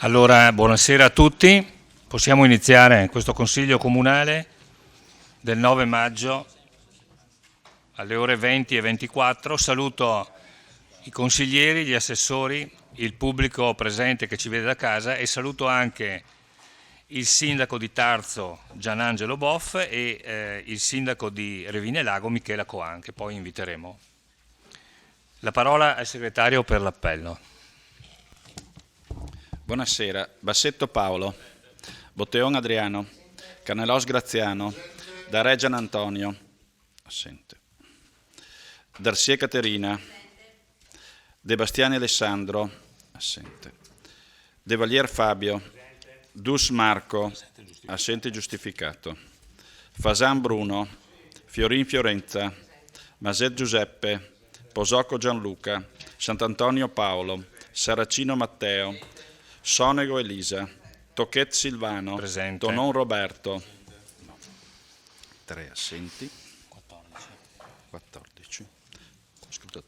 Allora, buonasera a tutti. Possiamo iniziare questo consiglio comunale del 9 maggio alle ore 20 e 24. Saluto i consiglieri, gli assessori, il pubblico presente che ci vede da casa e saluto anche il sindaco di Tarzo Gianangelo Boff e il sindaco di Revine Lago Michela Coan, che poi inviteremo. La parola al segretario per l'appello. Buonasera, Bassetto Paolo, Botteon Adriano, Canelos Graziano, Da Gian Antonio, assente, Darsie Caterina, De Bastiani Alessandro, assente, De Valier Fabio, Dus Marco, assente giustificato, Fasan Bruno, Fiorin Fiorenza, Maset Giuseppe, Posocco Gianluca, Sant'Antonio Paolo, Saracino Matteo, Sonego Elisa, Tocchet Silvano, Presente. Tonon Roberto, 3 assenti, 14.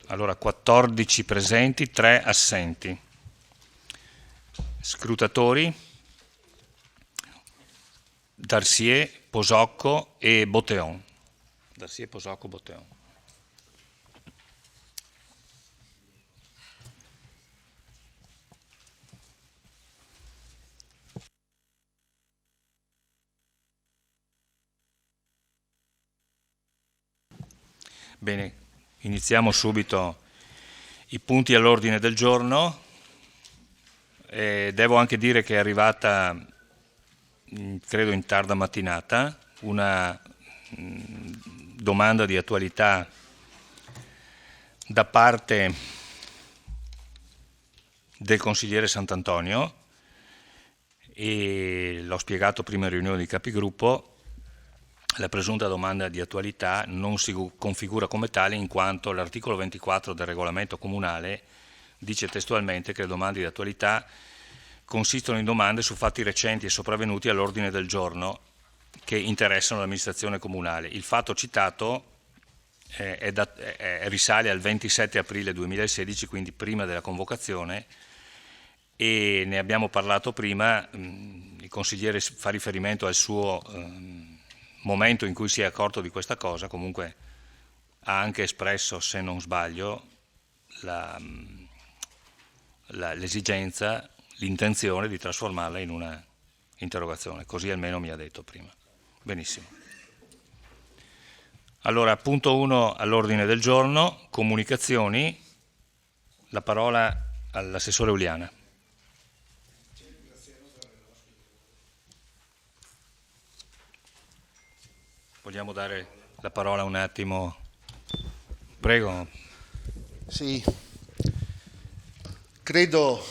Allora, 14 presenti, 3 assenti. Scrutatori, Darcier, Posocco e Botteon. Darcier, Posocco, Botteon. Bene, iniziamo subito i punti all'ordine del giorno. Devo anche dire che è arrivata, credo in tarda mattinata, una domanda di attualità da parte del consigliere Sant'Antonio e l'ho spiegato prima in riunione di capigruppo. La presunta domanda di attualità non si configura come tale in quanto l'articolo 24 del regolamento comunale dice testualmente che le domande di attualità consistono in domande su fatti recenti e sopravvenuti all'ordine del giorno che interessano l'amministrazione comunale. Il fatto citato risale al 27 aprile 2016, quindi prima della convocazione, e ne abbiamo parlato prima. Il consigliere fa riferimento al suo momento in cui si è accorto di questa cosa. Comunque ha anche espresso, se non sbaglio, l'esigenza, l'intenzione di trasformarla in una interrogazione, così almeno mi ha detto prima. Benissimo. Allora, punto 1 all'ordine del giorno, comunicazioni, la parola all'assessore Uliana. Vogliamo dare la parola un attimo? Prego. Sì, credo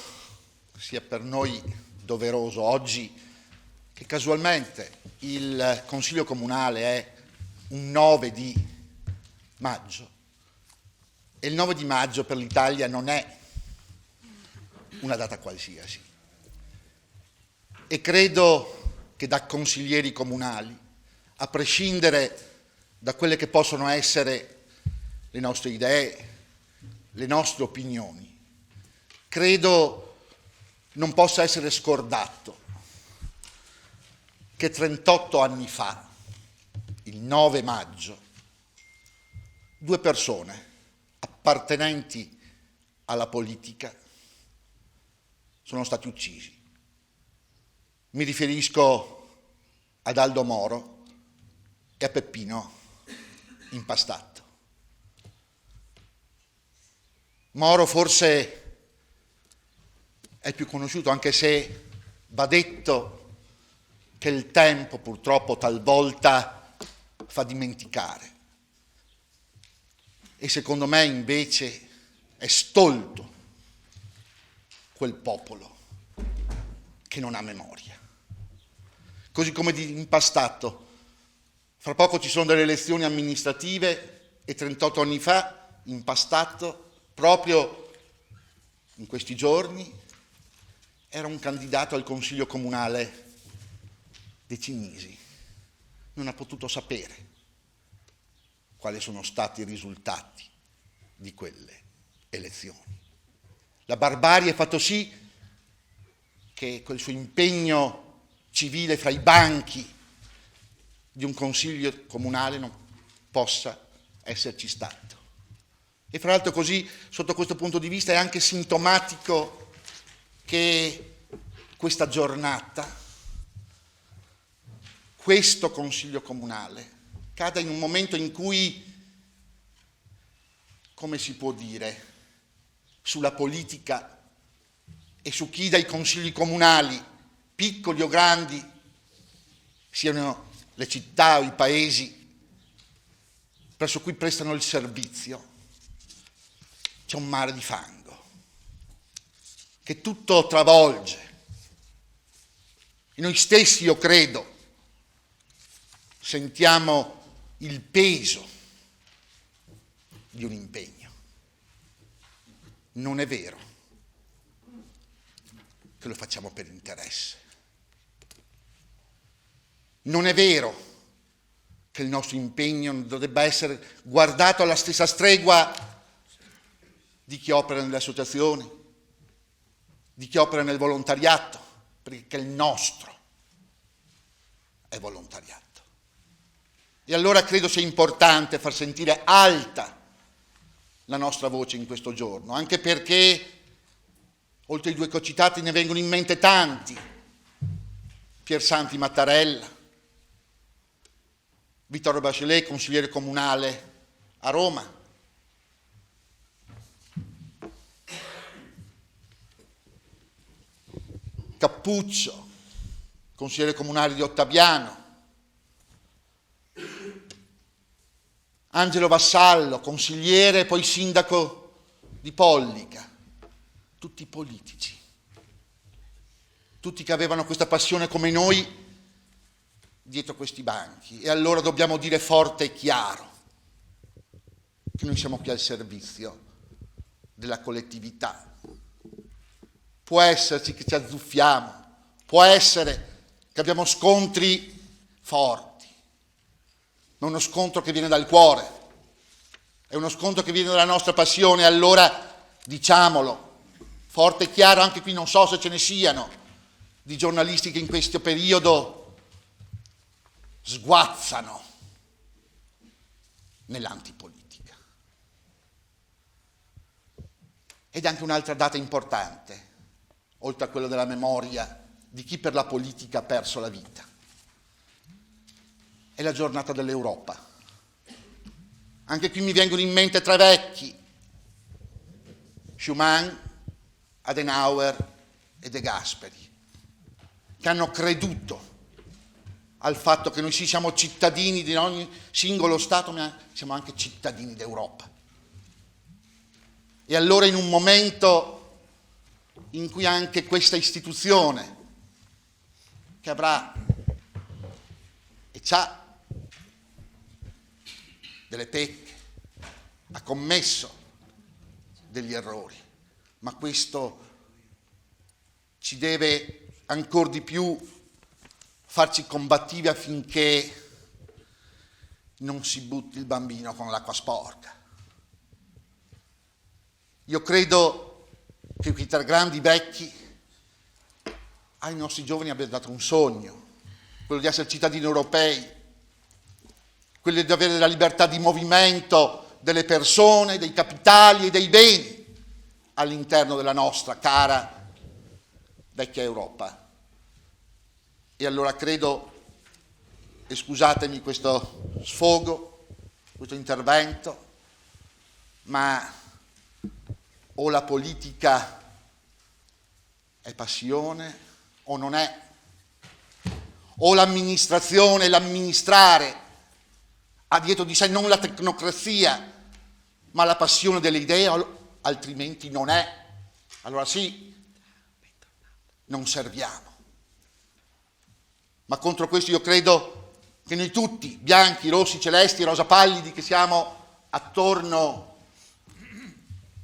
sia per noi doveroso oggi che casualmente il Consiglio Comunale è un 9 di maggio e il 9 di maggio per l'Italia non è una data qualsiasi e credo che da consiglieri comunali, a prescindere da quelle che possono essere le nostre idee, le nostre opinioni, credo non possa essere scordato che 38 anni fa, il 9 maggio, due persone appartenenti alla politica sono stati uccisi. Mi riferisco ad Aldo Moro e a Peppino Impastato. Moro forse è più conosciuto, anche se va detto che il tempo purtroppo talvolta fa dimenticare. E secondo me invece è stolto quel popolo che non ha memoria. Così come di Impastato. Fra poco ci sono delle elezioni amministrative e 38 anni fa Impastato, proprio in questi giorni, era un candidato al Consiglio Comunale dei Cinisi. Non ha potuto sapere quali sono stati i risultati di quelle elezioni. La barbarie ha fatto sì che quel suo impegno civile fra i banchi di un consiglio comunale non possa esserci stato. E fra l'altro così, sotto questo punto di vista, è anche sintomatico che questa giornata, questo consiglio comunale, cada in un momento in cui, come si può dire, sulla politica e su chi dai consigli comunali, piccoli o grandi, siano le città o i paesi presso cui prestano il servizio, c'è un mare di fango che tutto travolge. E noi stessi, io credo, sentiamo il peso di un impegno. Non è vero che lo facciamo per interesse. Non è vero che il nostro impegno dovrebbe essere guardato alla stessa stregua di chi opera nelle associazioni, di chi opera nel volontariato, perché il nostro è volontariato. E allora credo sia importante far sentire alta la nostra voce in questo giorno, anche perché oltre ai due cocitati ne vengono in mente tanti: Piersanti Mattarella, Vittorio Bachelet, consigliere comunale a Roma, Cappuccio, consigliere comunale di Ottaviano, Angelo Vassallo, consigliere e poi sindaco di Pollica, tutti politici, tutti che avevano questa passione come noi dietro questi banchi. E allora dobbiamo dire forte e chiaro che noi siamo qui al servizio della collettività. Può esserci che ci azzuffiamo, può essere che abbiamo scontri forti, ma uno scontro che viene dal cuore, è uno scontro che viene dalla nostra passione. Allora diciamolo forte e chiaro. Anche qui non so se ce ne siano di giornalisti che in questo periodo sguazzano nell'antipolitica. Ed anche un'altra data importante, oltre a quella della memoria di chi per la politica ha perso la vita, è la giornata dell'Europa. Anche qui mi vengono in mente tre vecchi: Schuman, Adenauer e De Gasperi, che hanno creduto al fatto che noi sì siamo cittadini di ogni singolo Stato, ma siamo anche cittadini d'Europa. E allora, in un momento in cui anche questa istituzione, che avrà e c'ha delle pecche, ha commesso degli errori, ma questo ci deve ancor di più farci combattivi affinché non si butti il bambino con l'acqua sporca. Io credo che quei tre grandi vecchi ai nostri giovani abbiano dato un sogno, quello di essere cittadini europei, quello di avere la libertà di movimento delle persone, dei capitali e dei beni all'interno della nostra cara vecchia Europa. E allora credo, e scusatemi questo sfogo, questo intervento, ma o la politica è passione o non è, o l'amministrazione, l'amministrare ha dietro di sé non la tecnocrazia ma la passione delle idee, altrimenti non è. Allora sì, non serviamo. Ma contro questo io credo che noi tutti, bianchi, rossi, celesti, rosa pallidi, che siamo attorno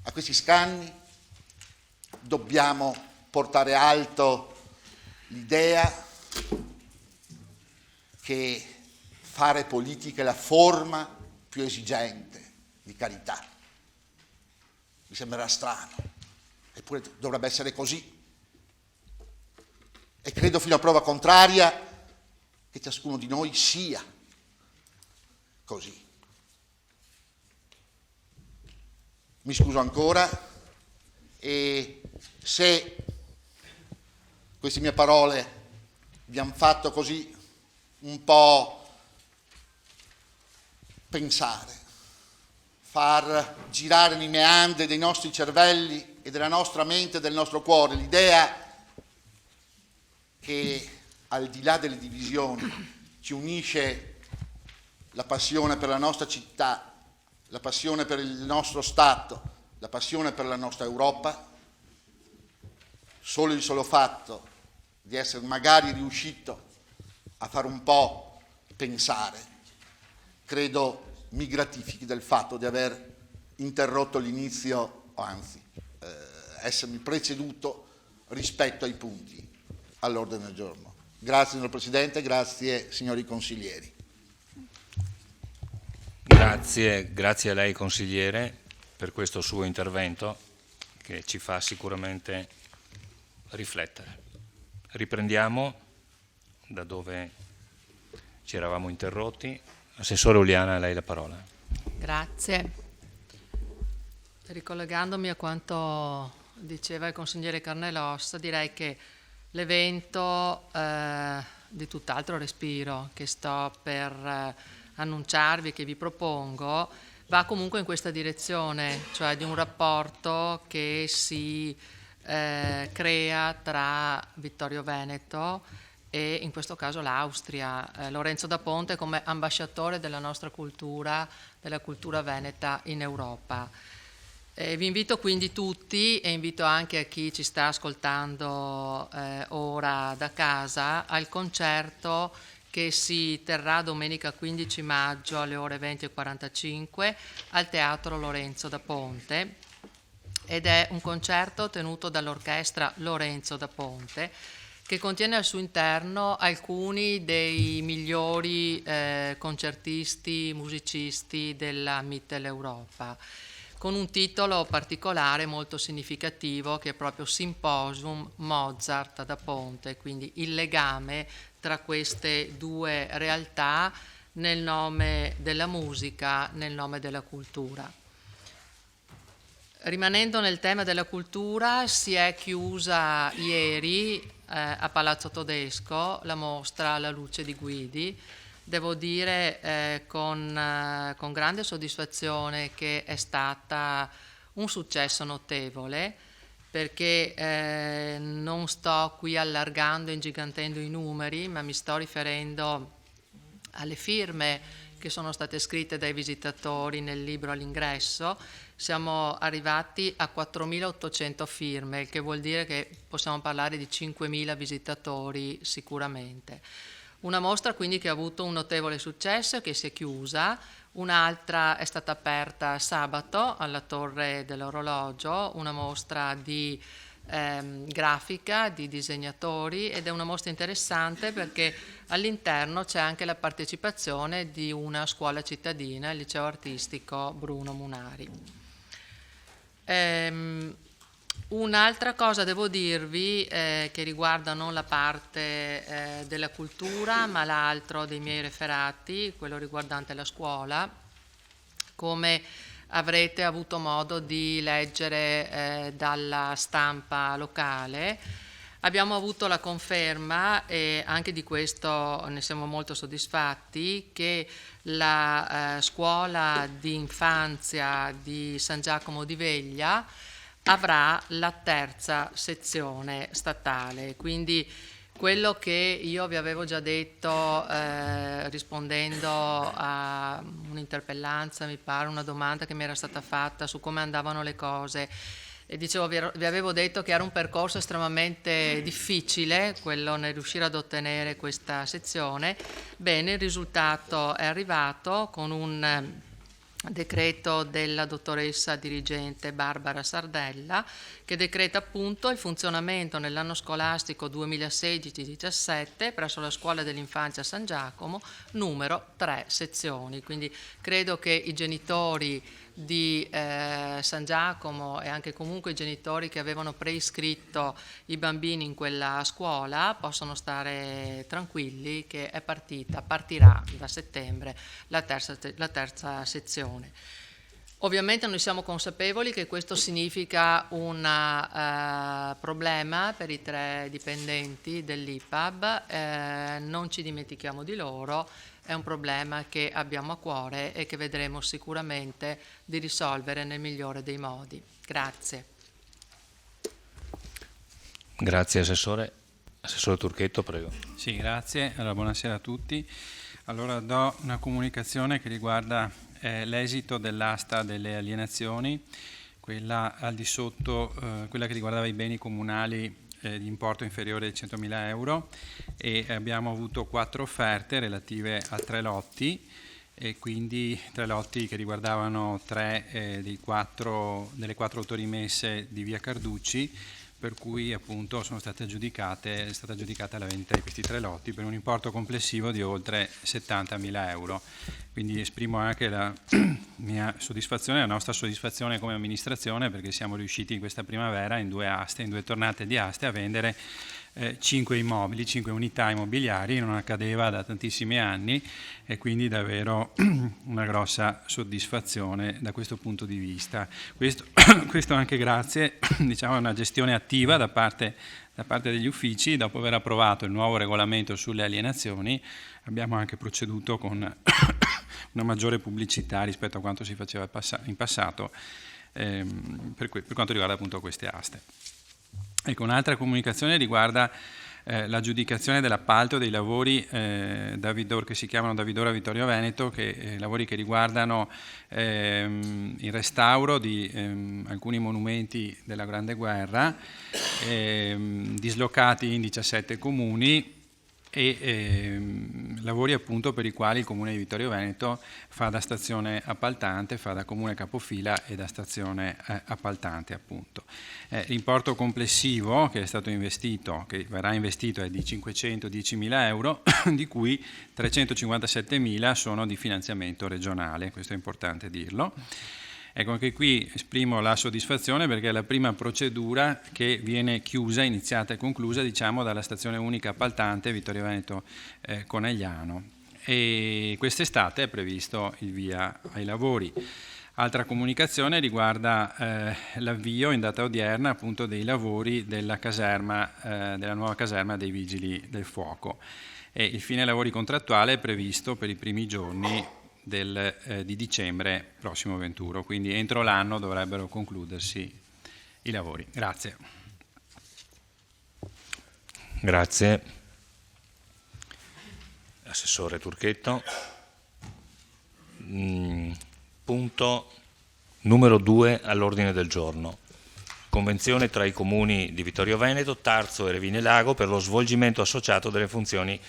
a questi scanni, dobbiamo portare alto l'idea che fare politica è la forma più esigente di carità. Mi sembrerà strano, eppure dovrebbe essere così. e credo fino a prova contraria che ciascuno di noi sia così. Mi scuso ancora e se queste mie parole vi hanno fatto così un po' pensare, far girare nei meandri dei nostri cervelli e della nostra mente e del nostro cuore l'idea che al di là delle divisioni ci unisce la passione per la nostra città, la passione per il nostro Stato, la passione per la nostra Europa, solo il solo fatto di essere magari riuscito a fare un po' pensare, credo mi gratifichi del fatto di aver interrotto l'inizio, o anzi essermi preceduto rispetto ai punti all'ordine del giorno. Grazie signor Presidente, grazie signori consiglieri. Grazie a lei consigliere per questo suo intervento che ci fa sicuramente riflettere. Riprendiamo da dove ci eravamo interrotti. Assessore Uliana, a lei la parola. Grazie. Ricollegandomi a quanto diceva il consigliere Carnelos, direi che l'evento di tutt'altro respiro che sto per annunciarvi, che vi propongo, va comunque in questa direzione, cioè di un rapporto che si crea tra Vittorio Veneto e in questo caso l'Austria. Lorenzo da Ponte come ambasciatore della nostra cultura, della cultura veneta in Europa. Vi invito quindi tutti e invito anche a chi ci sta ascoltando ora da casa al concerto che si terrà domenica 15 maggio alle ore 20:45 al Teatro Lorenzo da Ponte, ed è un concerto tenuto dall'orchestra Lorenzo da Ponte che contiene al suo interno alcuni dei migliori concertisti, musicisti della Mitteleuropa, con un titolo particolare molto significativo che è proprio Symposium Mozart da Ponte, quindi il legame tra queste due realtà nel nome della musica, nel nome della cultura. Rimanendo nel tema della cultura, si è chiusa ieri a Palazzo Todesco la mostra La luce di Guidi. Devo dire con grande soddisfazione che è stata un successo notevole, perché non sto qui allargando e ingigantendo i numeri, ma mi sto riferendo alle firme che sono state scritte dai visitatori nel libro all'ingresso. Siamo arrivati a 4.800 firme, il che vuol dire che possiamo parlare di 5.000 visitatori sicuramente. Una mostra quindi che ha avuto un notevole successo e che si è chiusa. Un'altra è stata aperta sabato alla Torre dell'Orologio, una mostra di grafica, di disegnatori, ed è una mostra interessante perché all'interno c'è anche la partecipazione di una scuola cittadina, il liceo artistico Bruno Munari. Un'altra cosa devo dirvi che riguarda non la parte della cultura ma l'altro dei miei referati, quello riguardante la scuola. Come avrete avuto modo di leggere dalla stampa locale, abbiamo avuto la conferma, e anche di questo ne siamo molto soddisfatti, che la scuola di infanzia di San Giacomo di Veglia avrà la terza sezione statale. Quindi quello che io vi avevo già detto rispondendo a un'interpellanza, mi pare, una domanda che mi era stata fatta su come andavano le cose, e dicevo, vi avevo detto che era un percorso estremamente difficile quello nel riuscire ad ottenere questa sezione. Bene, il risultato è arrivato con un decreto della dottoressa dirigente Barbara Sardella, che decreta appunto il funzionamento nell'anno scolastico 2016-17 presso la scuola dell'infanzia San Giacomo numero 3 sezioni. Quindi credo che i genitori di San Giacomo e anche comunque i genitori che avevano preiscritto i bambini in quella scuola possono stare tranquilli che partirà da settembre la terza sezione. Ovviamente noi siamo consapevoli che questo significa un problema per i 3 dipendenti dell'IPAB, non ci dimentichiamo di loro, è un problema che abbiamo a cuore e che vedremo sicuramente di risolvere nel migliore dei modi. Grazie. Grazie Assessore. Assessore Turchetto, prego. Sì, grazie. Allora, buonasera a tutti. Allora, do una comunicazione che riguarda l'esito dell'asta delle alienazioni, quella al di sotto, quella che riguardava i beni comunali di importo inferiore ai 100.000 euro, e abbiamo avuto 4 offerte relative a 3 lotti, e quindi 3 lotti che riguardavano 3 delle 4 autorimesse di via Carducci, per cui appunto è stata aggiudicata la vendita di questi 3 lotti per un importo complessivo di oltre 70.000 euro. Quindi esprimo anche la mia soddisfazione, la nostra soddisfazione come amministrazione, perché siamo riusciti in questa primavera, in 2 aste, in 2 tornate di aste, a vendere 5 immobili, 5 unità immobiliari, non accadeva da tantissimi anni, e quindi davvero una grossa soddisfazione da questo punto di vista. Questo anche grazie, diciamo, a una gestione attiva da parte degli uffici. Dopo aver approvato il nuovo regolamento sulle alienazioni, abbiamo anche proceduto con una maggiore pubblicità rispetto a quanto si faceva in passato per quanto riguarda appunto queste aste. Ecco, un'altra comunicazione riguarda l'aggiudicazione dell'appalto dei lavori che si chiamano Davidora Vittorio Veneto, lavori che riguardano il restauro di alcuni monumenti della Grande Guerra, dislocati in 17 comuni, e lavori appunto per i quali il Comune di Vittorio Veneto fa da stazione appaltante, fa da comune capofila e da stazione appaltante appunto. L'importo complessivo che è stato investito, che verrà investito, è di 510.000 euro, di cui 357.000 sono di finanziamento regionale, questo è importante dirlo. Ecco, anche qui esprimo la soddisfazione perché è la prima procedura che viene chiusa, iniziata e conclusa, diciamo, dalla stazione unica appaltante Vittorio Veneto Conegliano, e quest'estate è previsto il via ai lavori. Altra comunicazione riguarda l'avvio in data odierna appunto dei lavori della nuova caserma dei Vigili del Fuoco, e il fine lavori contrattuale è previsto per i primi giorni di dicembre prossimo venturo, quindi entro l'anno dovrebbero concludersi i lavori. Grazie. Grazie. Assessore Turchetto. Punto numero 2 all'ordine del giorno. Convenzione tra i comuni di Vittorio Veneto, Tarzo e Revine Lago per lo svolgimento associato delle funzioni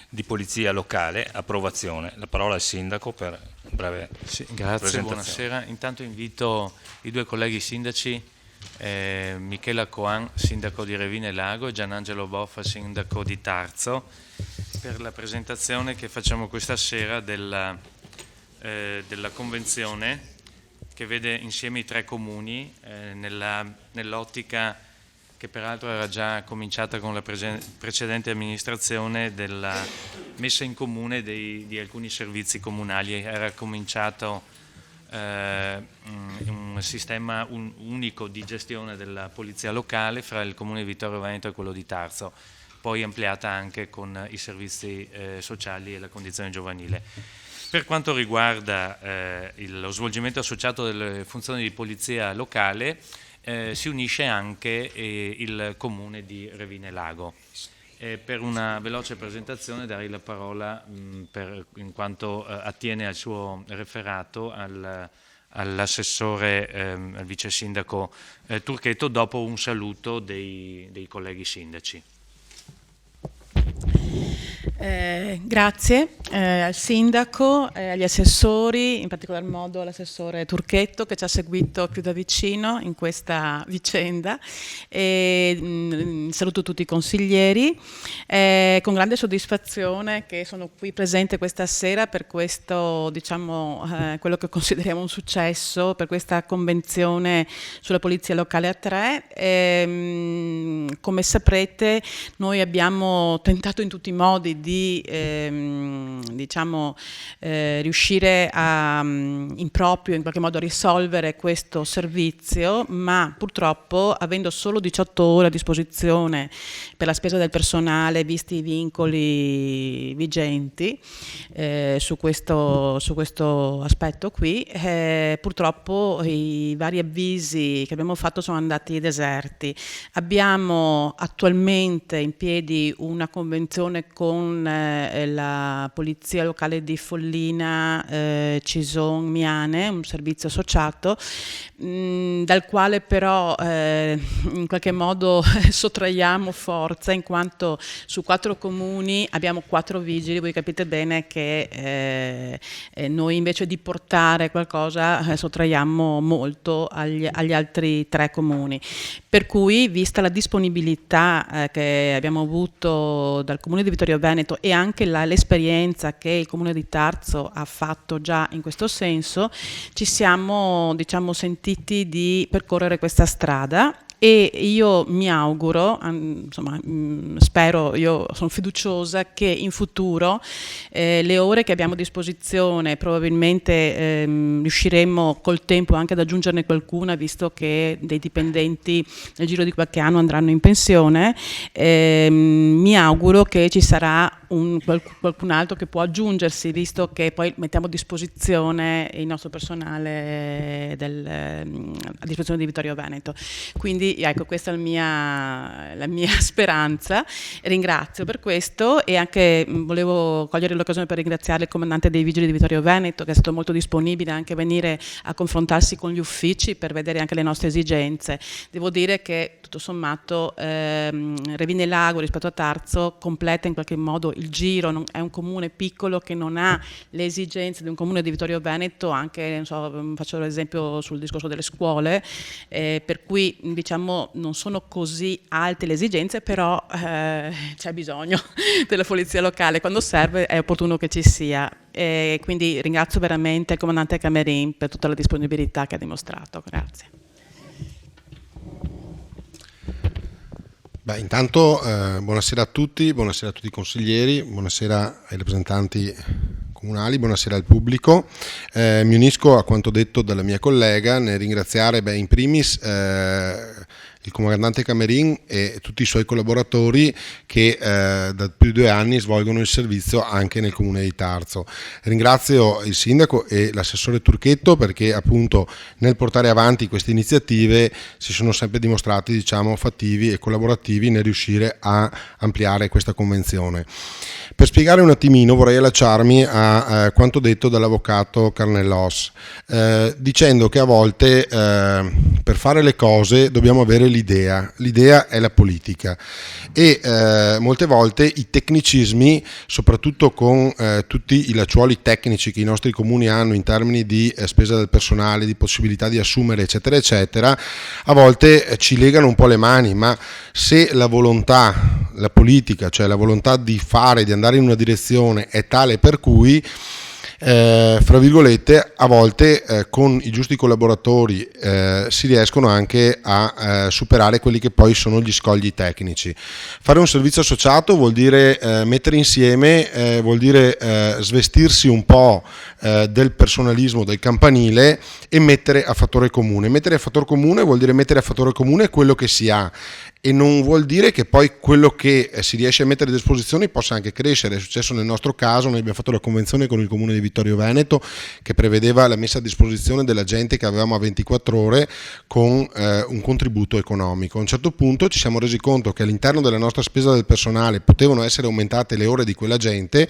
di polizia locale. Approvazione. La parola al Sindaco per un breve Grazie, buonasera. Intanto invito i 2 colleghi sindaci, Michela Coan, sindaco di Revine Lago, e Gianangelo Boffa, sindaco di Tarzo, per la presentazione che facciamo questa sera della convenzione che vede insieme i 3 comuni nell'ottica che peraltro era già cominciata con la precedente amministrazione, della messa in comune di alcuni servizi comunali. Era cominciato un sistema unico di gestione della polizia locale fra il comune di Vittorio Veneto e quello di Tarzo, poi ampliata anche con i servizi sociali e la condizione giovanile. Per quanto riguarda lo svolgimento associato delle funzioni di polizia locale, si unisce anche il comune di Revine Lago. Per una veloce presentazione darei la parola, in quanto attiene al suo referato, all'assessore, al vice sindaco Turchetto, dopo un saluto dei colleghi sindaci. Grazie al sindaco, agli assessori, in particolar modo all'assessore Turchetto che ci ha seguito più da vicino in questa vicenda. Saluto tutti i consiglieri, con grande soddisfazione che sono qui presente questa sera per questo, diciamo, quello che consideriamo un successo, per questa convenzione sulla polizia locale a 3. Come saprete, noi abbiamo tentato in tutti i modi di diciamo, riuscire a in proprio in qualche modo a risolvere questo servizio, ma purtroppo avendo solo 18 ore a disposizione per la spesa del personale, visti i vincoli vigenti su questo aspetto qui, purtroppo i vari avvisi che abbiamo fatto sono andati deserti. Abbiamo attualmente in piedi una convenzione con la polizia locale di Follina, Cison, Miane, un servizio associato, dal quale però in qualche modo sottraiamo forza, in quanto su 4 comuni abbiamo 4 vigili. Voi capite bene che noi invece di portare qualcosa sottraiamo molto agli altri 3 comuni. Per cui, vista la disponibilità che abbiamo avuto dal Comune di Vittorio Veneto e anche l'esperienza che il Comune di Tarzo ha fatto già in questo senso, ci siamo, diciamo, sentiti di percorrere questa strada. E io mi auguro, insomma, spero, io sono fiduciosa che in futuro le ore che abbiamo a disposizione, probabilmente riusciremo col tempo anche ad aggiungerne qualcuna, visto che dei dipendenti nel giro di qualche anno andranno in pensione. Mi auguro che ci sarà qualcun altro che può aggiungersi, visto che poi mettiamo a disposizione il nostro personale a disposizione di Vittorio Veneto. Quindi ecco, questa è la mia speranza. Ringrazio per questo e anche volevo cogliere l'occasione per ringraziare il comandante dei Vigili di Vittorio Veneto, che è stato molto disponibile anche a venire a confrontarsi con gli uffici per vedere anche le nostre esigenze. Devo dire che tutto sommato Revine Lago rispetto a Tarzo completa in qualche modo il giro. È un comune piccolo che non ha le esigenze di un comune di Vittorio Veneto, anche, non so, faccio l'esempio sul discorso delle scuole, per cui diciamo non sono così alte le esigenze, però c'è bisogno della polizia locale, quando serve è opportuno che ci sia. Quindi ringrazio veramente il comandante Camerin per tutta la disponibilità che ha dimostrato. Grazie. Beh, intanto buonasera a tutti i consiglieri, buonasera ai rappresentanti comunali, buonasera al pubblico. Mi unisco a quanto detto dalla mia collega nel ringraziare in primis il comandante Camerin e tutti i suoi collaboratori che da più di 2 anni svolgono il servizio anche nel comune di Tarzo. Ringrazio il sindaco e l'assessore Turchetto perché appunto nel portare avanti queste iniziative si sono sempre dimostrati, diciamo, fattivi e collaborativi nel riuscire a ampliare questa convenzione. Per spiegare un attimino vorrei allacciarmi a quanto detto dall'avvocato Carnellos, dicendo che a volte per fare le cose dobbiamo avere l'idea è la politica e molte volte i tecnicismi, soprattutto con tutti i lacciuoli tecnici che i nostri comuni hanno in termini di spesa del personale, di possibilità di assumere eccetera eccetera, a volte ci legano un po' le mani, ma se la volontà, la politica, cioè la volontà di fare, di andare in una direzione è tale per cui fra virgolette a volte con i giusti collaboratori si riescono anche a superare quelli che poi sono gli scogli tecnici. Fare un servizio associato vuol dire mettere insieme, vuol dire svestirsi un po' del personalismo, del campanile e mettere a fattore comune. Mettere a fattore comune vuol dire mettere a fattore comune quello che si ha e non vuol dire che poi quello che si riesce a mettere a disposizione possa anche crescere. È successo nel nostro caso, noi abbiamo fatto la convenzione con il comune di Vittorio Veneto che prevedeva la messa a disposizione della gente che avevamo a 24 ore con un contributo economico. A un certo punto ci siamo resi conto che all'interno della nostra spesa del personale potevano essere aumentate le ore di quella gente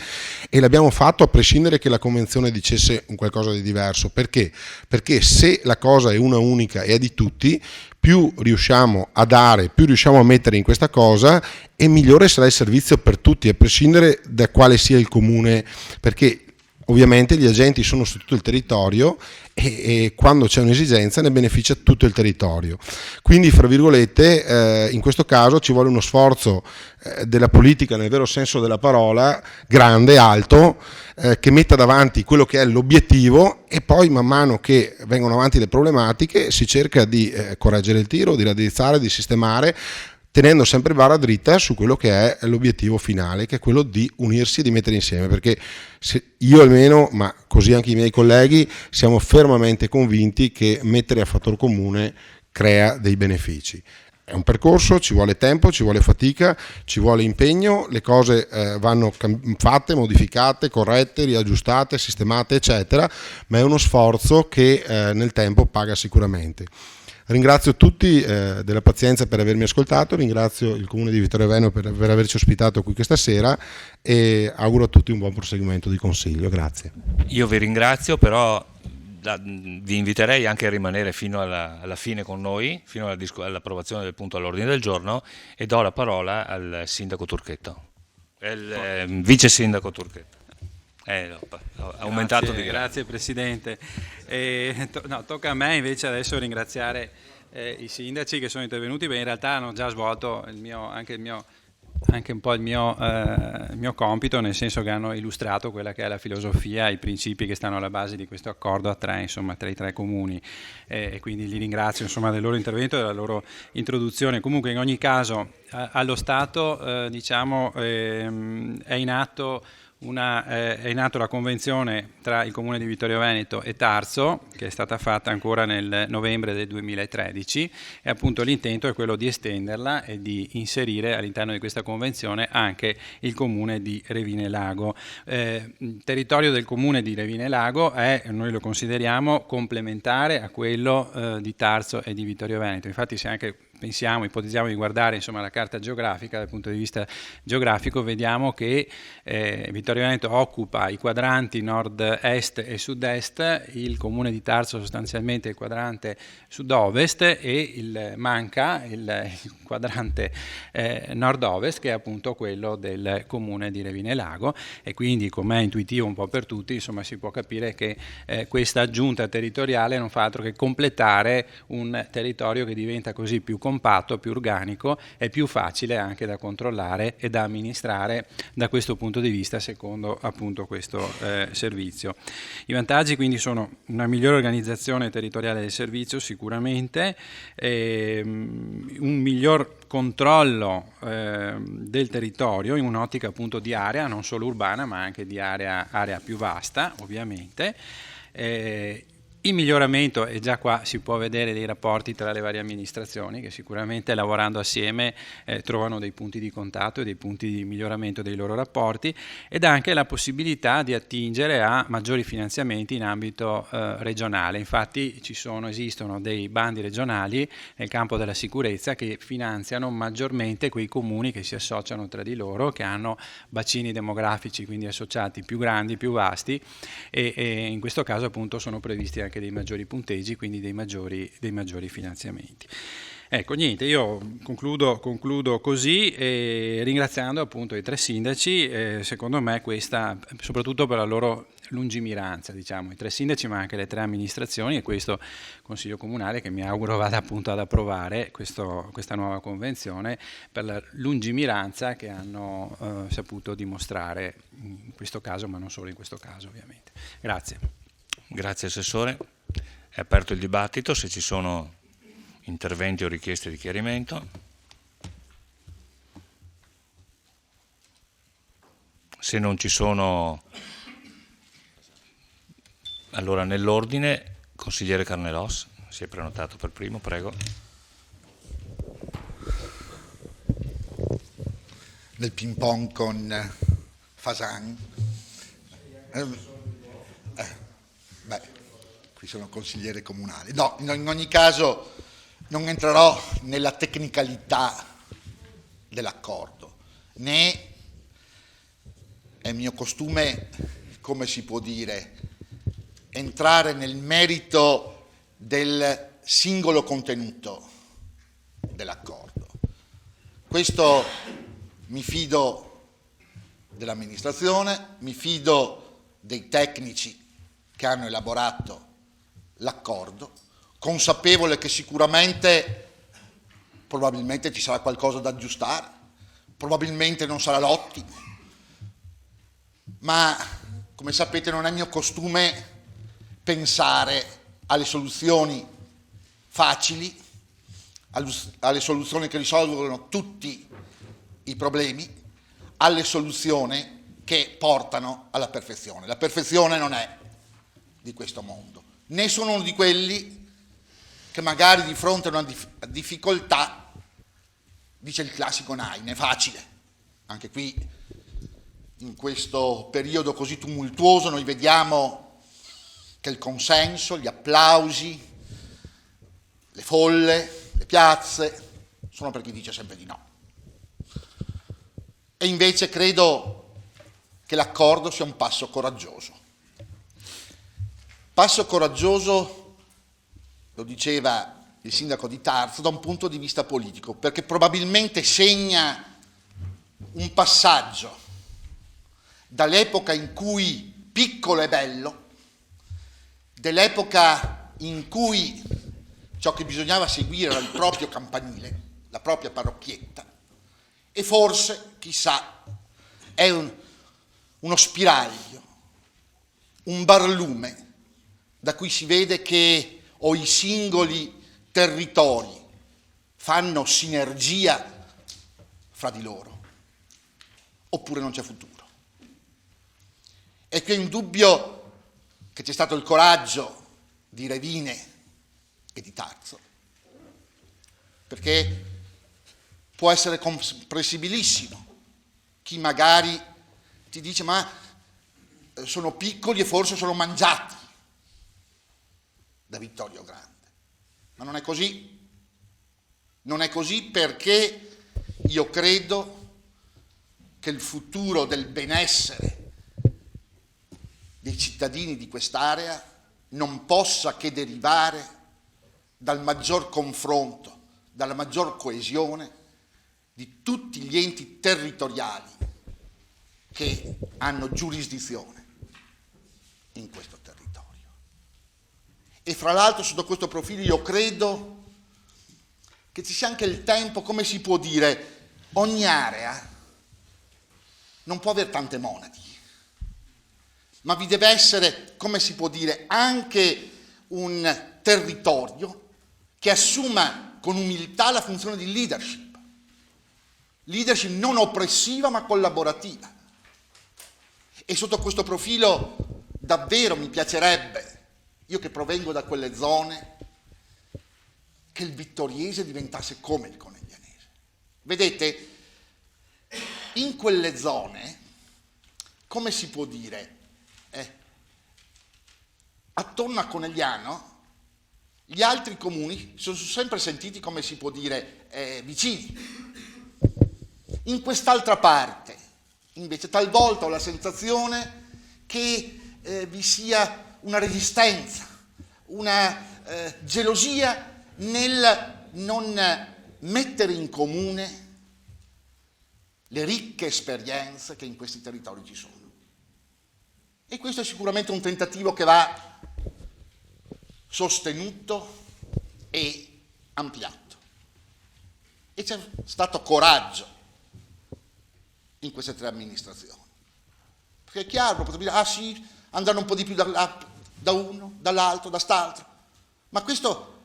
e l'abbiamo fatto a prescindere che la convenzione dicesse un qualcosa di diverso. Perché? Perché se la cosa è una unica e è di tutti, più riusciamo a dare, più riusciamo a mettere in questa cosa, e migliore sarà il servizio per tutti, a prescindere da quale sia il comune, perché ovviamente gli agenti sono su tutto il territorio e quando c'è un'esigenza ne beneficia tutto il territorio. Quindi, fra virgolette, in questo caso ci vuole uno sforzo della politica nel vero senso della parola, grande, alto, che metta davanti quello che è l'obiettivo, e poi man mano che vengono avanti le problematiche si cerca di correggere il tiro, di raddrizzare, di sistemare, tenendo sempre barra dritta su quello che è l'obiettivo finale, che è quello di unirsi e di mettere insieme, perché io almeno, ma così anche i miei colleghi, siamo fermamente convinti che mettere a fattor comune crea dei benefici. È un percorso, ci vuole tempo, ci vuole fatica, ci vuole impegno, le cose vanno fatte, modificate, corrette, riaggiustate, sistemate, eccetera, ma è uno sforzo che nel tempo paga sicuramente. Ringrazio tutti della pazienza per avermi ascoltato, ringrazio il Comune di Vittorio Veneto per averci ospitato qui questa sera e auguro a tutti un buon proseguimento di consiglio. Grazie. Io vi ringrazio, però vi inviterei anche a rimanere fino alla fine con noi, fino all'approvazione del punto all'ordine del giorno, e do la parola al sindaco Turchetto, il vice sindaco Turchetto. Ho aumentato di grazie Presidente. Tocca a me invece adesso ringraziare i sindaci che sono intervenuti. In realtà hanno già svolto anche un po' il mio compito, nel senso che hanno illustrato quella che è la filosofia, i principi che stanno alla base di questo accordo a tre, insomma, tra i tre comuni, e quindi li ringrazio, insomma, del loro intervento e della loro introduzione. Comunque, in ogni caso, allo Stato è in atto la convenzione tra il Comune di Vittorio Veneto e Tarso, che è stata fatta ancora nel novembre del 2013, e appunto l'intento è quello di estenderla e di inserire all'interno di questa convenzione anche il Comune di Revine Lago. Il territorio del Comune di Revine Lago noi lo consideriamo complementare a quello di Tarso e di Vittorio Veneto. Infatti, se anche ipotizziamo di guardare, insomma, la carta geografica, dal punto di vista geografico vediamo che Vittorio Veneto occupa i quadranti nord-est e sud-est, il Comune di Tarso sostanzialmente il quadrante sud-ovest, e manca il quadrante nord-ovest, che è appunto quello del Comune di Revine Lago, e quindi, come è intuitivo un po' per tutti, insomma, si può capire che questa aggiunta territoriale non fa altro che completare un territorio che diventa così più compatto, più organico e più facile anche da controllare e da amministrare da questo punto di vista, secondo appunto questo servizio. I vantaggi quindi sono una migliore organizzazione territoriale del servizio sicuramente, un miglior controllo del territorio in un'ottica appunto di area non solo urbana ma anche di area più vasta, ovviamente. Il miglioramento, e già qua si può vedere dei rapporti tra le varie amministrazioni che sicuramente lavorando assieme trovano dei punti di contatto e dei punti di miglioramento dei loro rapporti, ed anche la possibilità di attingere a maggiori finanziamenti in ambito regionale. Infatti esistono dei bandi regionali nel campo della sicurezza che finanziano maggiormente quei comuni che si associano tra di loro, che hanno bacini demografici quindi associati più grandi, più vasti, e in questo caso appunto sono previsti anche dei maggiori punteggi, quindi dei maggiori finanziamenti. Ecco, niente, io concludo così, ringraziando appunto i tre sindaci, secondo me questa, soprattutto per la loro lungimiranza, diciamo, i tre sindaci ma anche le tre amministrazioni e questo Consiglio Comunale, che mi auguro vada appunto ad approvare questa nuova convenzione, per la lungimiranza che hanno saputo dimostrare in questo caso, ma non solo in questo caso ovviamente. Grazie. Grazie Assessore. È aperto il dibattito, se ci sono interventi o richieste di chiarimento. Se non ci sono, allora nell'ordine, consigliere Carnelos, si è prenotato per primo, prego. Nel ping pong con Fasan. Qui sono consigliere comunale. No, in ogni caso non entrerò nella tecnicalità dell'accordo, né è mio costume, come si può dire, entrare nel merito del singolo contenuto dell'accordo. Questo mi fido dell'amministrazione, mi fido dei tecnici che hanno elaborato l'accordo, consapevole che sicuramente, probabilmente ci sarà qualcosa da aggiustare, probabilmente non sarà l'ottimo, ma come sapete non è mio costume pensare alle soluzioni facili, alle soluzioni che risolvono tutti i problemi, alle soluzioni che portano alla perfezione. La perfezione non è di questo mondo, né sono uno di quelli che magari di fronte a una difficoltà dice il classico Nein, è facile. Anche qui, in questo periodo così tumultuoso, noi vediamo che il consenso, gli applausi, le folle, le piazze, sono per chi dice sempre di no. E invece credo che l'accordo sia un passo coraggioso. Passo coraggioso, lo diceva il sindaco di Tarso, da un punto di vista politico, perché probabilmente segna un passaggio dall'epoca in cui piccolo è bello, dell'epoca in cui ciò che bisognava seguire era il proprio campanile, la propria parrocchietta, e forse, chissà, è uno spiraglio, un barlume da cui si vede che o i singoli territori fanno sinergia fra di loro, oppure non c'è futuro. E qui è indubbio che c'è stato il coraggio di Revine e di Tarso, perché può essere comprensibilissimo chi magari ti dice ma sono piccoli e forse sono mangiati da Vittorio Grande. Ma non è così. Non è così, perché io credo che il futuro del benessere dei cittadini di quest'area non possa che derivare dal maggior confronto, dalla maggior coesione di tutti gli enti territoriali che hanno giurisdizione in questo territorio. E fra l'altro sotto questo profilo io credo che ci sia anche il tempo, come si può dire, ogni area non può avere tante monadi, ma vi deve essere, come si può dire, anche un territorio che assuma con umiltà la funzione di leadership non oppressiva ma collaborativa. E sotto questo profilo davvero mi piacerebbe, io che provengo da quelle zone, che il vittoriese diventasse come il coneglianese. Vedete, in quelle zone, come si può dire, attorno a Conegliano, gli altri comuni sono sempre sentiti, come si può dire, vicini. In quest'altra parte, invece, talvolta ho la sensazione che vi sia una resistenza, una gelosia nel non mettere in comune le ricche esperienze che in questi territori ci sono. E questo è sicuramente un tentativo che va sostenuto e ampliato. E c'è stato coraggio in queste tre amministrazioni. Perché è chiaro, potrebbe dire, ah sì, andranno un po' di più da uno, dall'altro, da st'altro. Ma questo,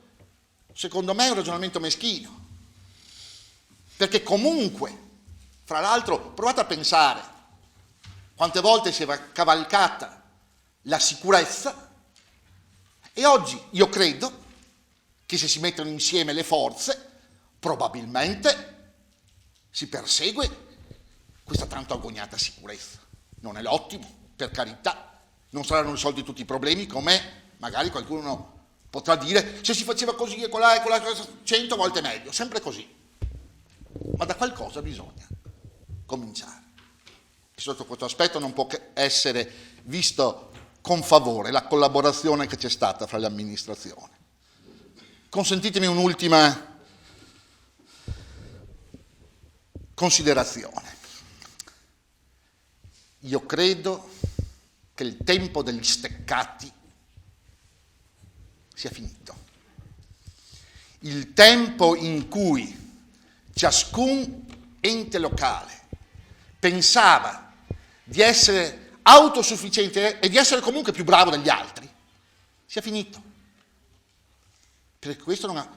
secondo me, è un ragionamento meschino. Perché comunque, fra l'altro, provate a pensare quante volte si è cavalcata la sicurezza, e oggi io credo che se si mettono insieme le forze, probabilmente si persegue questa tanto agognata sicurezza. Non è l'ottimo, per carità, non saranno risolti tutti i problemi, come magari qualcuno potrà dire, se si faceva così e quella 100 volte meglio, sempre così. Ma da qualcosa bisogna cominciare. E sotto questo aspetto non può essere visto con favore la collaborazione che c'è stata fra le amministrazioni. Consentitemi un'ultima considerazione. Io credo che il tempo degli steccati sia finito. Il tempo in cui ciascun ente locale pensava di essere autosufficiente e di essere comunque più bravo degli altri, sia finito. Perché questo non ha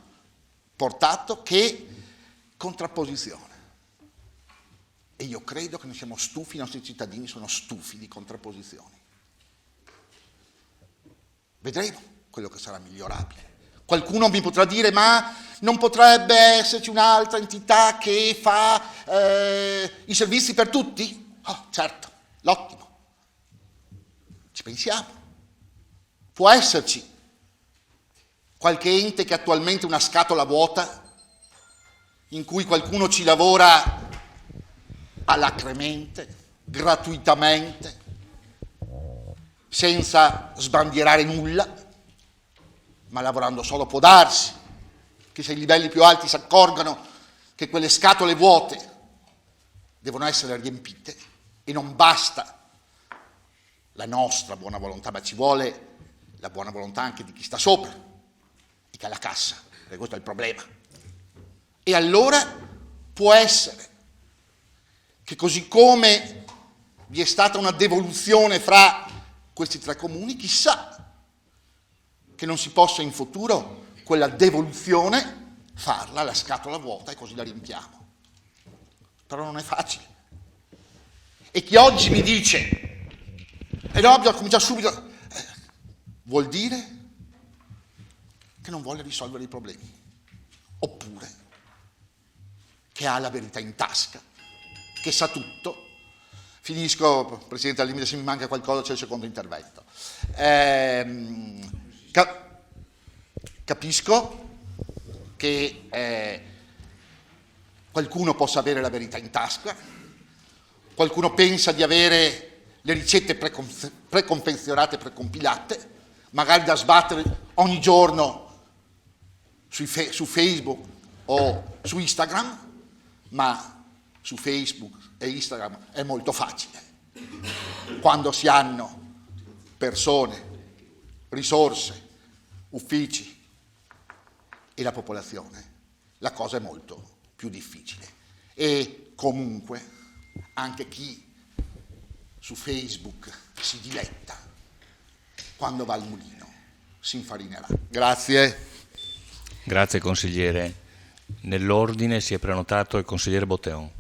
portato che contrapposizione. E io credo che noi siamo stufi, i nostri cittadini sono stufi di contrapposizioni. Vedremo quello che sarà migliorabile. Qualcuno mi potrà dire, ma non potrebbe esserci un'altra entità che fa i servizi per tutti? Oh, certo, l'ottimo. Ci pensiamo. Può esserci qualche ente che attualmente è una scatola vuota, in cui qualcuno ci lavora alacremente, gratuitamente, senza sbandierare nulla, ma lavorando solo. Può darsi che se i livelli più alti si accorgano che quelle scatole vuote devono essere riempite e non basta la nostra buona volontà, ma ci vuole la buona volontà anche di chi sta sopra e che ha la cassa, perché questo è il problema. E allora può essere che così come vi è stata una devoluzione fra questi tre comuni, chissà che non si possa in futuro quella devoluzione farla alla scatola vuota e così la riempiamo. Però non è facile. E chi oggi mi dice, e no, bisogna cominciare subito, vuol dire che non vuole risolvere i problemi, oppure che ha la verità in tasca, che sa tutto. Finisco, Presidente, al limite, se mi manca qualcosa c'è il secondo intervento. Capisco che qualcuno possa avere la verità in tasca, qualcuno pensa di avere le ricette preconfezionate, precompilate, magari da sbattere ogni giorno su Facebook o su Instagram, ma su Facebook e Instagram è molto facile. Quando si hanno persone, risorse, uffici e la popolazione, la cosa è molto più difficile. E comunque anche chi su Facebook si diletta, quando va al mulino si infarinerà. Grazie. Grazie consigliere. Nell'ordine si è prenotato il consigliere Botteon.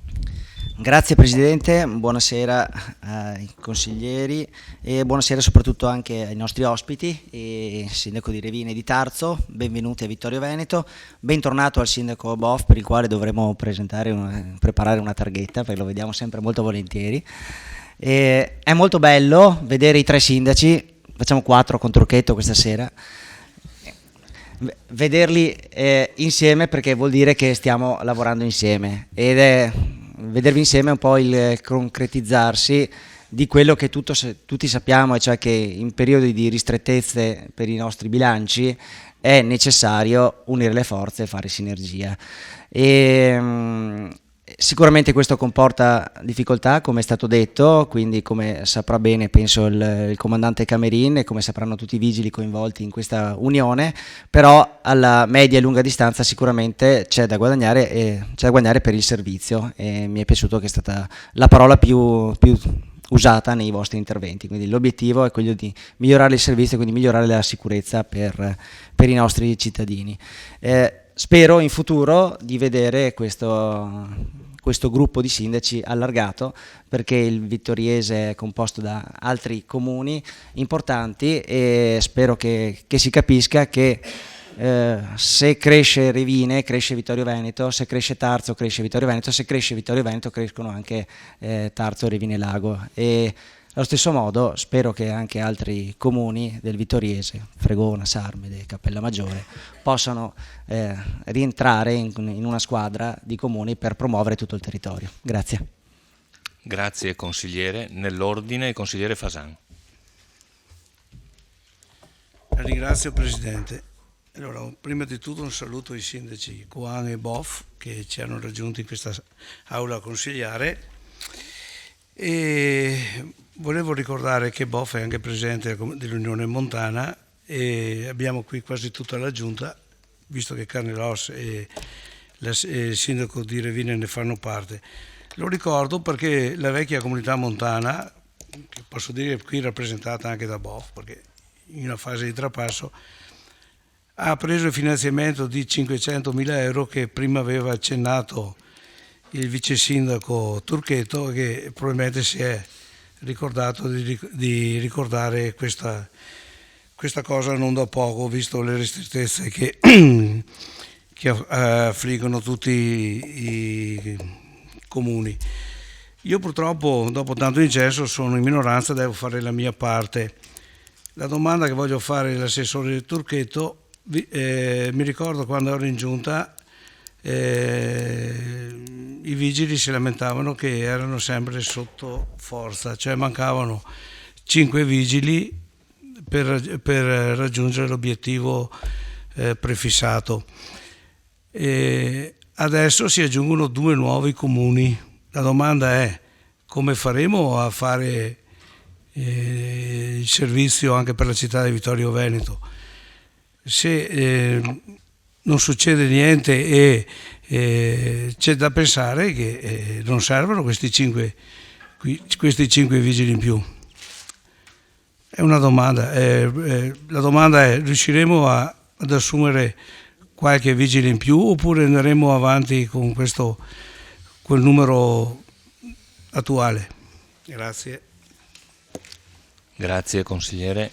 Grazie Presidente, buonasera ai consiglieri e buonasera soprattutto anche ai nostri ospiti, il Sindaco di Revine e di Tarzo, benvenuti a Vittorio Veneto, bentornato al Sindaco Boff, per il quale dovremo preparare una targhetta, perché lo vediamo sempre molto volentieri. È molto bello vedere i tre sindaci, facciamo 4 con Trucchetto questa sera, vederli insieme, perché vuol dire che stiamo lavorando insieme ed vedervi insieme è un po' il concretizzarsi di quello che tutti sappiamo, e cioè che in periodi di ristrettezze per i nostri bilanci è necessario unire le forze e fare sinergia. Sicuramente questo comporta difficoltà, come è stato detto, quindi come saprà bene penso il comandante Camerin e come sapranno tutti i vigili coinvolti in questa unione, però alla media e lunga distanza sicuramente c'è da guadagnare per il servizio, e mi è piaciuto che è stata la parola più usata nei vostri interventi, quindi l'obiettivo è quello di migliorare il servizio, quindi migliorare la sicurezza per i nostri cittadini. Spero in futuro di vedere questo gruppo di sindaci allargato, perché il vittoriese è composto da altri comuni importanti e spero che si capisca che se cresce Revine cresce Vittorio Veneto, se cresce Tarzo cresce Vittorio Veneto, se cresce Vittorio Veneto crescono anche Tarzo, Revine e Lago. E allo stesso modo spero che anche altri comuni del Vittoriese, Fregona, Sarmede, Cappellamaggiore, possano rientrare in una squadra di comuni per promuovere tutto il territorio. Grazie. Grazie consigliere. Nell'ordine il consigliere Fasan. Ringrazio Presidente. Allora, prima di tutto un saluto ai sindaci Juan e Boff che ci hanno raggiunto in questa aula consigliare, e volevo ricordare che Boff è anche presidente dell'Unione Montana e abbiamo qui quasi tutta la giunta, visto che Carnelos e il sindaco di Revine ne fanno parte. Lo ricordo perché la vecchia comunità montana, che posso dire qui rappresentata anche da Boff, perché in una fase di trapasso, ha preso il finanziamento di 500.000 euro che prima aveva accennato il vice sindaco Turchetto, che probabilmente si è ricordato di ricordare questa cosa non da poco, visto le ristrettezze che affliggono tutti i comuni. Io purtroppo dopo tanto incesso sono in minoranza, devo fare la mia parte. La domanda che voglio fare all'assessore Turchetto, mi ricordo quando ero in giunta i vigili si lamentavano che erano sempre sotto forza, cioè mancavano 5 vigili per raggiungere l'obiettivo prefissato. Adesso si aggiungono 2 nuovi comuni. La domanda è: come faremo a fare il servizio anche per la città di Vittorio Veneto? Se non succede niente e c'è da pensare che non servono questi 5 vigili in più. È una domanda. La domanda è: riusciremo ad assumere qualche vigile in più oppure andremo avanti con quel numero attuale? Grazie. Grazie consigliere.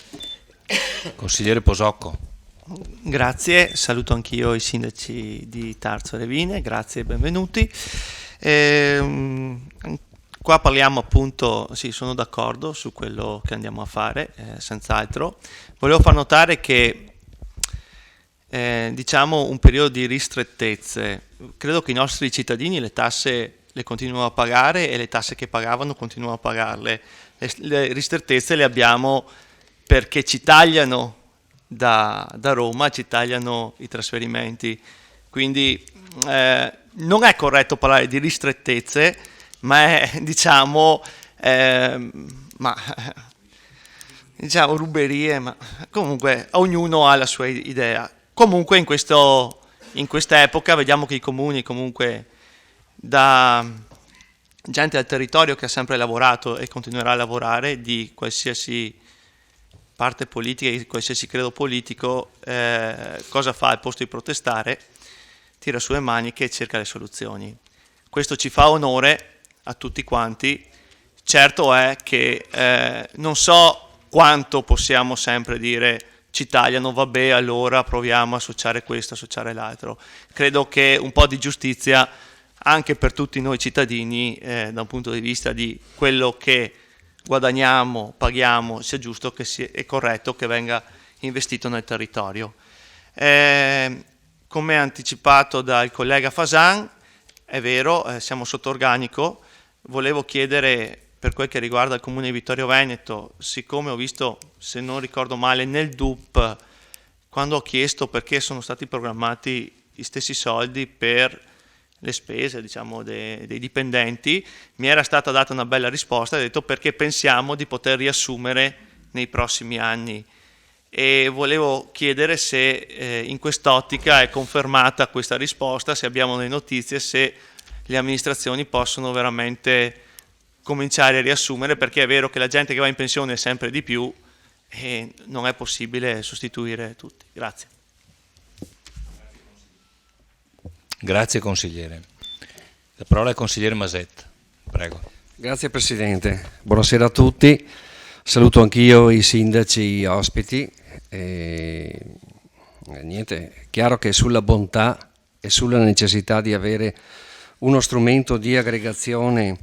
Consigliere Posocco. Grazie, saluto anch'io i sindaci di Tarso e Revine, grazie e benvenuti. Qua parliamo appunto, sì, sono d'accordo su quello che andiamo a fare, senz'altro. Volevo far notare che diciamo un periodo di ristrettezze, credo che i nostri cittadini le tasse le continuano a pagare e le tasse che pagavano continuano a pagarle. Le ristrettezze le abbiamo perché ci tagliano da Roma, ci tagliano i trasferimenti, quindi non è corretto parlare di ristrettezze, ma è diciamo ruberie, ma comunque ognuno ha la sua idea. Comunque in questa epoca vediamo che i comuni, comunque da gente del territorio che ha sempre lavorato e continuerà a lavorare, di qualsiasi parte politica, di qualsiasi credo politico, cosa fa al posto di protestare? Tira su le maniche e cerca le soluzioni. Questo ci fa onore a tutti quanti. Certo è che non so quanto possiamo sempre dire ci tagliano, vabbè, allora proviamo a associare questo, associare l'altro. Credo che un po' di giustizia anche per tutti noi cittadini, da un punto di vista di quello che guadagniamo, paghiamo, sia giusto che è corretto che venga investito nel territorio. Come anticipato dal collega Fasan, è vero, siamo sotto organico. Volevo chiedere, per quel che riguarda il Comune di Vittorio Veneto, siccome ho visto, se non ricordo male, nel DUP, quando ho chiesto perché sono stati programmati gli stessi soldi per le spese, diciamo, dei dipendenti, mi era stata data una bella risposta, ho detto perché pensiamo di poter riassumere nei prossimi anni. E volevo chiedere se in quest'ottica è confermata questa risposta, se abbiamo le notizie, se le amministrazioni possono veramente cominciare a riassumere, perché è vero che la gente che va in pensione è sempre di più e non è possibile sostituire tutti. Grazie. Grazie consigliere. La parola al consigliere Maset. Prego. Grazie Presidente. Buonasera a tutti. Saluto anch'io i sindaci ospiti. Niente, è chiaro che sulla bontà e sulla necessità di avere uno strumento di aggregazione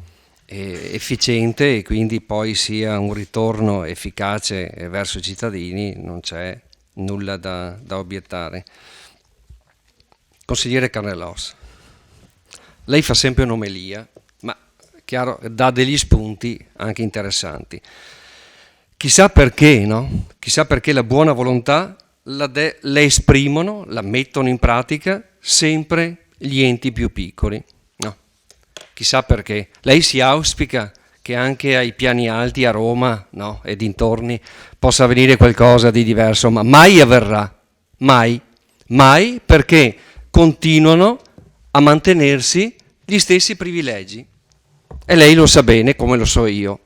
efficiente e quindi poi sia un ritorno efficace verso i cittadini, non c'è nulla da obiettare. Consigliere Carnelos, lei fa sempre un'omelia, ma chiaro, dà degli spunti anche interessanti. Chissà perché, no? Chissà perché la buona volontà la esprimono, la mettono in pratica sempre gli enti più piccoli. No, chissà perché. Lei si auspica che anche ai piani alti a Roma, no, e dintorni possa avvenire qualcosa di diverso, ma mai avverrà, mai, perché continuano a mantenersi gli stessi privilegi. E lei lo sa bene come lo so io,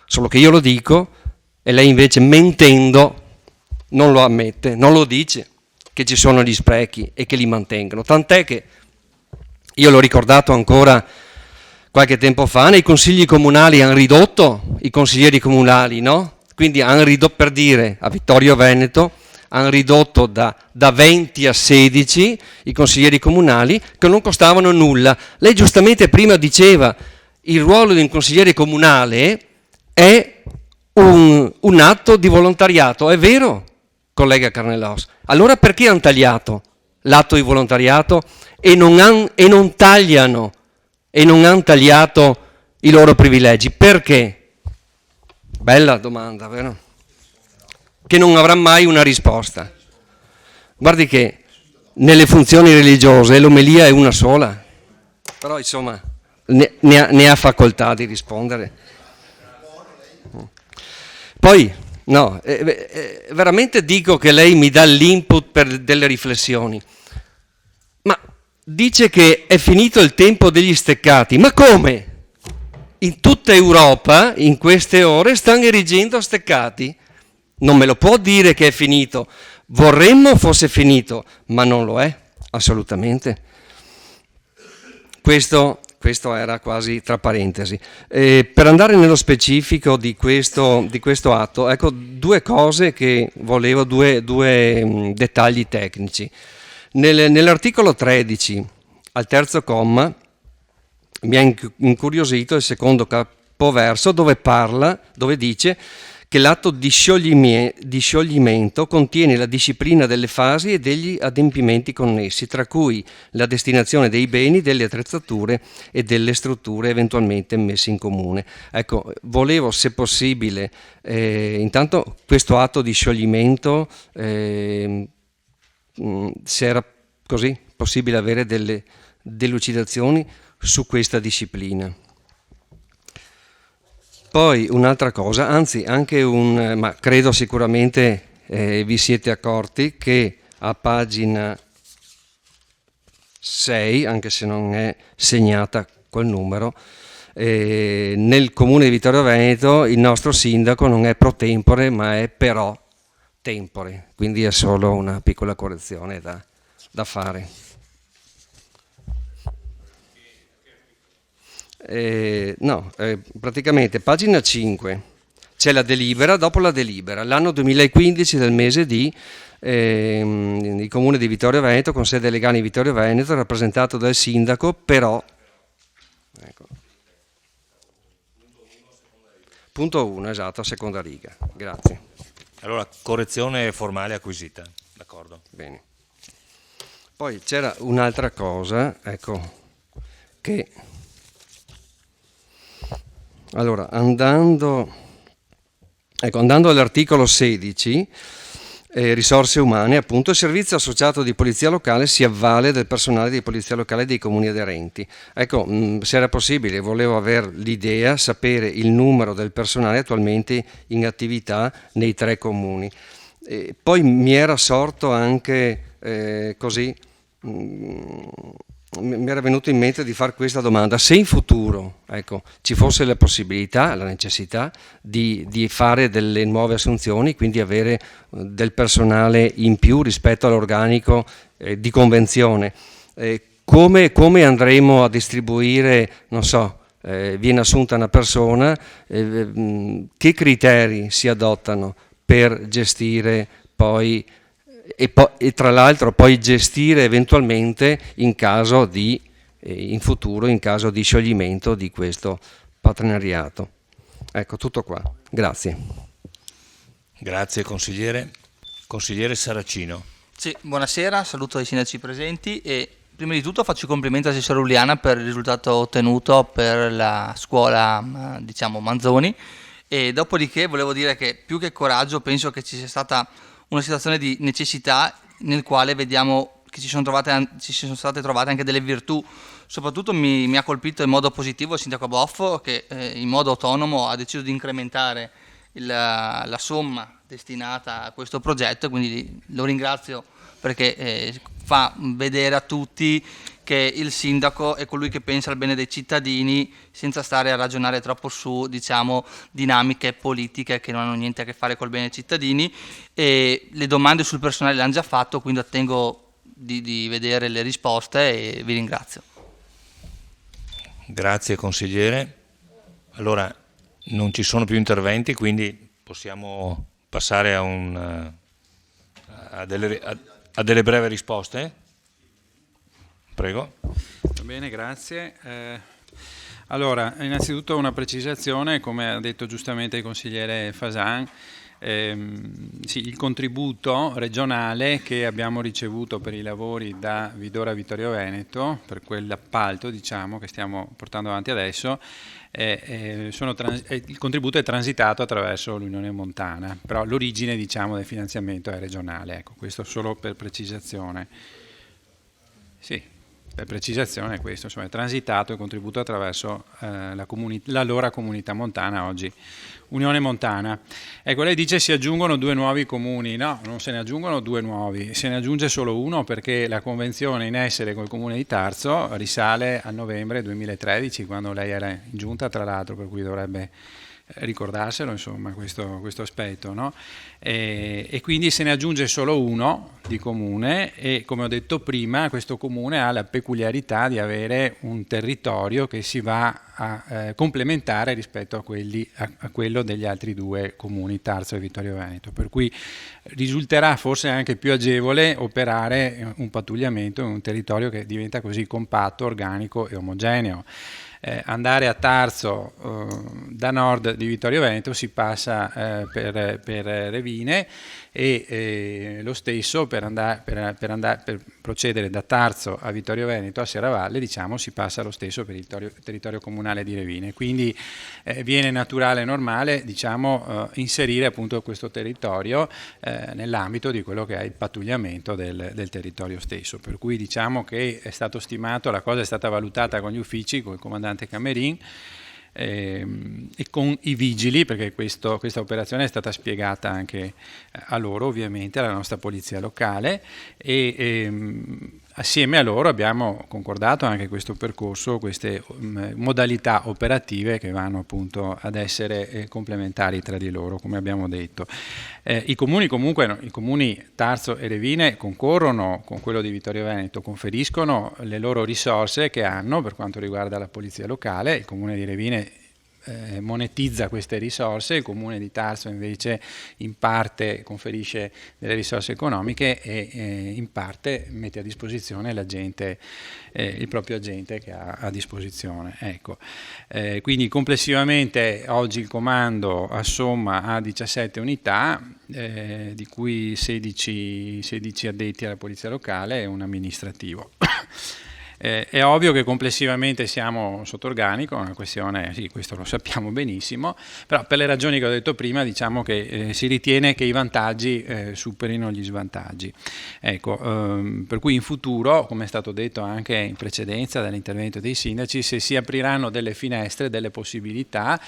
solo che io lo dico e lei invece, mentendo, non lo ammette, non lo dice che ci sono gli sprechi e che li mantengono. Tant'è che io l'ho ricordato ancora qualche tempo fa, nei consigli comunali hanno ridotto i consiglieri comunali, no? Quindi hanno ridotto, per dire, a Vittorio Veneto, hanno ridotto da 20 a 16 i consiglieri comunali che non costavano nulla. Lei giustamente prima diceva il ruolo di un consigliere comunale è un atto di volontariato, è vero, collega Carnellos? Allora perché hanno tagliato l'atto di volontariato e non tagliano e non hanno tagliato i loro privilegi? Perché? Bella domanda, vero? Che non avrà mai una risposta. Guardi che nelle funzioni religiose l'omelia è una sola, però insomma ne ha facoltà di rispondere. Poi, no, veramente dico che lei mi dà l'input per delle riflessioni, ma dice che è finito il tempo degli steccati, ma come? In tutta Europa in queste ore stanno erigendo steccati? Non me lo può dire che è finito, vorremmo fosse finito, ma non lo è, assolutamente. Questo era quasi tra parentesi. Per andare nello specifico di questo atto, ecco due cose che volevo, due dettagli tecnici. Nell'articolo 13, al terzo comma, mi ha incuriosito il secondo capoverso dove dice che l'atto di scioglimento contiene la disciplina delle fasi e degli adempimenti connessi, tra cui la destinazione dei beni, delle attrezzature e delle strutture eventualmente messe in comune. Ecco, volevo, se possibile, intanto questo atto di scioglimento, se era così possibile avere delle delucidazioni su questa disciplina. Poi un'altra cosa, anzi anche ma credo sicuramente vi siete accorti che a pagina 6, anche se non è segnata quel numero, nel comune di Vittorio Veneto il nostro sindaco non è pro tempore ma è però tempore, quindi è solo una piccola correzione da fare. Praticamente pagina 5 c'è la delibera, dopo la delibera l'anno 2015 del mese di il comune di Vittorio Veneto con sede legale in Vittorio Veneto rappresentato dal sindaco, però ecco. Punto 1, esatto, a seconda riga, grazie. Allora, correzione formale acquisita, d'accordo. Bene. Poi c'era un'altra cosa, ecco, che allora andando all'articolo 16, risorse umane, appunto, il servizio associato di polizia locale si avvale del personale di polizia locale dei comuni aderenti. Ecco, se era possibile, volevo avere l'idea, sapere il numero del personale attualmente in attività nei 3 comuni. Poi mi era sorto anche così, mi era venuto in mente di fare questa domanda: se in futuro, ecco, ci fosse la possibilità, la necessità di fare delle nuove assunzioni, quindi avere del personale in più rispetto all'organico di convenzione, come andremo a distribuire, non so, viene assunta una persona, che criteri si adottano per gestire poi e tra l'altro poi gestire eventualmente in caso di in futuro in caso di scioglimento di questo partenariato. Ecco, tutto qua. Grazie. Grazie consigliere. Consigliere Saracino. Sì, buonasera, saluto i sindaci presenti e prima di tutto faccio i complimenti all'assessore Uliana per il risultato ottenuto per la scuola, diciamo, Manzoni, E dopodiché volevo dire che più che coraggio penso che ci sia stata una situazione di necessità nel quale vediamo che ci sono state trovate anche delle virtù. Soprattutto mi ha colpito in modo positivo il sindaco Boffo, che in modo autonomo ha deciso di incrementare la somma destinata a questo progetto, quindi lo ringrazio perché fa vedere a tutti che il sindaco è colui che pensa al bene dei cittadini senza stare a ragionare troppo su, diciamo, dinamiche politiche che non hanno niente a che fare col bene dei cittadini. E le domande sul personale le hanno già fatto, quindi attengo di vedere le risposte e vi ringrazio. Grazie consigliere. Allora non ci sono più interventi, quindi possiamo passare a delle brevi risposte. Prego. Va bene, grazie. Allora, innanzitutto una precisazione, come ha detto giustamente il consigliere Fasan. Sì, il contributo regionale che abbiamo ricevuto per i lavori da Vidora a Vittorio Veneto, per quell'appalto, diciamo, che stiamo portando avanti adesso, il contributo è transitato attraverso l'Unione Montana, però l'origine, diciamo, del finanziamento è regionale. Ecco, questo solo per precisazione. Sì. Per precisazione questo, insomma, è transitato il contributo attraverso l'allora comunità montana, oggi Unione Montana. Ecco, lei dice si aggiungono 2 nuovi comuni. No, non se ne aggiungono 2 nuovi, se ne aggiunge solo uno, perché la convenzione in essere col comune di Tarso risale a novembre 2013, quando lei era in giunta, tra l'altro, per cui dovrebbe ricordarselo, insomma, questo aspetto, no? E quindi se ne aggiunge solo uno di comune, e come ho detto prima, questo comune ha la peculiarità di avere un territorio che si va a complementare rispetto a quello degli altri 2 comuni, Tarso e Vittorio Veneto, per cui risulterà forse anche più agevole operare un pattugliamento in un territorio che diventa così compatto, organico e omogeneo. Andare a Tarso da nord di Vittorio Veneto si passa per Revine, e lo stesso per procedere da Tarso a Vittorio Veneto a Serravalle, diciamo, si passa lo stesso per il territorio comunale di Revine. Quindi viene naturale e normale, diciamo, inserire appunto questo territorio nell'ambito di quello che è il pattugliamento del territorio stesso, per cui diciamo che è stato stimato, la cosa è stata valutata con gli uffici, con il comandante Camerin e con i vigili, perché questa operazione è stata spiegata anche a loro, ovviamente, alla nostra polizia locale, e assieme a loro abbiamo concordato anche questo percorso, queste modalità operative che vanno appunto ad essere complementari tra di loro, come abbiamo detto. I comuni comunque, i comuni Tarso e Revine concorrono con quello di Vittorio Veneto, conferiscono le loro risorse che hanno per quanto riguarda la polizia locale. Il comune di Revine monetizza queste risorse, il comune di Tarso invece in parte conferisce delle risorse economiche e in parte mette a disposizione l'agente, il proprio agente che ha a disposizione. Ecco. Quindi complessivamente oggi il comando assomma a 17 unità, di cui 16 addetti alla polizia locale e un amministrativo. È ovvio che complessivamente siamo sotto organico, è una questione, sì, questo lo sappiamo benissimo, però per le ragioni che ho detto prima diciamo che si ritiene che i vantaggi superino gli svantaggi. Ecco, per cui in futuro, come è stato detto anche in precedenza dall'intervento dei sindaci, se si apriranno delle finestre, delle possibilità,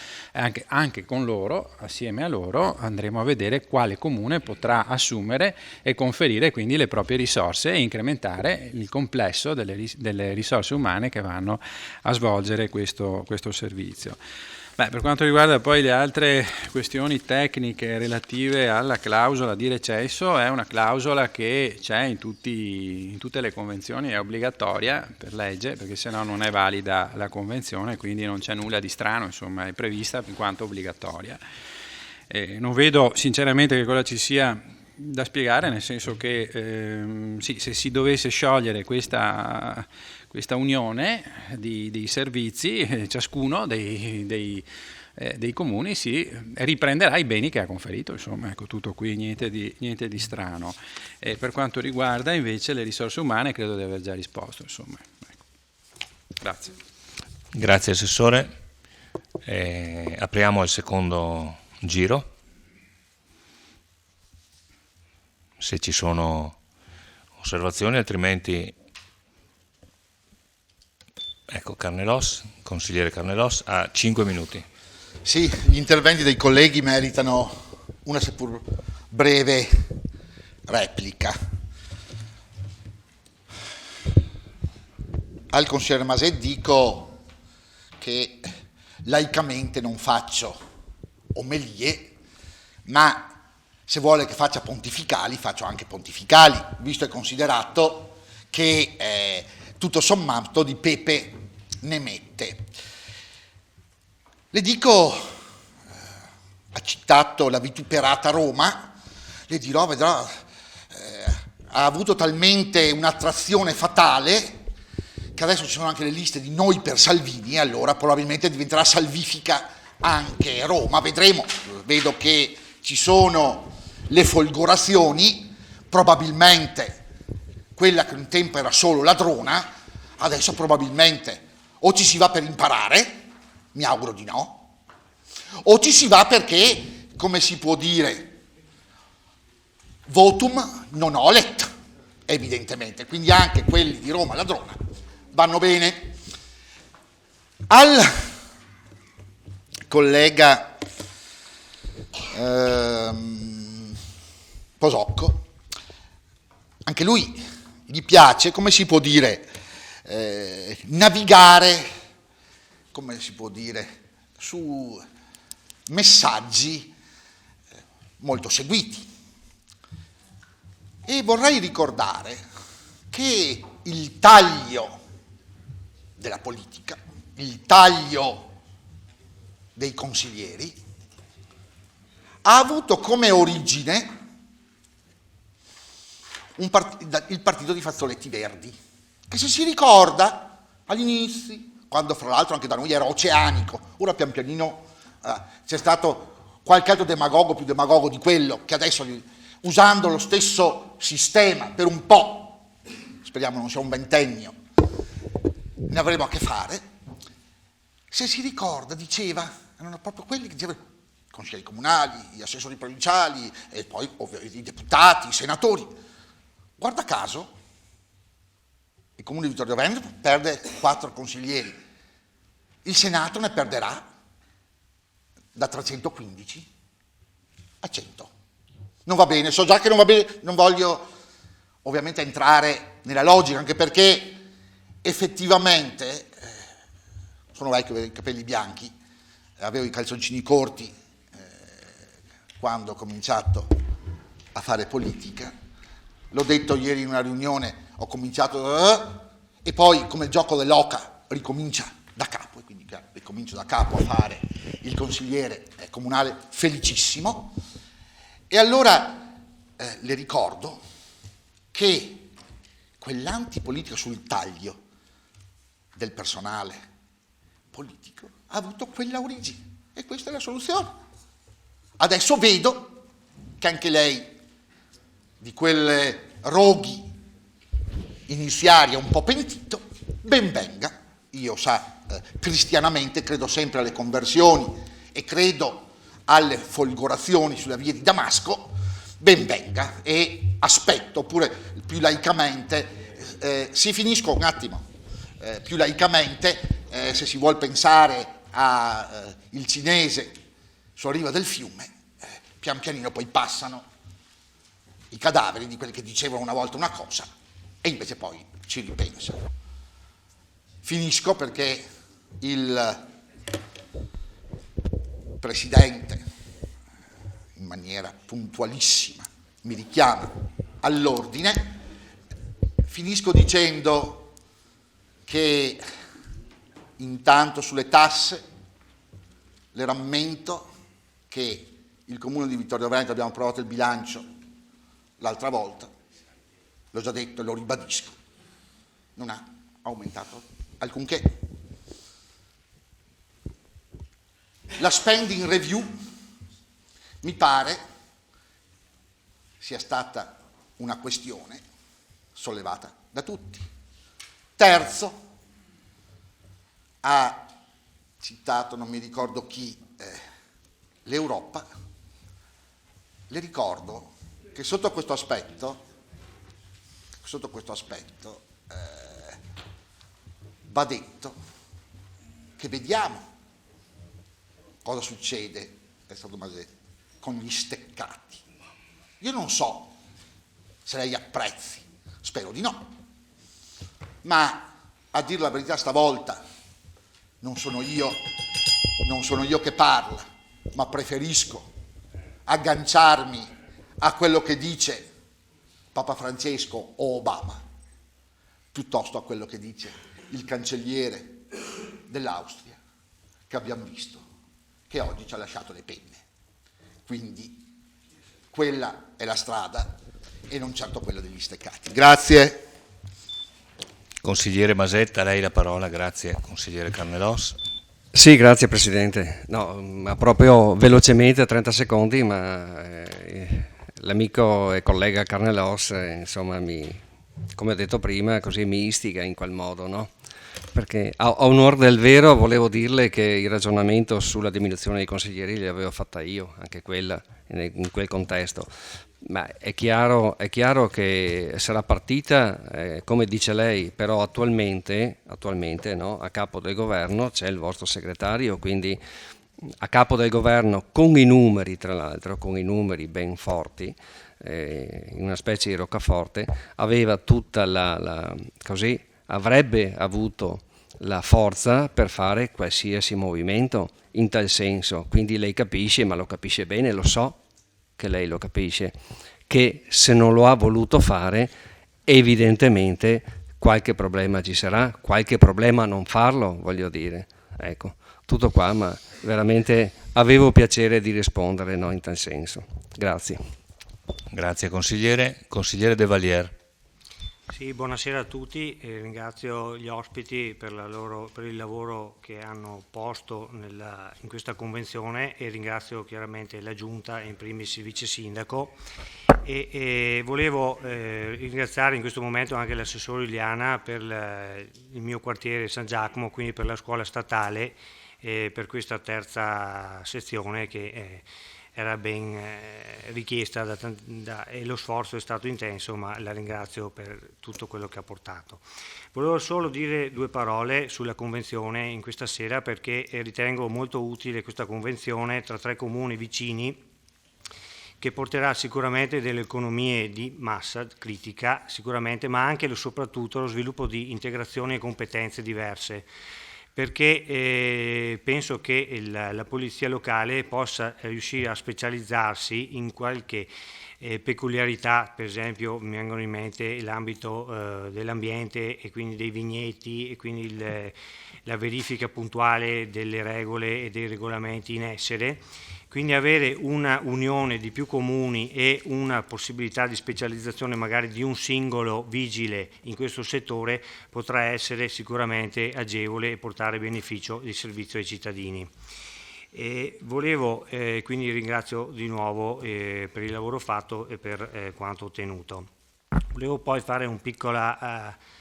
anche con loro, assieme a loro, andremo a vedere quale comune potrà assumere e conferire quindi le proprie risorse e incrementare il complesso delle risorse umane che vanno a svolgere questo servizio. Per quanto riguarda poi le altre questioni tecniche relative alla clausola di recesso, è una clausola che c'è in tutte le convenzioni, è obbligatoria per legge, perché sennò non è valida la convenzione, quindi non c'è nulla di strano, insomma, è prevista in quanto obbligatoria. Non vedo sinceramente che cosa ci sia da spiegare, nel senso che sì, se si dovesse sciogliere questa unione di servizi, ciascuno dei comuni si riprenderà i beni che ha conferito, insomma, ecco, tutto qui, niente di strano. E per quanto riguarda invece le risorse umane, credo di aver già risposto, insomma. Ecco. Grazie. Grazie Assessore. Apriamo il secondo giro. Se ci sono osservazioni, altrimenti ecco, Carnelós, consigliere Carnelós, ha 5 minuti. Sì, gli interventi dei colleghi meritano una seppur breve replica. Al consigliere Maset dico che laicamente non faccio omelie, ma se vuole che faccia pontificali, faccio anche pontificali, visto e considerato che tutto sommato di pepe ne mette. Le dico, ha citato la vituperata Roma, le dirò, vedrà, ha avuto talmente un'attrazione fatale che adesso ci sono anche le liste di Noi per Salvini, e allora probabilmente diventerà salvifica anche Roma, vedremo. Vedo che ci sono le folgorazioni, probabilmente quella che un tempo era solo ladrona, adesso probabilmente o ci si va per imparare, mi auguro di no, o ci si va perché, come si può dire, votum non olet, evidentemente, quindi anche quelli di Roma ladrona vanno bene. Al collega Posocco, anche lui gli piace, come si può dire, navigare, come si può dire, su messaggi molto seguiti. E vorrei ricordare che il taglio della politica, il taglio dei consiglieri, ha avuto come origine il partito di Fazzoletti Verdi, che se si ricorda all'inizio, quando fra l'altro anche da noi era oceanico, ora pian pianino c'è stato qualche altro demagogo più demagogo di quello, che adesso usando lo stesso sistema per un po', speriamo non sia un ventennio, ne avremo a che fare. Se si ricorda, diceva, erano proprio quelli che dicevano i consiglieri comunali, gli assessori provinciali e poi i deputati, i senatori. Guarda caso, il comune di Vittorio Veneto perde 4 consiglieri, il Senato ne perderà da 315 a 100. Non va bene, so già che non va bene, non voglio ovviamente entrare nella logica, anche perché effettivamente sono vecchio, avevo i capelli bianchi, avevo i calzoncini corti quando ho cominciato a fare politica. L'ho detto ieri in una riunione, ho cominciato e poi come il gioco dell'oca ricomincia da capo, e quindi ricomincio da capo a fare il consigliere comunale felicissimo. E allora le ricordo che quell'antipolitica sul taglio del personale politico ha avuto quella origine e questa è la soluzione. Adesso vedo che anche lei di quelle roghi iniziari è un po' pentito, ben venga. Io cristianamente credo sempre alle conversioni e credo alle folgorazioni sulla via di Damasco, ben venga, e aspetto, oppure più laicamente, finisco un attimo, più laicamente, se si vuol pensare al cinese sulla riva del fiume, pian pianino poi passano i cadaveri di quelli che dicevano una volta una cosa e invece poi ci ripensano. Finisco perché il Presidente, in maniera puntualissima, mi richiama all'ordine. Finisco dicendo che intanto sulle tasse le rammento che il Comune di Vittorio Veneto, abbiamo approvato il bilancio l'altra volta, l'ho già detto e lo ribadisco, non ha aumentato alcunché. La spending review mi pare sia stata una questione sollevata da tutti. Terzo, citato, non mi ricordo chi, l'Europa, le ricordo che sotto questo aspetto va detto che vediamo cosa succede, è stato Masetti, con gli steccati. Io non so se lei apprezzi, spero di no, ma a dir la verità stavolta non sono io che parla, ma preferisco agganciarmi a quello che dice Papa Francesco o Obama, piuttosto a quello che dice il cancelliere dell'Austria, che abbiamo visto, che oggi ci ha lasciato le penne. Quindi quella è la strada e non certo quella degli steccati. Grazie. Consigliere Masetta, a lei la parola, grazie. Consigliere Carnelos. Sì, grazie Presidente. No, ma proprio velocemente, a 30 secondi, ma l'amico e collega Carnelos, insomma, come ho detto prima, così mi istiga in quel modo, no? Perché a onor del vero volevo dirle che il ragionamento sulla diminuzione dei consiglieri l'avevo fatta io, anche quella, in quel contesto. Ma è chiaro che sarà partita, come dice lei, però attualmente no, a capo del governo c'è il vostro segretario, quindi a capo del governo con i numeri, tra l'altro, con i numeri ben forti, in una specie di roccaforte, aveva tutta così, avrebbe avuto la forza per fare qualsiasi movimento in tal senso. Quindi lei capisce, ma lo capisce bene, lo so che lei lo capisce, che se non lo ha voluto fare evidentemente qualche problema ci sarà, qualche problema a non farlo, voglio dire. Ecco, tutto qua, ma veramente avevo piacere di rispondere, no, in tal senso. Grazie. Grazie consigliere. Consigliere De Valier. Sì, buonasera a tutti e ringrazio gli ospiti per il lavoro che hanno posto in questa convenzione e ringrazio chiaramente la Giunta e in primis il Vice Sindaco e volevo ringraziare in questo momento anche l'assessore Iliana per il mio quartiere San Giacomo, quindi per la scuola statale, per questa terza sezione che era ben richiesta e lo sforzo è stato intenso, ma la ringrazio per tutto quello che ha portato. Volevo solo dire due parole sulla convenzione in questa sera perché ritengo molto utile questa convenzione tra tre comuni vicini che porterà sicuramente delle economie di massa critica, sicuramente, ma anche e soprattutto lo sviluppo di integrazioni e competenze diverse. Perché penso che la polizia locale possa riuscire a specializzarsi in qualche peculiarità, per esempio mi vengono in mente l'ambito dell'ambiente e quindi dei vigneti e quindi la verifica puntuale delle regole e dei regolamenti in essere. Quindi avere una unione di più comuni e una possibilità di specializzazione magari di un singolo vigile in questo settore potrà essere sicuramente agevole e portare beneficio di servizio ai cittadini. Quindi ringrazio di nuovo per il lavoro fatto e per quanto ottenuto. Volevo poi fare un piccola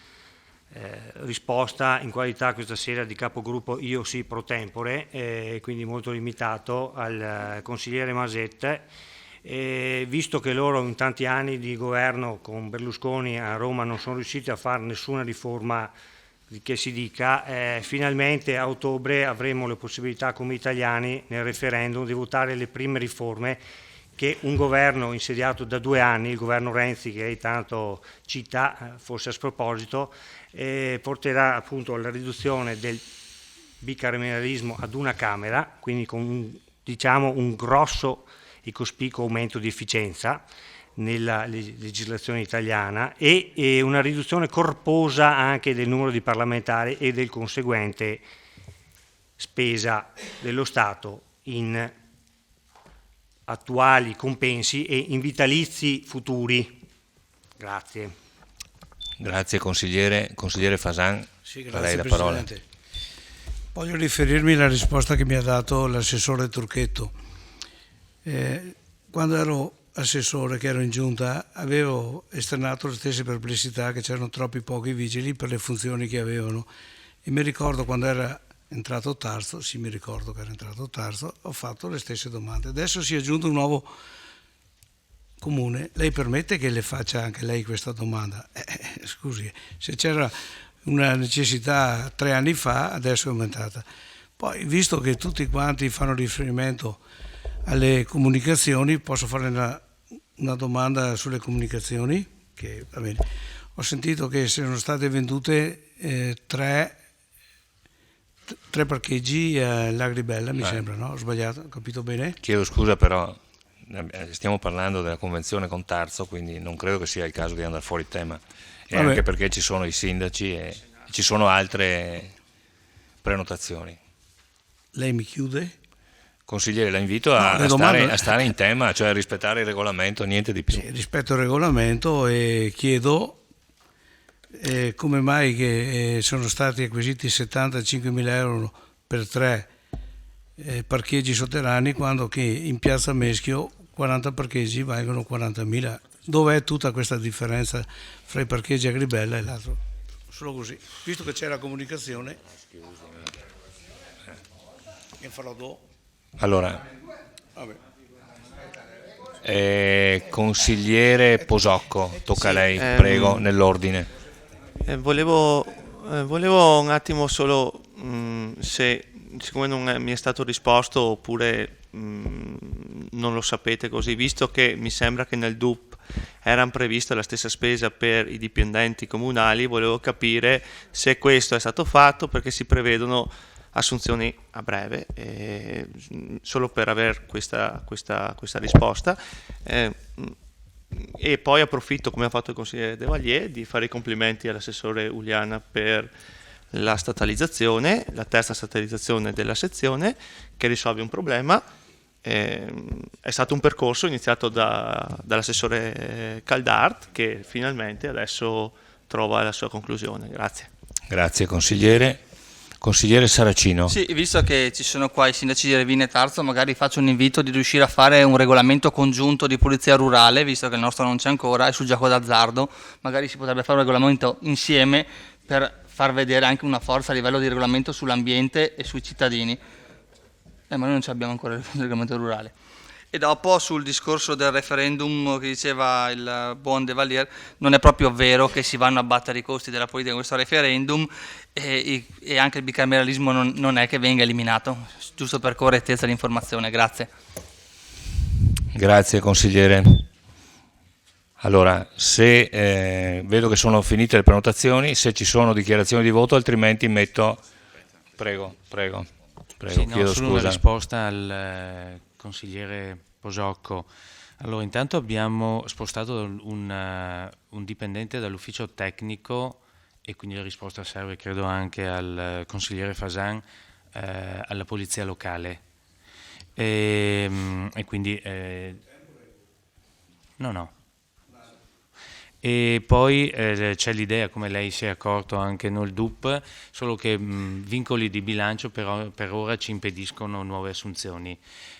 risposta in qualità questa sera di capogruppo io sì pro tempore, quindi molto limitato al consigliere Masetta, visto che loro in tanti anni di governo con Berlusconi a Roma non sono riusciti a fare nessuna riforma che si dica, finalmente a ottobre avremo le possibilità come italiani nel referendum di votare le prime riforme che un governo insediato da 2 anni, il governo Renzi che lei tanto cita, forse a sproposito, porterà appunto alla riduzione del bicameralismo ad una Camera, quindi con un grosso e cospicuo aumento di efficienza nella legislazione italiana e una riduzione corposa anche del numero di parlamentari e del conseguente spesa dello Stato in attuali compensi e in vitalizi futuri. Grazie. Grazie consigliere. Consigliere Fasan, sì, a lei la parola. Voglio riferirmi alla risposta che mi ha dato l'assessore Turchetto. Quando ero assessore, che ero in giunta, avevo esternato le stesse perplessità che c'erano troppi pochi vigili per le funzioni che avevano e mi ricordo quando era entrato Tarso, sì, mi ricordo che era entrato Tarso, ho fatto le stesse domande. Adesso si è aggiunto un nuovo comune, lei permette che le faccia anche lei questa domanda? Scusi, se c'era una necessità 3 anni fa, adesso è aumentata. Poi, visto che tutti quanti fanno riferimento alle comunicazioni, posso fare una domanda sulle comunicazioni? Che, va bene. Ho sentito che sono state vendute 3 parcheggi all'Agribella, mi sembra, no? Ho sbagliato? Ho capito bene? Chiedo scusa, però stiamo parlando della convenzione con Tarso, quindi non credo che sia il caso di andare fuori tema, e anche perché ci sono i sindaci e ci sono altre prenotazioni. Lei mi chiude? Consigliere, la invito a stare in tema, cioè a rispettare il regolamento, niente di più. Sì, rispetto al regolamento e chiedo come mai che sono stati acquisiti 75.000 euro per 3 parcheggi sotterranei, quando che in Piazza Meschio 40 parcheggi valgono 40.000. Dov'è tutta questa differenza fra i parcheggi Agribella e l'altro? Solo così, visto che c'è la comunicazione, che farò dopo. Allora, consigliere Posocco, tocca a lei, prego, nell'ordine. Volevo un attimo solo, siccome non mi è stato risposto oppure non lo sapete così, visto che mi sembra che nel DUP era prevista la stessa spesa per i dipendenti comunali, volevo capire se questo è stato fatto, perché si prevedono assunzioni a breve, solo per avere questa risposta. E poi approfitto, come ha fatto il consigliere De Valier, di fare i complimenti all'assessore Uliana per la statalizzazione, la terza statalizzazione della sezione, che risolve un problema. È stato un percorso iniziato dall'assessore Caldart, che finalmente adesso trova la sua conclusione. Grazie. Grazie consigliere. Consigliere Saracino. Sì, visto che ci sono qua i sindaci di Revine e Tarso, magari faccio un invito di riuscire a fare un regolamento congiunto di polizia rurale, visto che il nostro non c'è ancora, e sul gioco d'azzardo magari si potrebbe fare un regolamento insieme per far vedere anche una forza a livello di regolamento sull'ambiente e sui cittadini. Ma noi non abbiamo ancora il regolamento rurale. E dopo sul discorso del referendum che diceva il buon De Valier, non è proprio vero che si vanno a battere i costi della politica in questo referendum, e anche il bicameralismo non è che venga eliminato, giusto per correttezza di informazione. Grazie. Grazie consigliere. Allora, se vedo che sono finite le prenotazioni, se ci sono dichiarazioni di voto, altrimenti metto... Prego, sì, chiedo solo scusa. una risposta al consigliere Posocco. Allora, intanto abbiamo spostato un dipendente dall'ufficio tecnico, e quindi la risposta serve credo anche al consigliere Fasan, alla polizia locale. E quindi... no. E poi c'è l'idea, come lei si è accorto anche nel DUP, solo che vincoli di bilancio per ora ci impediscono nuove assunzioni.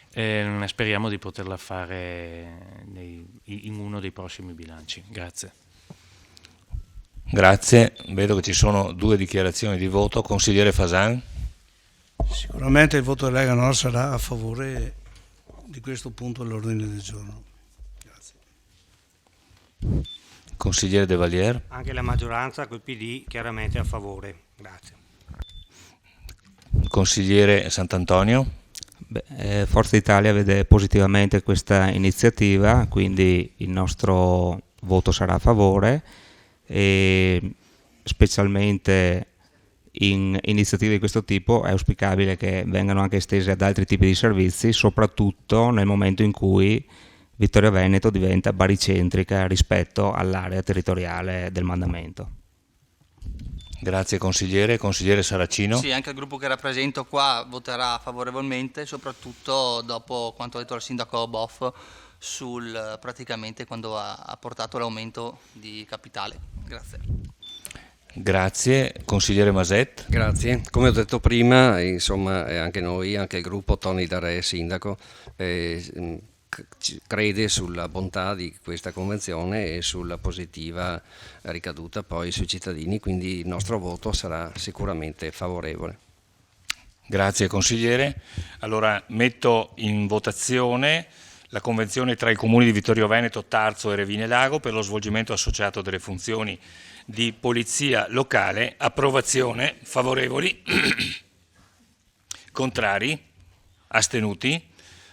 Speriamo di poterla fare in uno dei prossimi bilanci. Grazie. Grazie, vedo che ci sono 2 dichiarazioni di voto. Consigliere Fasan. Sicuramente il voto della Lega Nord sarà a favore di questo punto all'ordine del giorno. Grazie. Consigliere De Valier. Anche la maggioranza col PD chiaramente a favore. Grazie. Consigliere Sant'Antonio. Forza Italia vede positivamente questa iniziativa, quindi il nostro voto sarà a favore, e specialmente in iniziative di questo tipo è auspicabile che vengano anche estese ad altri tipi di servizi, soprattutto nel momento in cui Vittorio Veneto diventa baricentrica rispetto all'area territoriale del mandamento. Grazie consigliere. Consigliere Saracino. Sì, anche il gruppo che rappresento qua voterà favorevolmente, soprattutto dopo quanto ha detto il sindaco Boff sul praticamente quando ha portato l'aumento di capitale. Grazie. Grazie. Consigliere Maset. Grazie. Come ho detto prima, insomma, anche noi, anche il gruppo Tony Darè, sindaco, crede sulla bontà di questa convenzione e sulla positiva ricaduta poi sui cittadini, quindi il nostro voto sarà sicuramente favorevole. Grazie consigliere. Allora metto in votazione la convenzione tra i comuni di Vittorio Veneto, Tarzo e Revine Lago per lo svolgimento associato delle funzioni di polizia locale. Approvazione. Favorevoli? Contrari? Astenuti?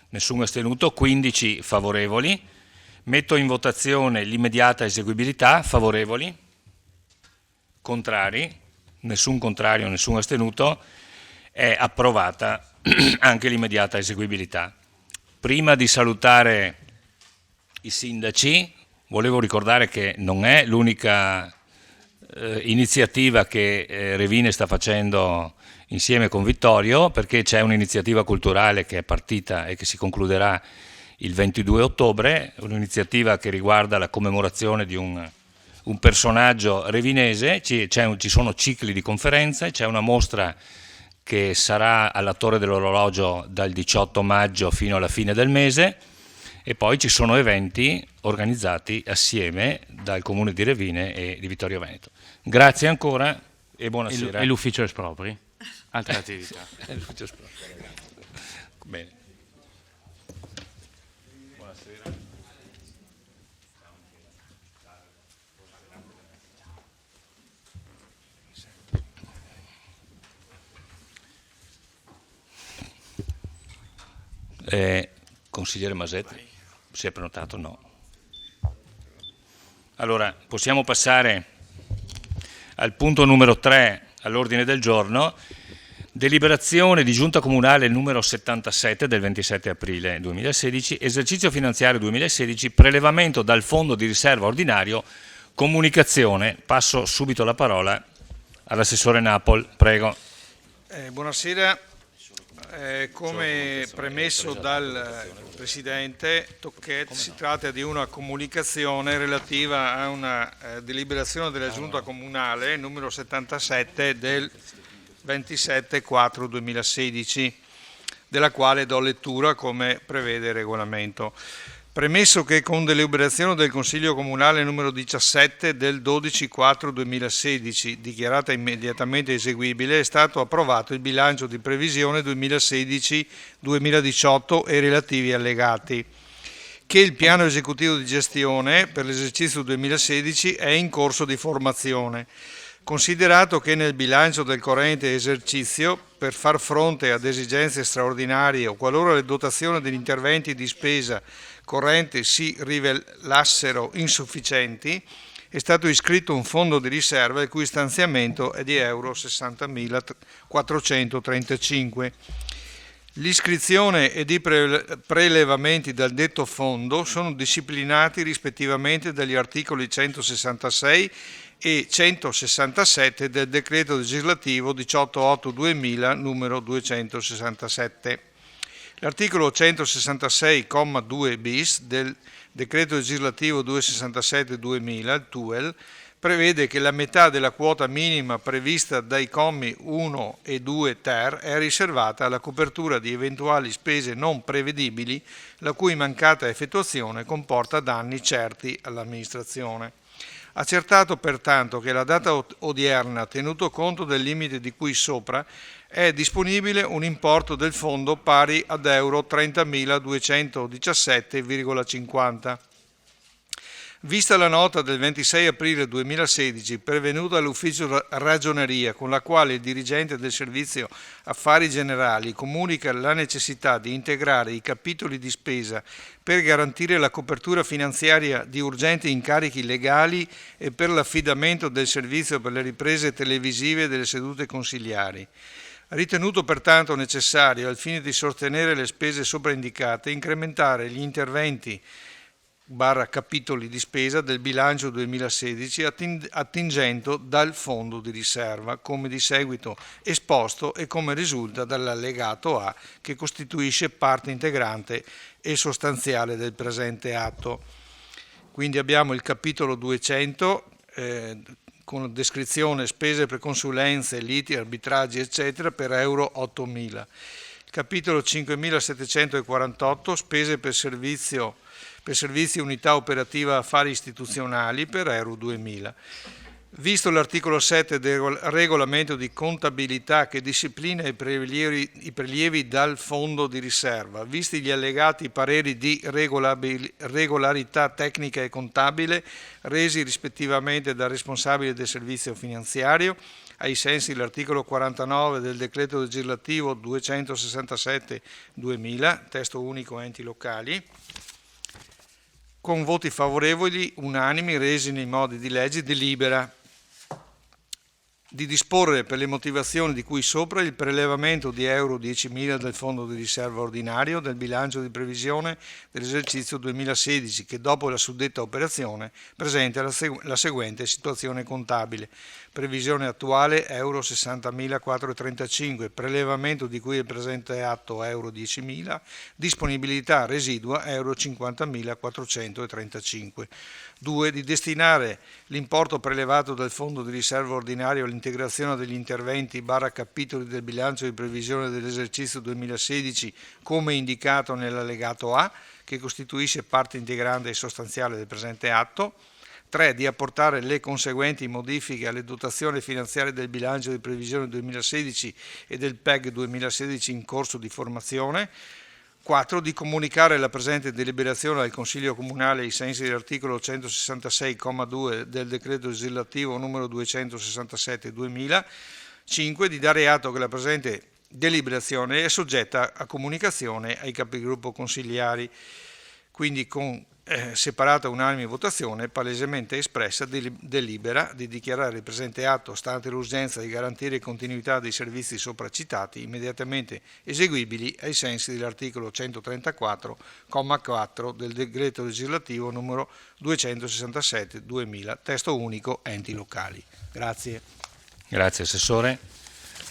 Nessun astenuto. 15 favorevoli. Metto in votazione l'immediata eseguibilità. Favorevoli? Contrari? Nessun contrario, nessun astenuto. È approvata anche l'immediata eseguibilità. Prima di salutare i sindaci, volevo ricordare che non è l'unica iniziativa che Revine sta facendo insieme con Vittorio, perché c'è un'iniziativa culturale che è partita e che si concluderà il 22 ottobre, un'iniziativa che riguarda la commemorazione di un personaggio revinese. Ci sono cicli di conferenze, c'è una mostra che sarà alla Torre dell'Orologio dal 18 maggio fino alla fine del mese, e poi ci sono eventi organizzati assieme dal Comune di Revine e di Vittorio Veneto. Grazie ancora e buonasera. E l'ufficio espropri? Altre attività? L'ufficio espropri. Bene. Buonasera. Consigliere Masetti, si è prenotato? No. Allora, possiamo passare al punto numero 3 all'ordine del giorno, deliberazione di Giunta Comunale numero 77 del 27 aprile 2016, esercizio finanziario 2016, prelevamento dal Fondo di Riserva Ordinario, comunicazione. Passo subito la parola all'assessore Napol, prego. Buonasera. Come premesso dal Presidente Tocchetti, si tratta di una comunicazione relativa a una deliberazione della Giunta Comunale numero 77 del 27/4/2016, della quale do lettura come prevede il regolamento. Premesso che con deliberazione del Consiglio Comunale numero 17 del 12/4/2016, dichiarata immediatamente eseguibile, è stato approvato il bilancio di previsione 2016-2018 e relativi allegati, che il piano esecutivo di gestione per l'esercizio 2016 è in corso di formazione. Considerato che nel bilancio del corrente esercizio, per far fronte ad esigenze straordinarie o qualora le dotazioni degli interventi di spesa corrente si rivelassero insufficienti, è stato iscritto un fondo di riserva il cui stanziamento è di euro 60.435. L'iscrizione ed i prelevamenti dal detto fondo sono disciplinati rispettivamente dagli articoli 166 e 167 del decreto legislativo 18/8/2000 numero 267. L'articolo 166,2 bis del decreto legislativo 267/2000, il TUEL, prevede che la metà della quota minima prevista dai commi 1 e 2 ter è riservata alla copertura di eventuali spese non prevedibili, la cui mancata effettuazione comporta danni certi all'amministrazione. Accertato pertanto che la data odierna, tenuto conto del limite di cui sopra, è disponibile un importo del fondo pari ad euro 30.217,50. Vista la nota del 26 aprile 2016 pervenuta all'ufficio ragioneria, con la quale il dirigente del servizio affari generali comunica la necessità di integrare i capitoli di spesa per garantire la copertura finanziaria di urgenti incarichi legali e per l'affidamento del servizio per le riprese televisive delle sedute consiliari. Ritenuto pertanto necessario, al fine di sostenere le spese sopraindicate, incrementare gli interventi capitoli di spesa del bilancio 2016 attingendo dal fondo di riserva, come di seguito esposto e come risulta dall'allegato A, che costituisce parte integrante e sostanziale del presente atto. Quindi abbiamo il capitolo 200 con descrizione spese per consulenze, liti, arbitraggi eccetera per euro 8.000. Capitolo 5.748 spese per servizi unità operativa affari istituzionali per euro 2.000. Visto l'articolo 7 del regolamento di contabilità che disciplina i prelievi dal fondo di riserva, visti gli allegati pareri di regolarità tecnica e contabile resi rispettivamente dal responsabile del servizio finanziario, ai sensi dell'articolo 49 del decreto legislativo 267/2000, testo unico enti locali, con voti favorevoli unanimi resi nei modi di legge, delibera di disporre per le motivazioni di cui sopra il prelevamento di euro 10.000 del fondo di riserva ordinario del bilancio di previsione dell'esercizio 2016 che dopo la suddetta operazione presenta la seguente situazione contabile. Previsione attuale euro 60.435, prelevamento di cui è presente atto euro 10.000, disponibilità residua euro 50.435. 2. Di destinare l'importo prelevato dal fondo di riserva ordinario all'integrazione degli interventi capitoli del bilancio di previsione dell'esercizio 2016 come indicato nell'allegato A, che costituisce parte integrante e sostanziale del presente atto. 3. Di apportare le conseguenti modifiche alle dotazioni finanziarie del bilancio di previsione 2016 e del PEG 2016 in corso di formazione. 4. Di comunicare la presente deliberazione al Consiglio Comunale ai sensi dell'articolo 166,2 del decreto legislativo numero 267/2000. 5. Di dare atto che la presente deliberazione è soggetta a comunicazione ai capigruppo consigliari, quindi con separata unanime votazione palesemente espressa delibera di dichiarare il presente atto, stante l'urgenza di garantire continuità dei servizi sopracitati, immediatamente eseguibili ai sensi dell'articolo 134,4 del decreto legislativo numero 267/2000, testo unico enti locali. Grazie. Grazie Assessore.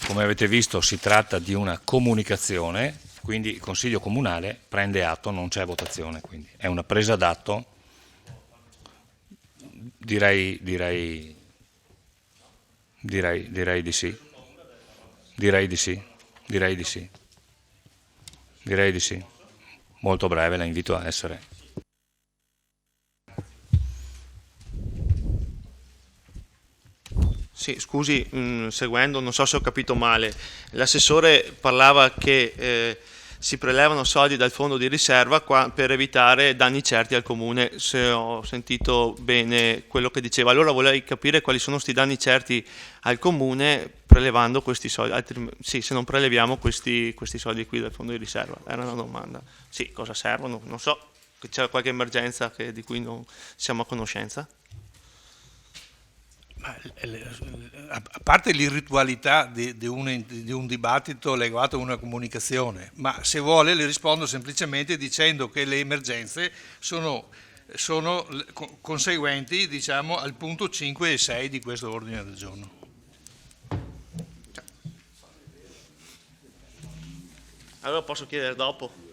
Come avete visto si tratta di una comunicazione, quindi il Consiglio Comunale prende atto, non c'è votazione, quindi è una presa d'atto, direi di sì, direi di sì, molto breve, la invito a essere. Sì, scusi, seguendo, non so se ho capito male, l'assessore parlava che si prelevano soldi dal fondo di riserva per evitare danni certi al comune, se ho sentito bene quello che diceva. Allora vorrei capire quali sono questi danni certi al comune prelevando questi soldi, sì, se non preleviamo questi soldi qui dal fondo di riserva, era una domanda. Sì, cosa servono? Non so, c'è qualche emergenza di cui non siamo a conoscenza? A parte l'irritualità di un dibattito legato a una comunicazione, ma se vuole le rispondo semplicemente dicendo che le emergenze sono conseguenti, diciamo, al punto 5 e 6 di questo ordine del giorno. Allora posso chiedere dopo?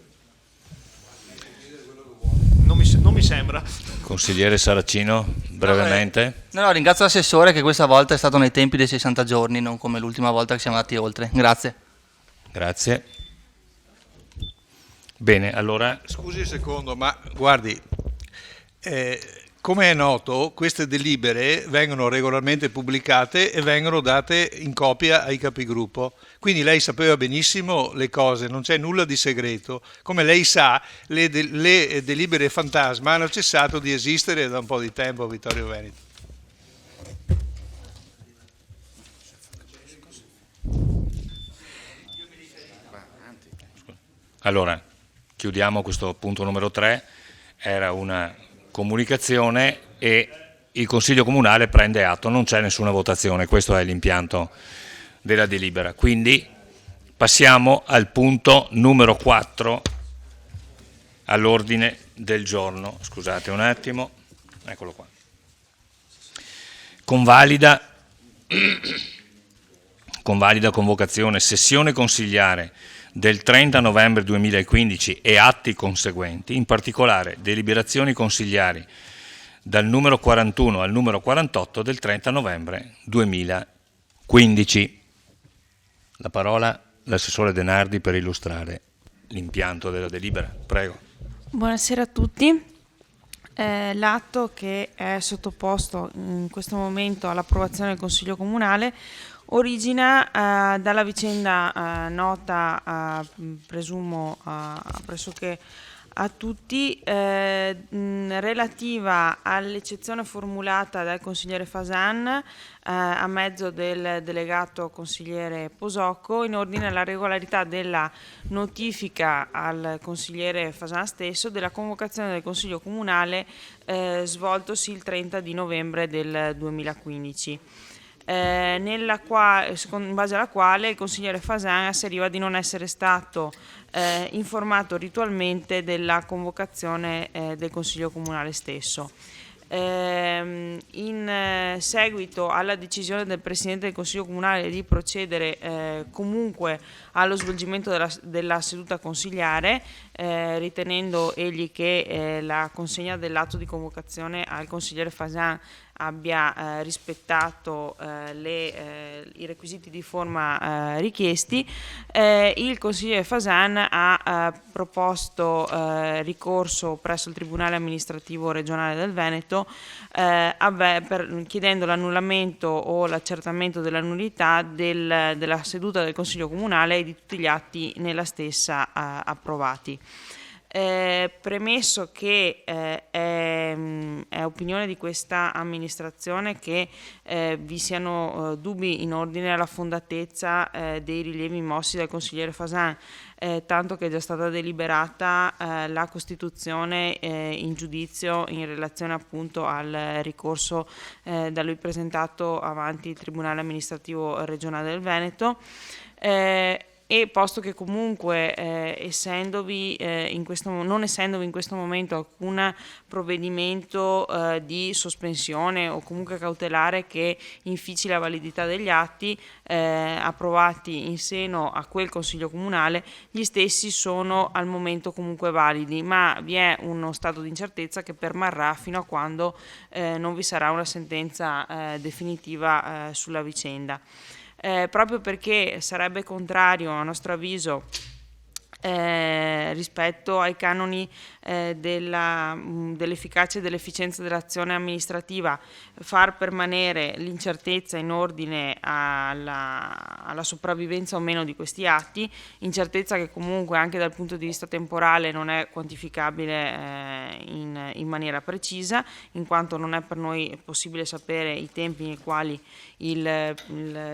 Non mi sembra. Consigliere Saracino, brevemente. No, ringrazio l'assessore che questa volta è stato nei tempi dei 60 giorni, non come l'ultima volta che siamo andati oltre. Grazie. Grazie. Bene, allora... Scusi un secondo, ma guardi, come è noto, queste delibere vengono regolarmente pubblicate e vengono date in copia ai capigruppo. Quindi lei sapeva benissimo le cose, non c'è nulla di segreto. Come lei sa, le delibere fantasma hanno cessato di esistere da un po' di tempo a Vittorio Veneto. Allora, chiudiamo questo punto numero 3. Era una comunicazione e il Consiglio Comunale prende atto, non c'è nessuna votazione, questo è l'impianto della delibera. Quindi passiamo al punto numero 4 all'ordine del giorno. Scusate un attimo, eccolo qua. Convalida convocazione sessione consigliare del 30 novembre 2015 e atti conseguenti, in particolare deliberazioni consigliari dal numero 41 al numero 48 del 30 novembre 2015. La parola all'assessore De Nardi per illustrare l'impianto della delibera. Prego. Buonasera a tutti. L'atto che è sottoposto in questo momento all'approvazione del Consiglio Comunale origina dalla vicenda nota, presumo, pressoché a tutti, relativa all'eccezione formulata dal consigliere Fasan a mezzo del delegato consigliere Posocco in ordine alla regolarità della notifica al consigliere Fasan stesso della convocazione del Consiglio Comunale svoltosi il 30 di novembre del 2015. In base alla quale il consigliere Fasan asseriva di non essere stato informato ritualmente della convocazione del Consiglio Comunale stesso. In seguito alla decisione del Presidente del Consiglio Comunale di procedere comunque allo svolgimento della seduta consigliare, ritenendo egli che la consegna dell'atto di convocazione al consigliere Fasan abbia rispettato i requisiti di forma richiesti, il consigliere Fasan ha proposto ricorso presso il Tribunale Amministrativo Regionale del Veneto chiedendo l'annullamento o l'accertamento della nullità della seduta del Consiglio Comunale e di tutti gli atti nella stessa approvati. Premesso che è opinione di questa amministrazione che vi siano dubbi in ordine alla fondatezza dei rilievi mossi dal consigliere Fasan, tanto che è già stata deliberata la costituzione in giudizio in relazione appunto al ricorso da lui presentato avanti il Tribunale Amministrativo Regionale del Veneto. E posto che comunque non essendovi in questo momento alcun provvedimento di sospensione o comunque cautelare che infici la validità degli atti approvati in seno a quel Consiglio Comunale, gli stessi sono al momento comunque validi, ma vi è uno stato di incertezza che permarrà fino a quando non vi sarà una sentenza definitiva sulla vicenda. Proprio perché sarebbe contrario a nostro avviso rispetto ai canoni dell'efficacia e dell'efficienza dell'azione amministrativa far permanere l'incertezza in ordine alla sopravvivenza o meno di questi atti, incertezza che comunque anche dal punto di vista temporale non è quantificabile in maniera precisa, in quanto non è per noi possibile sapere i tempi nei quali il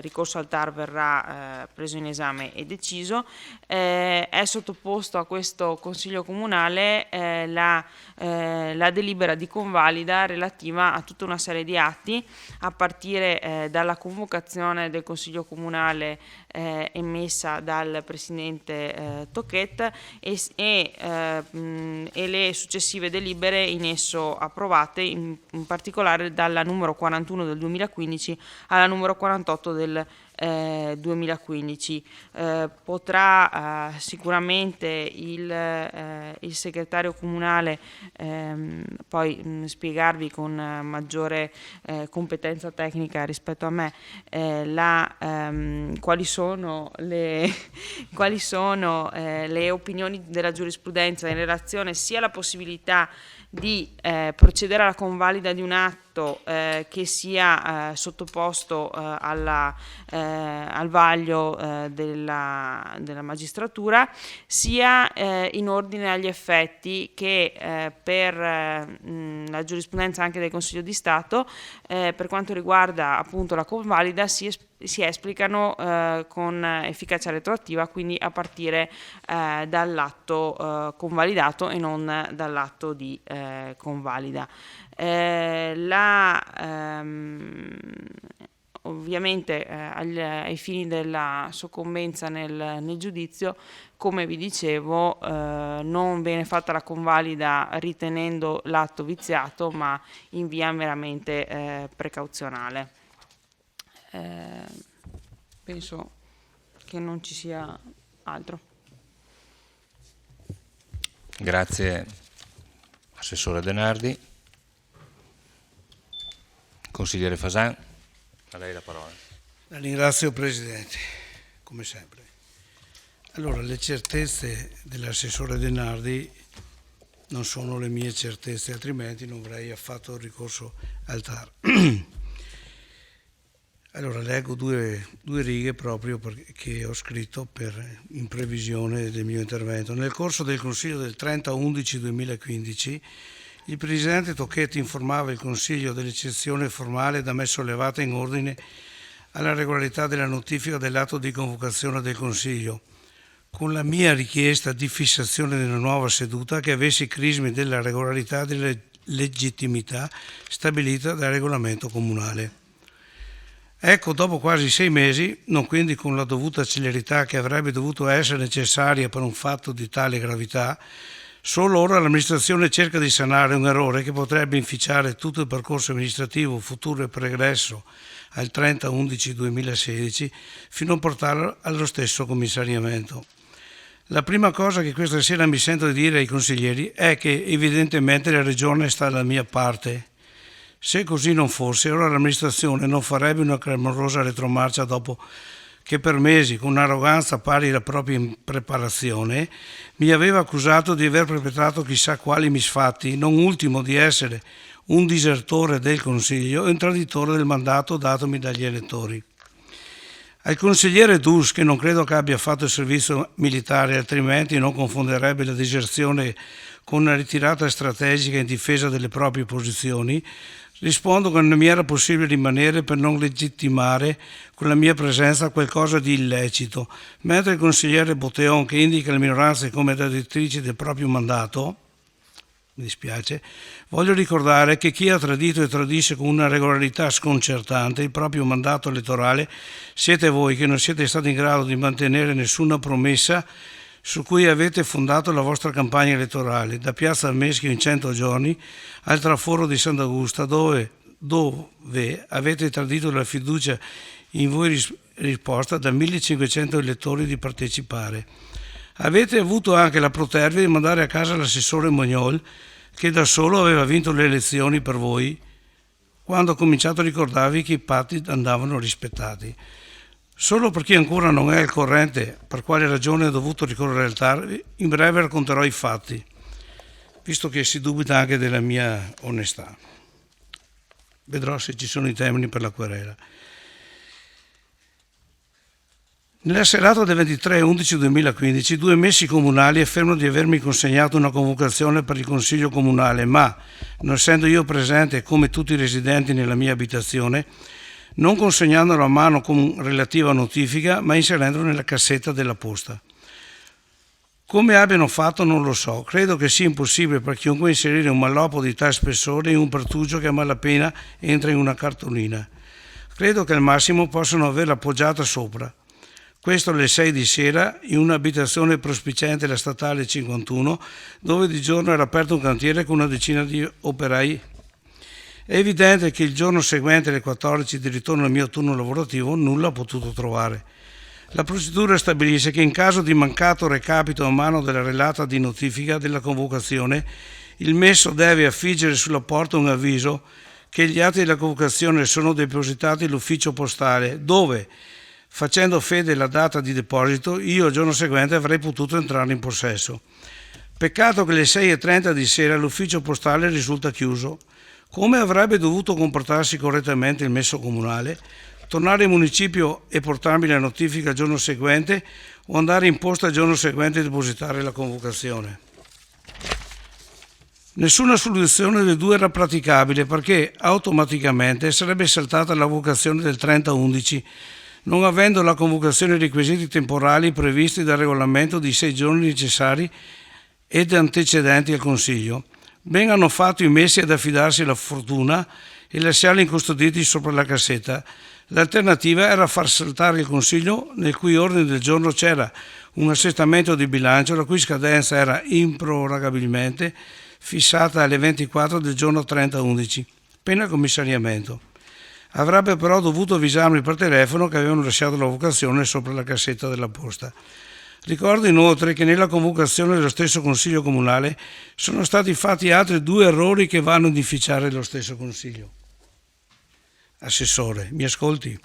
ricorso al TAR verrà preso in esame e deciso. È sottoposto a questo Consiglio Comunale la delibera di convalida relativa a tutta una serie di atti, a partire dalla convocazione del Consiglio Comunale emessa dal Presidente Tocquet e le successive delibere in esso approvate, in particolare dalla numero 41 del 2015 alla numero 48 del 2015. Potrà sicuramente il segretario comunale poi spiegarvi con maggiore competenza tecnica rispetto a me quali sono le opinioni della giurisprudenza in relazione sia alla possibilità di procedere alla convalida di un atto che sia sottoposto al vaglio della magistratura, sia in ordine agli effetti che per la giurisprudenza anche del Consiglio di Stato, per quanto riguarda appunto la convalida, si esplicano con efficacia retroattiva, quindi a partire dall'atto convalidato e non dall'atto di convalida. Ovviamente ai fini della soccombenza nel giudizio, come vi dicevo, non viene fatta la convalida ritenendo l'atto viziato, ma in via meramente precauzionale. Penso che non ci sia altro. Grazie Assessore Denardi. Consigliere Fasan, a lei la parola. La ringrazio Presidente, come sempre. Allora, le certezze dell'assessore Denardi non sono le mie certezze, altrimenti non avrei affatto il ricorso al TAR. Allora leggo due righe proprio che ho scritto in previsione del mio intervento. Nel corso del Consiglio del 30/11/2015 il Presidente Tocchetti informava il Consiglio dell'eccezione formale da me sollevata in ordine alla regolarità della notifica dell'atto di convocazione del Consiglio, con la mia richiesta di fissazione della nuova seduta che avesse i crismi della regolarità e della legittimità stabilita dal regolamento comunale. Ecco, dopo quasi 6 mesi, non quindi con la dovuta celerità che avrebbe dovuto essere necessaria per un fatto di tale gravità, solo ora l'amministrazione cerca di sanare un errore che potrebbe inficiare tutto il percorso amministrativo futuro e pregresso al 30/11/2016 fino a portarlo allo stesso commissariamento. La prima cosa che questa sera mi sento di dire ai consiglieri è che evidentemente la Regione sta dalla mia parte. Se così non fosse, ora l'amministrazione non farebbe una clamorosa retromarcia dopo che per mesi, con un'arroganza pari alla propria impreparazione, mi aveva accusato di aver perpetrato chissà quali misfatti, non ultimo di essere un disertore del Consiglio e un traditore del mandato datomi dagli elettori. Al consigliere Dus, che non credo che abbia fatto il servizio militare, altrimenti non confonderebbe la diserzione con una ritirata strategica in difesa delle proprie posizioni, rispondo che non mi era possibile rimanere per non legittimare con la mia presenza qualcosa di illecito, mentre il consigliere Botteon, che indica le minoranze come traditrici del proprio mandato, mi dispiace, voglio ricordare che chi ha tradito e tradisce con una regolarità sconcertante il proprio mandato elettorale siete voi, che non siete stati in grado di mantenere nessuna promessa su cui avete fondato la vostra campagna elettorale, da Piazza Meschio in 100 giorni al traforo di Sant'Augusta, dove avete tradito la fiducia in voi risposta da 1500 elettori di partecipare. Avete avuto anche la protervia di mandare a casa l'assessore Mognol, che da solo aveva vinto le elezioni per voi, quando ho cominciato a ricordarvi che i patti andavano rispettati. Solo per chi ancora non è al corrente per quale ragione ho dovuto ricorrere al TAR, in breve racconterò i fatti, visto che si dubita anche della mia onestà. Vedrò se ci sono i termini per la querela. Nella serata del 23/11/2015 due messi comunali affermano di avermi consegnato una convocazione per il Consiglio Comunale, ma, non essendo io presente come tutti i residenti nella mia abitazione, non consegnandolo a mano con relativa notifica, ma inserendolo nella cassetta della posta. Come abbiano fatto non lo so, credo che sia impossibile per chiunque inserire un malloppo di tale spessore in un pertugio che a malapena entra in una cartolina. Credo che al massimo possano averla appoggiata sopra. Questo alle 6 di sera in un'abitazione prospiciente la statale 51, dove di giorno era aperto un cantiere con una decina di operai. È evidente che il giorno seguente alle 14 di ritorno al mio turno lavorativo nulla ho potuto trovare. La procedura stabilisce che in caso di mancato recapito a mano della relata di notifica della convocazione, il messo deve affiggere sulla porta un avviso che gli atti della convocazione sono depositati all'ufficio postale, dove, facendo fede alla data di deposito, io il giorno seguente avrei potuto entrare in possesso. Peccato che alle 6:30 di sera l'ufficio postale risulta chiuso. Come avrebbe dovuto comportarsi correttamente il messo comunale? Tornare in municipio e portarmi la notifica il giorno seguente o andare in posta il giorno seguente e depositare la convocazione? Nessuna soluzione delle due era praticabile perché automaticamente sarebbe saltata la vocazione del 30/11, non avendo la convocazione i requisiti temporali previsti dal regolamento di 6 giorni necessari ed antecedenti al Consiglio. Ben hanno fatto i messi ad affidarsi alla fortuna e lasciarli incustoditi sopra la cassetta. L'alternativa era far saltare il Consiglio, nel cui ordine del giorno c'era un assestamento di bilancio la cui scadenza era improrogabilmente fissata alle 24 del giorno 30/11, pena commissariamento. Avrebbe però dovuto avvisarmi per telefono che avevano lasciato la vocazione sopra la cassetta della posta. Ricordo inoltre che nella convocazione dello stesso Consiglio Comunale sono stati fatti altri 2 errori che vanno ad inficiare lo stesso Consiglio. Assessore, mi ascolti?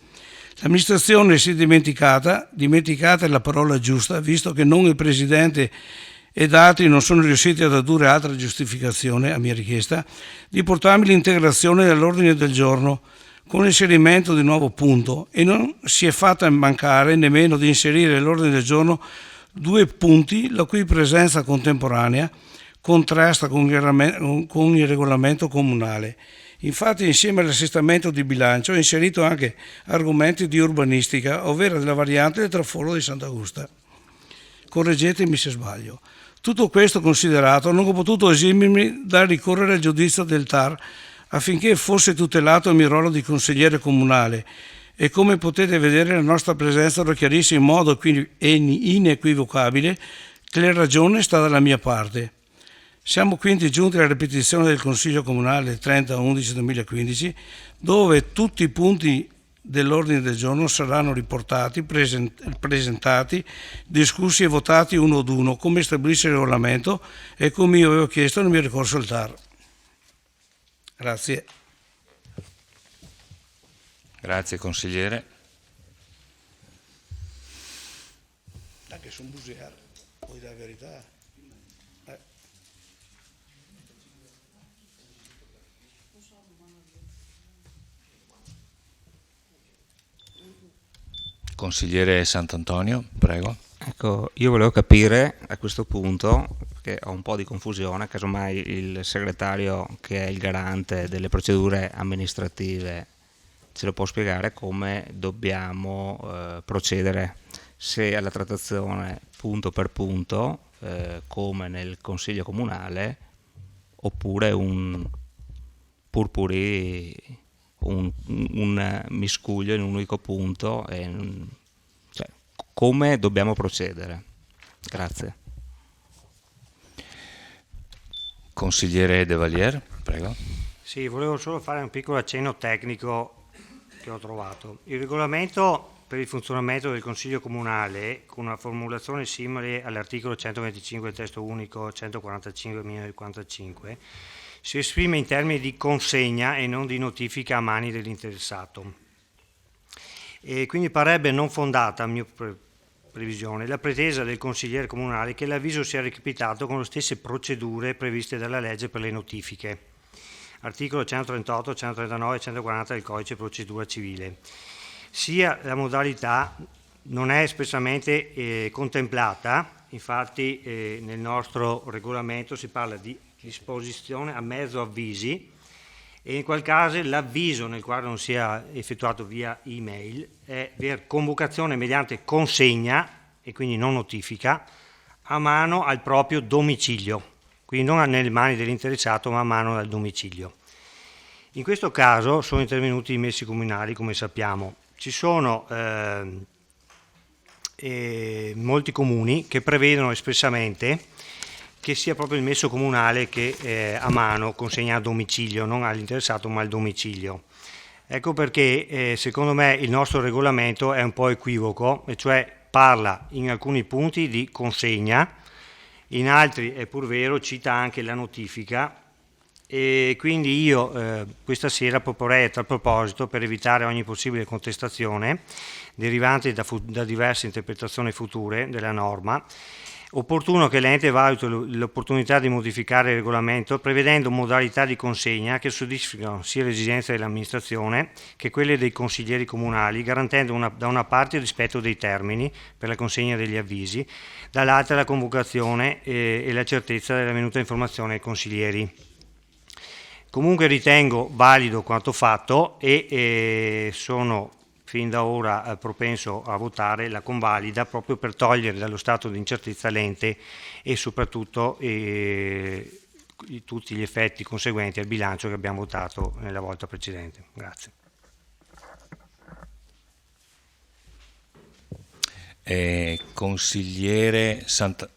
L'amministrazione si è dimenticata è la parola giusta, visto che non il Presidente ed altri non sono riusciti ad addurre altra giustificazione, a mia richiesta, di portarmi l'integrazione dell'ordine del giorno con l'inserimento di nuovo punto, e non si è fatta mancare nemmeno di inserire nell'ordine del giorno 2 punti la cui presenza contemporanea contrasta con il regolamento comunale. Infatti, insieme all'assestamento di bilancio ho inserito anche argomenti di urbanistica, ovvero della variante del traforo di Sant'Augusta. Correggetemi se sbaglio. Tutto questo considerato, non ho potuto esimermi dal ricorrere al giudizio del TAR affinché fosse tutelato il mio ruolo di consigliere comunale, e come potete vedere la nostra presenza lo chiarisce in modo inequivocabile che la ragione sta dalla mia parte. Siamo quindi giunti alla ripetizione del Consiglio Comunale 30/11/2015, dove tutti i punti dell'ordine del giorno saranno riportati, presentati, discussi e votati uno ad uno, come stabilisce il regolamento e come io avevo chiesto nel mio ricorso al TAR. Grazie. Grazie consigliere. Anche su un busiare, poi la verità. Consigliere Sant'Antonio, prego. Ecco, io volevo capire a questo punto, perché ho un po' di confusione, casomai il segretario che è il garante delle procedure amministrative ce lo può spiegare, come dobbiamo procedere, se alla trattazione punto per punto, come nel Consiglio Comunale, oppure un purpurì, un miscuglio in un unico punto, cioè, come dobbiamo procedere. Grazie. Consigliere De Valier, prego. Sì, volevo solo fare un piccolo accenno tecnico che ho trovato. Il regolamento per il funzionamento del Consiglio Comunale, con una formulazione simile all'articolo 125 del testo unico 145/1945, si esprime in termini di consegna e non di notifica a mani dell'interessato. E quindi parebbe non fondata, a mia previsione, la pretesa del consigliere comunale che l'avviso sia recapitato con le stesse procedure previste dalla legge per le notifiche, articolo 138, 139 e 140 del Codice di Procedura Civile. Sia la modalità non è espressamente contemplata, infatti nel nostro regolamento si parla di disposizione a mezzo avvisi, e in quel caso l'avviso, nel quale non sia effettuato via email, è per convocazione mediante consegna, e quindi non notifica, a mano al proprio domicilio, quindi non nelle mani dell'interessato ma a mano al domicilio. In questo caso sono intervenuti i messi comunali, come sappiamo. Ci sono molti comuni che prevedono espressamente che sia proprio il messo comunale che a mano consegna a domicilio, non all'interessato ma al domicilio. Ecco perché secondo me il nostro regolamento è un po' equivoco, e cioè parla in alcuni punti di consegna, in altri, è pur vero, cita anche la notifica, e quindi io questa sera proporrei a tal proposito, per evitare ogni possibile contestazione derivante da diverse interpretazioni future della norma, opportuno che l'ente valuti l'opportunità di modificare il regolamento prevedendo modalità di consegna che soddisfino sia le esigenze dell'amministrazione che quelle dei consiglieri comunali, garantendo da una parte il rispetto dei termini per la consegna degli avvisi, dall'altra la convocazione e la certezza della venuta informazione ai consiglieri. Comunque ritengo valido quanto fatto e sono fin da ora propenso a votare la convalida, proprio per togliere dallo stato di incertezza l'ente e soprattutto tutti gli effetti conseguenti al bilancio che abbiamo votato nella volta precedente. Grazie. Consigliere Saracino,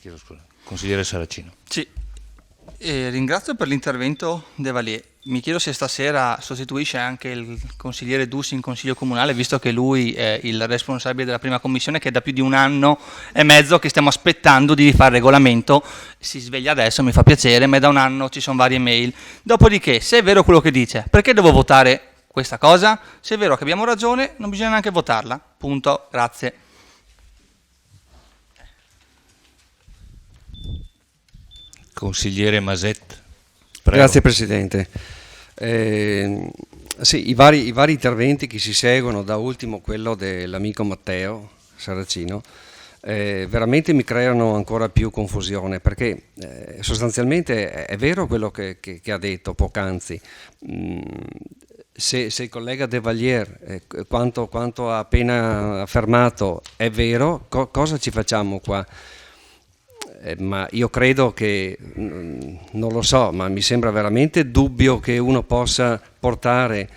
chiedo scusa. Consigliere Saracino. Sì, ringrazio per l'intervento De Valier. Mi chiedo se stasera sostituisce anche il consigliere Dussi in Consiglio Comunale, visto che lui è il responsabile della prima commissione, che è da più di 1 anno e mezzo che stiamo aspettando di rifare il regolamento. Si sveglia adesso, mi fa piacere, ma da 1 anno ci sono varie mail. Dopodiché, se è vero quello che dice, perché devo votare questa cosa? Se è vero che abbiamo ragione, non bisogna neanche votarla. Punto. Grazie. Consigliere Maset. Prego. Grazie Presidente. Sì, i vari interventi che si seguono, da ultimo quello dell'amico Matteo Saracino, veramente mi creano ancora più confusione, perché sostanzialmente è vero quello che ha detto poc'anzi. Se il collega De Vallier quanto ha appena affermato è vero, cosa ci facciamo qua? Ma io credo che, non lo so, ma mi sembra veramente dubbio che uno possa portare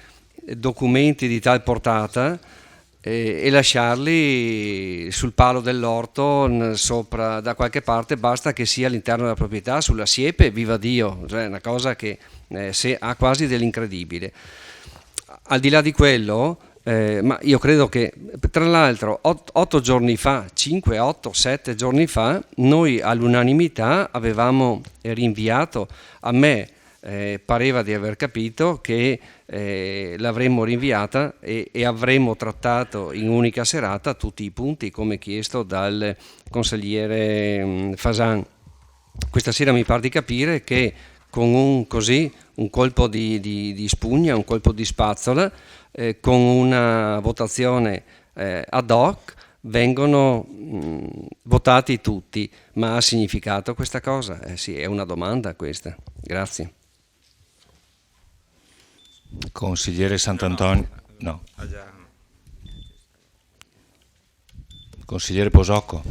documenti di tal portata e lasciarli sul palo dell'orto sopra da qualche parte, basta che sia all'interno della proprietà, sulla siepe, viva Dio, cioè è una cosa che ha quasi dell'incredibile. Al di là di quello, ma io credo che, tra l'altro, 8 giorni fa, 5, 8, 7 giorni fa, noi all'unanimità avevamo rinviato, a me pareva di aver capito che l'avremmo rinviata e avremmo trattato in unica serata tutti i punti come chiesto dal consigliere Fasan. Questa sera mi pare di capire che con un colpo di spugna, un colpo di spazzola, con una votazione ad hoc vengono votati tutti. Ma ha significato questa cosa? Sì, è una domanda questa. Grazie. Consigliere Sant'Antonio. No. Consigliere Posocco.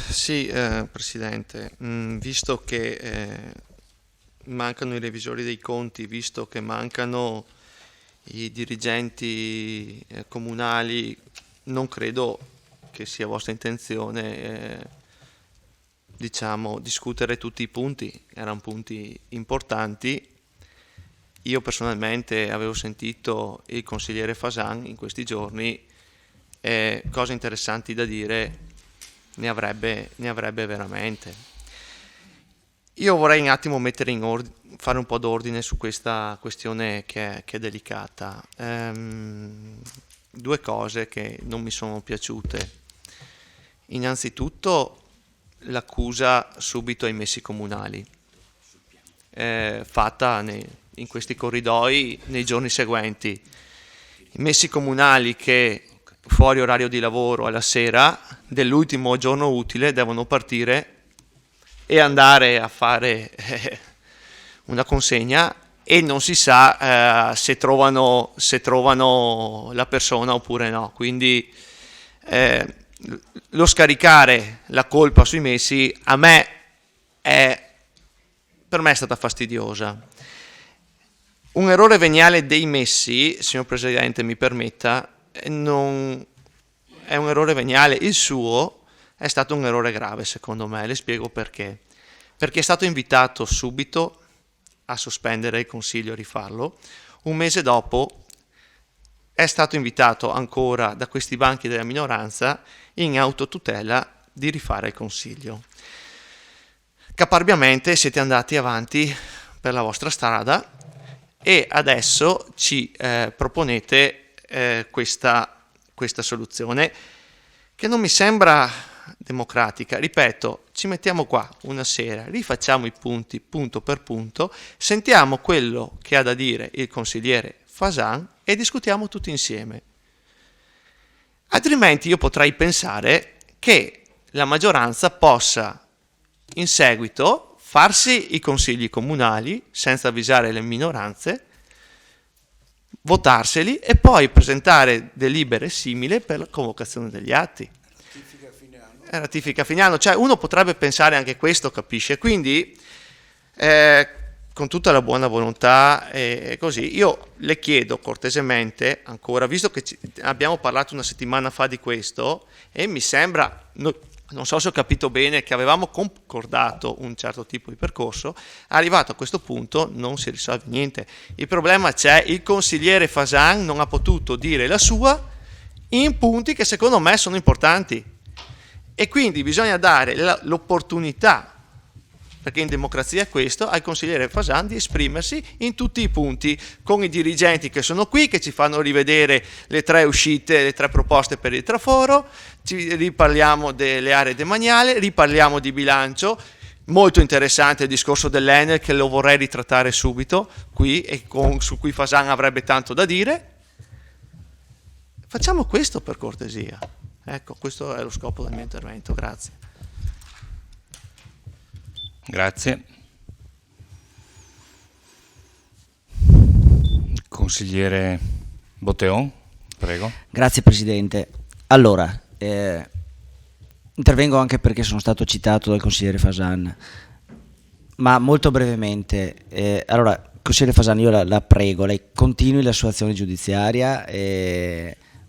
Sì, Presidente, visto che mancano i revisori dei conti, visto che mancano i dirigenti comunali, non credo che sia vostra intenzione discutere tutti i punti. Erano punti importanti. Io personalmente avevo sentito il consigliere Fasan in questi giorni, cose interessanti da dire ne avrebbe veramente. Io vorrei un attimo fare un po' d'ordine su questa questione che è delicata. 2 cose che non mi sono piaciute. Innanzitutto l'accusa subito ai messi comunali, fatta in questi corridoi nei giorni seguenti. I messi comunali che fuori orario di lavoro alla sera dell'ultimo giorno utile devono partire e andare a fare una consegna e non si sa se trovano la persona oppure no. Quindi lo scaricare la colpa sui messi per me è stata fastidiosa. Un errore veniale dei messi, signor Presidente, mi permetta, non è un errore veniale. Il suo è stato un errore grave, secondo me. Le spiego perché. Perché è stato invitato subito a sospendere il Consiglio, a rifarlo. Un mese dopo è stato invitato ancora da questi banchi della minoranza in autotutela di rifare il Consiglio. Caparbiamente siete andati avanti per la vostra strada e adesso ci proponete questa soluzione che non mi sembra democratica. Ripeto, ci mettiamo qua una sera, rifacciamo i punti punto per punto, sentiamo quello che ha da dire il consigliere Fasan e discutiamo tutti insieme. Altrimenti io potrei pensare che la maggioranza possa in seguito farsi i consigli comunali senza avvisare le minoranze, votarseli e poi presentare delibere simili per la convocazione degli atti. Ratifica a fine anno. Cioè uno potrebbe pensare anche questo, capisce? Quindi con tutta la buona volontà e così, io le chiedo cortesemente ancora, visto che abbiamo parlato una settimana fa di questo e mi sembra, non so se ho capito bene, che avevamo concordato un certo tipo di percorso, arrivato a questo punto non si risolve niente. Il problema c'è, il consigliere Fasan non ha potuto dire la sua in punti che secondo me sono importanti e quindi bisogna dare l'opportunità, perché in democrazia è questo, al consigliere Fasan di esprimersi in tutti i punti con i dirigenti che sono qui, che ci fanno rivedere le 3 uscite, le 3 proposte per il traforo, riparliamo delle aree demaniali, riparliamo di bilancio, Molto interessante il discorso dell'Enel, che lo vorrei ritrattare subito qui e su cui Fasan avrebbe tanto da dire. Facciamo questo per cortesia. Ecco, questo è lo scopo del mio intervento. Grazie. Grazie. Consigliere Botteon, prego. Grazie Presidente. Allora, intervengo anche perché sono stato citato dal consigliere Fasan, ma molto brevemente. Allora, consigliere Fasan, io la prego, lei continui la sua azione giudiziaria,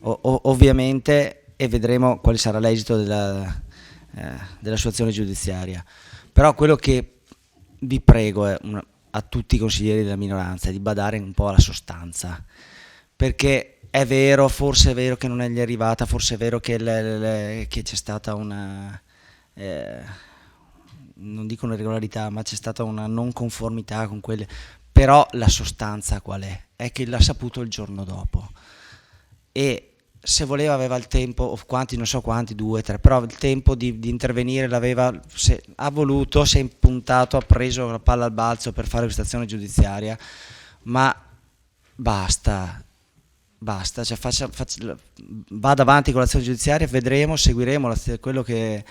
ovviamente, e vedremo quale sarà l'esito della sua azione giudiziaria. Però quello che vi prego a tutti i consiglieri della minoranza è di badare un po' alla sostanza, perché è vero, forse è vero che non è gli arrivata, forse è vero che c'è stata una, non dico un'irregolarità, ma c'è stata una non conformità con quelle, però la sostanza qual è? È che l'ha saputo il giorno dopo, e se voleva aveva il tempo, o quanti, non so quanti, 2, 3, però il tempo di intervenire l'aveva, ha voluto, si è impuntato, ha preso la palla al balzo per fare questa azione giudiziaria, ma basta, cioè vada avanti con l'azione giudiziaria, vedremo, seguiremo quello che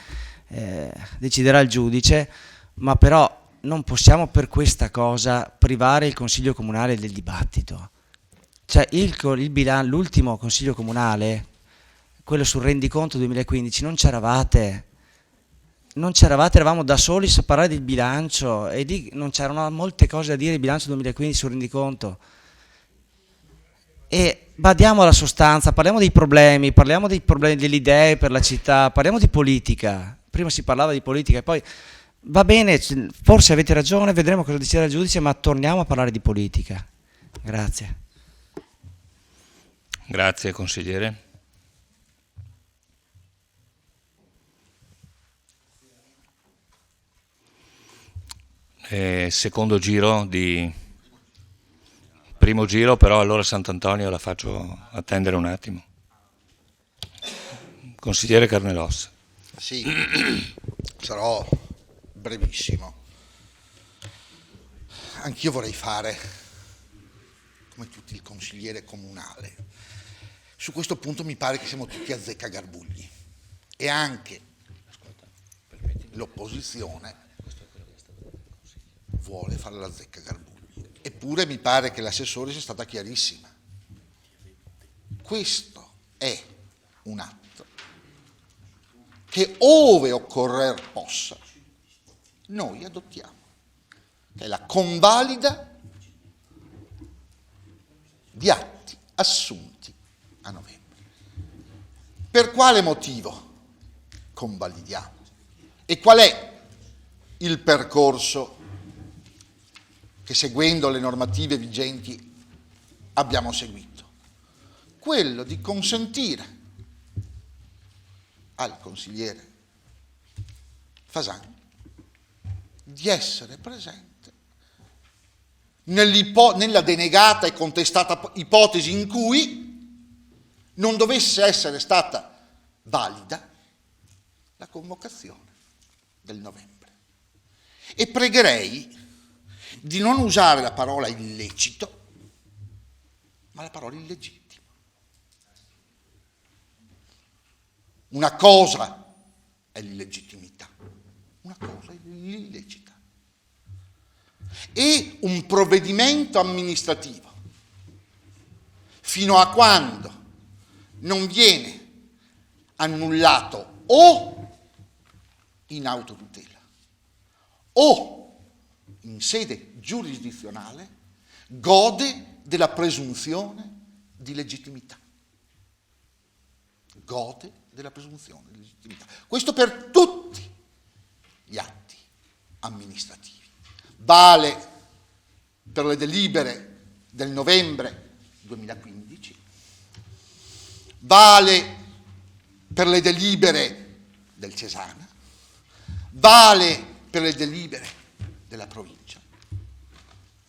deciderà il giudice, ma però non possiamo per questa cosa privare il Consiglio Comunale del dibattito. Cioè l'ultimo Consiglio Comunale, quello sul rendiconto 2015, non c'eravate, eravamo da soli a parlare del bilancio e lì non c'erano molte cose da dire del bilancio 2015 sul rendiconto. E badiamo alla sostanza, parliamo dei problemi, delle idee per la città, parliamo di politica. Prima si parlava di politica e poi va bene, forse avete ragione, vedremo cosa deciderà il giudice, ma torniamo a parlare di politica. Grazie. Grazie consigliere. Secondo giro primo giro, però allora Sant'Antonio la faccio attendere un attimo. Consigliere Carnelos. Sì, sarò brevissimo. Anch'io vorrei fare, come tutti, il consigliere comunale. Su questo punto mi pare che siamo tutti azzeccagarbugli e anche l'opposizione vuole fare l'azzeccagarbugli. Eppure mi pare che l'assessore sia stata chiarissima. Questo è un atto che, ove occorrer possa, noi adottiamo, che è la convalida di atti assunti a novembre. Per quale motivo convalidiamo? E qual è il percorso che, seguendo le normative vigenti, abbiamo seguito? Quello di consentire al consigliere Fasan di essere presente nella denegata e contestata ipotesi in cui non dovesse essere stata valida la convocazione del novembre. E pregherei di non usare la parola illecito, ma la parola illegittimo. Una cosa è l'illegittimità, una cosa è l'illecità. E un provvedimento amministrativo, fino a quando non viene annullato o in autotutela o in sede giurisdizionale, gode della presunzione di legittimità. Gode della presunzione di legittimità. Questo per tutti gli atti amministrativi. Vale per le delibere del novembre 2015, vale per le delibere del Cesana, vale per le delibere della provincia,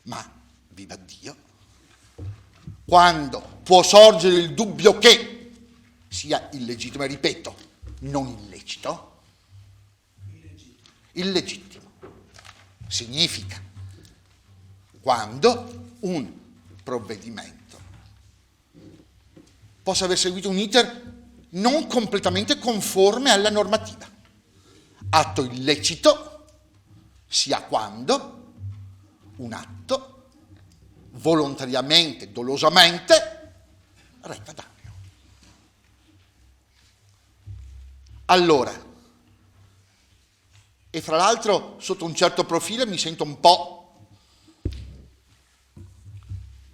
ma viva Dio, quando può sorgere il dubbio che sia illegittimo, e ripeto, non illecito, illegittimo, significa quando un provvedimento possa aver seguito un iter non completamente conforme alla normativa. Atto illecito sia quando un atto volontariamente, dolosamente reca danno. Allora, e fra l'altro sotto un certo profilo mi sento un po'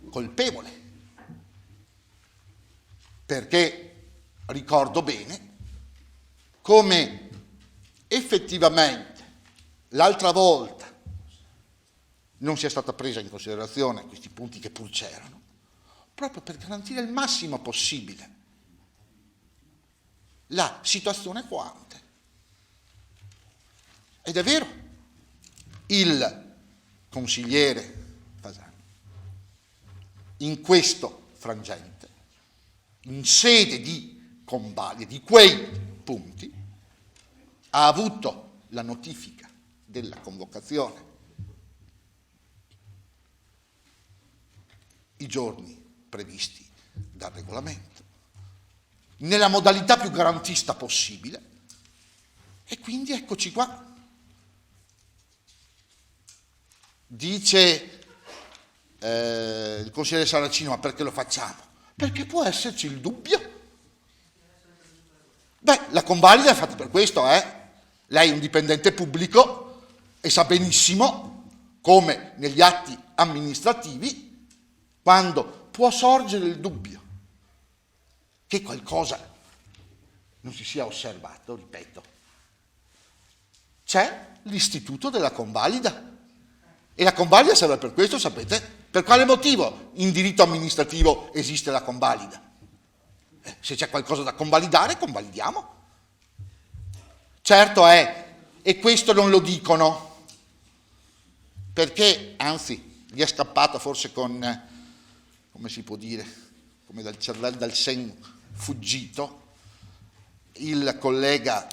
colpevole, perché ricordo bene come effettivamente l'altra volta non sia stata presa in considerazione questi punti che pur c'erano, proprio per garantire il massimo possibile la situazione coante. Ed è vero, il consigliere Fasani in questo frangente, in sede di convalida di quei punti, ha avuto la notifica della convocazione i giorni previsti dal regolamento, nella modalità più garantista possibile, e quindi eccoci qua. Dice il consigliere Saracino, ma perché lo facciamo? Perché può esserci il dubbio. Beh, la convalida è fatta per questo, Lei è un dipendente pubblico e sa benissimo come negli atti amministrativi, quando può sorgere il dubbio che qualcosa non si sia osservato, ripeto, c'è l'istituto della convalida. E la convalida serve per questo, sapete? Per quale motivo in diritto amministrativo esiste la convalida? Se c'è qualcosa da convalidare, convalidiamo. Certo è, e questo non lo dicono, perché, anzi, gli è scappato forse con, come si può dire, come dal cervello, dal sen fuggito, il collega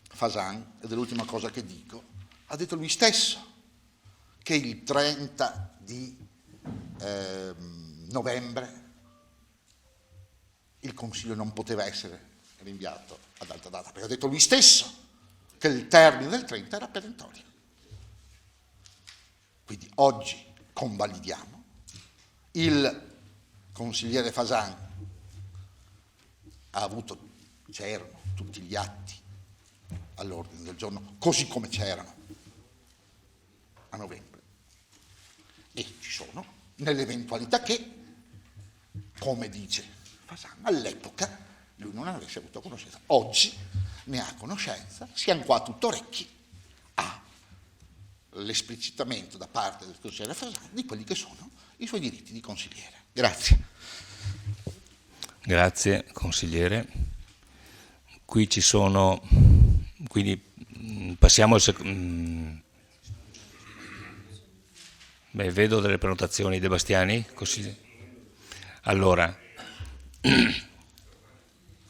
Fasan, ed è l'ultima cosa che dico, ha detto lui stesso che il 30 di novembre il Consiglio non poteva essere rinviato ad altra data, perché ha detto lui stesso che il termine del 30 era perentorio. Quindi oggi convalidiamo, il consigliere Fasan ha avuto, c'erano tutti gli atti all'ordine del giorno, così come c'erano a novembre, e ci sono nell'eventualità che, come dice Fasan, all'epoca lui non avesse avuto conoscenza. Oggi ne ha conoscenza, siamo qua tutto orecchi all'esplicitamento da parte del consigliere Fasan di quelli che sono i suoi diritti di consigliere. Grazie. Grazie consigliere. Qui ci sono, quindi passiamo al vedo delle prenotazioni. De Bastiani, consigliere. Allora,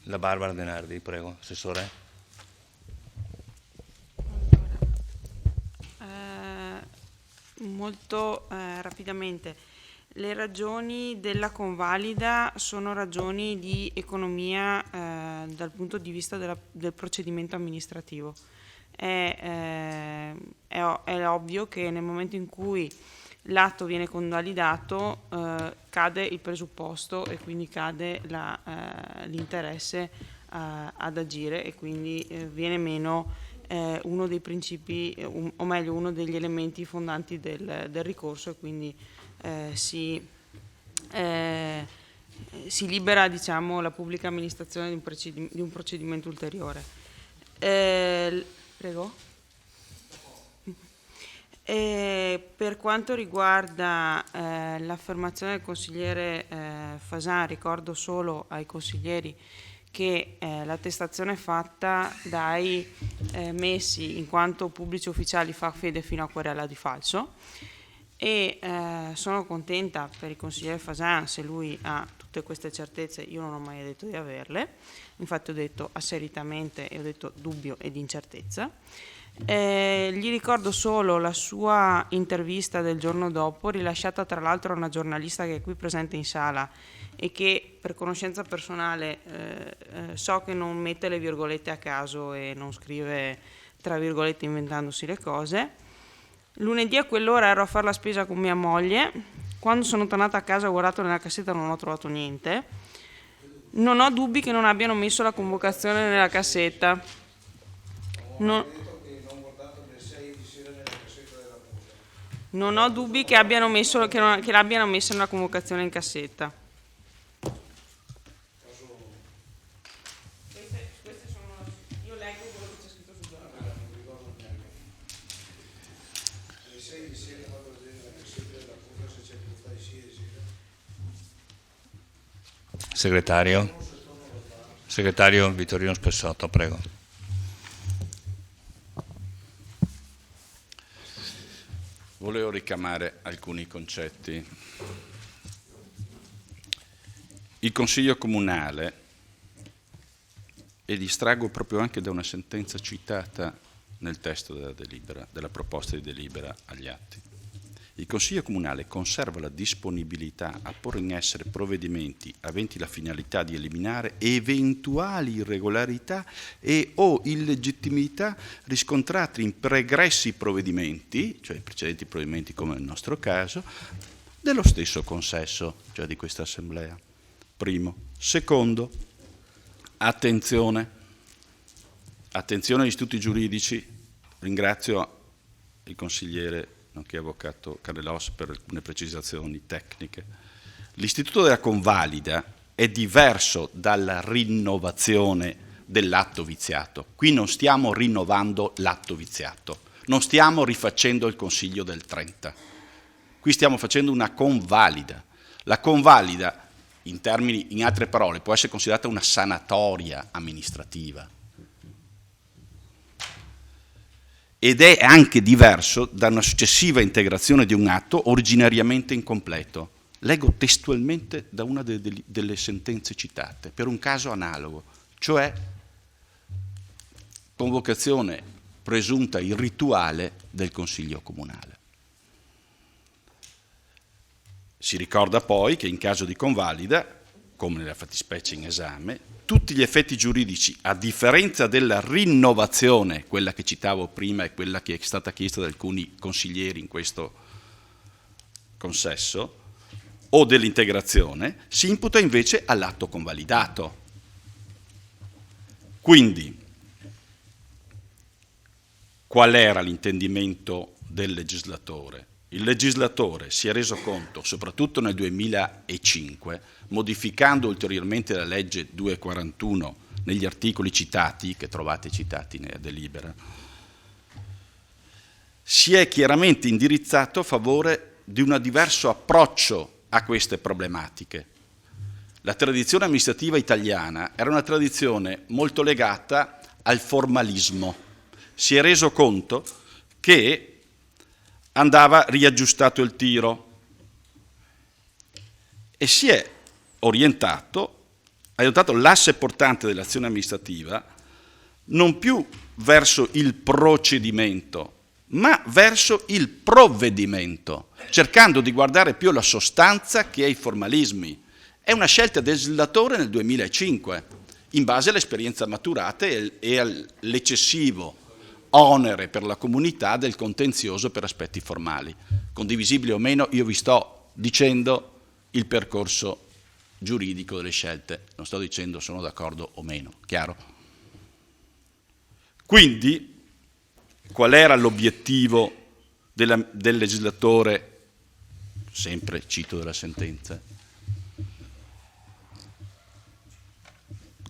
la Barbara Denardi, prego, assessore. Molto rapidamente, le ragioni della convalida sono ragioni di economia dal punto di vista del procedimento amministrativo. È ovvio che nel momento in cui l'atto viene convalidato cade il presupposto e quindi cade l'interesse ad agire, e quindi viene meno uno dei principi, o meglio uno degli elementi fondanti del ricorso, e quindi si libera, diciamo, la pubblica amministrazione di un procedimento ulteriore. Prego. Per quanto riguarda l'affermazione del consigliere Fasan, ricordo solo ai consiglieri che l'attestazione fatta dai messi in quanto pubblici ufficiali fa fede fino a querela di falso, e sono contenta per il consigliere Fasan se lui ha tutte queste certezze. Io non ho mai detto di averle, infatti ho detto asseritamente, e ho detto dubbio ed incertezza. Gli ricordo solo la sua intervista del giorno dopo, rilasciata tra l'altro a una giornalista che è qui presente in sala e che per conoscenza personale so che non mette le virgolette a caso e non scrive tra virgolette inventandosi le cose. Lunedì a quell'ora ero a fare la spesa con mia moglie, quando sono tornata a casa ho guardato nella cassetta e non ho trovato niente. Non ho dubbi che non abbiano messo la convocazione nella cassetta. Non ho dubbi che l'abbiano messa nella convocazione in cassetta. Io leggo quello che c'è scritto sul giornale. Segretario Vittorino Spessotto, prego. Volevo ricamare alcuni concetti. Il Consiglio Comunale, e distraggo proprio anche da una sentenza citata nel testo della delibera, della proposta di delibera agli atti. Il Consiglio Comunale conserva la disponibilità a porre in essere provvedimenti aventi la finalità di eliminare eventuali irregolarità e o illegittimità riscontrate in pregressi provvedimenti, cioè i precedenti provvedimenti come nel nostro caso, dello stesso consesso, cioè di questa Assemblea. Primo. Secondo, attenzione agli istituti giuridici. Ringrazio il consigliere nonché avvocato Carnelos per alcune precisazioni tecniche. L'istituto della convalida è diverso dalla rinnovazione dell'atto viziato. Qui non stiamo rinnovando l'atto viziato, non stiamo rifacendo il Consiglio del 30. Qui stiamo facendo una convalida. La convalida, in altre parole, può essere considerata una sanatoria amministrativa. Ed è anche diverso da una successiva integrazione di un atto originariamente incompleto. Leggo testualmente da una delle sentenze citate, per un caso analogo, cioè convocazione presunta irrituale del Consiglio Comunale. Si ricorda poi che in caso di convalida, come nella fattispecie in esame, tutti gli effetti giuridici, a differenza della rinnovazione, quella che citavo prima e quella che è stata chiesta da alcuni consiglieri in questo consesso, o dell'integrazione, si imputa invece all'atto convalidato. Quindi, qual era l'intendimento del legislatore? Il legislatore si è reso conto, soprattutto nel 2005, modificando ulteriormente la legge 241 negli articoli citati, che trovate citati nella delibera, si è chiaramente indirizzato a favore di un diverso approccio a queste problematiche. La tradizione amministrativa italiana era una tradizione molto legata al formalismo. Si è reso conto che andava riaggiustato il tiro e si è orientato, ha adottato l'asse portante dell'azione amministrativa non più verso il procedimento, ma verso il provvedimento, cercando di guardare più alla sostanza che ai formalismi. È una scelta del legislatore nel 2005, in base all'esperienza maturata e all'eccessivo onere per la comunità del contenzioso per aspetti formali. Condivisibili o meno, io vi sto dicendo il percorso giuridico delle scelte, non sto dicendo sono d'accordo o meno, chiaro? Quindi, qual era l'obiettivo del legislatore, sempre cito della sentenza,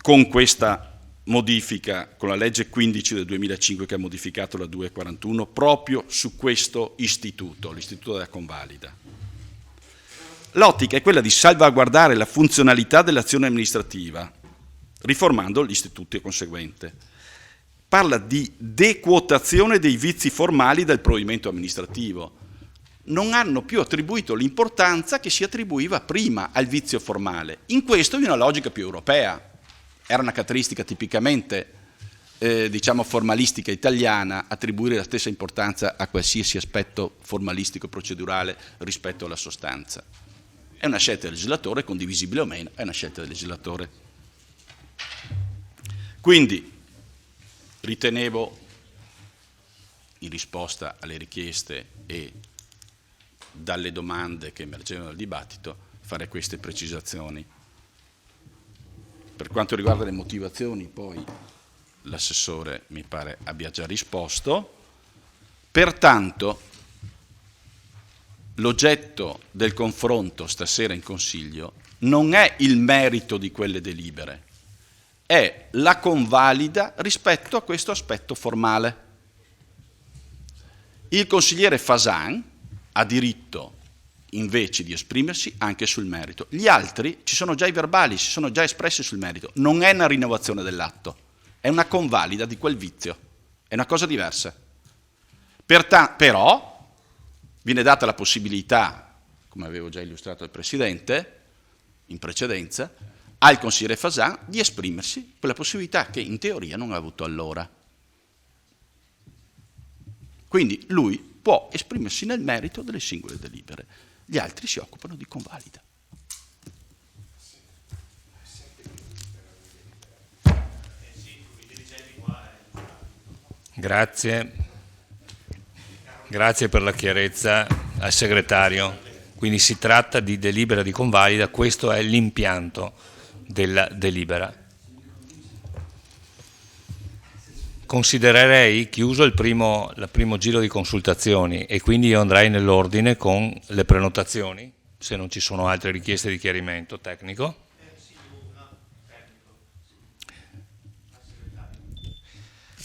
con questa modifica, con la legge 15 del 2005 che ha modificato la 241, proprio su questo istituto, l'istituto della convalida. L'ottica è quella di salvaguardare la funzionalità dell'azione amministrativa, riformando l'istituto conseguente. Parla di dequotazione dei vizi formali del provvedimento amministrativo. Non hanno più attribuito l'importanza che si attribuiva prima al vizio formale. In questo è una logica più europea. Era una caratteristica tipicamente diciamo formalistica italiana attribuire la stessa importanza a qualsiasi aspetto formalistico procedurale rispetto alla sostanza. È una scelta del legislatore, condivisibile o meno, è una scelta del legislatore. Quindi ritenevo, in risposta alle richieste e dalle domande che emergevano dal dibattito, fare queste precisazioni. Per quanto riguarda le motivazioni, poi l'assessore mi pare abbia già risposto. Pertanto l'oggetto del confronto stasera in Consiglio non è il merito di quelle delibere, è la convalida rispetto a questo aspetto formale. Il consigliere Fasan ha diritto invece di esprimersi anche sul merito. Gli altri, ci sono già i verbali, si sono già espressi sul merito. Non è una rinnovazione dell'atto, è una convalida di quel vizio, è una cosa diversa. Però viene data la possibilità, come avevo già illustrato al Presidente in precedenza, al consigliere Fasan di esprimersi, quella possibilità che in teoria non ha avuto allora. Quindi lui può esprimersi nel merito delle singole delibere, gli altri si occupano di convalida. Grazie. Grazie per la chiarezza al segretario. Quindi si tratta di delibera di convalida, questo è l'impianto della delibera. Considererei chiuso il primo giro di consultazioni e quindi io andrei nell'ordine con le prenotazioni, se non ci sono altre richieste di chiarimento tecnico.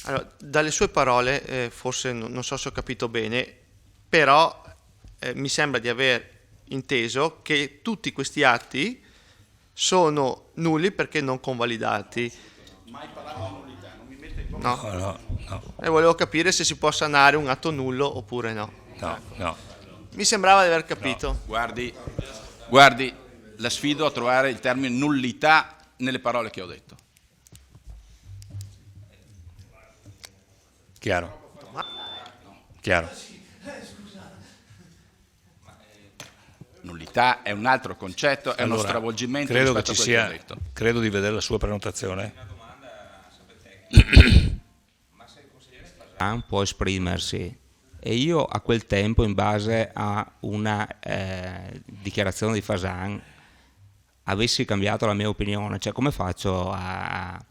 Allora, dalle sue parole, forse non so se ho capito bene, però mi sembra di aver inteso che tutti questi atti sono nulli perché non convalidati. Mai parlato di nullità, non mi mette in No. E volevo capire se si può sanare un atto nullo oppure no. No. Mi sembrava di aver capito. No. Guardi, la sfido a trovare il termine nullità nelle parole che ho detto. Chiaro. Nullità è un altro concetto, è uno stravolgimento rispetto a quello che ho detto. Credo di vedere la sua prenotazione. Ma se il consigliere Fasan può esprimersi e io a quel tempo, in base a una dichiarazione di Fasan, avessi cambiato la mia opinione, cioè come faccio a... Anche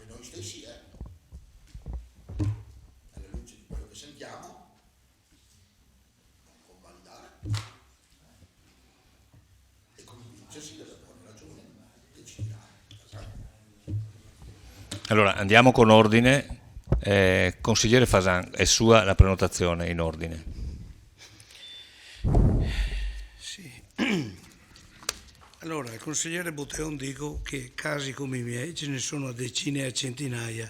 noi stessi, alla luce di quello che sentiamo, convalidare e convincersi della buona ragione, deciderà. Allora andiamo con ordine. Consigliere Fasan, è sua la prenotazione in ordine. Sì. Allora, al consigliere Butteon dico che casi come i miei ce ne sono a decine e a centinaia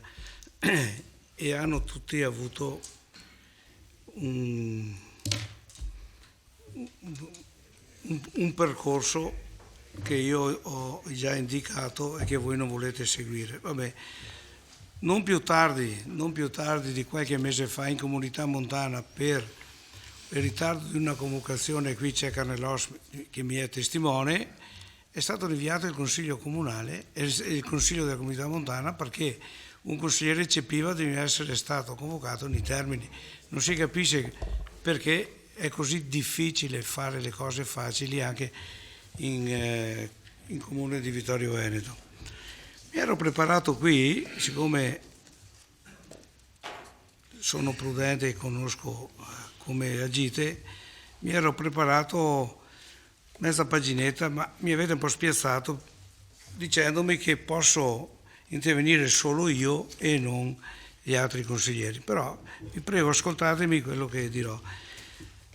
e hanno tutti avuto un percorso che io ho già indicato e che voi non volete seguire. Vabbè, non più tardi di qualche mese fa in Comunità Montana, per il ritardo di una convocazione, qui c'è Carnelos che mi è testimone, è stato rinviato il Consiglio Comunale e il Consiglio della Comunità Montana perché un consigliere eccepiva di essere stato convocato nei termini. Non si capisce perché è così difficile fare le cose facili anche in Comune di Vittorio Veneto. Mi ero preparato qui, siccome sono prudente e conosco come agite, mi ero preparato mezza paginetta, ma mi avete un po' spiazzato dicendomi che posso intervenire solo io e non gli altri consiglieri. Però vi prego, ascoltatemi quello che dirò.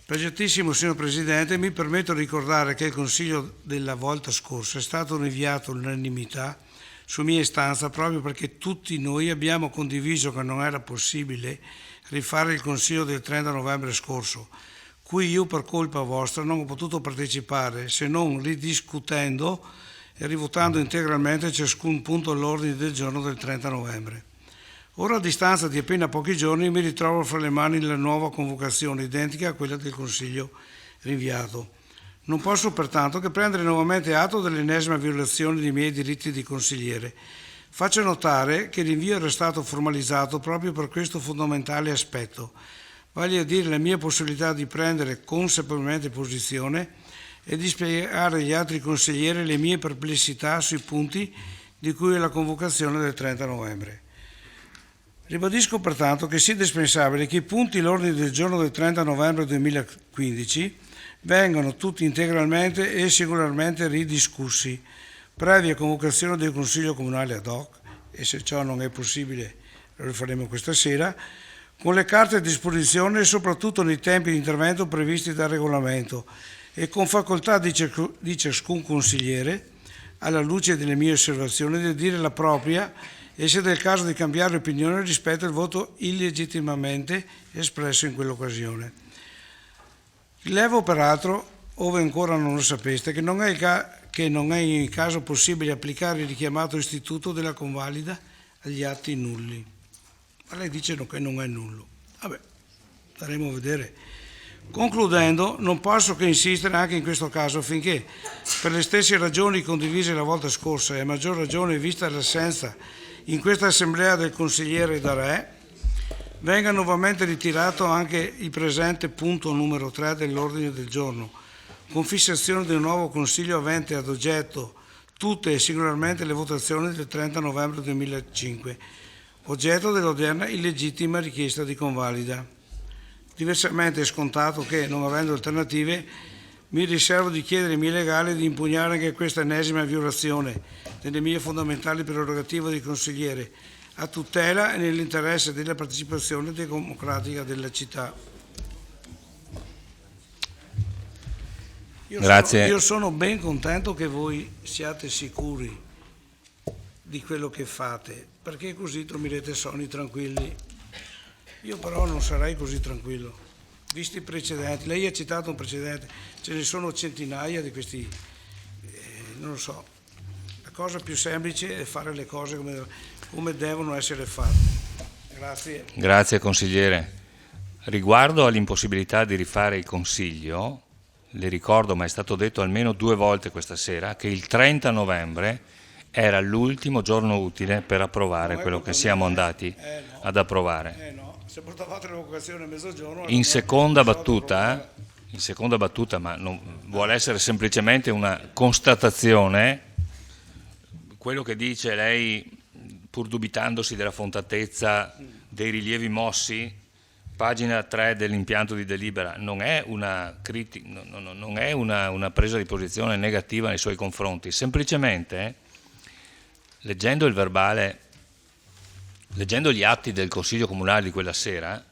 Pregiatissimo signor Presidente, mi permetto di ricordare che il Consiglio della volta scorsa è stato rinviato all'unanimità su mia istanza proprio perché tutti noi abbiamo condiviso che non era possibile rifare il Consiglio del 30 novembre scorso, cui io per colpa vostra non ho potuto partecipare se non ridiscutendo e rivotando integralmente ciascun punto all'ordine del giorno del 30 novembre. Ora, a distanza di appena pochi giorni, mi ritrovo fra le mani la nuova convocazione, identica a quella del Consiglio rinviato. Non posso pertanto che prendere nuovamente atto dell'ennesima violazione dei miei diritti di consigliere. Faccio notare che il rinvio era stato formalizzato proprio per questo fondamentale aspetto, vale a dire la mia possibilità di prendere consapevolmente posizione e di spiegare agli altri consiglieri le mie perplessità sui punti di cui è la convocazione del 30 novembre. Ribadisco pertanto che sia indispensabile che i punti all'ordine del giorno del 30 novembre 2015 vengano tutti integralmente e singolarmente ridiscussi, previa convocazione del Consiglio Comunale ad hoc, e se ciò non è possibile lo rifaremo questa sera, con le carte a disposizione e soprattutto nei tempi di intervento previsti dal regolamento e con facoltà di ciascun consigliere, alla luce delle mie osservazioni, di dire la propria e se del caso di cambiare opinione rispetto al voto illegittimamente espresso in quell'occasione. Rilevo peraltro, ove ancora non lo sapeste, che non è in caso possibile applicare il richiamato istituto della convalida agli atti nulli. Ma lei dice che non è nullo. Vabbè, staremo a vedere. Concludendo, non posso che insistere anche in questo caso affinché, per le stesse ragioni condivise la volta scorsa e a maggior ragione vista l'assenza in questa assemblea del consigliere Darè, venga nuovamente ritirato anche il presente punto numero 3 dell'ordine del giorno, con fissazione di un nuovo consiglio avente ad oggetto tutte e singolarmente le votazioni del 30 novembre 2005, oggetto dell'odierna illegittima richiesta di convalida. Diversamente è scontato che, non avendo alternative, mi riservo di chiedere ai miei legali di impugnare anche questa ennesima violazione delle mie fondamentali prerogative di consigliere, a tutela e nell'interesse della partecipazione democratica della città. Grazie. Io sono ben contento che voi siate sicuri di quello che fate, perché così dormirete sonni tranquilli. Io però non sarei così tranquillo, visti i precedenti. Lei ha citato un precedente, ce ne sono centinaia di questi, non lo so. La cosa più semplice è fare le cose come devono essere fatte. Grazie. Grazie consigliere. Riguardo all'impossibilità di rifare il Consiglio, le ricordo, ma è stato detto almeno 2 volte questa sera, che il 30 novembre era l'ultimo giorno utile per approvare quello che siamo andati ad approvare. Se portavate la vocazione a mezzogiorno... In seconda battuta, ma non vuole essere semplicemente una constatazione, quello che dice lei, pur dubitandosi della fondatezza dei rilievi mossi, pagina 3 dell'impianto di delibera, non è una presa di posizione negativa nei suoi confronti, semplicemente leggendo il verbale, leggendo gli atti del Consiglio Comunale di quella sera,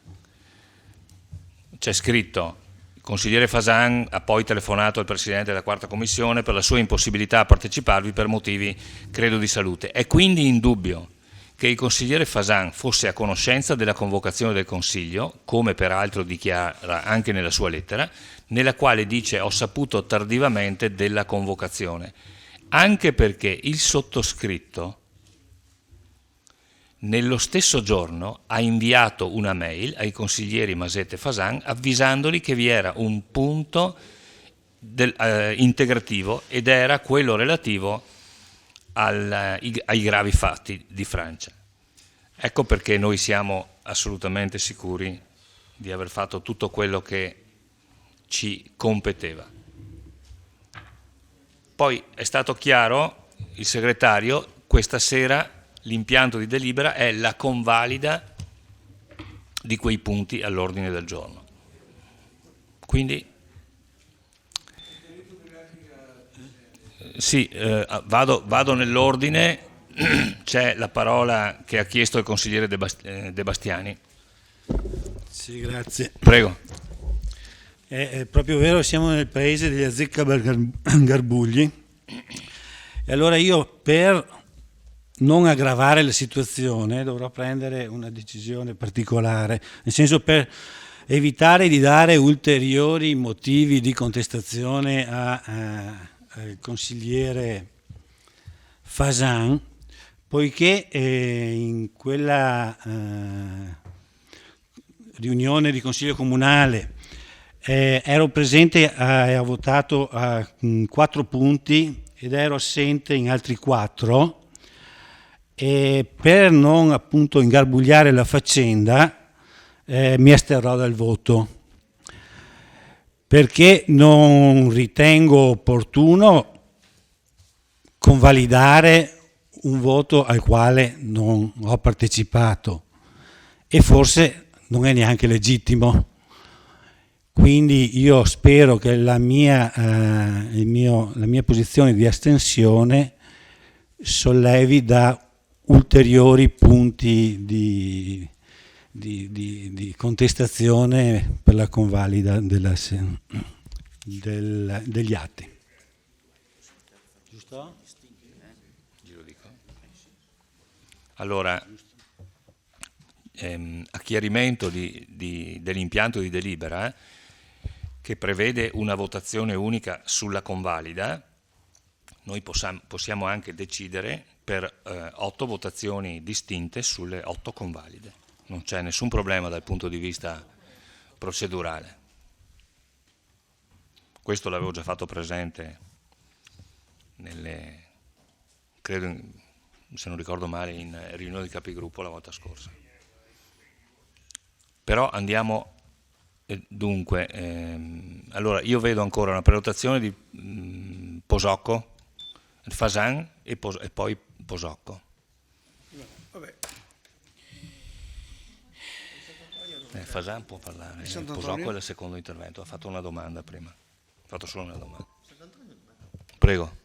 c'è scritto: il consigliere Fasan ha poi telefonato al Presidente della Quarta Commissione per la sua impossibilità a parteciparvi per motivi, credo, di salute. È quindi indubbio che il consigliere Fasan fosse a conoscenza della convocazione del Consiglio, come peraltro dichiara anche nella sua lettera, nella quale dice: ho saputo tardivamente della convocazione, anche perché il sottoscritto nello stesso giorno ha inviato una mail ai consiglieri Masetta e Fasan avvisandoli che vi era un punto integrativo ed era quello relativo ai gravi fatti di Francia. Ecco perché noi siamo assolutamente sicuri di aver fatto tutto quello che ci competeva. Poi è stato chiaro, il segretario, questa sera l'impianto di delibera è la convalida di quei punti all'ordine del giorno. Quindi sì, vado nell'ordine, c'è la parola che ha chiesto il consigliere De Bastiani. Sì, grazie. Prego. È proprio vero, siamo nel paese degli azzeccagarbugli e allora io, per non aggravare la situazione, dovrò prendere una decisione particolare, nel senso, per evitare di dare ulteriori motivi di contestazione al consigliere Fasan, poiché in quella riunione di Consiglio Comunale ero presente e ho votato a 4 punti ed ero assente in altri 4, e per non appunto ingarbugliare la faccenda mi asterrò dal voto, perché non ritengo opportuno convalidare un voto al quale non ho partecipato e forse non è neanche legittimo. Quindi io spero che la mia posizione di astensione sollevi da ulteriori punti di contestazione per la convalida degli atti. Giusto? Allora, a chiarimento dell'impianto di delibera, che prevede una votazione unica sulla convalida, noi possiamo anche decidere per 8 votazioni distinte sulle 8 convalide. Non c'è nessun problema dal punto di vista procedurale. Questo l'avevo già fatto presente credo, se non ricordo male, in riunione di capigruppo la volta scorsa. Però andiamo, dunque, allora io vedo ancora una prenotazione di Posocco, Fasan e poi Posocco. Vabbè. Fasan può parlare, Posocco è il secondo intervento, ha fatto una domanda prima, ha fatto solo una domanda. Prego.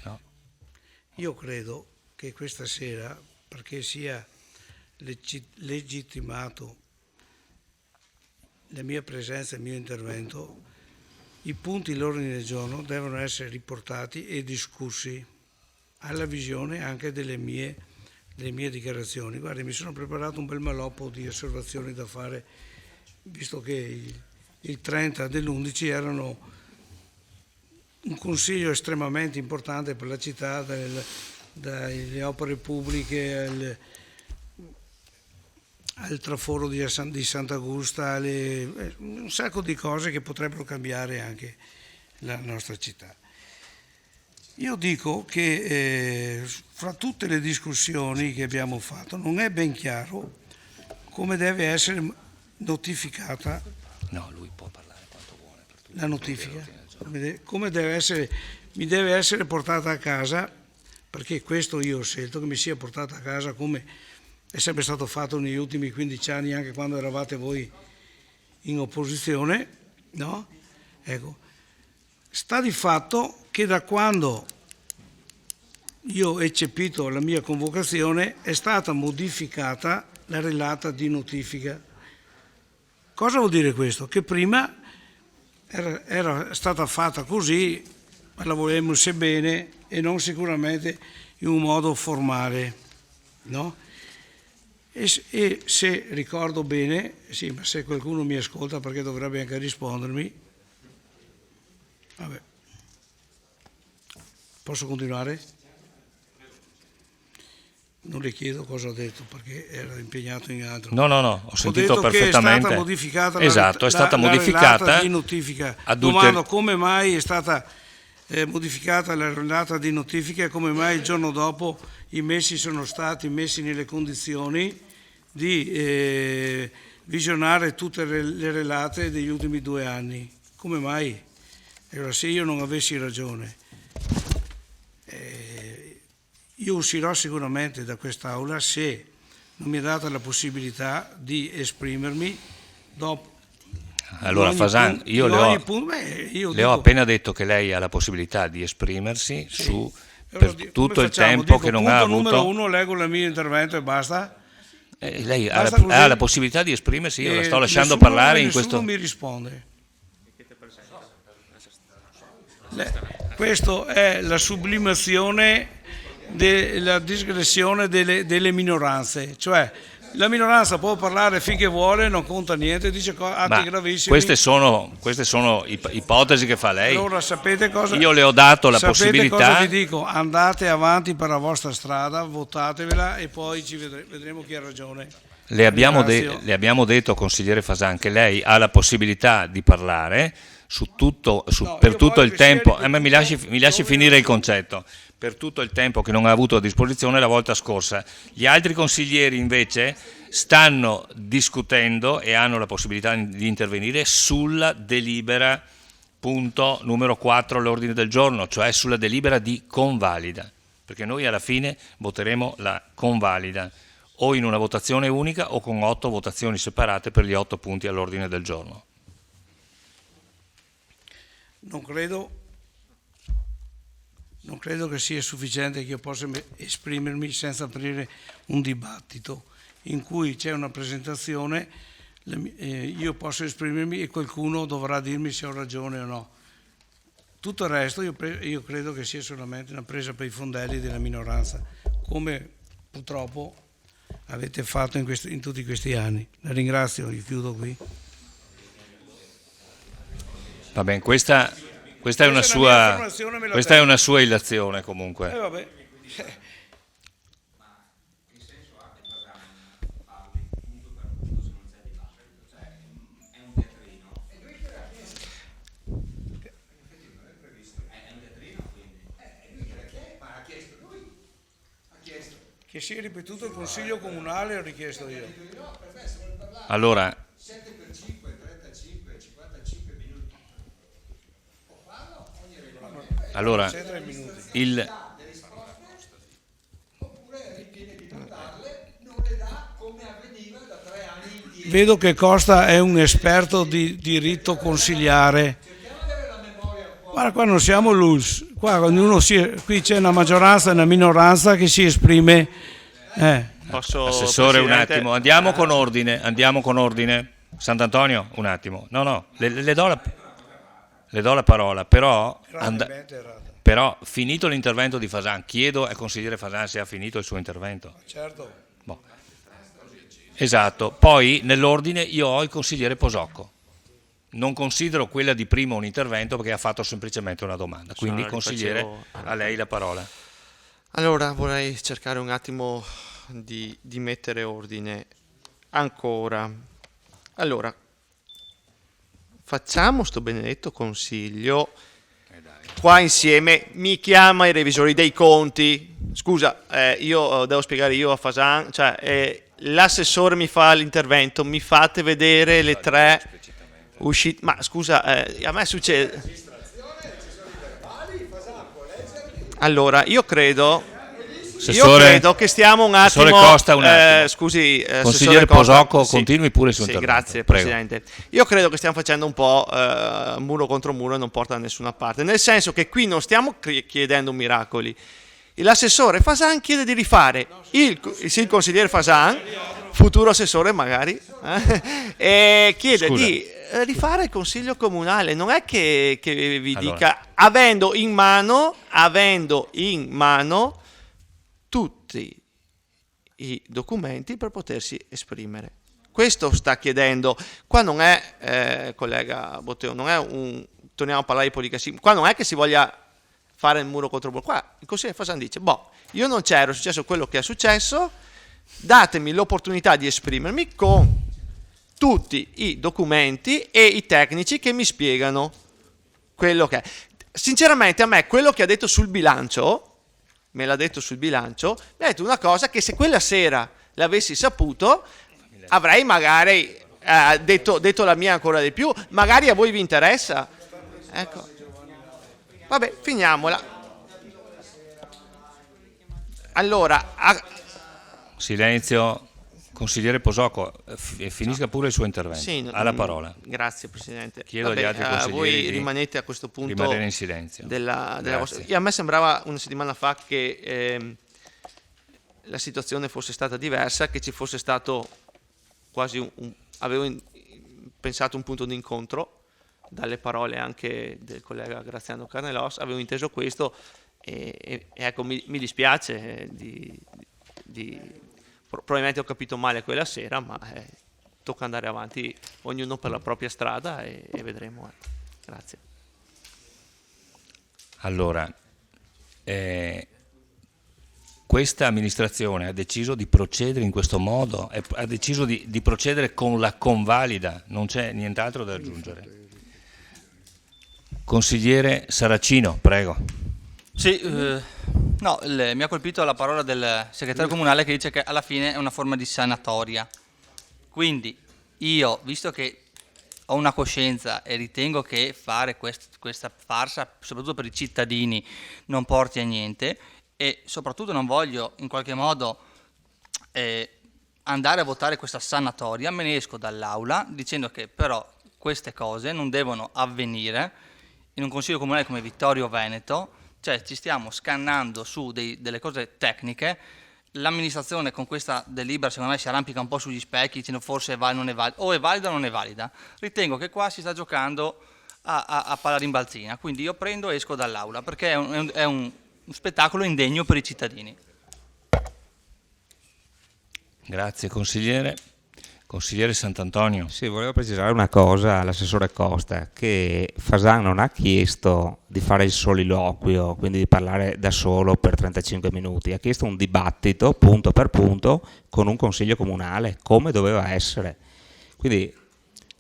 No. Io credo che questa sera, perché sia legittimato la mia presenza e il mio intervento, i punti all'ordine del giorno devono essere riportati e discussi alla visione anche delle mie dichiarazioni. Guardi, mi sono preparato un bel maloppo di osservazioni da fare, visto che il 30 dell'11 erano un consiglio estremamente importante per la città, dalle opere pubbliche al traforo di Sant'Augusta, un sacco di cose che potrebbero cambiare anche la nostra città. Io dico che fra tutte le discussioni che abbiamo fatto non è ben chiaro come deve essere notificata. No, lui può parlare quanto vuole. La notifica, come mi deve essere portata a casa, perché questo io ho scelto, che mi sia portata a casa come è sempre stato fatto negli ultimi 15 anni, anche quando eravate voi in opposizione, no? Ecco, sta di fatto che da quando io ho eccepito la mia convocazione è stata modificata la relata di notifica. Cosa vuol dire questo? Che prima era stata fatta così, ma la volevamo sebbene e non sicuramente in un modo formale, no? E se ricordo bene, sì, ma se qualcuno mi ascolta, perché dovrebbe anche rispondermi, vabbè, posso continuare? Non le chiedo cosa ho detto perché ero impegnato in altro. No, ho sentito perfettamente. Che è stata modificata esatto, è stata modificata di notifica. Domando come mai è stata modificata la relata di notifica e come mai il giorno dopo i messi sono stati messi nelle condizioni di visionare tutte le relate degli ultimi 2 anni. Come mai? Allora, se io non avessi ragione, io uscirò sicuramente da quest'aula se non mi è data la possibilità di esprimermi dopo. Allora Fasan, io le ho appena detto che lei ha la possibilità di esprimersi per tutto il tempo che non ha avuto. Numero 1, leggo il mio intervento e basta. Lei ha la possibilità di esprimersi, io la sto lasciando parlare in questo. Nessuno mi risponde. Questo è la sublimazione della digressione delle minoranze, cioè La minoranza può parlare finché vuole, non conta niente, dice atti Ma gravissimi. queste sono ipotesi che fa lei. Allora sapete cosa? Io le ho dato la sapete possibilità. Cosa vi dico? Andate avanti per la vostra strada, votatevela e poi vedremo chi ha ragione. Le abbiamo detto, consigliere Fasan, che lei ha la possibilità di parlare per tutto il tempo. Mi lasci finire il concetto. Per tutto il tempo che non ha avuto a disposizione la volta scorsa. Gli altri consiglieri invece stanno discutendo e hanno la possibilità di intervenire sulla delibera punto numero 4 all'ordine del giorno, cioè sulla delibera di convalida, perché noi alla fine voteremo la convalida o in una votazione unica o con 8 votazioni separate per gli 8 punti all'ordine del giorno. Non credo che sia sufficiente che io possa esprimermi senza aprire un dibattito in cui c'è una presentazione, io posso esprimermi e qualcuno dovrà dirmi se ho ragione o no. Tutto il resto io credo che sia solamente una presa per i fondelli della minoranza, come purtroppo avete fatto in tutti questi anni. La ringrazio, io chiudo qui. Va bene, questa è una sua illazione comunque. Vabbè. Che sia ripetuto il Consiglio Comunale, ho richiesto io. Allora, vedo che Costa è un esperto di diritto consiliare. Guarda, qua non siamo l'ULS, qui c'è una maggioranza e una minoranza che si esprime. Assessore, un attimo, andiamo con ordine. Sant'Antonio, un attimo. No, le do la parola, però finito l'intervento di Fasan, chiedo al consigliere Fasan se ha finito il suo intervento. Certo. Esatto, poi nell'ordine io ho il consigliere Posocco. Non considero quella di prima un intervento perché ha fatto semplicemente una domanda. Quindi, consigliere, a lei la parola. Allora, vorrei cercare un attimo di mettere ordine ancora. Allora, facciamo sto benedetto consiglio qua insieme. Mi chiama i revisori dei conti. Scusa, io devo spiegare io a Fasan, cioè l'assessore mi fa l'intervento, mi fate vedere le 3 uscite. Ma scusa, a me succede. Allora, io credo che stiamo un attimo. Costa, un attimo. Scusi, consigliere Posocco, continui pure il suo intervento. Grazie, Presidente. Io credo che stiamo facendo un po' muro contro muro e non porta da nessuna parte. Nel senso che qui non stiamo chiedendo miracoli. L'assessore Fasan chiede di rifare il consigliere Fasan, futuro assessore magari, e chiede di rifare il consiglio comunale. Non è che vi dica, avendo in mano tutti i documenti per potersi esprimere. Questo sta chiedendo. Qua non è, collega Botteo, non è torniamo a parlare di politica, qua non è che si voglia fare il muro contro il muro. Qua il consigliere Fasan dice, io non c'ero, è successo quello che è successo, datemi l'opportunità di esprimermi con tutti i documenti e i tecnici che mi spiegano quello che è. Sinceramente a me quello che ha detto sul bilancio, mi ha detto una cosa che se quella sera l'avessi saputo avrei magari detto la mia ancora di più, magari a voi vi interessa. Ecco. Vabbè, finiamola. Allora, silenzio. Consigliere Posocco, finisca pure il suo intervento. Sì, alla parola. Grazie, Presidente. Chiedo agli altri consiglieri voi rimanete a questo punto di rimanere in silenzio. Della vostra... A me sembrava una settimana fa che la situazione fosse stata diversa, che ci fosse stato quasi avevo pensato un punto di incontro dalle parole anche del collega Graziano Carnelos, avevo inteso questo e ecco mi dispiace probabilmente ho capito male quella sera, ma tocca andare avanti ognuno per la propria strada e vedremo. Grazie. Allora, questa amministrazione ha deciso di procedere in questo modo, ha deciso di procedere con la convalida, non c'è nient'altro da aggiungere. Consigliere Saracino, prego. Sì, no, mi ha colpito la parola del segretario comunale che dice che alla fine è una forma di sanatoria. Quindi io, visto che ho una coscienza e ritengo che fare questa farsa, soprattutto per i cittadini, non porti a niente, e soprattutto non voglio in qualche modo andare a votare questa sanatoria, me ne esco dall'aula dicendo che però queste cose non devono avvenire in un consiglio comunale come Vittorio Veneto, cioè ci stiamo scannando su delle cose tecniche. L'amministrazione con questa delibera secondo me si arrampica un po' sugli specchi dicendo forse non è valida, o è valida o non è valida. Ritengo che qua si sta giocando a palla rimbalzina, quindi io prendo e esco dall'aula perché è un spettacolo indegno per i cittadini. Grazie consigliere. Consigliere Sant'Antonio. Sì, volevo precisare una cosa all'assessore Costa, che Fasan non ha chiesto di fare il soliloquio, quindi di parlare da solo per 35 minuti, ha chiesto un dibattito punto per punto con un consiglio comunale, come doveva essere. Quindi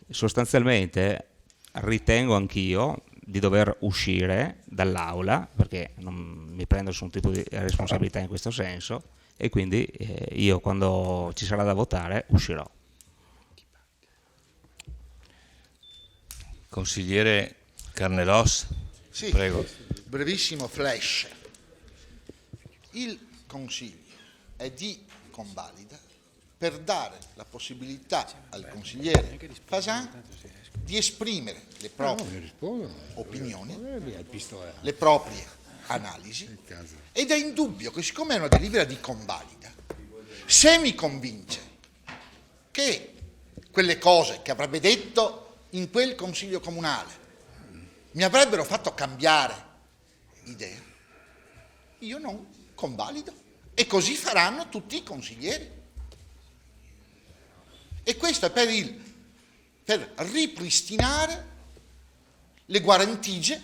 sostanzialmente ritengo anch'io di dover uscire dall'aula, perché non mi prendo nessun tipo di responsabilità in questo senso, e quindi io quando ci sarà da votare uscirò. Consigliere Carnelos, sì, prego. Brevissimo flash. Il Consiglio è di convalida per dare la possibilità al consigliere Fasan di esprimere le proprie opinioni, le proprie analisi, ed è indubbio che siccome è una delibera di convalida, se mi convince che quelle cose che avrebbe detto in quel consiglio comunale mi avrebbero fatto cambiare idea, io non convalido, e così faranno tutti i consiglieri. E questo è per ripristinare le guarentigie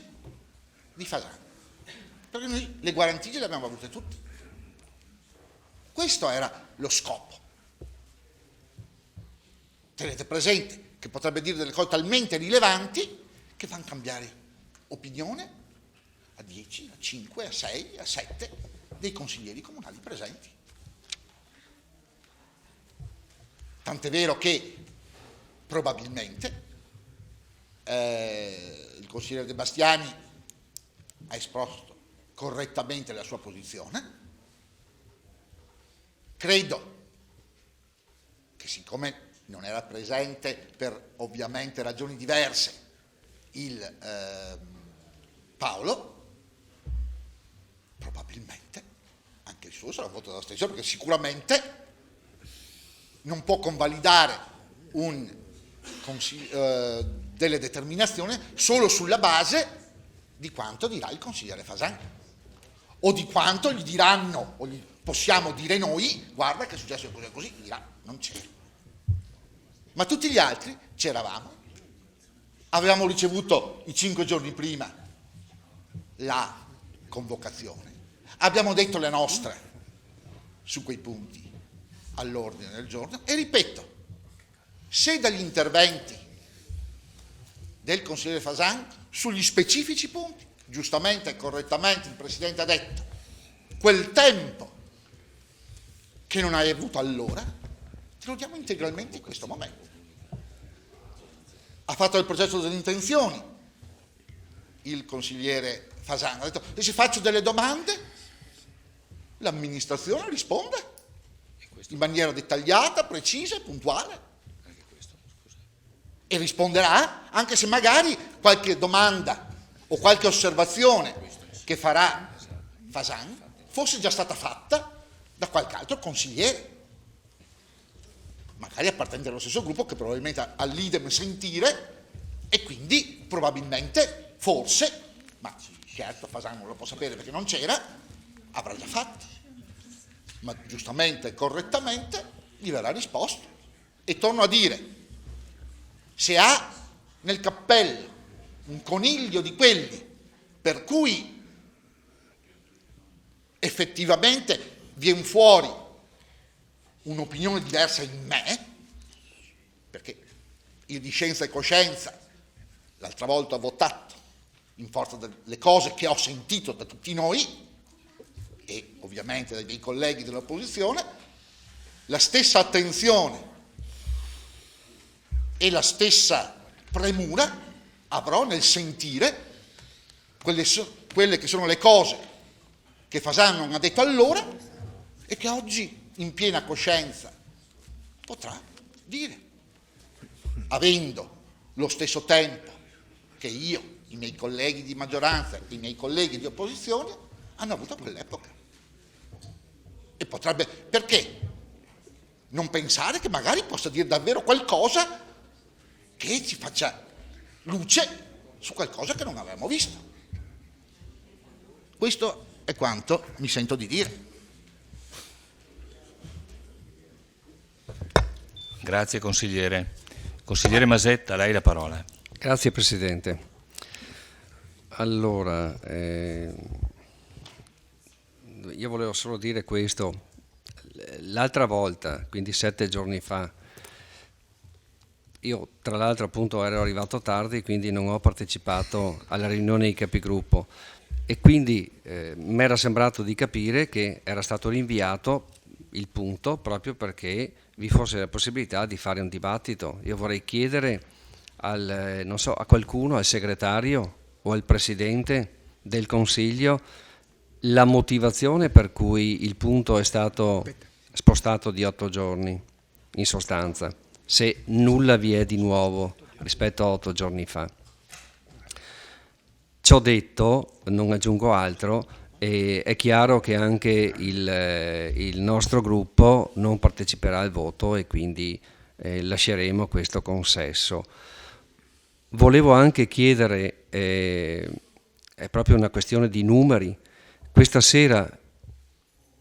di Fasan, perché noi le guarentigie le abbiamo avute tutti. Questo era lo scopo. Tenete presente che potrebbe dire delle cose talmente rilevanti che fanno cambiare opinione a 10, a 5, a 6, a 7 dei consiglieri comunali presenti. Tant'è vero che probabilmente il consigliere De Bastiani ha esposto correttamente la sua posizione. Credo che siccome non era presente per ovviamente ragioni diverse il Paolo, probabilmente anche il suo sarà un voto d'astensione, perché sicuramente non può convalidare delle determinazioni solo sulla base di quanto dirà il consigliere Fasan, o di quanto gli diranno, o gli possiamo dire noi, guarda che è successo così e così, dirà non c'era. Ma tutti gli altri c'eravamo, avevamo ricevuto i 5 giorni prima la convocazione, abbiamo detto le nostre su quei punti all'ordine del giorno, e ripeto, se dagli interventi del consigliere Fasan sugli specifici punti, giustamente e correttamente il Presidente ha detto, quel tempo che non hai avuto allora, te lo diamo integralmente in questo momento. Ha fatto il processo delle intenzioni il consigliere Fasan, ha detto, e se faccio delle domande l'amministrazione risponde in maniera dettagliata, precisa e puntuale, e risponderà anche se magari qualche domanda o qualche osservazione che farà Fasan fosse già stata fatta da qualche altro consigliere, magari appartenente allo stesso gruppo, che probabilmente ha l'idem sentire, e quindi probabilmente, forse, ma certo Fasan non lo può sapere perché non c'era, avrà già fatto. ma giustamente e correttamente, gli verrà risposto. E torno a dire, se ha nel cappello un coniglio di quelli per cui effettivamente viene fuori un'opinione diversa in me, perché io di scienza e coscienza l'altra volta ho votato in forza delle cose che ho sentito da tutti noi e ovviamente dai miei colleghi dell'opposizione, la stessa attenzione e la stessa premura avrò nel sentire quelle che sono le cose che Fasan non ha detto allora e che oggi in piena coscienza potrà dire, avendo lo stesso tempo che io, i miei colleghi di maggioranza e i miei colleghi di opposizione hanno avuto a quell'epoca. E potrebbe, perché non pensare che magari possa dire davvero qualcosa che ci faccia luce su qualcosa che non avevamo visto. Questo è quanto mi sento di dire. Grazie consigliere. Consigliere Masetta, a lei la parola. Grazie Presidente. Allora, io volevo solo dire questo. L'altra volta, quindi 7 giorni fa, io tra l'altro appunto ero arrivato tardi, quindi non ho partecipato alla riunione dei capigruppo e quindi mi era sembrato di capire che era stato rinviato il punto proprio perché vi fosse la possibilità di fare un dibattito. Io vorrei chiedere non so, a qualcuno, al segretario o al Presidente del Consiglio, la motivazione per cui il punto è stato spostato di 8 giorni, in sostanza, se nulla vi è di nuovo rispetto a 8 giorni fa. Ciò detto, non aggiungo altro, e è chiaro che anche il nostro gruppo non parteciperà al voto e quindi lasceremo questo consesso. Volevo anche chiedere, è proprio una questione di numeri, questa sera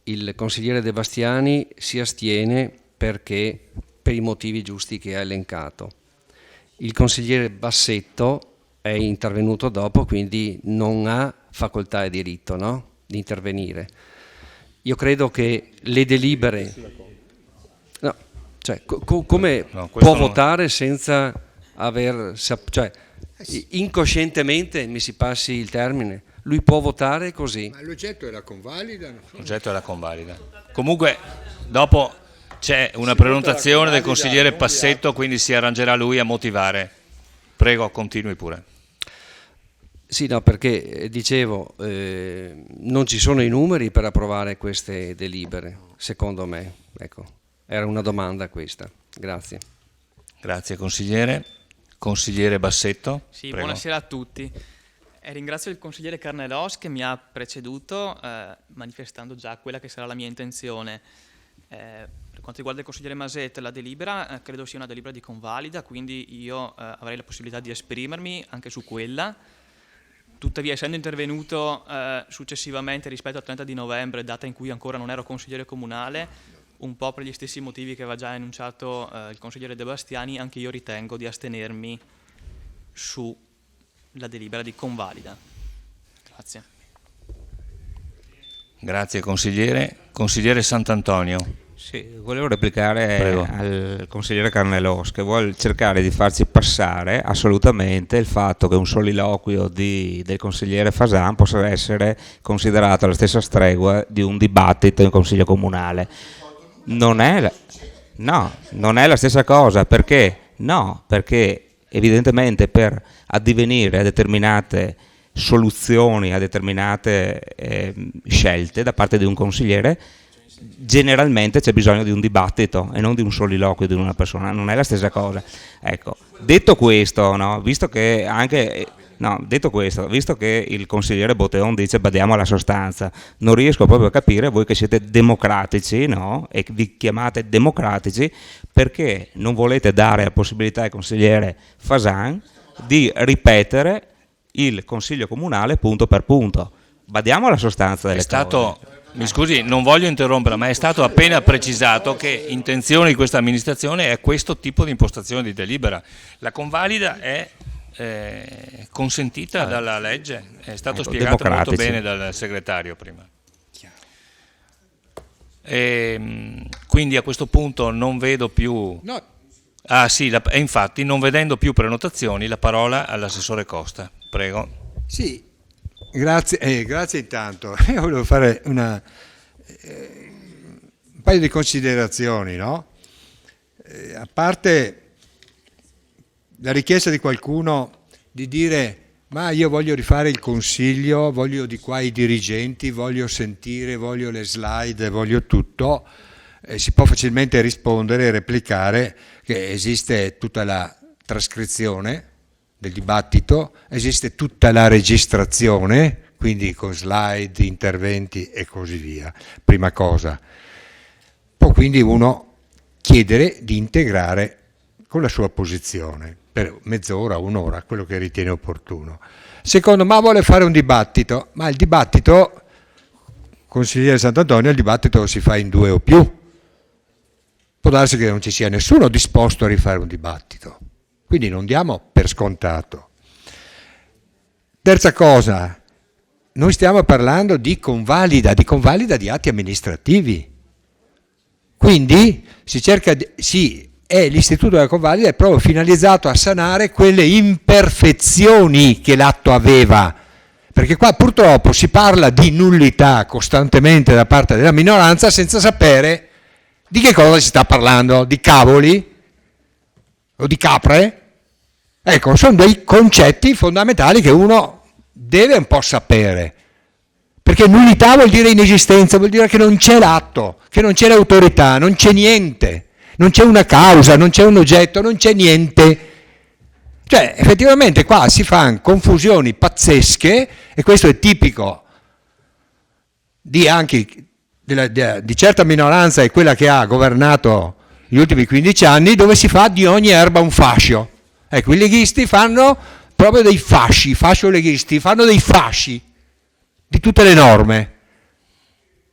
il consigliere De Bastiani si astiene perché per i motivi giusti che ha elencato. Il consigliere Bassetto è intervenuto dopo, quindi non ha facoltà e diritto, no? Di intervenire. Io credo che le delibere... No, cioè, come può votare senza aver... Cioè, incoscientemente, mi si passi il termine, lui può votare così. Ma l'oggetto è la convalida? L'oggetto è la convalida. Comunque, dopo c'è una prenotazione del consigliere Bassetto, quindi si arrangerà lui a motivare. Prego, continui pure. Sì, no, perché dicevo, non ci sono i numeri per approvare queste delibere, secondo me. Ecco, era una domanda questa. Grazie. Grazie consigliere. Consigliere Bassetto. Sì, prego. buonasera a tutti. Ringrazio il consigliere Carnelos che mi ha preceduto manifestando già quella che sarà la mia intenzione. Per quanto riguarda il consigliere Masetta, la delibera credo sia una delibera di convalida, quindi io avrei la possibilità di esprimermi anche su quella. Tuttavia, essendo intervenuto successivamente rispetto al 30 di novembre, data in cui ancora non ero consigliere comunale, un po' per gli stessi motivi che aveva già enunciato il consigliere De Bastiani, anche io ritengo di astenermi sulla delibera di convalida. Grazie. Grazie consigliere. Consigliere Sant'Antonio. Sì, volevo replicare Prego. al consigliere Carnelos che vuole cercare di farci passare assolutamente il fatto che un soliloquio del consigliere Fasan possa essere considerato alla stessa stregua di un dibattito in consiglio comunale. Non è la stessa cosa. Perché? No, perché evidentemente per addivenire a determinate soluzioni, a determinate scelte da parte di un consigliere, generalmente c'è bisogno di un dibattito e non di un soliloquio di una persona, non è la stessa cosa. Ecco, detto questo, no, visto che il consigliere Botteon dice badiamo alla sostanza, non riesco proprio a capire voi che siete democratici, no, e vi chiamate democratici, perché non volete dare la possibilità al consigliere Fasan di ripetere il consiglio comunale punto per punto. badiamo alla sostanza delle cose. Mi scusi, non voglio interrompere, ma è stato appena precisato che intenzione di questa amministrazione è questo tipo di impostazione di delibera. La convalida è consentita dalla legge, è stato spiegato molto bene dal segretario prima. Quindi a questo punto non vedo più... No. Ah sì, e infatti non vedendo più prenotazioni la parola all'assessore Costa, prego. Sì, grazie intanto. Io volevo fare un paio di considerazioni, no? A parte la richiesta di qualcuno di dire ma io voglio rifare il consiglio, voglio di qua i dirigenti, voglio sentire, voglio le slide, voglio tutto, si può facilmente rispondere e replicare che esiste tutta la trascrizione del dibattito, esiste tutta la registrazione, quindi con slide, interventi e così via, prima cosa. Può quindi uno chiedere di integrare con la sua posizione, per mezz'ora, un'ora, quello che ritiene opportuno. Secondo, ma vuole fare un dibattito, ma il dibattito, consigliere Sant'Antonio, il dibattito si fa in 2 o più. Può darsi che non ci sia nessuno disposto a rifare un dibattito, quindi non diamo per scontato. Terza cosa, noi stiamo parlando di convalida di atti amministrativi. Quindi si cerca l'istituto della convalida è proprio finalizzato a sanare quelle imperfezioni che l'atto aveva, perché qua purtroppo si parla di nullità costantemente da parte della minoranza senza sapere di che cosa si sta parlando, di cavoli o di capre? Ecco, sono dei concetti fondamentali che uno deve un po' sapere, perché nullità vuol dire inesistenza, vuol dire che non c'è l'atto, che non c'è l'autorità, non c'è niente. Non c'è una causa, non c'è un oggetto, non c'è niente. Cioè, effettivamente qua si fanno confusioni pazzesche, e questo è tipico di certa minoranza, è quella che ha governato gli ultimi 15 anni, dove si fa di ogni erba un fascio. Ecco, i leghisti fanno proprio dei fasci, fascio-leghisti, fanno dei fasci di tutte le norme.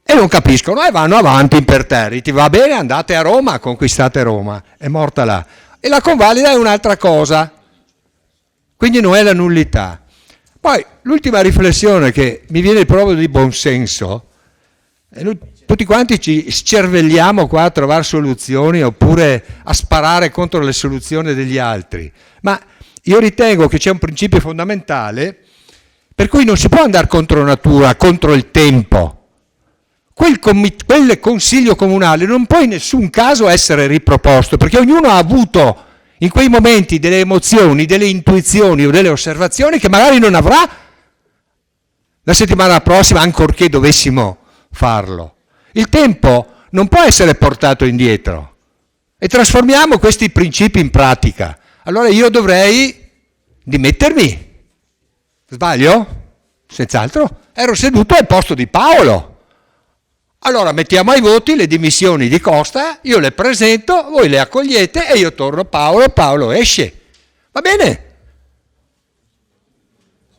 E non capiscono e vanno avanti imperterriti. Va bene, andate a Roma, conquistate Roma, è morta là. E la convalida è un'altra cosa, quindi non è la nullità. Poi l'ultima riflessione che mi viene proprio di buonsenso, tutti quanti ci scervelliamo qua a trovare soluzioni oppure a sparare contro le soluzioni degli altri, ma io ritengo che c'è un principio fondamentale per cui non si può andare contro natura, contro il tempo. Quel consiglio comunale non può in nessun caso essere riproposto, perché ognuno ha avuto in quei momenti delle emozioni, delle intuizioni o delle osservazioni che magari non avrà la settimana prossima, ancorché dovessimo farlo. Il tempo non può essere portato indietro e trasformiamo questi principi in pratica. Allora io dovrei dimettermi. Sbaglio? Senz'altro. Ero seduto al posto di Paolo. Allora mettiamo ai voti le dimissioni di Costa, io le presento, voi le accogliete e io torno Paolo esce. Va bene?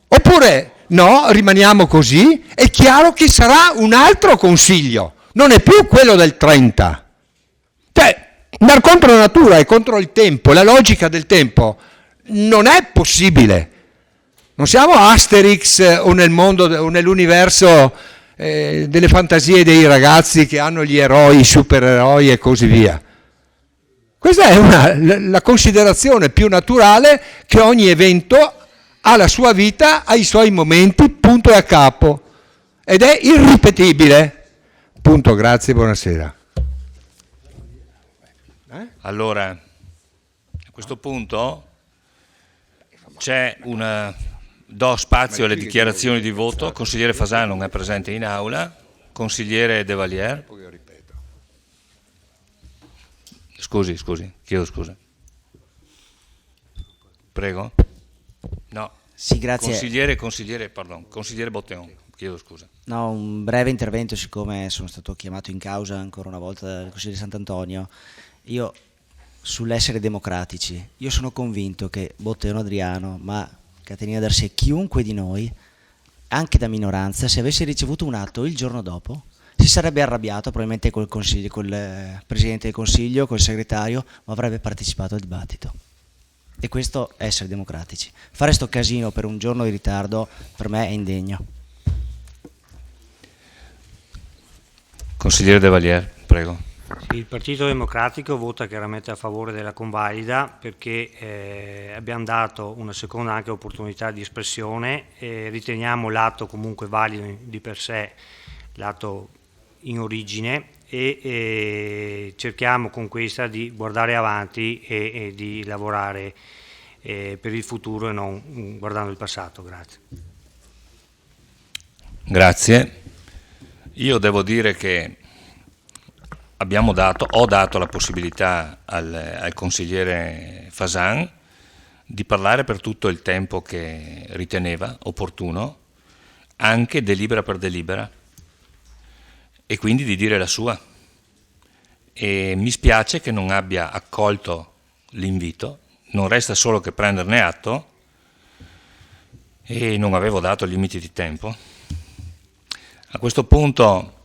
Oppure no, rimaniamo così, è chiaro che sarà un altro consiglio, non è più quello del 30. Cioè, andare contro la natura e contro il tempo, la logica del tempo, non è possibile. Non siamo Asterix o nel mondo o nell'universo delle fantasie dei ragazzi che hanno gli eroi, i supereroi e così via. Questa è la considerazione più naturale, che ogni evento ha la sua vita, ha i suoi momenti, punto e a capo, ed è irripetibile. Punto, grazie, buonasera. Allora, a questo punto do spazio alle dichiarazioni di voto. Consigliere Fasano non è presente in aula. Consigliere De Valier. Scusi, chiedo scusa. Prego. No. Sì, grazie. Consigliere Botteon, chiedo scusa. No, un breve intervento, siccome sono stato chiamato in causa ancora una volta dal consigliere Sant'Antonio. Io, sull'essere democratici, io sono convinto che Botteon Adriano, ma Caterina D'Arcy, chiunque di noi anche da minoranza, se avesse ricevuto un atto il giorno dopo, si sarebbe arrabbiato probabilmente col Presidente del Consiglio, col Segretario, ma avrebbe partecipato al dibattito. E questo è essere democratici. Fare sto casino per un giorno di ritardo per me è indegno. Consigliere De Valier, prego. Sì, il Partito Democratico vota chiaramente a favore della convalida perché abbiamo dato una seconda anche opportunità di espressione e riteniamo l'atto comunque valido di per sé, l'atto in origine, e cerchiamo con questa di guardare avanti e di lavorare per il futuro e non guardando il passato. Grazie. Grazie. Io devo dire che ho dato la possibilità al consigliere Fasan di parlare per tutto il tempo che riteneva opportuno, anche delibera per delibera, e quindi di dire la sua. E mi spiace che non abbia accolto l'invito, non resta solo che prenderne atto, e non avevo dato limiti di tempo. A questo punto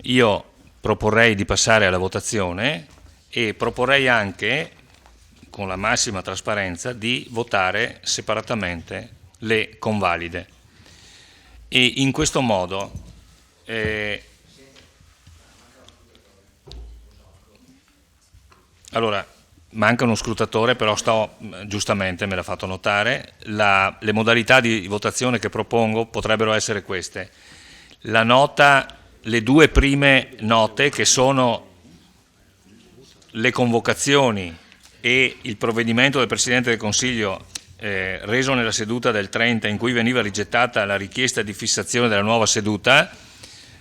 io proporrei di passare alla votazione e proporrei anche, con la massima trasparenza, di votare separatamente le convalide. E in questo modo allora, manca uno scrutatore, però giustamente me l'ha fatto notare. Le modalità di votazione che propongo potrebbero essere queste. La nota, le due prime note, che sono le convocazioni e il provvedimento del Presidente del Consiglio reso nella seduta del 30, in cui veniva rigettata la richiesta di fissazione della nuova seduta,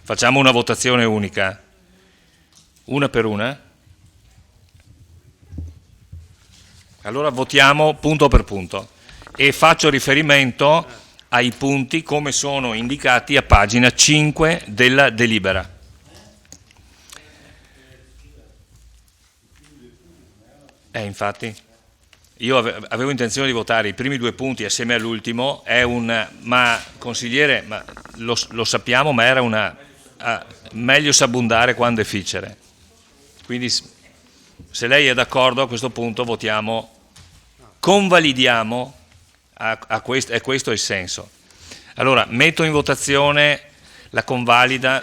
facciamo una votazione unica, una per una. Allora votiamo punto per punto e faccio riferimento ai punti come sono indicati a pagina 5 della delibera. Infatti, io avevo intenzione di votare i primi due punti assieme all'ultimo, ma consigliere, lo sappiamo, ma era meglio s'abbondare quando è ficere. Quindi se lei è d'accordo, a questo punto votiamo, convalidiamo, e questo è il senso. Allora, metto in votazione la convalida,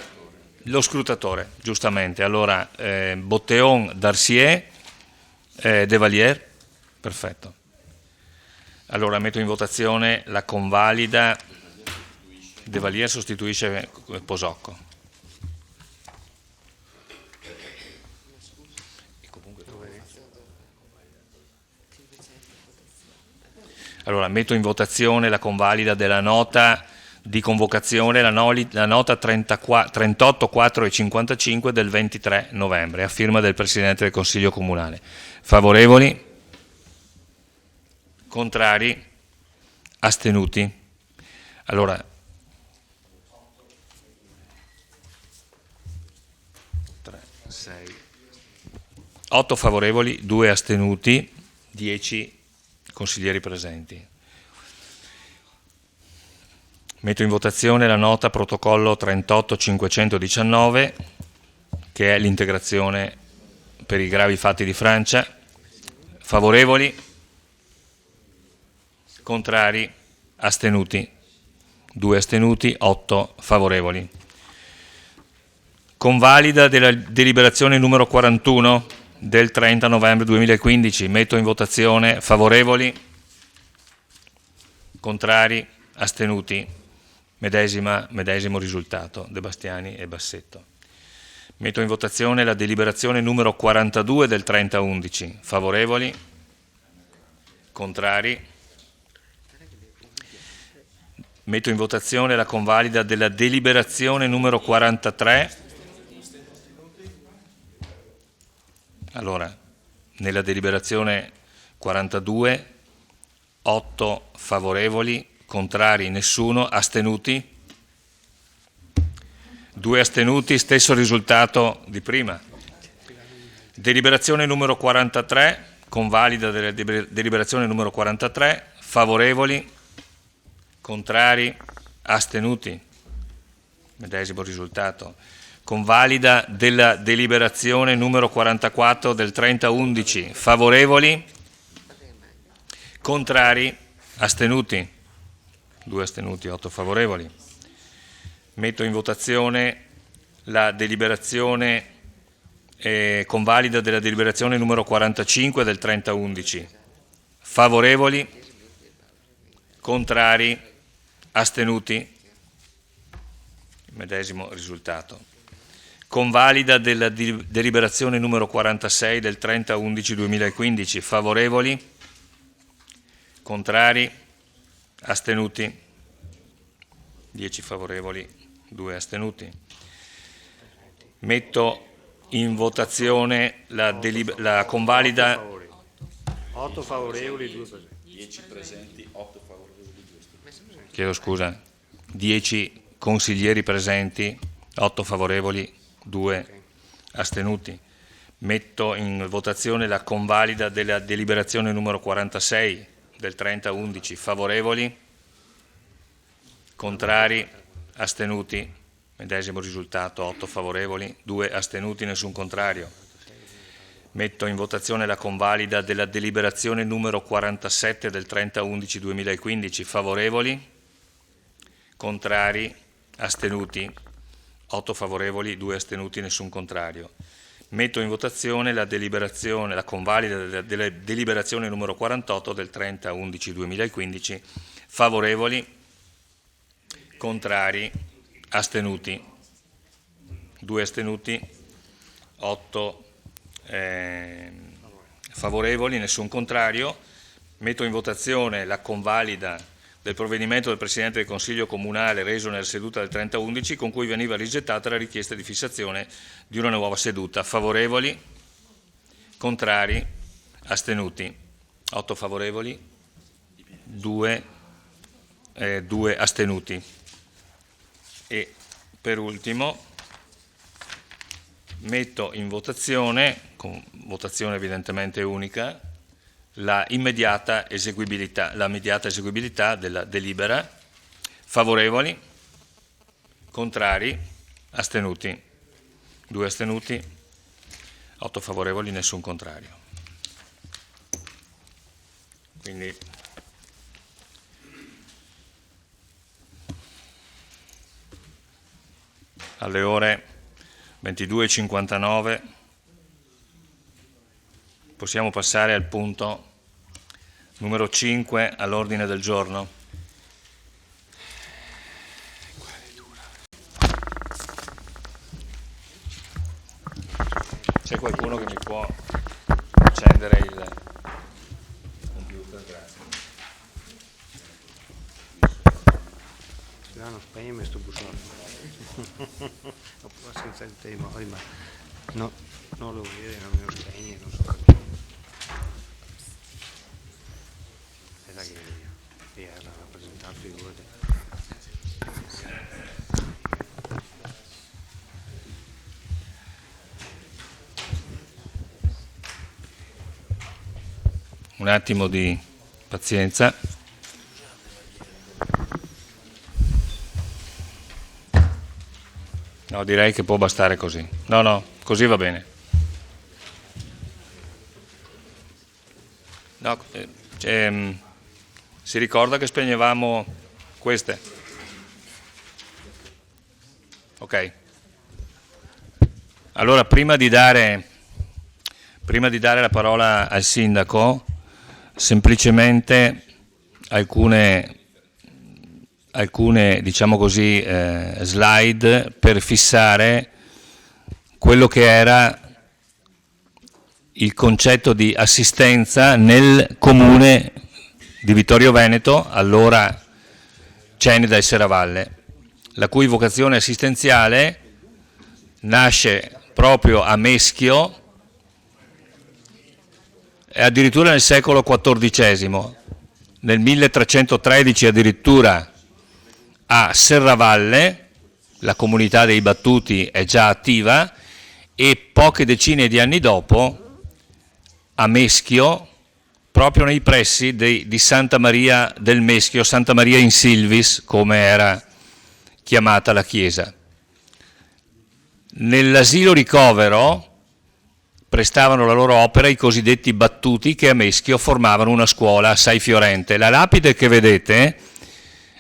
lo scrutatore, giustamente. Allora, Botteon, Darcier, De Valier, perfetto. Allora, metto in votazione la convalida, De Valier sostituisce Posocco. Allora, metto in votazione la convalida della nota di convocazione, la nota 38, 4 e 55 del 23 novembre, a firma del Presidente del Consiglio Comunale. Favorevoli? Contrari? Astenuti? Allora, 8 favorevoli, 2 astenuti, 10 consiglieri presenti. Metto in votazione la nota protocollo 38.519, che è l'integrazione per i gravi fatti di Francia. Favorevoli? Contrari? Astenuti? 2 astenuti, 8 favorevoli. Convalida della deliberazione numero 41 del 30 novembre 2015. Metto in votazione. Favorevoli? Contrari? Astenuti? Medesimo risultato, De Bastiani e Bassetto. Metto in votazione la deliberazione numero 42 del 30/11. Favorevoli? Contrari? Metto in votazione la convalida della deliberazione numero 43. Allora, nella deliberazione 42, 8 favorevoli, contrari nessuno, astenuti? 2 astenuti, stesso risultato di prima. Deliberazione numero 43, convalida della deliberazione numero 43, favorevoli, contrari, Astenuti? Medesimo risultato. Convalida della deliberazione numero 44 del 30/11. Favorevoli? Contrari? Astenuti? 2 astenuti, 8 favorevoli. Metto in votazione la deliberazione convalida della deliberazione numero 45 del 30/11. Favorevoli? Contrari? Astenuti? Medesimo risultato. Convalida della deliberazione numero 46 del 30/11/2015. Favorevoli? Contrari? Astenuti? 10 favorevoli, 2 astenuti. Metto in votazione la convalida. 8 favorevoli, 2 presenti. 10 presenti, 8 favorevoli, 2 astenuti. Chiedo scusa. 10 consiglieri presenti, 8 favorevoli, 2 astenuti. Metto in votazione la convalida della deliberazione numero 46 del 30/11. Favorevoli? Contrari? Astenuti? Medesimo risultato, 8 favorevoli, 2 astenuti, nessun contrario. Metto in votazione la convalida della deliberazione numero 47 del 30/11/2015. Favorevoli? Contrari? Astenuti? 8 favorevoli, 2 astenuti, nessun contrario. Metto in votazione la convalida della deliberazione numero 48 del 30/11/2015. Favorevoli? Contrari? Astenuti? 2 astenuti, 8 favorevoli, nessun contrario. Metto in votazione la convalida del provvedimento del Presidente del Consiglio Comunale reso nella seduta del 30/11 con cui veniva rigettata la richiesta di fissazione di una nuova seduta. Favorevoli? Contrari? Astenuti? 8 favorevoli, 2 astenuti. E per ultimo metto in votazione, con votazione evidentemente unica, la immediata eseguibilità della delibera. Favorevoli? Contrari? Astenuti? 2 astenuti, 8 favorevoli, nessun contrario. Quindi alle ore 22:59 possiamo passare al punto numero 5 all'ordine del giorno. C'è qualcuno che mi può accendere il computer? Grazie. No, spegnimi sto busone. Senza il tema, ma no, non lo vede, non me lo spegne, non so perché. È da che era rappresentato, figurati. Un attimo di pazienza. No, direi che può bastare così. No, così va bene. No, si ricorda che spegnevamo queste? Ok. Allora, prima di dare la parola al sindaco, semplicemente alcune diciamo così, slide per fissare quello che era il concetto di assistenza nel comune di Vittorio Veneto, allora Ceneda e Serravalle, la cui vocazione assistenziale nasce proprio a Meschio e addirittura nel secolo XIV, nel 1313 addirittura a Serravalle, la comunità dei Battuti è già attiva, e poche decine di anni dopo a Meschio, proprio nei pressi di Santa Maria del Meschio, Santa Maria in Silvis, come era chiamata la chiesa. Nell'asilo ricovero prestavano la loro opera i cosiddetti battuti, che a Meschio formavano una scuola assai fiorente. La lapide che vedete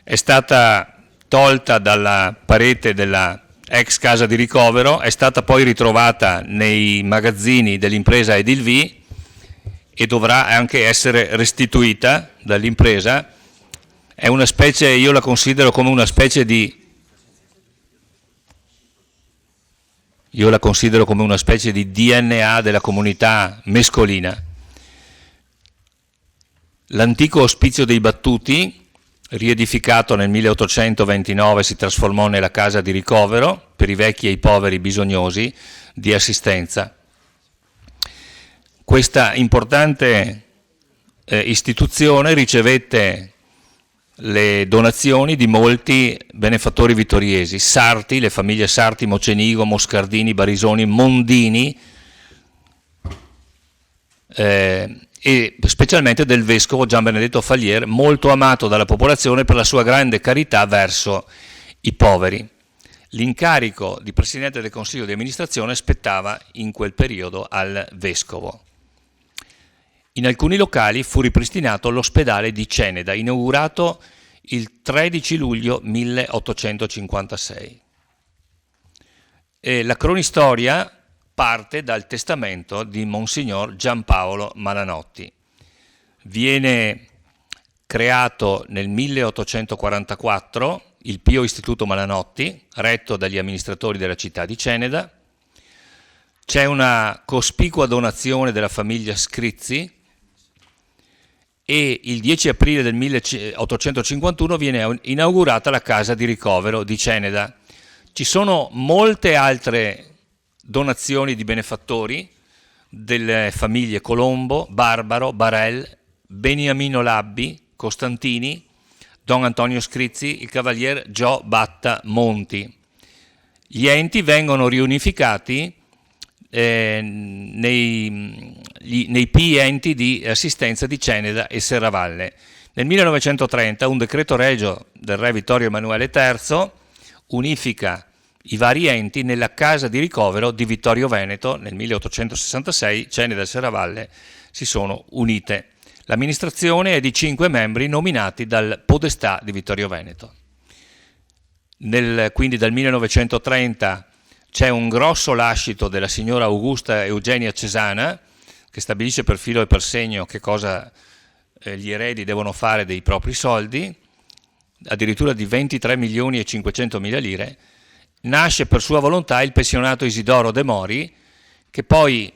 è stata tolta dalla parete della ex casa di ricovero, è stata poi ritrovata nei magazzini dell'impresa Edilvi e dovrà anche essere restituita dall'impresa. È una specie, io la considero come una specie di DNA della comunità mescolina. L'antico ospizio dei battuti, riedificato nel 1829, si trasformò nella casa di ricovero per i vecchi e i poveri bisognosi di assistenza. Questa importante istituzione ricevette le donazioni di molti benefattori vittoriesi, Sarti, le famiglie Sarti, Mocenigo, Moscardini, Barisoni, Mondini, e specialmente del vescovo Gian Benedetto Falier, molto amato dalla popolazione per la sua grande carità verso i poveri. L'incarico di presidente del consiglio di amministrazione spettava in quel periodo al vescovo. In alcuni locali fu ripristinato l'ospedale di Ceneda, inaugurato il 13 luglio 1856. E la cronistoria parte dal testamento di Monsignor Giampaolo Malanotti. Viene creato nel 1844 il Pio Istituto Malanotti, retto dagli amministratori della città di Ceneda. C'è una cospicua donazione della famiglia Scrizzi e il 10 aprile del 1851 viene inaugurata la casa di ricovero di Ceneda. Ci sono molte altre donazioni di benefattori delle famiglie Colombo, Barbaro, Barel, Beniamino Labbi, Costantini, Don Antonio Scrizzi, il cavalier Gio Batta Monti. Gli enti vengono riunificati nei P enti di assistenza di Ceneda e Serravalle. Nel 1930 un decreto regio del re Vittorio Emanuele III unifica i vari enti nella casa di ricovero di Vittorio Veneto. Nel 1866 Ceneda e Serravalle si sono unite. L'amministrazione è di 5 membri nominati dal podestà di Vittorio Veneto. Quindi dal 1930 c'è un grosso lascito della signora Augusta Eugenia Cesana, che stabilisce per filo e per segno che cosa gli eredi devono fare dei propri soldi, addirittura di 23 milioni e 500 mila lire. Nasce per sua volontà il pensionato Isidoro De Mori, che poi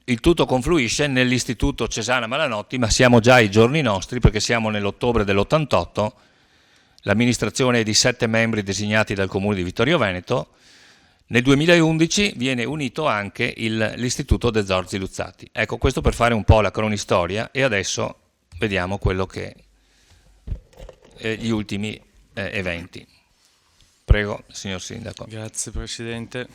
il tutto confluisce nell'Istituto Cesana Malanotti, ma siamo già ai giorni nostri perché siamo nell'ottobre dell'88, l'amministrazione è di 7 membri designati dal Comune di Vittorio Veneto. Nel 2011 viene unito anche l'Istituto De Zorzi Luzzati. Ecco, questo per fare un po' la cronistoria, e adesso vediamo quello che gli ultimi eventi. Prego, signor Sindaco. Grazie Presidente.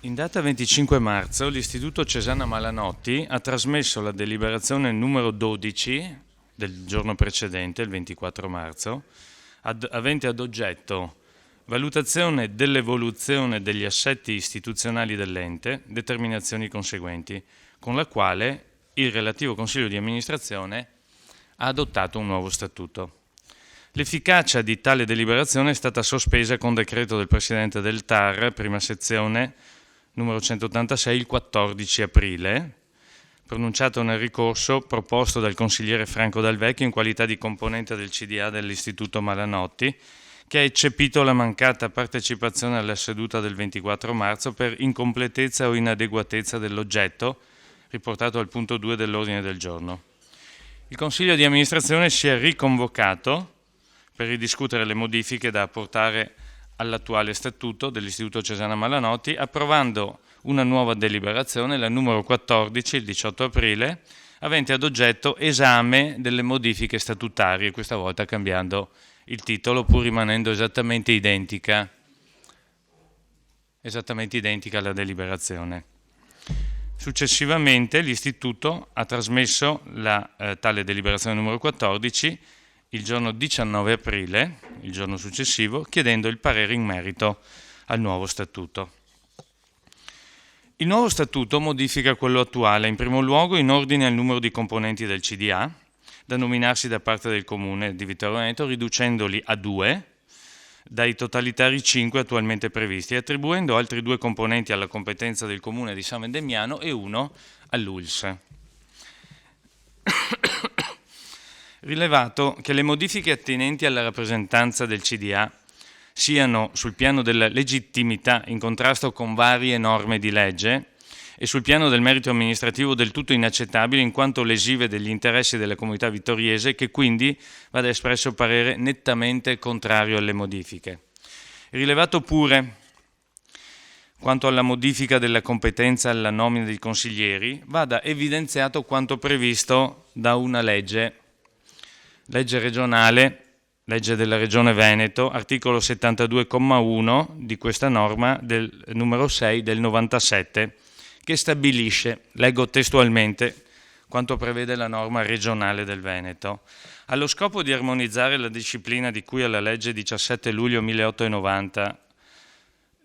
In data 25 marzo l'Istituto Cesana Malanotti ha trasmesso la deliberazione numero 12 del giorno precedente, il 24 marzo, avente ad oggetto valutazione dell'evoluzione degli assetti istituzionali dell'ente, determinazioni conseguenti, con la quale il relativo Consiglio di amministrazione ha adottato un nuovo statuto. L'efficacia di tale deliberazione è stata sospesa con decreto del Presidente del TAR, prima sezione, numero 186, il 14 aprile, pronunciato nel ricorso proposto dal consigliere Franco Dal Vecchio in qualità di componente del CDA dell'Istituto Malanotti, che ha eccepito la mancata partecipazione alla seduta del 24 marzo per incompletezza o inadeguatezza dell'oggetto, riportato al punto 2 dell'ordine del giorno. Il Consiglio di amministrazione si è riconvocato per ridiscutere le modifiche da apportare all'attuale statuto dell'Istituto Cesana Malanotti, approvando una nuova deliberazione, la numero 14, il 18 aprile, avente ad oggetto esame delle modifiche statutarie, questa volta cambiando il titolo pur rimanendo esattamente identica alla deliberazione. Successivamente l'Istituto ha trasmesso tale deliberazione numero 14 il giorno 19 aprile, il giorno successivo, chiedendo il parere in merito al nuovo statuto. Il nuovo statuto modifica quello attuale, in primo luogo in ordine al numero di componenti del CDA, da nominarsi da parte del Comune di Vittorio Veneto, riducendoli a 2, dai totalitari 5 attualmente previsti, e attribuendo altri 2 componenti alla competenza del Comune di San Vendemiano e 1 all'ULSS. Rilevato che le modifiche attinenti alla rappresentanza del CDA siano sul piano della legittimità in contrasto con varie norme di legge e sul piano del merito amministrativo del tutto inaccettabili in quanto lesive degli interessi della comunità vittoriese, che quindi vada espresso parere nettamente contrario alle modifiche. Rilevato pure quanto alla modifica della competenza alla nomina dei consiglieri, vada evidenziato quanto previsto da una legge regionale, legge della Regione Veneto, articolo 72,1 di questa norma del numero 6 del 97, che stabilisce, leggo testualmente, quanto prevede la norma regionale del Veneto. Allo scopo di armonizzare la disciplina di cui alla legge 17 luglio 1890,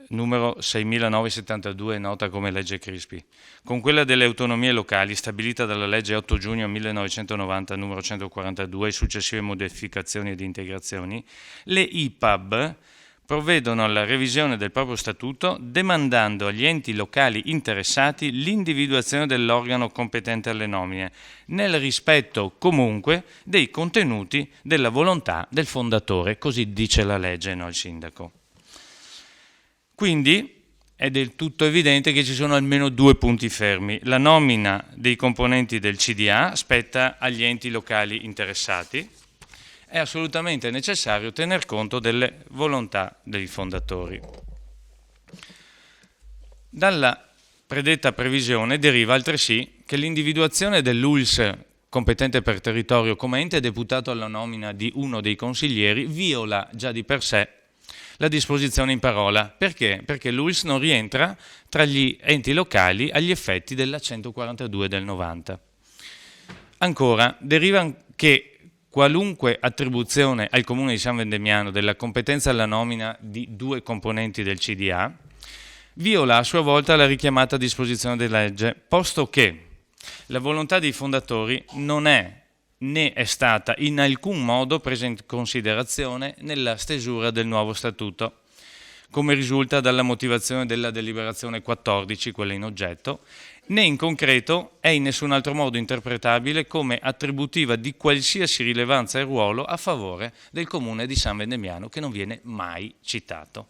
numero 6972, nota come legge Crispi, con quella delle autonomie locali stabilita dalla legge 8 giugno 1990 numero 142 e successive modificazioni ed integrazioni, le IPAB provvedono alla revisione del proprio statuto demandando agli enti locali interessati l'individuazione dell'organo competente alle nomine, nel rispetto comunque dei contenuti della volontà del fondatore, così dice la legge, no il sindaco. Quindi è del tutto evidente che ci sono almeno 2 punti fermi. La nomina dei componenti del CDA spetta agli enti locali interessati. È assolutamente necessario tener conto delle volontà dei fondatori. Dalla predetta previsione deriva altresì che l'individuazione dell'ULSS competente per territorio come ente deputato alla nomina di uno dei consiglieri viola già di per sé la disposizione in parola. Perché? Perché l'ULSS non rientra tra gli enti locali agli effetti della 142 del 90. Ancora, deriva che qualunque attribuzione al Comune di San Vendemiano della competenza alla nomina di 2 componenti del CDA viola a sua volta la richiamata disposizione della legge, posto che la volontà dei fondatori non è né è stata in alcun modo presa in considerazione nella stesura del nuovo statuto, come risulta dalla motivazione della deliberazione 14, quella in oggetto, né in concreto è in nessun altro modo interpretabile come attributiva di qualsiasi rilevanza e ruolo a favore del Comune di San Vendemiano, che non viene mai citato.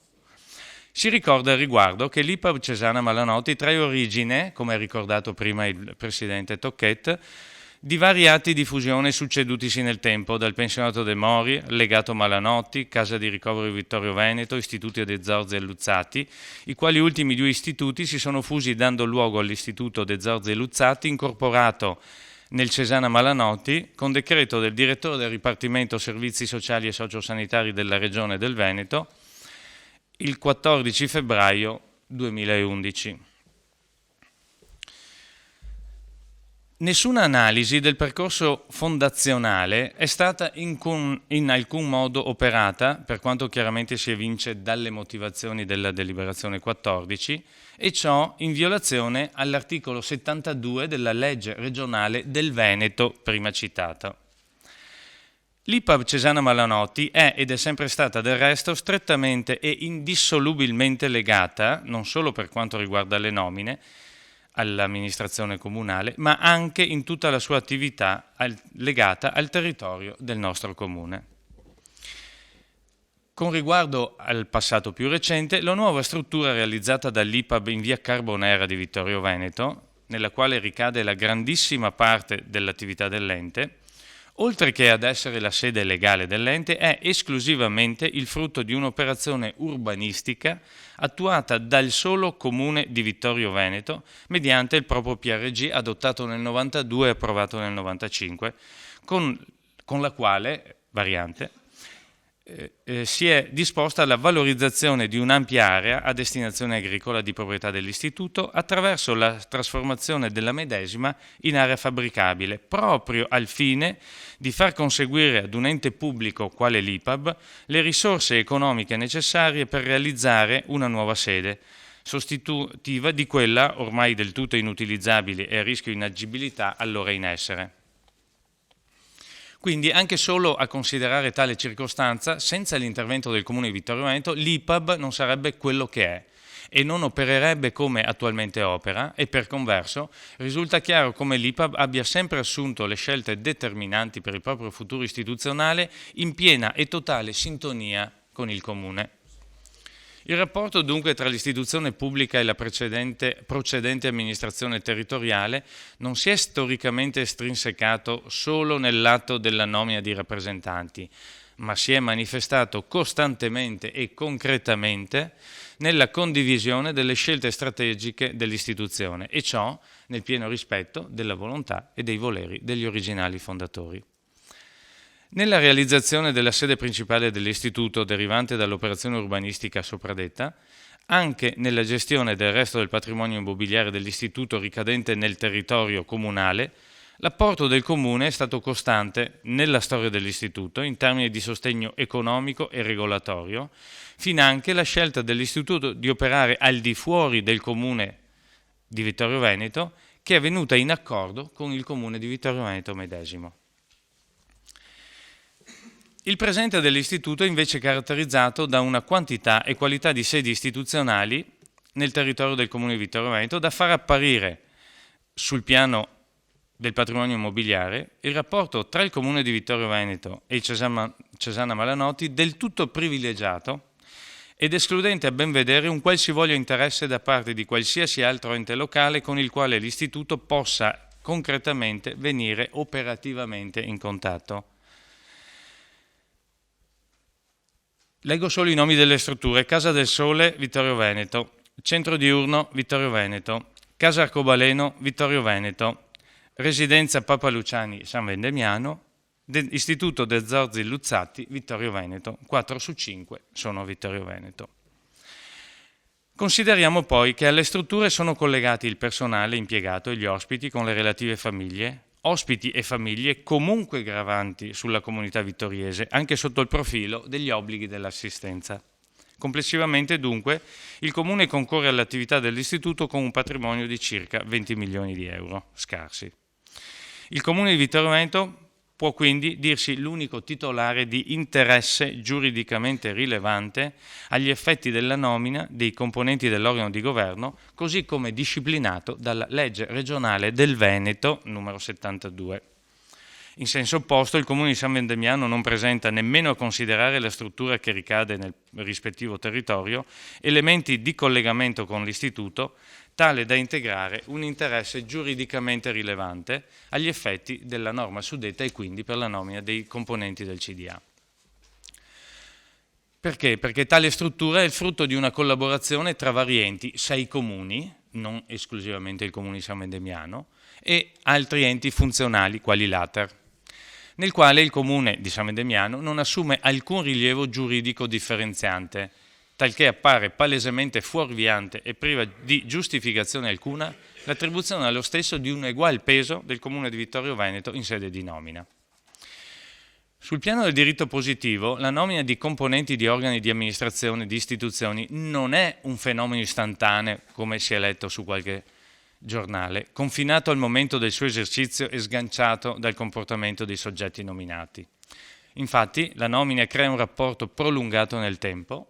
Si ricorda al riguardo che l'IPAB Cesana Malanotti trae origine, come ha ricordato prima il Presidente Tocchet, di vari atti di fusione succedutisi nel tempo, dal pensionato De Mori, legato Malanotti, Casa di Ricovero di Vittorio Veneto, Istituti De Zorzi e Luzzati, i quali ultimi 2 istituti si sono fusi dando luogo all'Istituto De Zorzi e Luzzati, incorporato nel Cesana Malanotti, con decreto del direttore del Dipartimento Servizi Sociali e Sociosanitari della Regione del Veneto, il 14 febbraio 2011. Nessuna analisi del percorso fondazionale è stata in alcun modo operata, per quanto chiaramente si evince dalle motivazioni della deliberazione 14, e ciò in violazione all'articolo 72 della legge regionale del Veneto prima citata. L'IPAB Cesana Malanotti è ed è sempre stata del resto strettamente e indissolubilmente legata, non solo per quanto riguarda le nomine, all'amministrazione comunale, ma anche in tutta la sua attività legata al territorio del nostro comune. Con riguardo al passato più recente, la nuova struttura realizzata dall'IPAB in via Carbonera di Vittorio Veneto, nella quale ricade la grandissima parte dell'attività dell'ente, oltre che ad essere la sede legale dell'ente, è esclusivamente il frutto di un'operazione urbanistica attuata dal solo Comune di Vittorio Veneto mediante il proprio PRG adottato nel 92 e approvato nel 95, con la quale variante si è disposta alla valorizzazione di un'ampia area a destinazione agricola di proprietà dell'istituto attraverso la trasformazione della medesima in area fabbricabile, proprio al fine di far conseguire ad un ente pubblico quale l'IPAB le risorse economiche necessarie per realizzare una nuova sede, sostitutiva di quella ormai del tutto inutilizzabile e a rischio inagibilità allora in essere. Quindi anche solo a considerare tale circostanza, senza l'intervento del Comune di Vittorio Veneto, l'IPAB non sarebbe quello che è e non opererebbe come attualmente opera, e per converso risulta chiaro come l'IPAB abbia sempre assunto le scelte determinanti per il proprio futuro istituzionale in piena e totale sintonia con il Comune. Il rapporto dunque tra l'istituzione pubblica e la procedente amministrazione territoriale non si è storicamente estrinsecato solo nell'atto della nomina di rappresentanti, ma si è manifestato costantemente e concretamente nella condivisione delle scelte strategiche dell'istituzione, e ciò nel pieno rispetto della volontà e dei voleri degli originali fondatori. Nella realizzazione della sede principale dell'istituto derivante dall'operazione urbanistica sopradetta, anche nella gestione del resto del patrimonio immobiliare dell'istituto ricadente nel territorio comunale, l'apporto del Comune è stato costante nella storia dell'istituto in termini di sostegno economico e regolatorio, finanche la scelta dell'istituto di operare al di fuori del Comune di Vittorio Veneto, che è venuta in accordo con il Comune di Vittorio Veneto medesimo. Il presente dell'istituto è invece caratterizzato da una quantità e qualità di sedi istituzionali nel territorio del Comune di Vittorio Veneto da far apparire sul piano del patrimonio immobiliare il rapporto tra il Comune di Vittorio Veneto e il Cesana Malanotti del tutto privilegiato ed escludente a ben vedere un qualsivoglia interesse da parte di qualsiasi altro ente locale con il quale l'istituto possa concretamente venire operativamente in contatto. Leggo solo i nomi delle strutture: Casa del Sole, Vittorio Veneto; Centro Diurno, Vittorio Veneto; Casa Arcobaleno, Vittorio Veneto; Residenza Papa Luciani, San Vendemiano; Istituto De Zorzi Luzzatti, Vittorio Veneto. 4 su 5 sono Vittorio Veneto. Consideriamo poi che alle strutture sono collegati il personale impiegato e gli ospiti con le relative famiglie, ospiti e famiglie comunque gravanti sulla comunità vittoriese, anche sotto il profilo degli obblighi dell'assistenza. Complessivamente, dunque, il Comune concorre all'attività dell'istituto con un patrimonio di circa 20 milioni di euro scarsi. Il Comune di Vittorio Veneto può quindi dirsi l'unico titolare di interesse giuridicamente rilevante agli effetti della nomina dei componenti dell'organo di governo, così come disciplinato dalla legge regionale del Veneto numero 72. In senso opposto, il Comune di San Vendemiano non presenta, nemmeno a considerare la struttura che ricade nel rispettivo territorio, elementi di collegamento con l'istituto tale da integrare un interesse giuridicamente rilevante agli effetti della norma suddetta e quindi per la nomina dei componenti del CDA. Perché? Perché tale struttura è il frutto di una collaborazione tra vari enti, 6 comuni, non esclusivamente il Comune di San Vendemiano, e altri enti funzionali quali l'ATER, nel quale il Comune di San Vendemiano non assume alcun rilievo giuridico differenziante, talché appare palesemente fuorviante e priva di giustificazione alcuna l'attribuzione allo stesso di un uguale peso del Comune di Vittorio Veneto in sede di nomina. Sul piano del diritto positivo, la nomina di componenti di organi di amministrazione di istituzioni non è un fenomeno istantaneo, come si è letto su qualche giornale, confinato al momento del suo esercizio e sganciato dal comportamento dei soggetti nominati. Infatti, la nomina crea un rapporto prolungato nel tempo,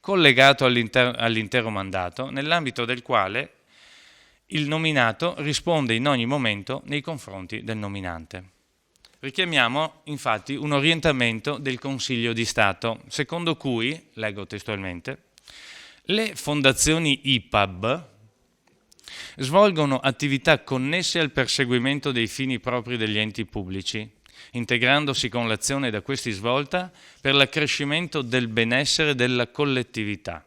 collegato all'intero mandato, nell'ambito del quale il nominato risponde in ogni momento nei confronti del nominante. Richiamiamo infatti un orientamento del Consiglio di Stato, secondo cui, leggo testualmente, le fondazioni IPAB svolgono attività connesse al perseguimento dei fini propri degli enti pubblici, integrandosi con l'azione da questi svolta per l'accrescimento del benessere della collettività.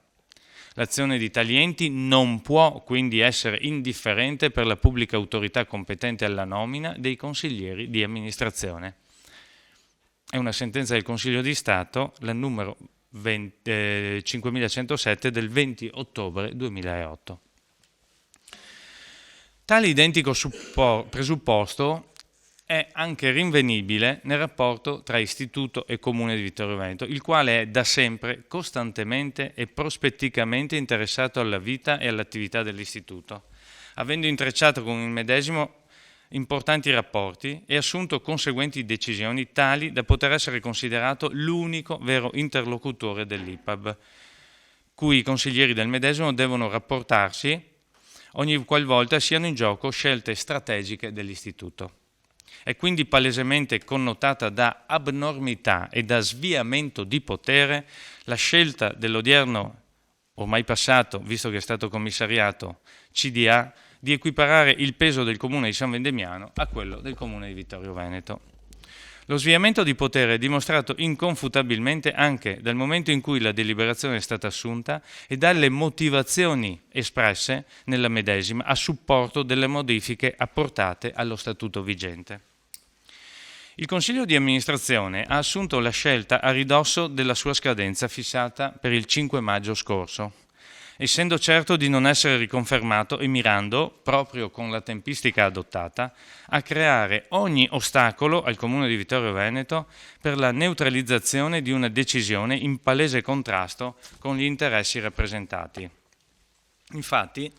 L'azione di tali enti non può quindi essere indifferente per la pubblica autorità competente alla nomina dei consiglieri di amministrazione. è una sentenza del Consiglio di Stato, la numero 5107 del 20 ottobre 2008. Tale identico presupposto è anche rinvenibile nel rapporto tra Istituto e Comune di Vittorio Veneto, il quale è da sempre costantemente e prospetticamente interessato alla vita e all'attività dell'Istituto, avendo intrecciato con il medesimo importanti rapporti e assunto conseguenti decisioni tali da poter essere considerato l'unico vero interlocutore dell'IPAB, cui i consiglieri del medesimo devono rapportarsi ogni qualvolta siano in gioco scelte strategiche dell'Istituto. È quindi palesemente connotata da abnormità e da sviamento di potere la scelta dell'odierno, ormai passato, visto che è stato commissariato, CDA, di equiparare il peso del Comune di San Vendemiano a quello del Comune di Vittorio Veneto. Lo sviamento di potere è dimostrato inconfutabilmente anche dal momento in cui la deliberazione è stata assunta e dalle motivazioni espresse nella medesima a supporto delle modifiche apportate allo Statuto vigente. Il Consiglio di amministrazione ha assunto la scelta a ridosso della sua scadenza fissata per il 5 maggio scorso, essendo certo di non essere riconfermato e mirando, proprio con la tempistica adottata, a creare ogni ostacolo al Comune di Vittorio Veneto per la neutralizzazione di una decisione in palese contrasto con gli interessi rappresentati. Infatti,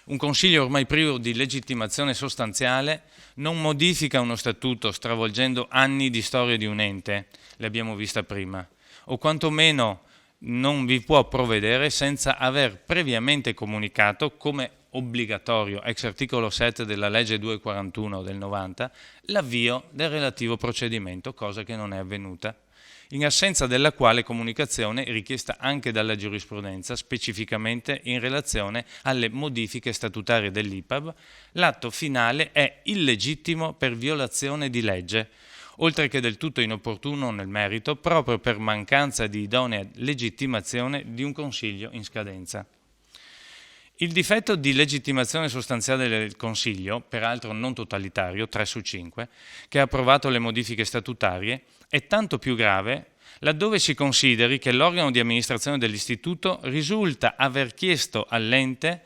un Consiglio ormai privo di legittimazione sostanziale non modifica uno statuto stravolgendo anni di storia di un ente, l'abbiamo vista prima, o quantomeno non vi può provvedere senza aver previamente comunicato, come obbligatorio ex articolo 7 della legge 241 del 90, l'avvio del relativo procedimento, cosa che non è avvenuta, in assenza della quale comunicazione è richiesta anche dalla giurisprudenza, specificamente in relazione alle modifiche statutarie dell'IPAB, l'atto finale è illegittimo per violazione di legge, oltre che del tutto inopportuno nel merito, proprio per mancanza di idonea legittimazione di un Consiglio in scadenza. Il difetto di legittimazione sostanziale del Consiglio, peraltro non totalitario, 3 su 5, che ha approvato le modifiche statutarie, è tanto più grave laddove si consideri che l'organo di amministrazione dell'Istituto risulta aver chiesto all'ente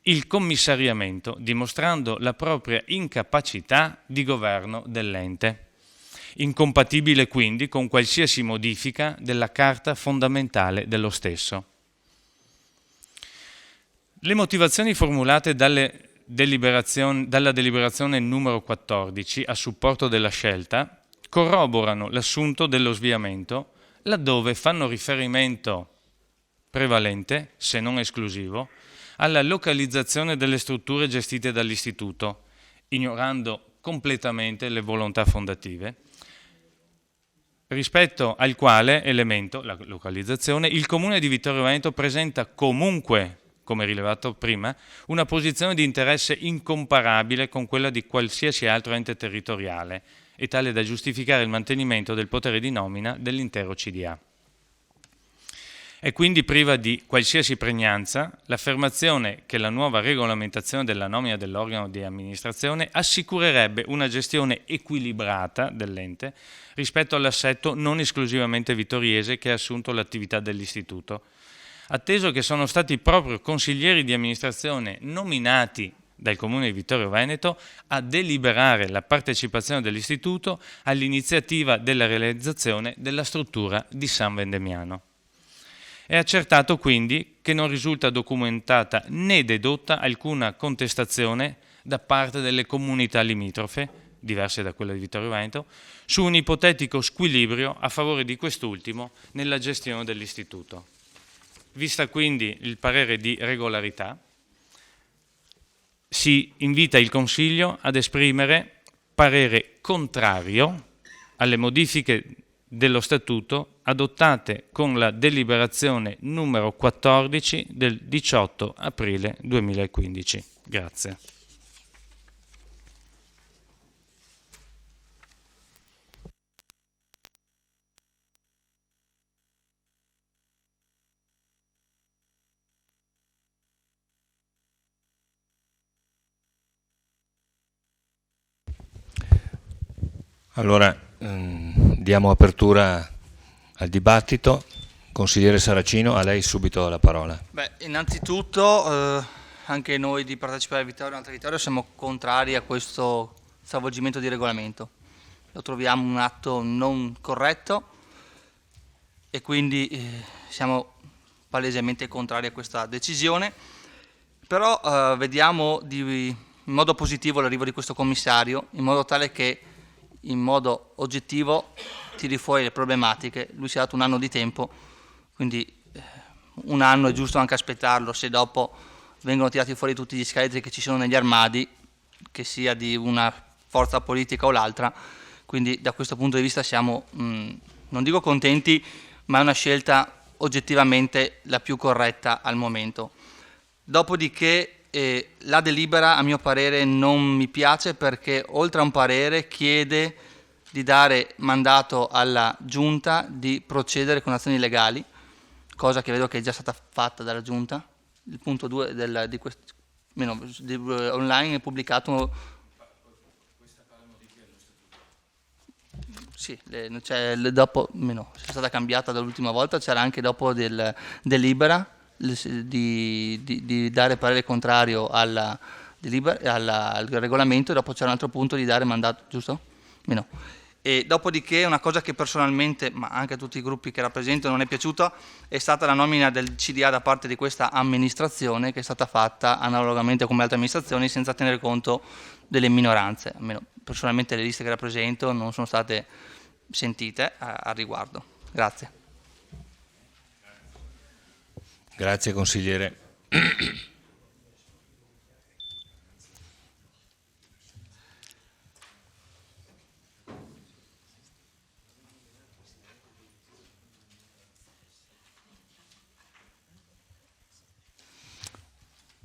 il commissariamento, dimostrando la propria incapacità di governo dell'ente, incompatibile quindi con qualsiasi modifica della Carta fondamentale dello stesso. Le motivazioni formulate dalla deliberazione numero 14 a supporto della scelta corroborano l'assunto dello sviamento laddove fanno riferimento prevalente, se non esclusivo, alla localizzazione delle strutture gestite dall'Istituto, ignorando completamente le volontà fondative, rispetto al quale elemento, la localizzazione, il Comune di Vittorio Veneto presenta comunque, come rilevato prima, una posizione di interesse incomparabile con quella di qualsiasi altro ente territoriale e tale da giustificare il mantenimento del potere di nomina dell'intero CDA. È quindi priva di qualsiasi pregnanza l'affermazione che la nuova regolamentazione della nomina dell'organo di amministrazione assicurerebbe una gestione equilibrata dell'ente rispetto all'assetto non esclusivamente vittoriese che ha assunto l'attività dell'Istituto, atteso che sono stati proprio consiglieri di amministrazione nominati dal Comune di Vittorio Veneto a deliberare la partecipazione dell'Istituto all'iniziativa della realizzazione della struttura di San Vendemiano. È accertato quindi che non risulta documentata né dedotta alcuna contestazione da parte delle comunità limitrofe, diverse da quella di Vittorio Veneto, su un ipotetico squilibrio a favore di quest'ultimo nella gestione dell'Istituto. Vista quindi il parere di regolarità, si invita il Consiglio ad esprimere parere contrario alle modifiche dello Statuto adottate con la deliberazione numero 14 del 18 aprile 2015. Grazie. Allora, diamo apertura al dibattito. Consigliere Saracino, a lei subito la parola. Beh, innanzitutto anche noi di Partecipare Vittorio Alta Vittorio siamo contrari a questo stravolgimento di regolamento. Lo troviamo un atto non corretto e quindi siamo palesemente contrari a questa decisione. Però vediamo in modo positivo l'arrivo di questo commissario, in modo tale che in modo oggettivo tiri fuori le problematiche. Lui si è dato un anno di tempo, quindi un anno è giusto anche aspettarlo. Se dopo vengono tirati fuori tutti gli scheletri che ci sono negli armadi, che sia di una forza politica o l'altra, quindi da questo punto di vista siamo, non dico contenti, ma è una scelta oggettivamente la più corretta al momento. Dopodiché la delibera a mio parere non mi piace, perché oltre a un parere chiede di dare mandato alla Giunta di procedere con azioni legali, cosa che vedo che è già stata fatta dalla Giunta. Il punto 2 online è pubblicato. Sì, dopo, è stata cambiata dall'ultima volta, c'era anche dopo del delibera di dare parere contrario al regolamento, e dopo c'era un altro punto di dare mandato, giusto? E dopodiché una cosa che personalmente, ma anche a tutti i gruppi che rappresento, non è piaciuta è stata la nomina del CDA da parte di questa amministrazione, che è stata fatta analogamente come altre amministrazioni senza tenere conto delle minoranze. Almeno personalmente le liste che rappresento non sono state sentite a riguardo. Grazie. Grazie consigliere.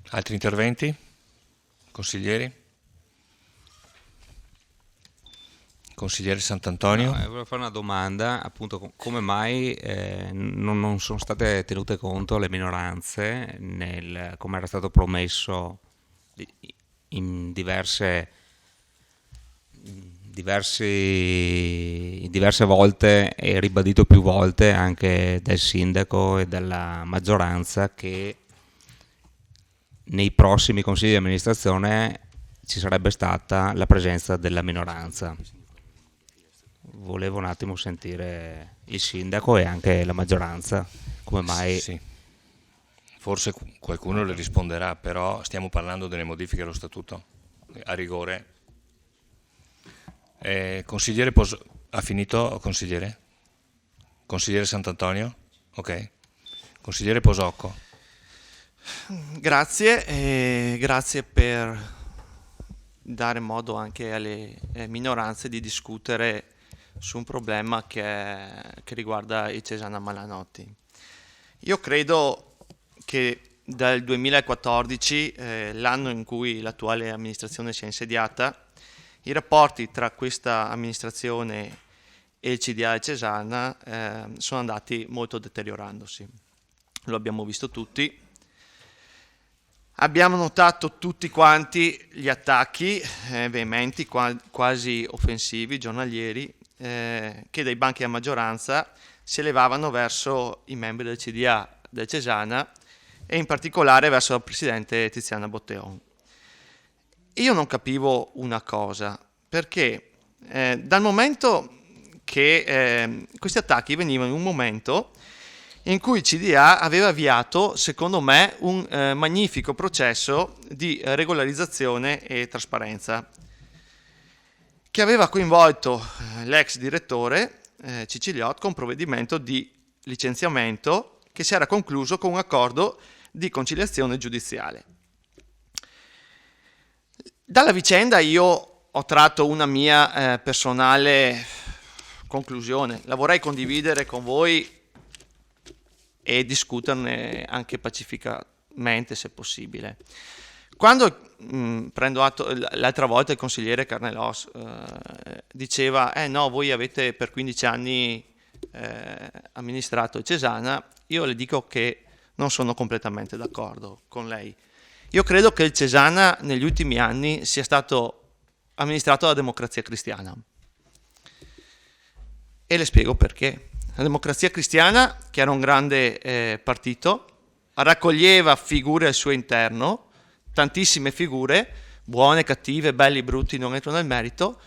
Altri interventi? Consiglieri? Consigliere Sant'Antonio? Volevo fare una domanda, appunto, come mai non sono state tenute conto le minoranze, come era stato promesso in diverse volte e ribadito più volte anche del sindaco e dalla maggioranza, che nei prossimi consigli di amministrazione ci sarebbe stata la presenza della minoranza. Volevo un attimo sentire il sindaco e anche la maggioranza, come mai... Sì. Forse qualcuno le risponderà, però stiamo parlando delle modifiche allo statuto, a rigore. Consigliere ha finito, consigliere? Consigliere Sant'Antonio? Ok. Consigliere Posocco? Grazie, grazie per dare modo anche alle minoranze di discutere su un problema che riguarda il Cesana Malanotti. Io credo che dal 2014, l'anno in cui l'attuale amministrazione si è insediata, i rapporti tra questa amministrazione e il CDA Cesana sono andati molto deteriorandosi. Lo abbiamo visto tutti. Abbiamo notato tutti quanti gli attacchi veementi, quasi offensivi, giornalieri, che dai banchi della maggioranza si elevavano verso i membri del CDA del Cesana e in particolare verso la presidente Tiziana Botteon. Io non capivo una cosa, perché dal momento che questi attacchi venivano in un momento in cui il CDA aveva avviato, secondo me, un magnifico processo di regolarizzazione e trasparenza, che aveva coinvolto l'ex direttore Ciciliot con provvedimento di licenziamento che si era concluso con un accordo di conciliazione giudiziale. Dalla vicenda io ho tratto una mia personale conclusione, la vorrei condividere con voi e discuterne anche pacificamente se possibile. Quando prendo atto, l'altra volta il consigliere Carnelos diceva no, voi avete per 15 anni amministrato il Cesana, io le dico che non sono completamente d'accordo con lei. Io credo che il Cesana negli ultimi anni sia stato amministrato dalla Democrazia Cristiana. e le spiego perché. La Democrazia Cristiana, che era un grande partito, raccoglieva figure al suo interno, tantissime figure, buone, cattive, belli, brutti, non entro nel merito,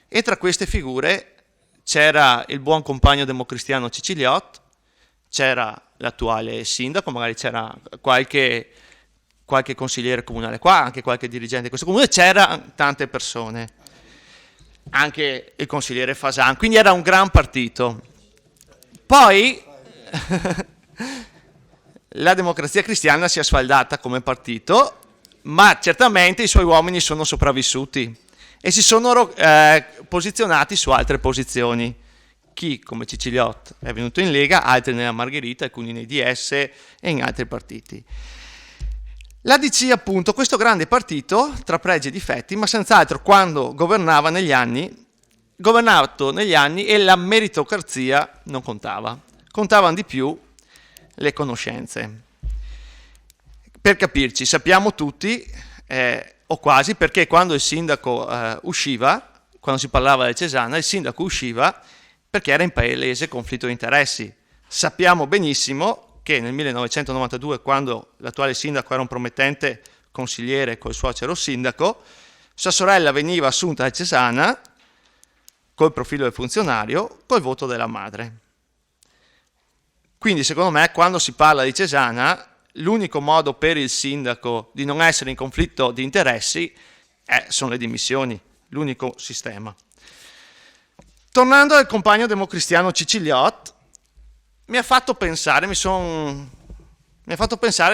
e tra queste figure c'era il buon compagno democristiano Ciciliot, c'era l'attuale sindaco, magari c'era qualche consigliere comunale qua, anche qualche dirigente di questo comune, c'erano tante persone, anche il consigliere Fasan, quindi era un gran partito. Poi la Democrazia Cristiana si è sfaldata come partito, ma certamente i suoi uomini sono sopravvissuti e si sono posizionati su altre posizioni. Chi, come Ciciliot, è venuto in Lega, altri nella Margherita, alcuni nei DS e in altri partiti. La DC, appunto, questo grande partito, tra pregi e difetti, ma senz'altro quando governato negli anni e la meritocrazia non contava. Contavano di più le conoscenze. Per capirci, sappiamo tutti, o quasi, perché quando il sindaco usciva, quando si parlava del Cesana, il sindaco usciva perché era in palese conflitto di interessi. Sappiamo benissimo che nel 1992, quando l'attuale sindaco era un promettente consigliere col suocero sindaco, sua sorella veniva assunta al Cesana col profilo del funzionario, col voto della madre. Quindi secondo me quando si parla di Cesana l'unico modo per il sindaco di non essere in conflitto di interessi sono le dimissioni, l'unico sistema. Tornando al compagno democristiano Ciciliot, mi ha fatto pensare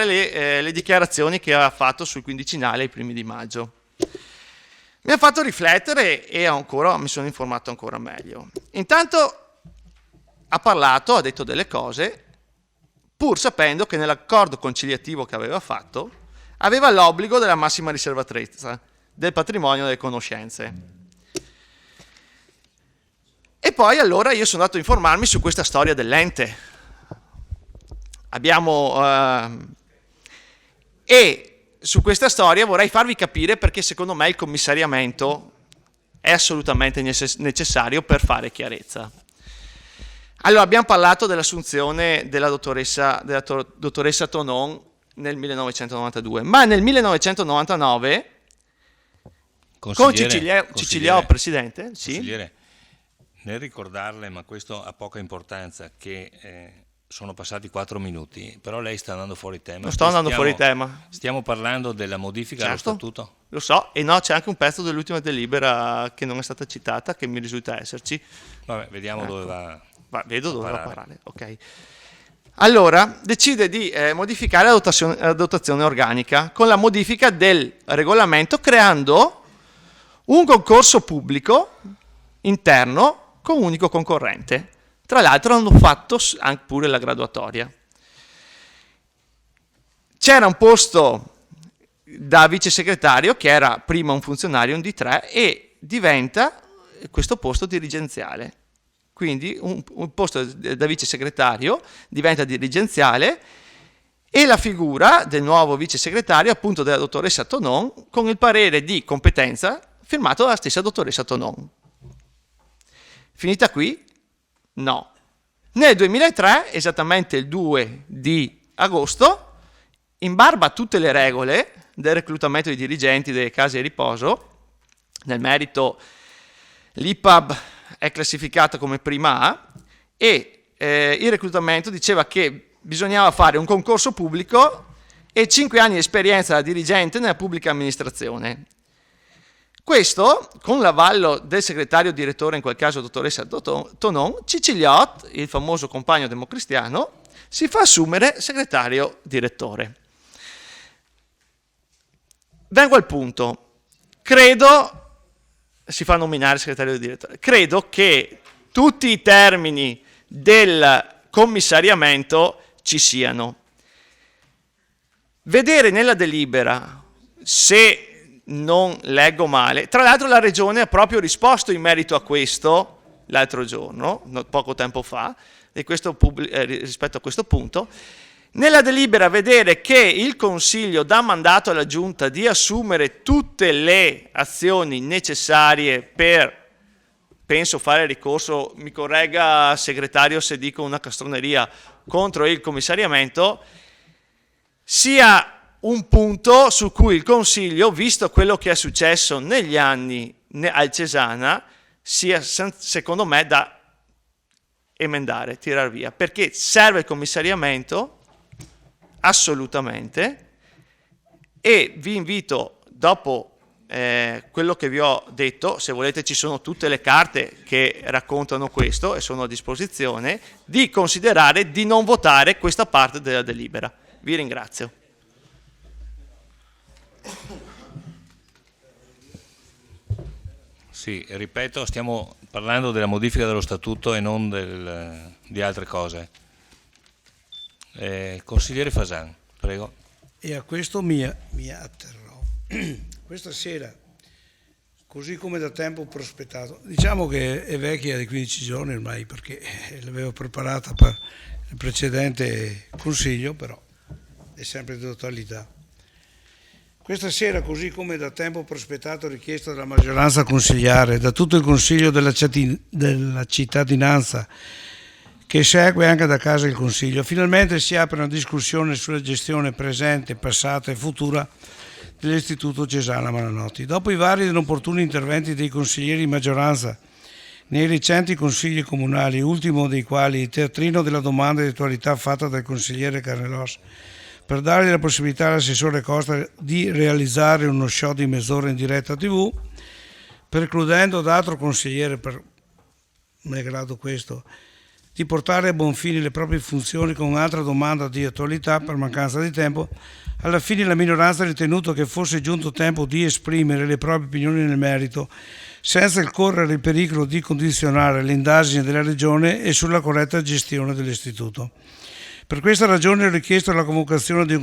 le dichiarazioni che aveva fatto sul quindicinale ai primi di maggio. Mi ha fatto riflettere e mi sono informato ancora meglio. Intanto ha detto delle cose, pur sapendo che nell'accordo conciliativo che aveva fatto aveva l'obbligo della massima riservatezza del patrimonio delle conoscenze. E poi allora io sono andato a informarmi su questa storia dell'ente. E su questa storia vorrei farvi capire perché secondo me il commissariamento è assolutamente necessario per fare chiarezza. Allora, abbiamo parlato dell'assunzione della dottoressa Tonon nel 1992, ma nel 1999 con Ciciliot presidente, consigliere, nel ricordarle, ma questo ha poca importanza, che sono passati 4 minuti, però lei sta andando fuori tema. Non sto andando fuori tema. Stiamo parlando della modifica allo statuto? Lo so, e no, c'è anche un pezzo dell'ultima delibera che non è stata citata, che mi risulta esserci. Vabbè, vediamo dove va. Vedo dove va a parare. Ok. Allora, decide di modificare la dotazione organica con la modifica del regolamento, creando un concorso pubblico interno con un unico concorrente. Tra l'altro hanno fatto anche pure la graduatoria. C'era un posto da vice segretario che era prima un funzionario, un D3, e diventa questo posto dirigenziale. Quindi un posto da vice segretario diventa dirigenziale e la figura del nuovo vice segretario, appunto della dottoressa Tonon, con il parere di competenza firmato dalla stessa dottoressa Tonon. Finita qui? No. Nel 2003, esattamente il 2 di agosto, in barba a tutte le regole del reclutamento dei dirigenti delle case di riposo, nel merito l'IPAB è classificata come prima A e il reclutamento diceva che bisognava fare un concorso pubblico e 5 anni di esperienza da dirigente nella pubblica amministrazione. Questo, con l'avallo del segretario direttore, in quel caso dottoressa Tonon, Ciciliot, il famoso compagno democristiano, si fa assumere segretario direttore. Vengo al punto. Si fa nominare segretario direttore. Credo che tutti i termini del commissariamento ci siano. Vedere nella delibera, se non leggo male, tra l'altro la Regione ha proprio risposto in merito a questo l'altro giorno, poco tempo fa, rispetto a questo punto, nella delibera vedere che il Consiglio dà mandato alla Giunta di assumere tutte le azioni necessarie per penso fare ricorso, mi corregga segretario se dico una castroneria, contro il commissariamento, sia un punto su cui il Consiglio, visto quello che è successo negli anni al Cesana, sia secondo me da emendare, tirar via, perché serve il commissariamento assolutamente, e vi invito dopo quello che vi ho detto, se volete ci sono tutte le carte che raccontano questo e sono a disposizione, di considerare di non votare questa parte della delibera. Vi ringrazio. Sì, ripeto, stiamo parlando della modifica dello statuto e non di altre cose. Consigliere Fasan, prego. E a questo mi atterrò. Questa sera, così come da tempo prospettato, diciamo che è vecchia di 15 giorni ormai, perché l'avevo preparata per il precedente Consiglio, però è sempre di attualità. Questa sera, così come da tempo prospettato, richiesta dalla maggioranza consigliare, da tutto il Consiglio della cittadinanza, che segue anche da casa il Consiglio, finalmente si apre una discussione sulla gestione presente, passata e futura dell'Istituto Cesana Malanotti. Dopo i vari ed inopportuni interventi dei consiglieri di maggioranza nei recenti consigli comunali, ultimo dei quali il teatrino della domanda di attualità fatta dal consigliere Carnelos, per dargli la possibilità all'assessore Costa di realizzare uno show di mezz'ora in diretta TV, precludendo ad altro consigliere, per malgrado questo, di portare a buon fine le proprie funzioni con un'altra domanda di attualità per mancanza di tempo, alla fine la minoranza ha ritenuto che fosse giunto tempo di esprimere le proprie opinioni nel merito, senza correre il pericolo di condizionare le indagini della Regione e sulla corretta gestione dell'Istituto. Per questa ragione ha richiesto la convocazione di un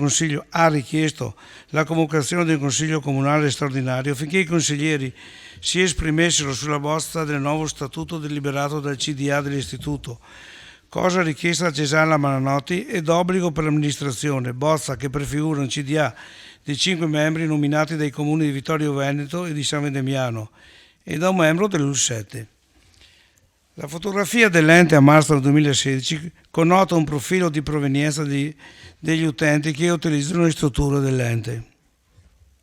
consiglio comunale straordinario affinché i consiglieri si esprimessero sulla bozza del nuovo statuto deliberato dal CDA dell'Istituto, cosa richiesta da Cesana Malanotti ed obbligo per l'amministrazione, bozza che prefigura un CDA di 5 membri nominati dai comuni di Vittorio Veneto e di San Vendemiano e da un membro dell'UL7. La fotografia dell'ente a marzo del 2016 connota un profilo di provenienza degli utenti che utilizzano le strutture dell'ente.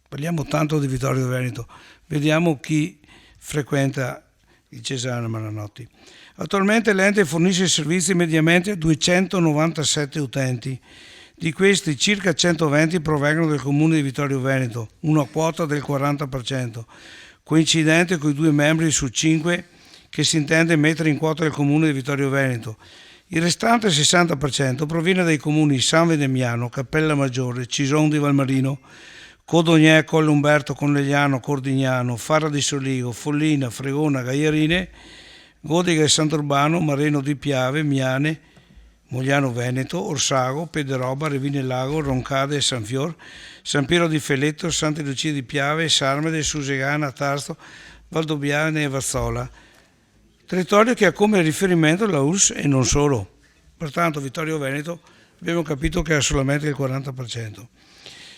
Parliamo tanto di Vittorio Veneto, vediamo chi frequenta il Cesana Malanotti. Attualmente l'ente fornisce servizi mediamente a 297 utenti. Di questi circa 120 provengono del comune di Vittorio Veneto, una quota del 40%, coincidente con i 2 membri su 5 che si intende mettere in quota del comune di Vittorio Veneto. Il restante 60% proviene dai comuni San Vendemiano, Cappella Maggiore, Cison di Valmarino, Codognè, Colle Umberto, Conegliano, Cordignano, Farra di Soligo, Follina, Fregona, Gaierine, Godiga e Sant'Urbano, Mareno di Piave, Miane, Mogliano Veneto, Orsago, Pederoba, Revine Lago, Roncade e Sanfior, San Piero di Feletto, Santa Lucia di Piave, Sarmede, Susegana, Tarsto, Valdobbiadene e Vazzola. Territorio che ha come riferimento la URSS e non solo. Pertanto Vittorio Veneto abbiamo capito che ha solamente il 40%.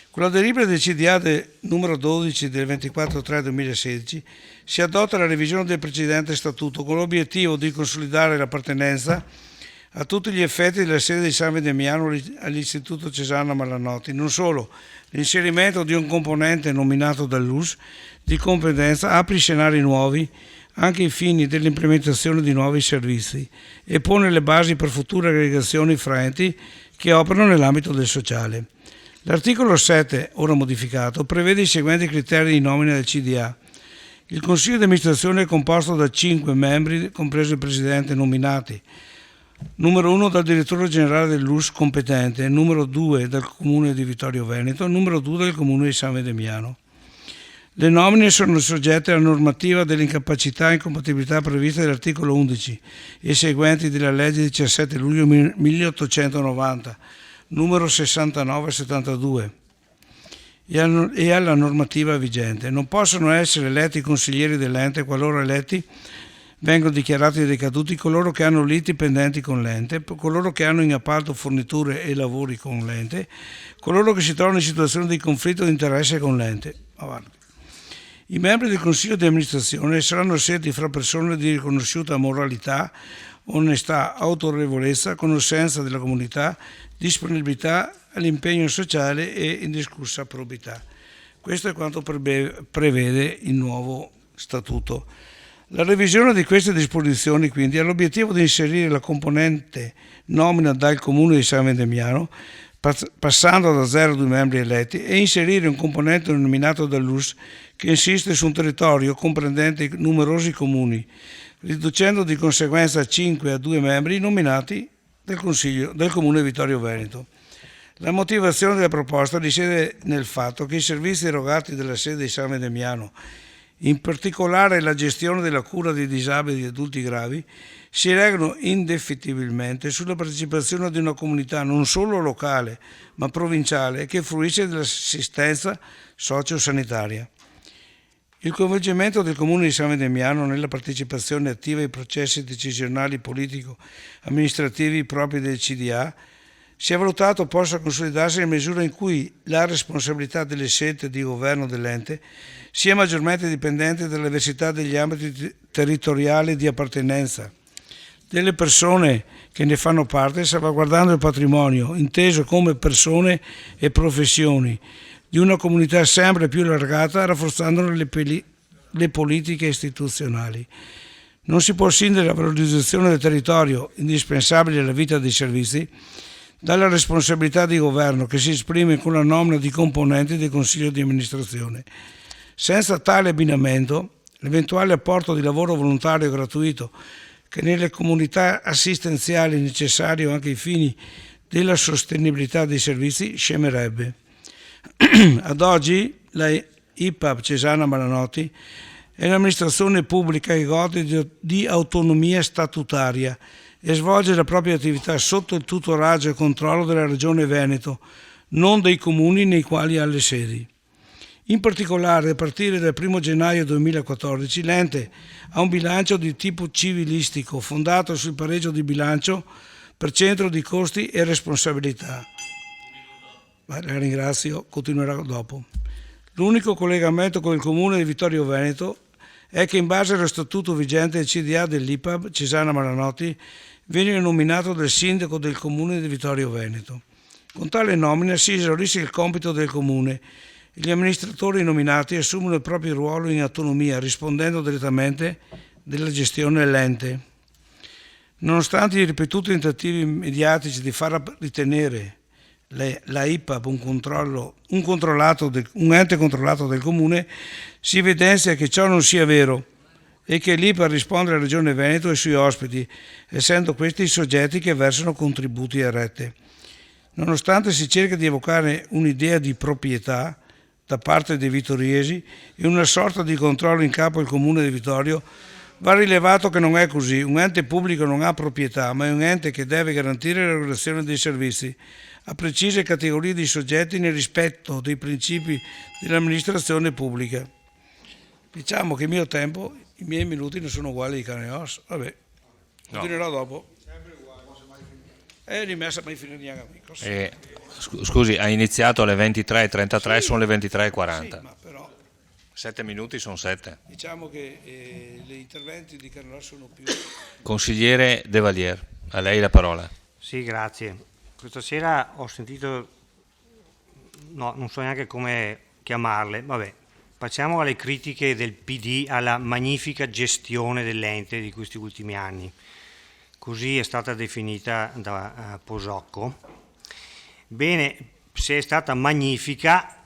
Con la delibera del CDA numero 12 del 24/3/2016 si adotta la revisione del precedente statuto con l'obiettivo di consolidare l'appartenenza a tutti gli effetti della sede di San Vendemiano all'Istituto Cesana Malanotti. Non solo, l'inserimento di un componente nominato dall'URSS di competenza apre scenari nuovi anche ai fini dell'implementazione di nuovi servizi e pone le basi per future aggregazioni fra enti che operano nell'ambito del sociale. L'articolo 7, ora modificato, prevede i seguenti criteri di nomina del CDA. Il Consiglio di amministrazione è composto da 5 membri, compreso il Presidente, nominati. Numero 1 dal Direttore Generale dell'URSS competente, numero 2 dal Comune di Vittorio Veneto, numero 2 del Comune di San Vendemiano. Le nomine sono soggette alla normativa dell'incapacità e incompatibilità prevista dall'articolo 11 e seguenti della legge 17 luglio 1890, numero 69/72, e alla normativa vigente. Non possono essere eletti i consiglieri dell'ente qualora eletti vengono dichiarati decaduti coloro che hanno liti pendenti con l'ente, coloro che hanno in appalto forniture e lavori con l'ente, coloro che si trovano in situazione di conflitto di interesse con l'ente. Avanti. I membri del Consiglio di amministrazione saranno scelti fra persone di riconosciuta moralità, onestà, autorevolezza, conoscenza della comunità, disponibilità all'impegno sociale e indiscussa probità. Questo è quanto prevede il nuovo statuto. La revisione di queste disposizioni quindi ha l'obiettivo di inserire la componente nomina dal Comune di San Vendemiano, passando da 0 a 2 membri eletti, e inserire un componente nominato dall'US che insiste su un territorio comprendente numerosi comuni, riducendo di conseguenza a 5 a 2 membri nominati del Comune Vittorio Veneto. La motivazione della proposta risiede nel fatto che i servizi erogati dalla sede di San Vendemiano, in particolare la gestione della cura dei disabili e adulti gravi, si reggono indefettibilmente sulla partecipazione di una comunità non solo locale ma provinciale che fruisce dell'assistenza sociosanitaria. Il coinvolgimento del Comune di San Vendemiano nella partecipazione attiva ai processi decisionali politico-amministrativi propri del CDA si è valutato possa consolidarsi nella misura in cui la responsabilità delle scelte di governo dell'ente sia maggiormente dipendente dalla diversità degli ambiti territoriali di appartenenza delle persone che ne fanno parte, salvaguardando il patrimonio, inteso come persone e professioni, di una comunità sempre più allargata, rafforzando le politiche istituzionali. Non si può scindere la valorizzazione del territorio, indispensabile alla vita dei servizi, dalla responsabilità di governo che si esprime con la nomina di componenti del Consiglio di amministrazione. Senza tale abbinamento, l'eventuale apporto di lavoro volontario gratuito che nelle comunità assistenziali è necessario anche ai fini della sostenibilità dei servizi scemerebbe. Ad oggi la IPAB Cesana Malanotti è un'amministrazione pubblica che gode di autonomia statutaria e svolge la propria attività sotto il tutoraggio e controllo della Regione Veneto, non dei comuni nei quali ha le sedi. In particolare, a partire dal 1 gennaio 2014, l'ente ha un bilancio di tipo civilistico fondato sul pareggio di bilancio per centro di costi e responsabilità. La ringrazio, continuerà dopo. L'unico collegamento con il Comune di Vittorio Veneto è che in base allo statuto vigente il CDA dell'IPAB, Cesana Malanotti, viene nominato dal sindaco del Comune di Vittorio Veneto. Con tale nomina si esaurisce il compito del Comune e gli amministratori nominati assumono il proprio ruolo in autonomia, rispondendo direttamente della gestione dell'ente. Nonostante i ripetuti tentativi mediatici di far ritenere la IPAB un ente controllato dal Comune, si evidenzia che ciò non sia vero e che l'IPAB risponde alla Regione Veneto e ai suoi ospiti, essendo questi i soggetti che versano contributi a rete. Nonostante si cerca di evocare un'idea di proprietà da parte dei vittoriesi e una sorta di controllo in capo al Comune di Vittorio, va rilevato che non è così. Un ente pubblico non ha proprietà, ma è un ente che deve garantire la regolazione dei servizi a precise categorie di soggetti nel rispetto dei principi dell'amministrazione pubblica. Diciamo che il mio tempo, i miei minuti non sono uguali ai cane e ossa. Vabbè, continuerò dopo. Rimessa mai finire neanche. Scusi, ha iniziato alle 23:33, sì, sono le 23:40. Sì, ma però 7 minuti sono 7. diciamo che gli interventi di Carnello sono più... Consigliere De Valier, a lei la parola. Sì, grazie. Questa sera ho sentito, no, non so neanche come chiamarle, vabbè, facciamo alle critiche del PD alla magnifica gestione dell'ente di questi ultimi anni. Così è stata definita da Posocco. Bene, se è stata magnifica,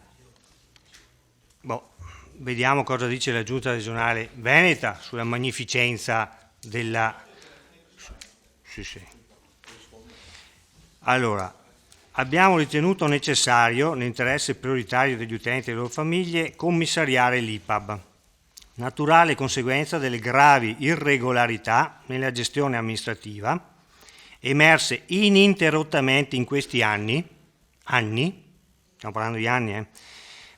vediamo cosa dice la Giunta regionale veneta sulla magnificenza della... Sì. Allora, abbiamo ritenuto necessario, nell'interesse prioritario degli utenti e delle loro famiglie, commissariare l'IPAB, naturale conseguenza delle gravi irregolarità nella gestione amministrativa emerse ininterrottamente in questi anni, stiamo parlando di anni,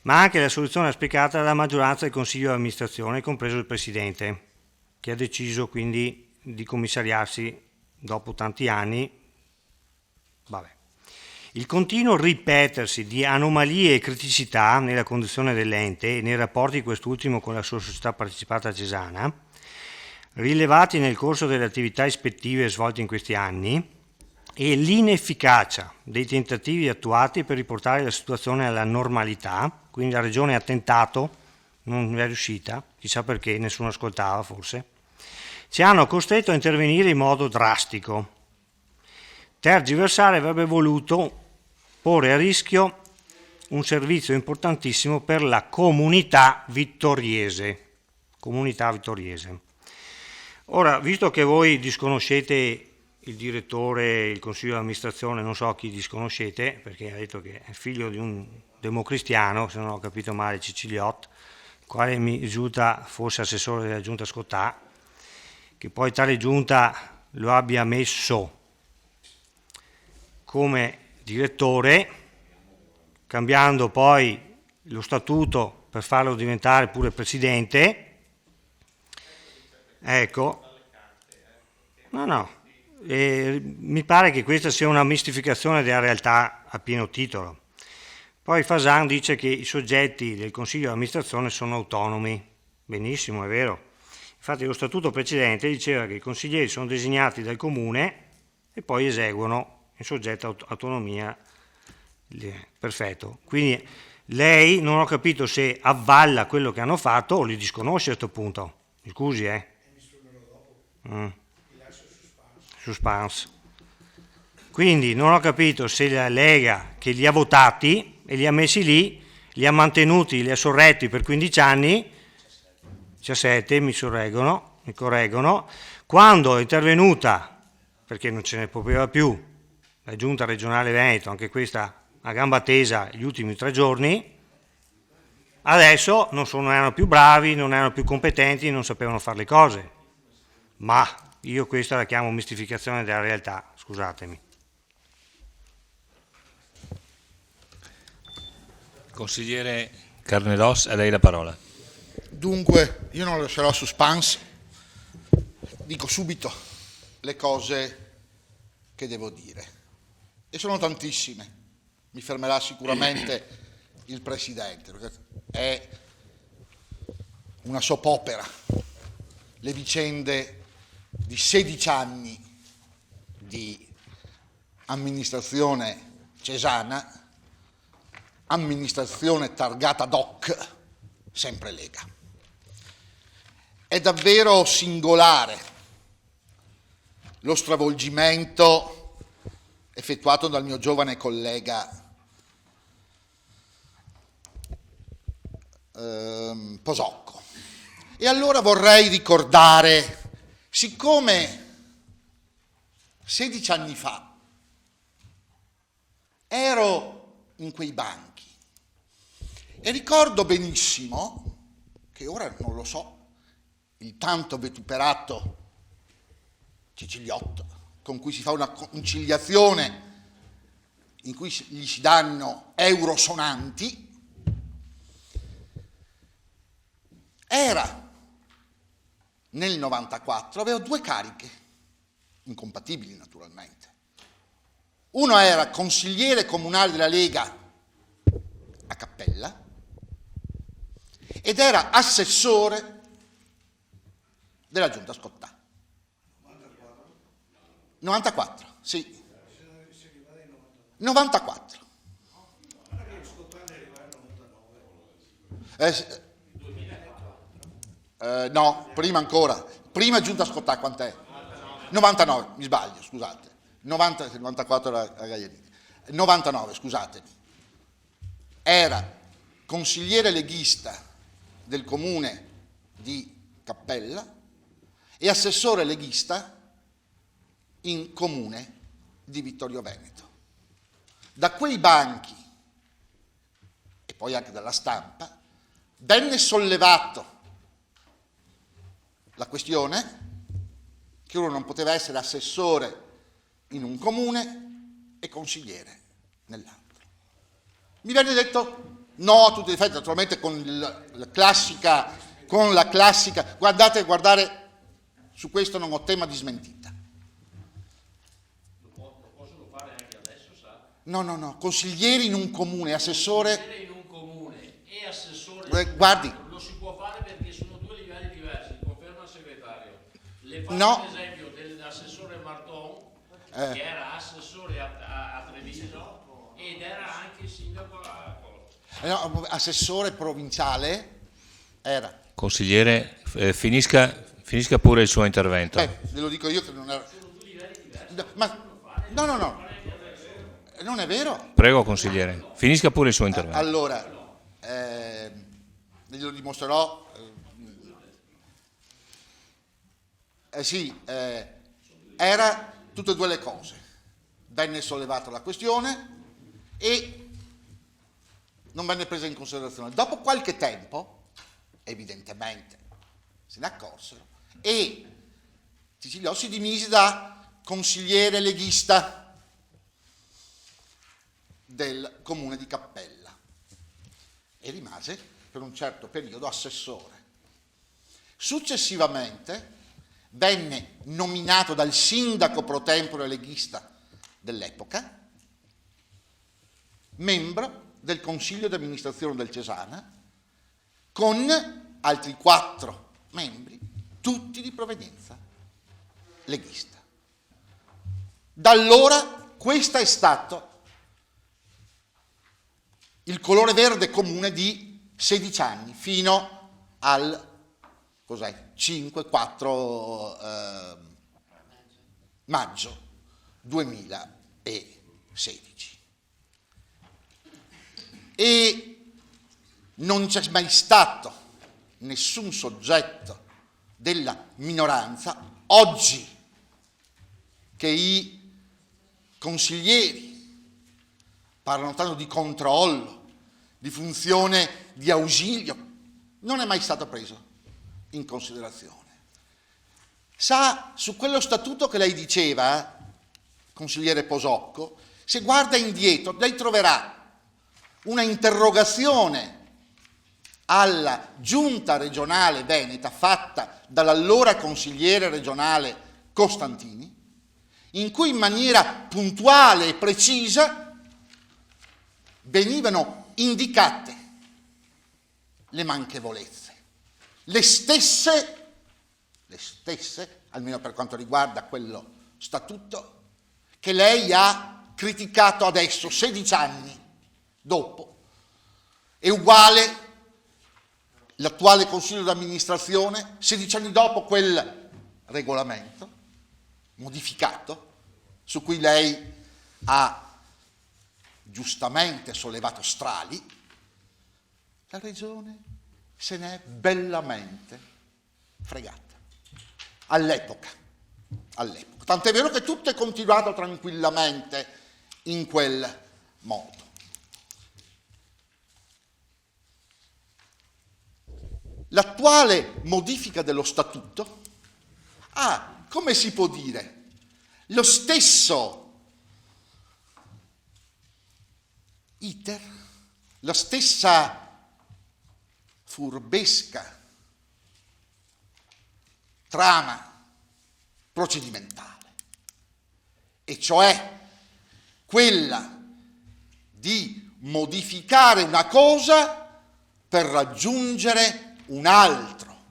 ma anche la soluzione auspicata dalla maggioranza del Consiglio di amministrazione, compreso il Presidente, che ha deciso quindi di commissariarsi dopo tanti anni. Vabbè. Il continuo ripetersi di anomalie e criticità nella conduzione dell'ente e nei rapporti di quest'ultimo con la sua società partecipata cesana, rilevati nel corso delle attività ispettive svolte in questi anni, e l'inefficacia dei tentativi attuati per riportare la situazione alla normalità, quindi la Regione ha tentato, non è riuscita, chissà perché, nessuno ascoltava forse, ci hanno costretto a intervenire in modo drastico. Tergiversare avrebbe voluto porre a rischio un servizio importantissimo per la comunità vittoriese. Ora, visto che voi disconoscete il direttore, il consiglio di amministrazione, non so chi disconoscete, perché ha detto che è figlio di un democristiano, se non ho capito male, Ciciliot, il quale mi risulta fosse assessore della giunta Scottà, che poi tale giunta lo abbia messo come direttore, cambiando poi lo statuto per farlo diventare pure presidente. Ecco, mi pare che questa sia una mistificazione della realtà a pieno titolo. Poi Fasan dice che i soggetti del consiglio di amministrazione sono autonomi. Benissimo, è vero. Infatti lo statuto precedente diceva che i consiglieri sono designati dal comune e poi eseguono in soggetta autonomia. Perfetto. Quindi lei non ho capito se avvalla quello che hanno fatto o li disconosce a questo punto. Mi scusi, Suspense. Quindi non ho capito se la Lega, che li ha votati e li ha messi lì, li ha mantenuti, li ha sorretti per 15 anni, 17 mi correggono, quando è intervenuta, perché non ce ne poteva più, la Giunta regionale Veneto, anche questa a gamba tesa gli ultimi 3 giorni, adesso non erano più bravi, non erano più competenti, non sapevano fare le cose. Ma io questa la chiamo mistificazione della realtà, scusatemi. Consigliere Carnelos, a lei la parola. Dunque, io non lascerò suspense, dico subito le cose che devo dire. E sono tantissime, mi fermerà sicuramente il Presidente, perché è una soap opera, le vicende di 16 anni di amministrazione cesana, amministrazione targata DOC, sempre Lega. È davvero singolare lo stravolgimento effettuato dal mio giovane collega Posocco. E allora vorrei ricordare, siccome 16 anni fa ero in quei banchi e ricordo benissimo che ora non lo so, il tanto vituperato Ciciliotto, con cui si fa una conciliazione in cui gli si danno euro sonanti, era nel 94, aveva 2 cariche, incompatibili naturalmente. Uno era consigliere comunale della Lega a Cappella ed era assessore della Giunta Scottà. 94, sì. 94. No, prima ancora. Prima Giunta Scottà quant'è? 99, mi sbaglio, scusate. 94 era Gagliardini. 99, scusatemi. Era consigliere leghista del comune di Cappella e assessore leghista in comune di Vittorio Veneto. Da quei banchi e poi anche dalla stampa venne sollevato la questione che uno non poteva essere assessore in un comune e consigliere nell'altro. Mi venne detto no a tutti gli effetti, naturalmente con la classica, guardate, su questo non ho tema di smentita. No, consiglieri in un comune, assessore... Consigliere in un comune e assessore... Guardi... Non si può fare perché sono due livelli diversi, conferma il segretario. Le faccio No. l'esempio dell'assessore Marton, che era assessore a Treviso ed era anche sindaco a No, assessore provinciale era... Consigliere, finisca pure il suo intervento. Beh, ve lo dico io che non era... Ma... No. Non è vero. Prego, consigliere, finisca pure il suo intervento. Allora, glielo dimostrerò. Era tutte e due le cose. Venne sollevata la questione e non venne presa in considerazione. Dopo qualche tempo, evidentemente, se ne accorsero e Ciciliò si dimise da consigliere leghista del comune di Cappella e rimase per un certo periodo assessore. Successivamente venne nominato dal sindaco pro tempore leghista dell'epoca membro del consiglio di amministrazione del Cesana con altri 4 membri, tutti di provenienza leghista. Da allora questo è stato il colore verde comune di 16 anni, fino al 4 maggio 2016. E non c'è mai stato nessun soggetto della minoranza, oggi che i consiglieri parlano tanto di controllo, di funzione di ausilio, non è mai stato preso in considerazione. Sa, su quello statuto che lei diceva, consigliere Posocco, se guarda indietro, lei troverà una interrogazione alla giunta regionale veneta fatta dall'allora consigliere regionale Costantini, in cui in maniera puntuale e precisa venivano indicate le manchevolezze, le stesse, almeno per quanto riguarda quello statuto, che lei ha criticato adesso, 16 anni dopo. È uguale l'attuale Consiglio d'amministrazione, 16 anni dopo quel regolamento modificato, su cui lei ha giustamente sollevato strali, la Regione se n'è bellamente fregata all'epoca. Tant'è vero che tutto è continuato tranquillamente in quel modo. L'attuale modifica dello statuto ha, come si può dire, lo stesso iter, la stessa furbesca trama procedimentale, e cioè quella di modificare una cosa per raggiungere un altro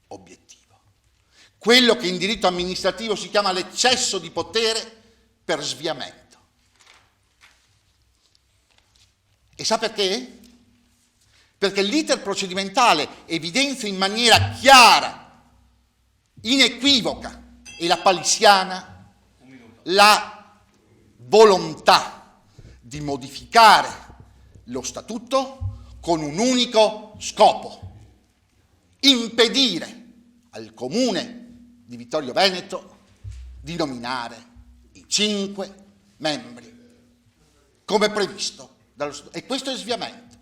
obiettivo. Quello che in diritto amministrativo si chiama l'eccesso di potere per sviamento. E sa perché? Perché l'iter procedimentale evidenzia in maniera chiara, inequivoca e lapalissiana la volontà di modificare lo statuto con un unico scopo: impedire al comune di Vittorio Veneto di nominare i 5 membri come previsto dallo statuto. E questo è sviamento,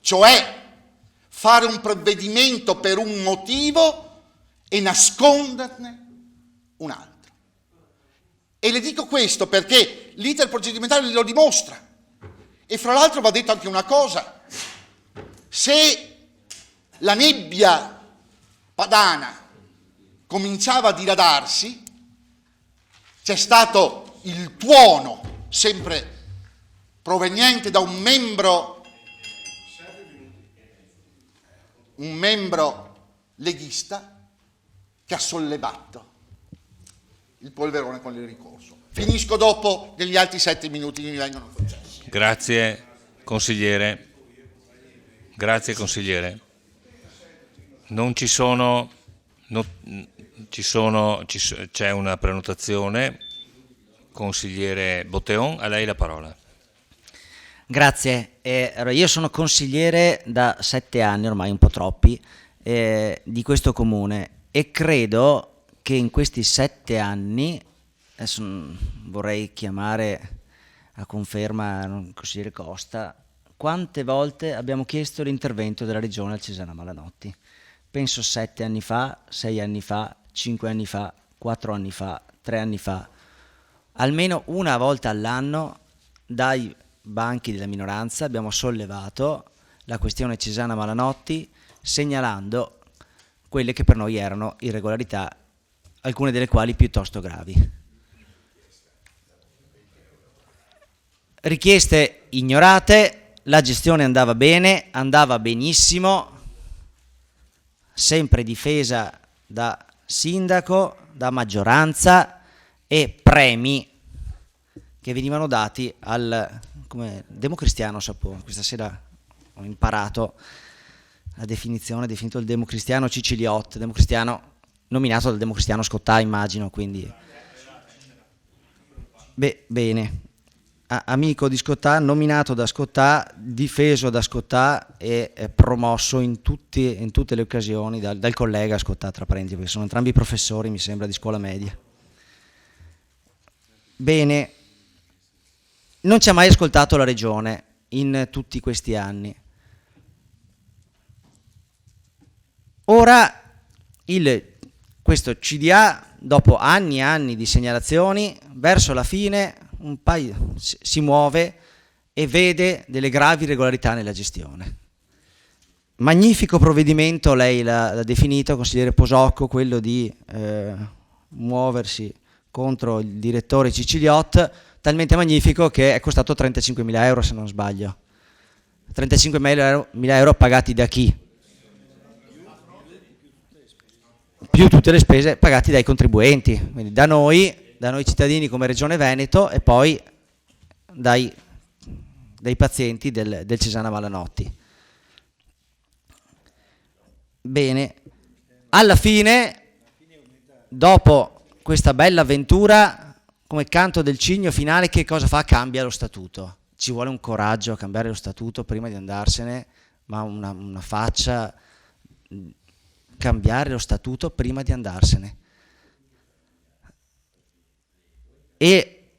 cioè fare un provvedimento per un motivo e nasconderne un altro. E le dico questo perché l'iter procedimentale lo dimostra. E fra l'altro va detto anche una cosa: se la nebbia padana cominciava a diradarsi, c'è stato il tuono sempre proveniente da un membro leghista che ha sollevato il polverone con il ricorso. Finisco dopo degli altri 7 minuti che mi vengono concessi. Grazie consigliere. Grazie consigliere. Non ci sono, c'è una prenotazione. Consigliere Botteon, a lei la parola. Grazie. Allora, io sono consigliere da 7 anni, ormai un po' troppi, di questo comune e credo che in questi 7 anni, adesso vorrei chiamare a conferma il consigliere Costa, quante volte abbiamo chiesto l'intervento della regione al Cesana Malanotti? Penso 7 anni fa, 6 anni fa, 5 anni fa, 4 anni fa, 3 anni fa, almeno una volta all'anno dai banchi della minoranza abbiamo sollevato la questione Cesana Malanotti, segnalando quelle che per noi erano irregolarità, alcune delle quali piuttosto gravi. Richieste ignorate, la gestione andava bene, andava benissimo, sempre difesa da sindaco, da maggioranza e premi che venivano dati al democristiano Sapone. Questa sera ho imparato la definizione, definito il democristiano Ciciliot, democristiano nominato dal democristiano Scottà, immagino, quindi bene, amico di Scottà, nominato da Scottà, difeso da Scottà e promosso in tutte le occasioni dal collega Scottà, tra parentesi, perché sono entrambi professori, mi sembra, di scuola media. Bene, non ci ha mai ascoltato la regione in tutti questi anni. Ora questo CDA, dopo anni e anni di segnalazioni, verso la fine si muove e vede delle gravi irregolarità nella gestione. Magnifico provvedimento, lei l'ha definito, consigliere Posocco, quello di muoversi contro il direttore Ciciliot, talmente magnifico che è costato 35.000 euro, se non sbaglio. 35.000 euro pagati da chi? Più tutte le spese pagate dai contribuenti, quindi da noi cittadini come Regione Veneto e poi dai pazienti del Cesana Malanotti. Bene, alla fine, dopo questa bella avventura, come canto del cigno finale, che cosa fa? Cambia lo statuto. Ci vuole un coraggio a cambiare lo statuto prima di andarsene, ma una faccia, cambiare lo statuto prima di andarsene. E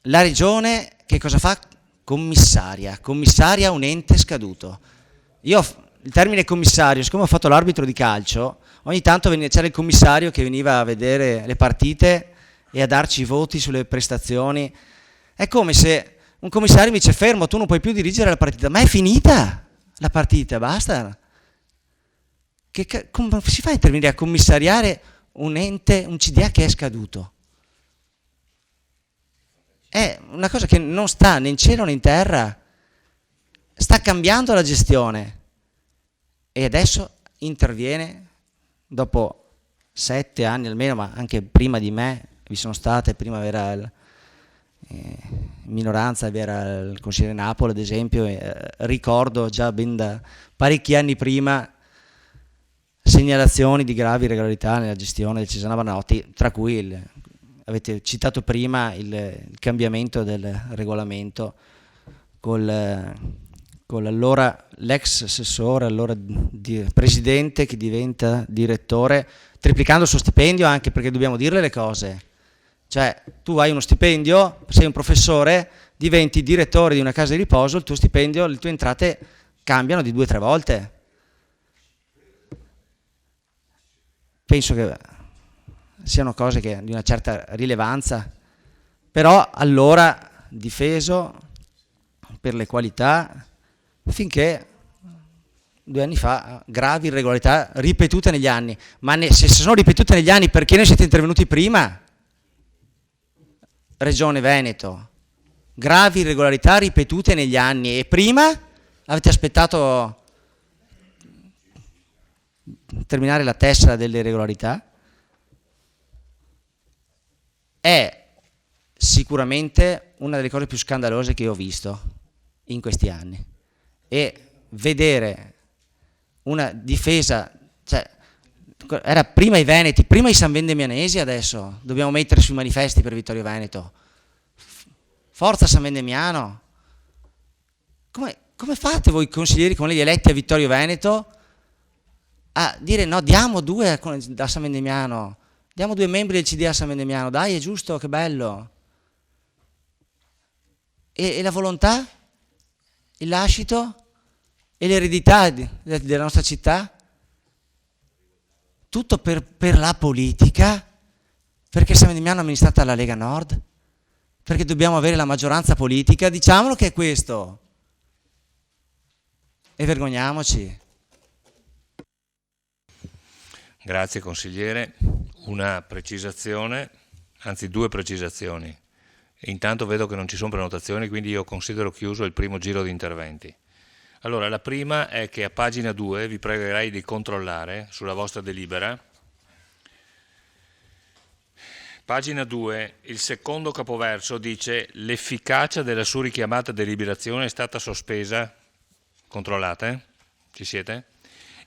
la regione che cosa fa? Commissaria un ente scaduto. Io il termine commissario, siccome ho fatto l'arbitro di calcio, ogni tanto c'era il commissario che veniva a vedere le partite e a darci i voti sulle prestazioni. È come se un commissario mi dice: fermo, tu non puoi più dirigere la partita. Ma è finita la partita, basta. Come si fa a intervenire a commissariare un ente, un CDA che è scaduto? È una cosa che non sta né in cielo né in terra, sta cambiando la gestione e adesso interviene dopo 7 anni almeno, ma anche prima di me vi sono state, prima era minoranza, era il consigliere Napoli ad esempio, ricordo già ben da parecchi anni prima segnalazioni di gravi irregolarità nella gestione del Cesana Malanotti, tra cui avete citato prima il cambiamento del regolamento con allora l'ex assessore, allora presidente che diventa direttore, triplicando il suo stipendio, anche perché dobbiamo dirle le cose. Cioè, tu hai uno stipendio, sei un professore, diventi direttore di una casa di riposo, il tuo stipendio, le tue entrate cambiano di 2 o 3 volte. Penso che siano cose di una certa rilevanza, però allora difeso per le qualità, finché 2 anni fa gravi irregolarità ripetute negli anni. Ma se sono ripetute negli anni, perché ne siete intervenuti prima? Regione Veneto, gravi irregolarità ripetute negli anni, e prima avete aspettato terminare la tessera delle irregolarità. È sicuramente una delle cose più scandalose che ho visto in questi anni, e vedere una difesa, cioè, era prima i Veneti, prima i sanvendemianesi, adesso dobbiamo mettere sui manifesti per Vittorio Veneto. Forza San Vendemiano. Come fate voi consiglieri con gli eletti a Vittorio Veneto a dire no, diamo 2 da San Vendemiano, diamo 2 membri del CDA a San Vendemiano, dai, è giusto, che bello. E la volontà, il lascito e l'eredità della nostra città? Tutto per la politica? Perché San Vendemiano è amministrata dalla Lega Nord? Perché dobbiamo avere la maggioranza politica? Diciamolo che è questo. E vergogniamoci. Grazie consigliere. Una precisazione, anzi 2 precisazioni. Intanto vedo che non ci sono prenotazioni, quindi io considero chiuso il primo giro di interventi. Allora, la prima è che a pagina 2 vi pregherei di controllare sulla vostra delibera. Pagina 2, il secondo capoverso dice l'efficacia della su richiamata deliberazione è stata sospesa. Controllate? Ci siete?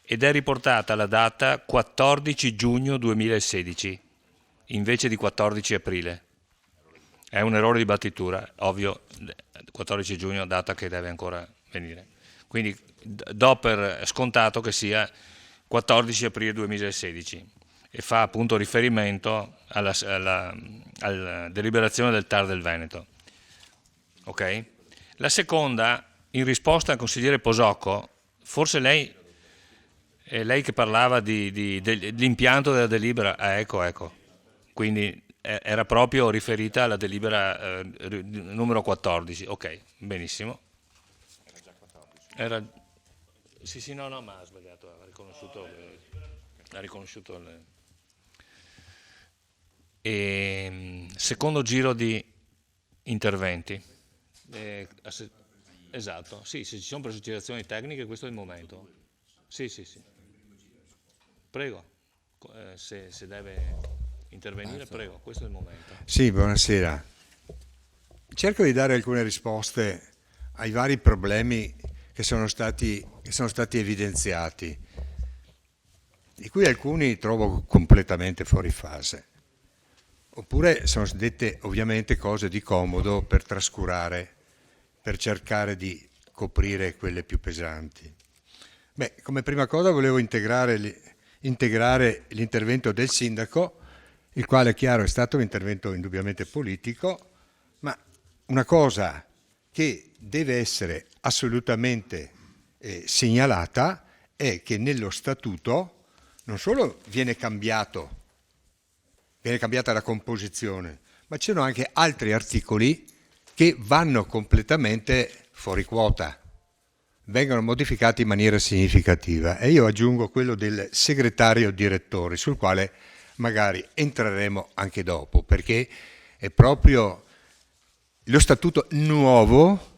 Ed è riportata la data 14 giugno 2016 invece di 14 aprile. È un errore di battitura, ovvio, 14 giugno, data che deve ancora venire. Quindi do per scontato che sia 14 aprile 2016 e fa appunto riferimento alla deliberazione del TAR del Veneto. Ok? La seconda, in risposta al consigliere Posocco, forse lei che parlava dell'impianto della delibera, ecco, quindi era proprio riferita alla delibera numero 14, ok, benissimo. Sì, no, ma ha sbagliato, ha riconosciuto secondo giro di interventi. Esatto, sì, se ci sono precisazioni tecniche questo è il momento. Sì. Prego, se deve intervenire, prego, questo è il momento. Sì, buonasera. Cerco di dare alcune risposte ai vari problemi che sono stati evidenziati, di cui alcuni trovo completamente fuori fase, oppure sono dette ovviamente cose di comodo per trascurare, per cercare di coprire quelle più pesanti. Beh, come prima cosa volevo integrare l'intervento del sindaco, il quale, è chiaro, è stato un intervento indubbiamente politico, ma una cosa che deve essere assolutamente segnalata è che nello statuto non solo viene cambiata la composizione, ma ci sono anche altri articoli che vanno completamente fuori quota, vengono modificati in maniera significativa, e io aggiungo quello del segretario direttore, sul quale magari entreremo anche dopo, perché è proprio lo statuto nuovo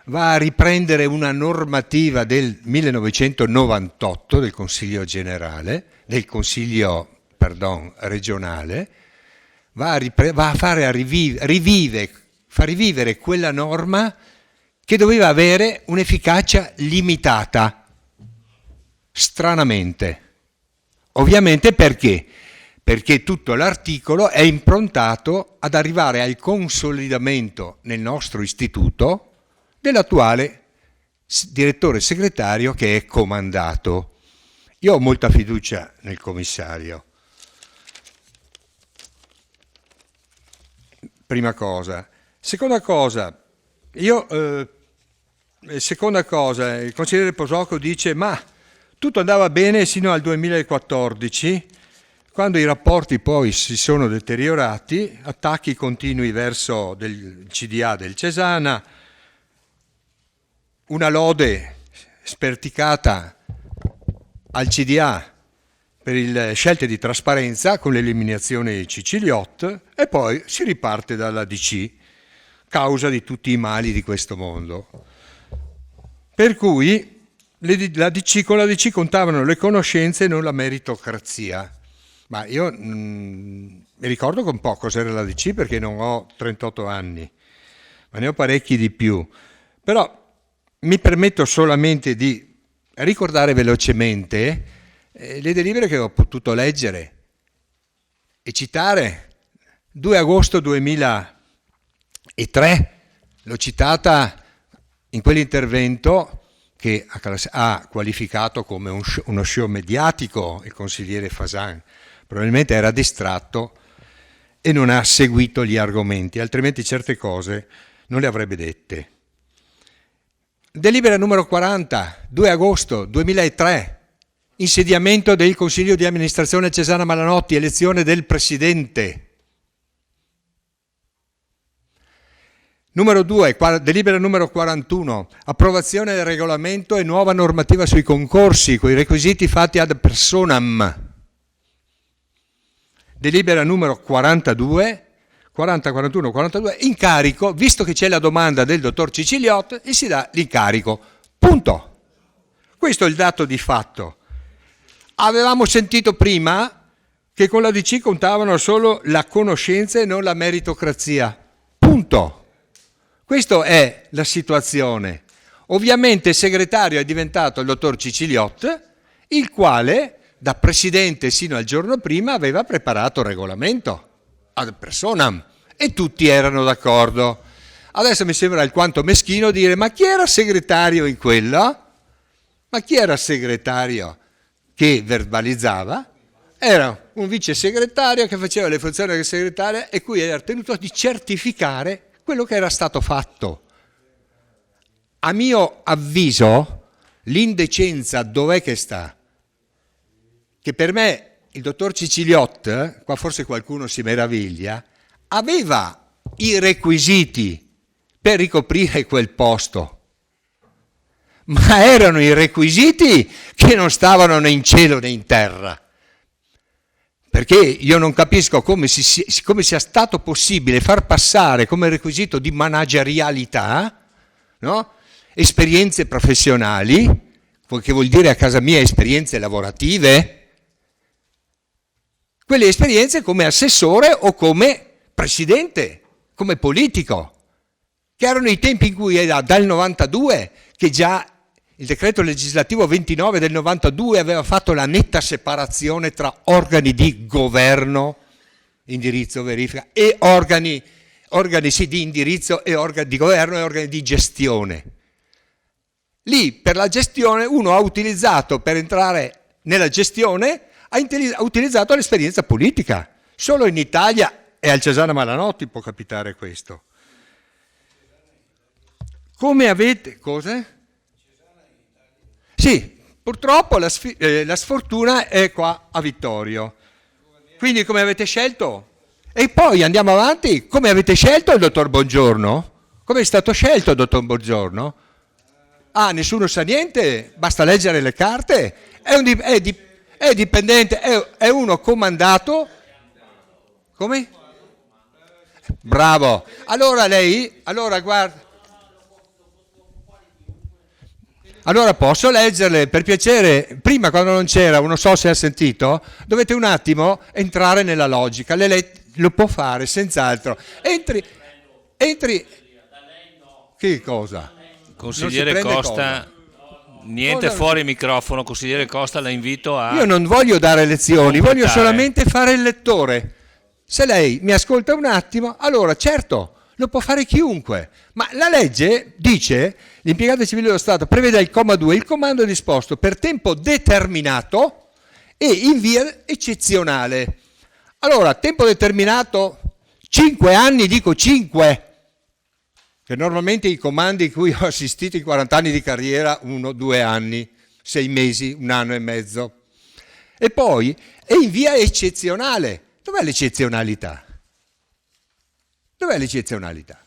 va a riprendere una normativa del 1998 del Consiglio regionale, fa rivivere quella norma che doveva avere un'efficacia limitata, stranamente. Ovviamente perché? Perché tutto l'articolo è improntato ad arrivare al consolidamento nel nostro istituto dell'attuale direttore segretario che è comandato. Io ho molta fiducia nel commissario. Prima cosa. Seconda cosa, il consigliere Posocco dice ma tutto andava bene sino al 2014, quando i rapporti poi si sono deteriorati, attacchi continui verso il CDA del Cesana, una lode sperticata al CDA per le scelte di trasparenza con l'eliminazione di Ciciliot, e poi si riparte dalla DC. causa di tutti i mali di questo mondo. Per cui con la DC contavano le conoscenze e non la meritocrazia. Ma io mi ricordo con po' cos'era la DC perché non ho 38 anni, ma ne ho parecchi di più. Però mi permetto solamente di ricordare velocemente le delibere che ho potuto leggere e citare. 2 agosto 2003, l'ho citata in quell'intervento che ha qualificato come uno show mediatico il consigliere Fasan. Probabilmente era distratto e non ha seguito gli argomenti, altrimenti certe cose non le avrebbe dette. Delibera numero 40, 2 agosto 2003, insediamento del Consiglio di amministrazione Cesana Malanotti, elezione del Presidente. Numero 2, delibera numero 41, approvazione del regolamento e nuova normativa sui concorsi, con i requisiti fatti ad personam. Delibera numero 42, 40, 41, 42, incarico, visto che c'è la domanda del dottor Ciciliot, e si dà l'incarico. Punto. Questo è il dato di fatto. Avevamo sentito prima che con la DC contavano solo la conoscenza e non la meritocrazia. Punto. Questa è la situazione. Ovviamente il segretario è diventato il dottor Ciciliot, il quale da presidente sino al giorno prima aveva preparato il regolamento ad personam e tutti erano d'accordo. Adesso mi sembra alquanto meschino dire ma chi era segretario in quella? Ma chi era segretario che verbalizzava? Era un vice segretario che faceva le funzioni del segretario e cui era tenuto di certificare quello che era stato fatto. A mio avviso l'indecenza dov'è che sta? Che per me il dottor Ciciliot, qua forse qualcuno si meraviglia, aveva i requisiti per ricoprire quel posto, ma erano i requisiti che non stavano né in cielo né in terra. Perché io non capisco come sia stato possibile far passare come requisito di managerialità, no? Esperienze professionali, che vuol dire a casa mia esperienze lavorative, quelle esperienze come assessore o come presidente, come politico, che erano i tempi in cui era dal 92 che già il decreto legislativo 29 del 92 aveva fatto la netta separazione tra organi di governo, indirizzo, verifica, e organi sì, di indirizzo e organi di governo e organi di gestione. Lì per la gestione uno ha utilizzato, per entrare nella gestione, ha utilizzato l'esperienza politica. Solo in Italia e al Cesana Malanotti può capitare questo. Come avete... Cose? Sì, purtroppo la sfortuna è qua a Vittorio. Quindi come avete scelto? E poi andiamo avanti. Come avete scelto il dottor Bongiorno? Come è stato scelto il dottor Bongiorno? Ah, nessuno sa niente? Basta leggere le carte? È dipendente, è uno comandato. Come? Bravo. Allora guarda. Allora posso leggerle, per piacere, prima quando non c'era, non so se ha sentito, dovete un attimo entrare nella logica, lo può fare senz'altro. Entri, che cosa? Consigliere Costa, niente cosa? Fuori microfono, consigliere Costa, la invito a... Io non voglio dare lezioni, voglio solamente fare il lettore. Se lei mi ascolta un attimo, allora certo, lo può fare chiunque, ma la legge dice, l'impiegato civile dello Stato prevede al comma 2 il comando disposto per tempo determinato e in via eccezionale. Allora, tempo determinato, 5 anni, dico 5, che normalmente i comandi in cui ho assistito in 40 anni di carriera, 1-2 anni, 6 mesi, 1 anno e mezzo. E poi è in via eccezionale. Dov'è l'eccezionalità? Dov'è l'eccezionalità?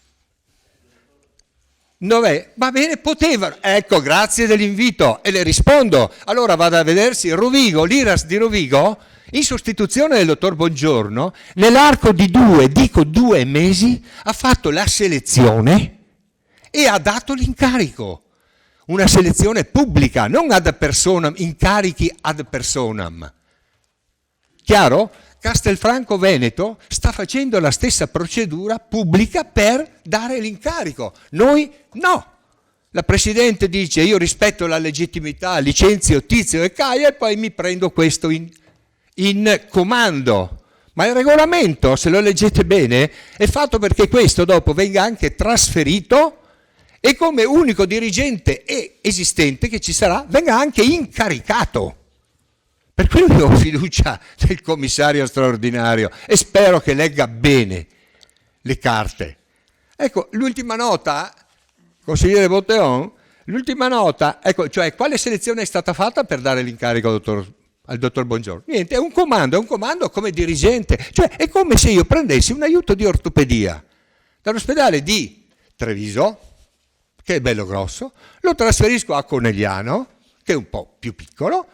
Dov'è? Va bene, potevano. Ecco, grazie dell'invito. E le rispondo. Allora vado a vedersi Rovigo, l'IRAS di Rovigo, in sostituzione del dottor Bongiorno, nell'arco di 2 mesi, ha fatto la selezione e ha dato l'incarico. Una selezione pubblica, non ad personam, incarichi ad personam. Chiaro? Castelfranco Veneto sta facendo la stessa procedura pubblica per dare l'incarico. Noi no. La Presidente dice io rispetto la legittimità, licenzio Tizio e Caio e poi mi prendo questo in comando. Ma il regolamento, se lo leggete bene, è fatto perché questo dopo venga anche trasferito e come unico dirigente esistente che ci sarà, venga anche incaricato. Per quello io ho fiducia nel commissario straordinario e spero che legga bene le carte. Ecco, l'ultima nota, consigliere Botteon, l'ultima nota, ecco, cioè quale selezione è stata fatta per dare l'incarico al dottor Bongiorno? Niente, è un comando come dirigente, cioè è come se io prendessi un aiuto di ortopedia dall'ospedale di Treviso, che è bello grosso, lo trasferisco a Conegliano, che è un po' più piccolo,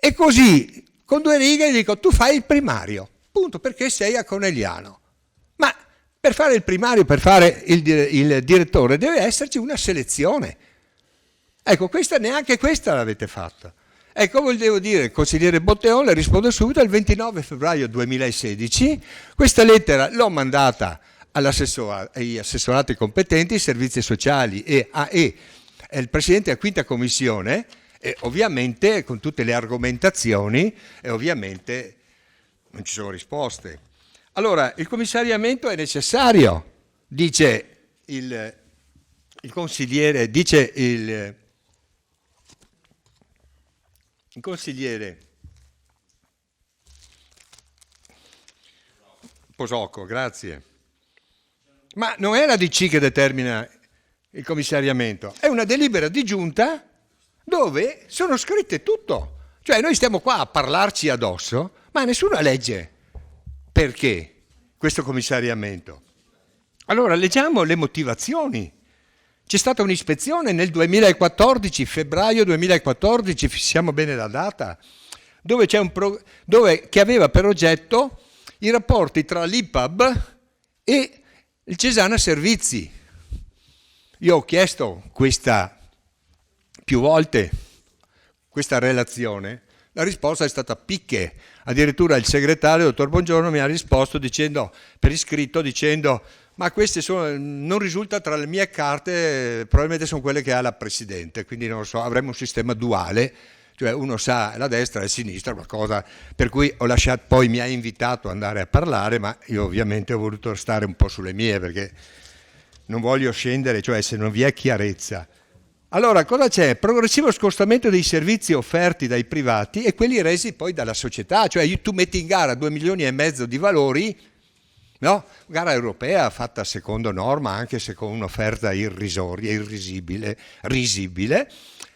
e così con 2 righe gli dico tu fai il primario, punto, perché sei a Conegliano. Ma per fare il primario, per fare il direttore, deve esserci una selezione. Ecco, neanche questa l'avete fatta. Ecco, volevo dire, consigliere Botteon, le rispondo subito, il 29 febbraio 2016, questa lettera l'ho mandata agli assessorati competenti, servizi sociali e AE, il Presidente della Quinta Commissione, e ovviamente con tutte le argomentazioni, e ovviamente non ci sono risposte. Allora, il commissariamento è necessario, dice il consigliere, dice il consigliere Posocco, grazie. Ma non è la DC che determina il commissariamento, è una delibera di giunta dove sono scritte tutto. Cioè noi stiamo qua a parlarci addosso, ma nessuno legge perché questo commissariamento. Allora leggiamo le motivazioni. C'è stata un'ispezione nel 2014, febbraio 2014, fissiamo bene la data, dove che aveva per oggetto i rapporti tra l'IPAB e il Cesana Servizi. Io ho chiesto più volte questa relazione, la risposta è stata picche. Addirittura il segretario, il dottor Bongiorno, mi ha risposto per iscritto dicendo ma queste non risulta tra le mie carte, probabilmente sono quelle che ha la Presidente, quindi non lo so, avremo un sistema duale, cioè uno sa la destra e la sinistra, qualcosa per cui ho lasciato, poi mi ha invitato ad andare a parlare, ma io ovviamente ho voluto stare un po' sulle mie perché non voglio scendere, cioè se non vi è chiarezza. Allora, cosa c'è? Progressivo scostamento dei servizi offerti dai privati e quelli resi poi dalla società, cioè tu metti in gara 2,5 milioni di valori, no? Gara europea fatta secondo norma, anche se con un'offerta irrisoria, risibile,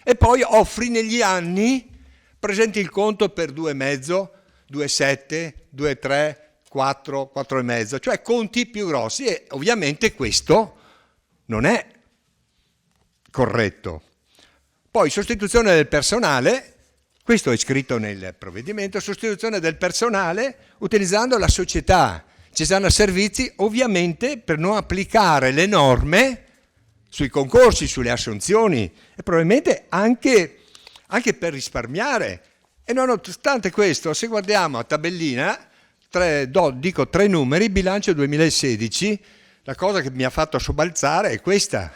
e poi offri negli anni, presenti il conto per 2,5, 2,7, 2,3, 4, 4,5, cioè conti più grossi e ovviamente questo non è corretto. Poi sostituzione del personale, questo è scritto nel provvedimento, sostituzione del personale utilizzando la società Cesana Servizi, ovviamente per non applicare le norme sui concorsi, sulle assunzioni e probabilmente anche per risparmiare. E nonostante questo, se guardiamo a tabellina, dico 3 numeri, bilancio 2016, la cosa che mi ha fatto sobbalzare è questa.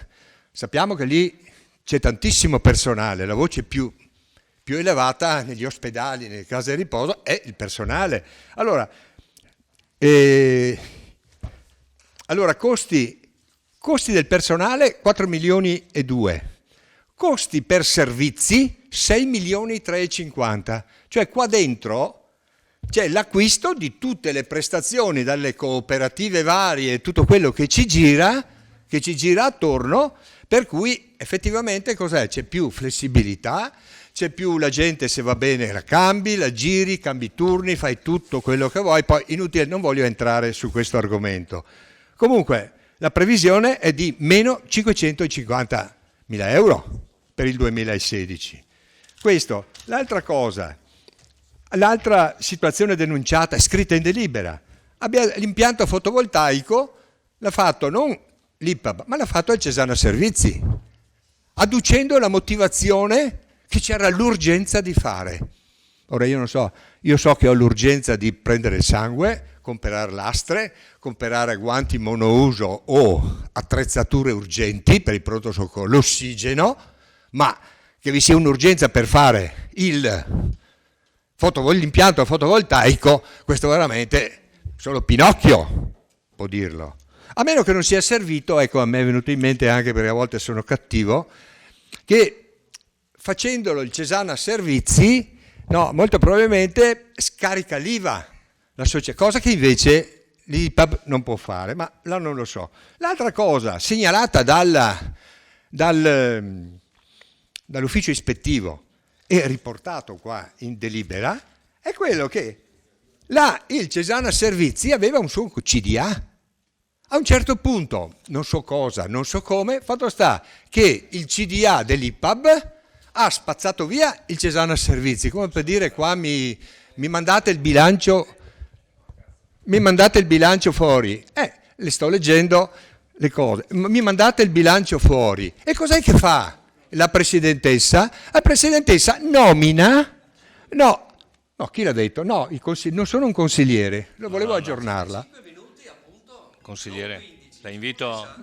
Sappiamo che lì c'è tantissimo personale, la voce più elevata negli ospedali, nelle case di riposo è il personale. Allora costi del personale 4 milioni e 2, costi per servizi 6 milioni e 350, cioè qua dentro c'è l'acquisto di tutte le prestazioni dalle cooperative varie e tutto quello che ci gira attorno, per cui effettivamente cos'è? C'è più flessibilità, c'è più la gente se va bene la cambi turni, fai tutto quello che vuoi, poi inutile, non voglio entrare su questo argomento. Comunque la previsione è di meno 550.000 euro per il 2016. Questo. L'altra cosa, L'altra situazione denunciata, scritta in delibera, l'impianto fotovoltaico l'ha fatto non l'IPAB, ma l'ha fatto il Cesana Servizi, adducendo la motivazione che c'era l'urgenza di fare. Ora io non so, io so che ho l'urgenza di prendere il sangue, comprare lastre, comprare guanti monouso o attrezzature urgenti per il pronto soccorso, l'ossigeno, ma che vi sia un'urgenza per fare l'impianto fotovoltaico, questo veramente solo Pinocchio può dirlo. A meno che non sia servito, ecco, a me è venuto in mente, anche perché a volte sono cattivo, che facendolo il Cesana Servizi, no, molto probabilmente scarica l'IVA, cosa che invece l'IPAB non può fare, ma là non lo so. L'altra cosa segnalata dall'ufficio ispettivo e riportato qua in delibera è quello che il Cesana Servizi aveva un suo CDA. A un certo punto, non so cosa, non so come, fatto sta che il CDA dell'IPAB ha spazzato via il Cesana Servizi, come per dire qua mi mandate il bilancio fuori. Le sto leggendo le cose, mi mandate il bilancio fuori. E cos'è che fa la presidentessa? La presidentessa nomina, no, chi l'ha detto? No, non sono un consigliere, volevo aggiornarla. Consigliere, la invito a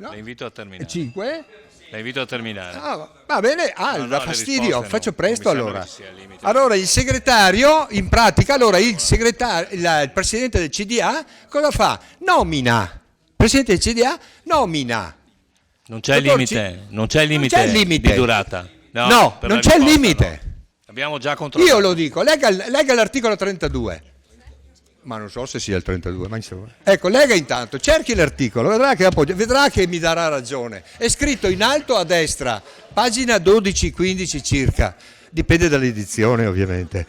terminare. 5? La invito a terminare. Va bene, No, fastidio, faccio presto allora. Che sia al limite. Allora il segretario, in pratica, il presidente del CDA cosa fa? Nomina. Il presidente del CDA nomina. Non c'è limite di durata. No, non c'è il limite. No. Abbiamo già controllato. Io lo dico, legga l'articolo 32. Ma non so se sia il 32, ma insomma. Ecco, lega intanto, cerchi l'articolo, vedrà che mi darà ragione. È scritto in alto a destra, pagina 12-15 circa, dipende dall'edizione ovviamente.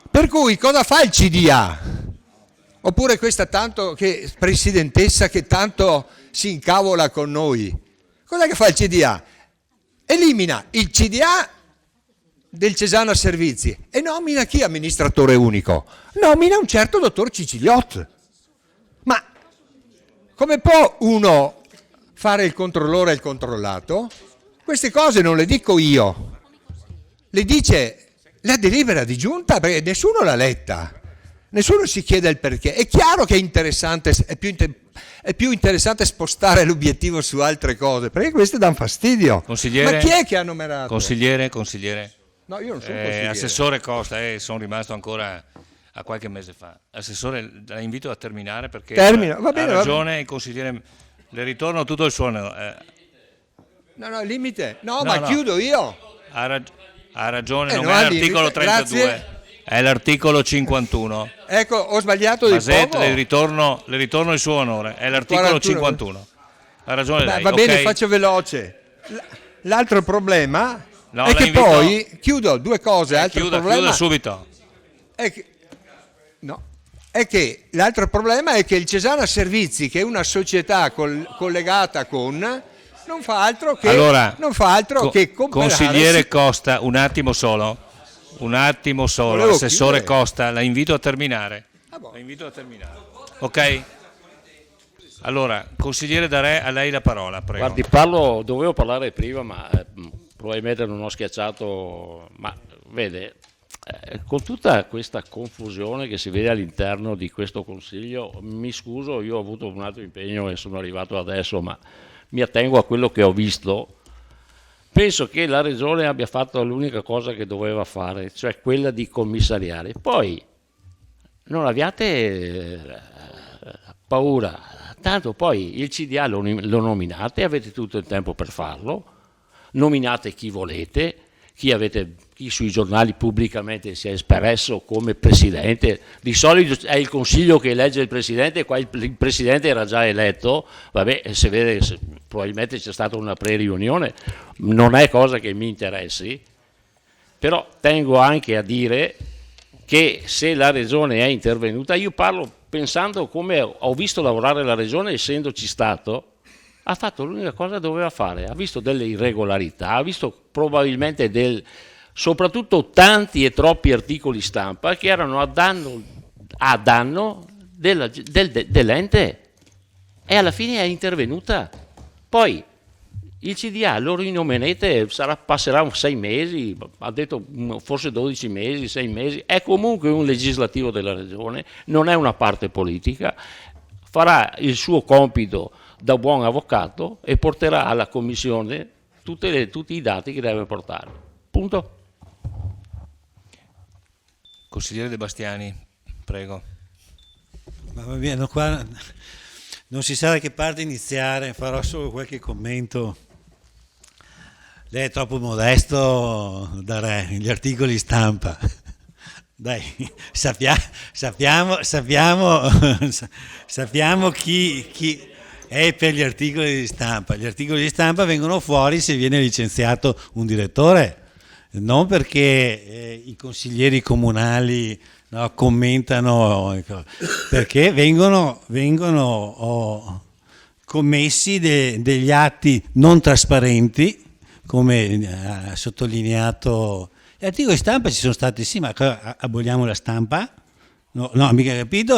Per cui cosa fa il CDA? Oppure questa presidentessa che tanto si incavola con noi? Cos'è che fa il CDA? Elimina il CDA del Cesana Servizi e nomina chi amministratore unico? Nomina un certo dottor Ciciliot. Ma come può uno fare il controllore e il controllato? Queste cose non le dico io, le dice la delibera di giunta, perché nessuno l'ha letta, nessuno si chiede il perché. È chiaro che è interessante, è più interessante spostare l'obiettivo su altre cose, perché queste danno fastidio. Consigliere, ma chi è che ha numerato? Consigliere. No, io non sono consigliere. Assessore Costa, sono rimasto ancora a qualche mese fa. Assessore, la invito a terminare perché va bene, ha ragione il consigliere, le ritorno tutto il suo... No, il limite. No, chiudo io. Ha ragione, non è l'articolo 32, grazie. È l'articolo 51. Ecco, ho sbagliato di poco. Le ritorno il suo onore, è l'articolo 41. 51. Ha ragione lei. Va bene, faccio veloce. L'altro problema... è che poi, chiudo due cose, chiudo subito. È che l'altro problema è che il Cesana Servizi, che è una società collegata con, non fa altro che comprare. Consigliere Costa, un attimo solo, assessore chiudere. Costa, la invito a terminare. Ok? Allora, consigliere, darei a lei la parola, prego. Guardi, dovevo parlare prima, ma probabilmente non ho schiacciato, ma vede, con tutta questa confusione che si vede all'interno di questo Consiglio, mi scuso, io ho avuto un altro impegno e sono arrivato adesso, ma mi attengo a quello che ho visto. Penso che la Regione abbia fatto l'unica cosa che doveva fare, cioè quella di commissariare. Poi non abbiate paura, tanto poi il CDA lo nominate, avete tutto il tempo per farlo. Nominate chi volete, chi sui giornali pubblicamente si è espresso come presidente. Di solito è il Consiglio che elegge il presidente, qua il presidente era già eletto, vabbè, se vede, probabilmente c'è stata una pre-riunione, non è cosa che mi interessi, però tengo anche a dire che se la Regione è intervenuta, io parlo pensando come ho visto lavorare la Regione essendoci stato, ha fatto l'unica cosa che doveva fare, ha visto delle irregolarità, ha visto probabilmente soprattutto tanti e troppi articoli stampa che erano a danno dell'ente, e alla fine è intervenuta. Poi il CDA, loro ignominiamente passerà 6 mesi, ha detto forse 12 mesi, 6 mesi, è comunque un legislativo della regione, non è una parte politica, farà il suo compito da buon avvocato e porterà alla commissione tutti i dati che deve portare. Punto. Consigliere De Bastiani, prego. Ma va bene, qua non si sa da che parte iniziare, farò solo qualche commento. Lei è troppo modesto da gli articoli stampa. Dai, sappiamo chi è per gli articoli di stampa. Gli articoli di stampa vengono fuori se viene licenziato un direttore, non perché i consiglieri comunali commentano, perché vengono commessi degli atti non trasparenti, come ha sottolineato. Gli articoli di stampa ci sono stati, sì, ma aboliamo la stampa? No, mica capito?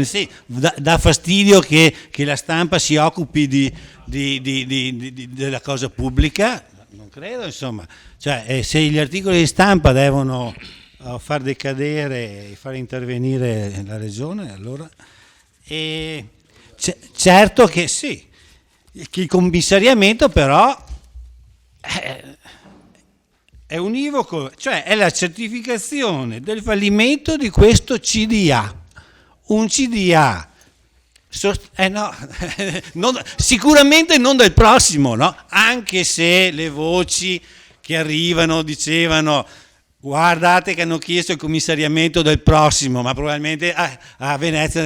Sì, dà fastidio che la stampa si occupi della cosa pubblica? Non credo, insomma. Cioè, se gli articoli di stampa devono far decadere e far intervenire la regione, allora... certo che sì, che il commissariamento però è univoco, cioè è la certificazione del fallimento di questo CDA. Un CDA, sicuramente non del prossimo, no? Anche se le voci che arrivano dicevano guardate che hanno chiesto il commissariamento del prossimo, ma probabilmente a Venezia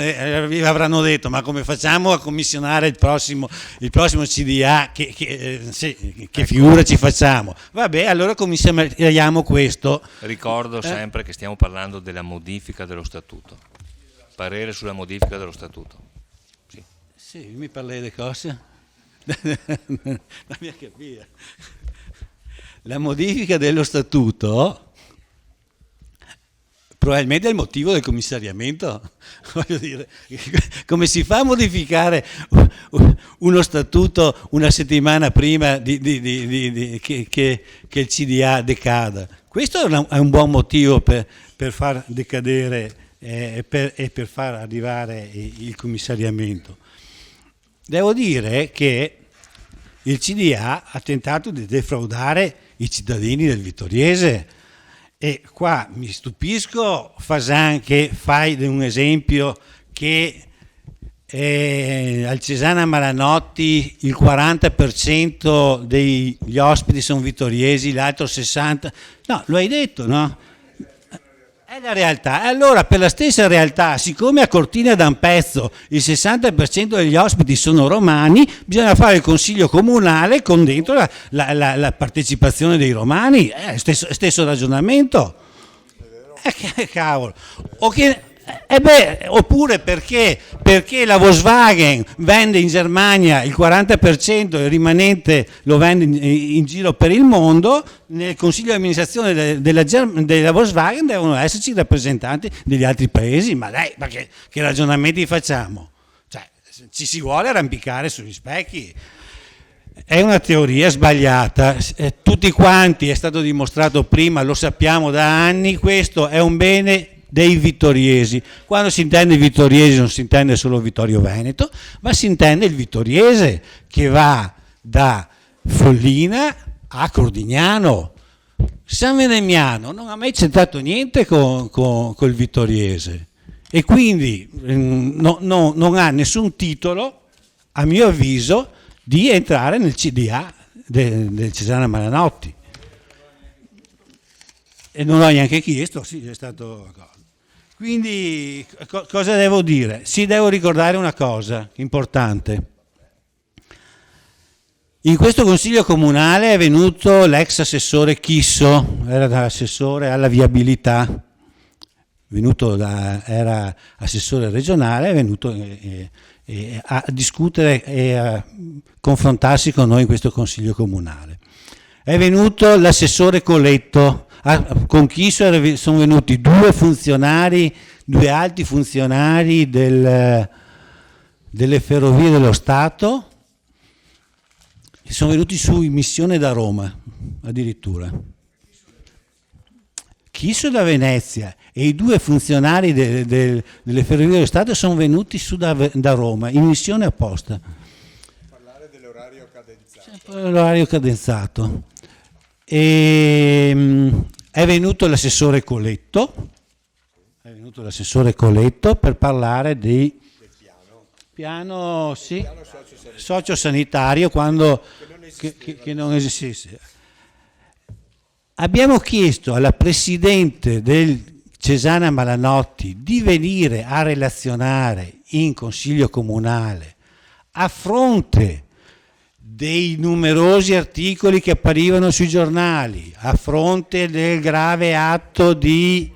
avranno detto ma come facciamo a commissionare il prossimo CDA, che figura ci facciamo? Vabbè, allora commissariamo questo. Ricordo sempre che stiamo parlando della modifica dello statuto. Parere sulla modifica dello statuto. Sì, mi parli di cose? Non mi capire. La modifica dello statuto probabilmente è il motivo del commissariamento. Voglio dire, come si fa a modificare uno statuto una settimana prima che il CDA decada? Questo è un buon motivo per far decadere e per far arrivare il commissariamento. Devo dire che il CDA ha tentato di defraudare i cittadini del Vittoriese. E qua mi stupisco, Fasan, che fai un esempio che al Cesana Malanotti il 40% degli ospiti sono vittoriesi, l'altro 60%. No, lo hai detto, no? È la realtà. E allora per la stessa realtà, siccome a Cortina d'Ampezzo il 60% degli ospiti sono romani, bisogna fare il consiglio comunale con dentro la partecipazione dei romani. Stesso ragionamento. Che cavolo. Oppure perché la Volkswagen vende in Germania il 40% e il rimanente lo vende in giro per il mondo, nel consiglio di amministrazione della Volkswagen devono esserci rappresentanti degli altri paesi. Ma dai, ma che ragionamenti facciamo? Cioè, ci si vuole arrampicare sugli specchi. È una teoria sbagliata, tutti quanti, è stato dimostrato prima, lo sappiamo da anni, questo è un bene dei vittoriesi. Quando si intende vittoriesi non si intende solo Vittorio Veneto, ma si intende il vittoriese che va da Follina a Cordignano. San Venemiano non ha mai c'entrato niente col vittoriese e quindi non ha nessun titolo, a mio avviso, di entrare nel CDA del Cesana Malanotti. E non ho neanche chiesto, sì, è stato... Quindi cosa devo dire? Sì, devo ricordare una cosa importante. In questo consiglio comunale è venuto l'ex assessore Chisso, era assessore alla viabilità, era assessore regionale, è venuto a discutere e a confrontarsi con noi in questo consiglio comunale. è venuto l'assessore Coletto, con chi sono venuti due alti funzionari delle Ferrovie dello Stato, che sono venuti su in missione da Roma addirittura. Chiso da Venezia e i due funzionari delle Ferrovie dello Stato sono venuti su da Roma in missione apposta. Parlare dell'orario cadenzato. L'orario cadenzato. È venuto l'assessore Coletto, per parlare di piano sociosanitario quando che non esistesse. Abbiamo chiesto alla Presidente del Cesana Malanotti di venire a relazionare in Consiglio Comunale a fronte dei numerosi articoli che apparivano sui giornali, a fronte del grave atto di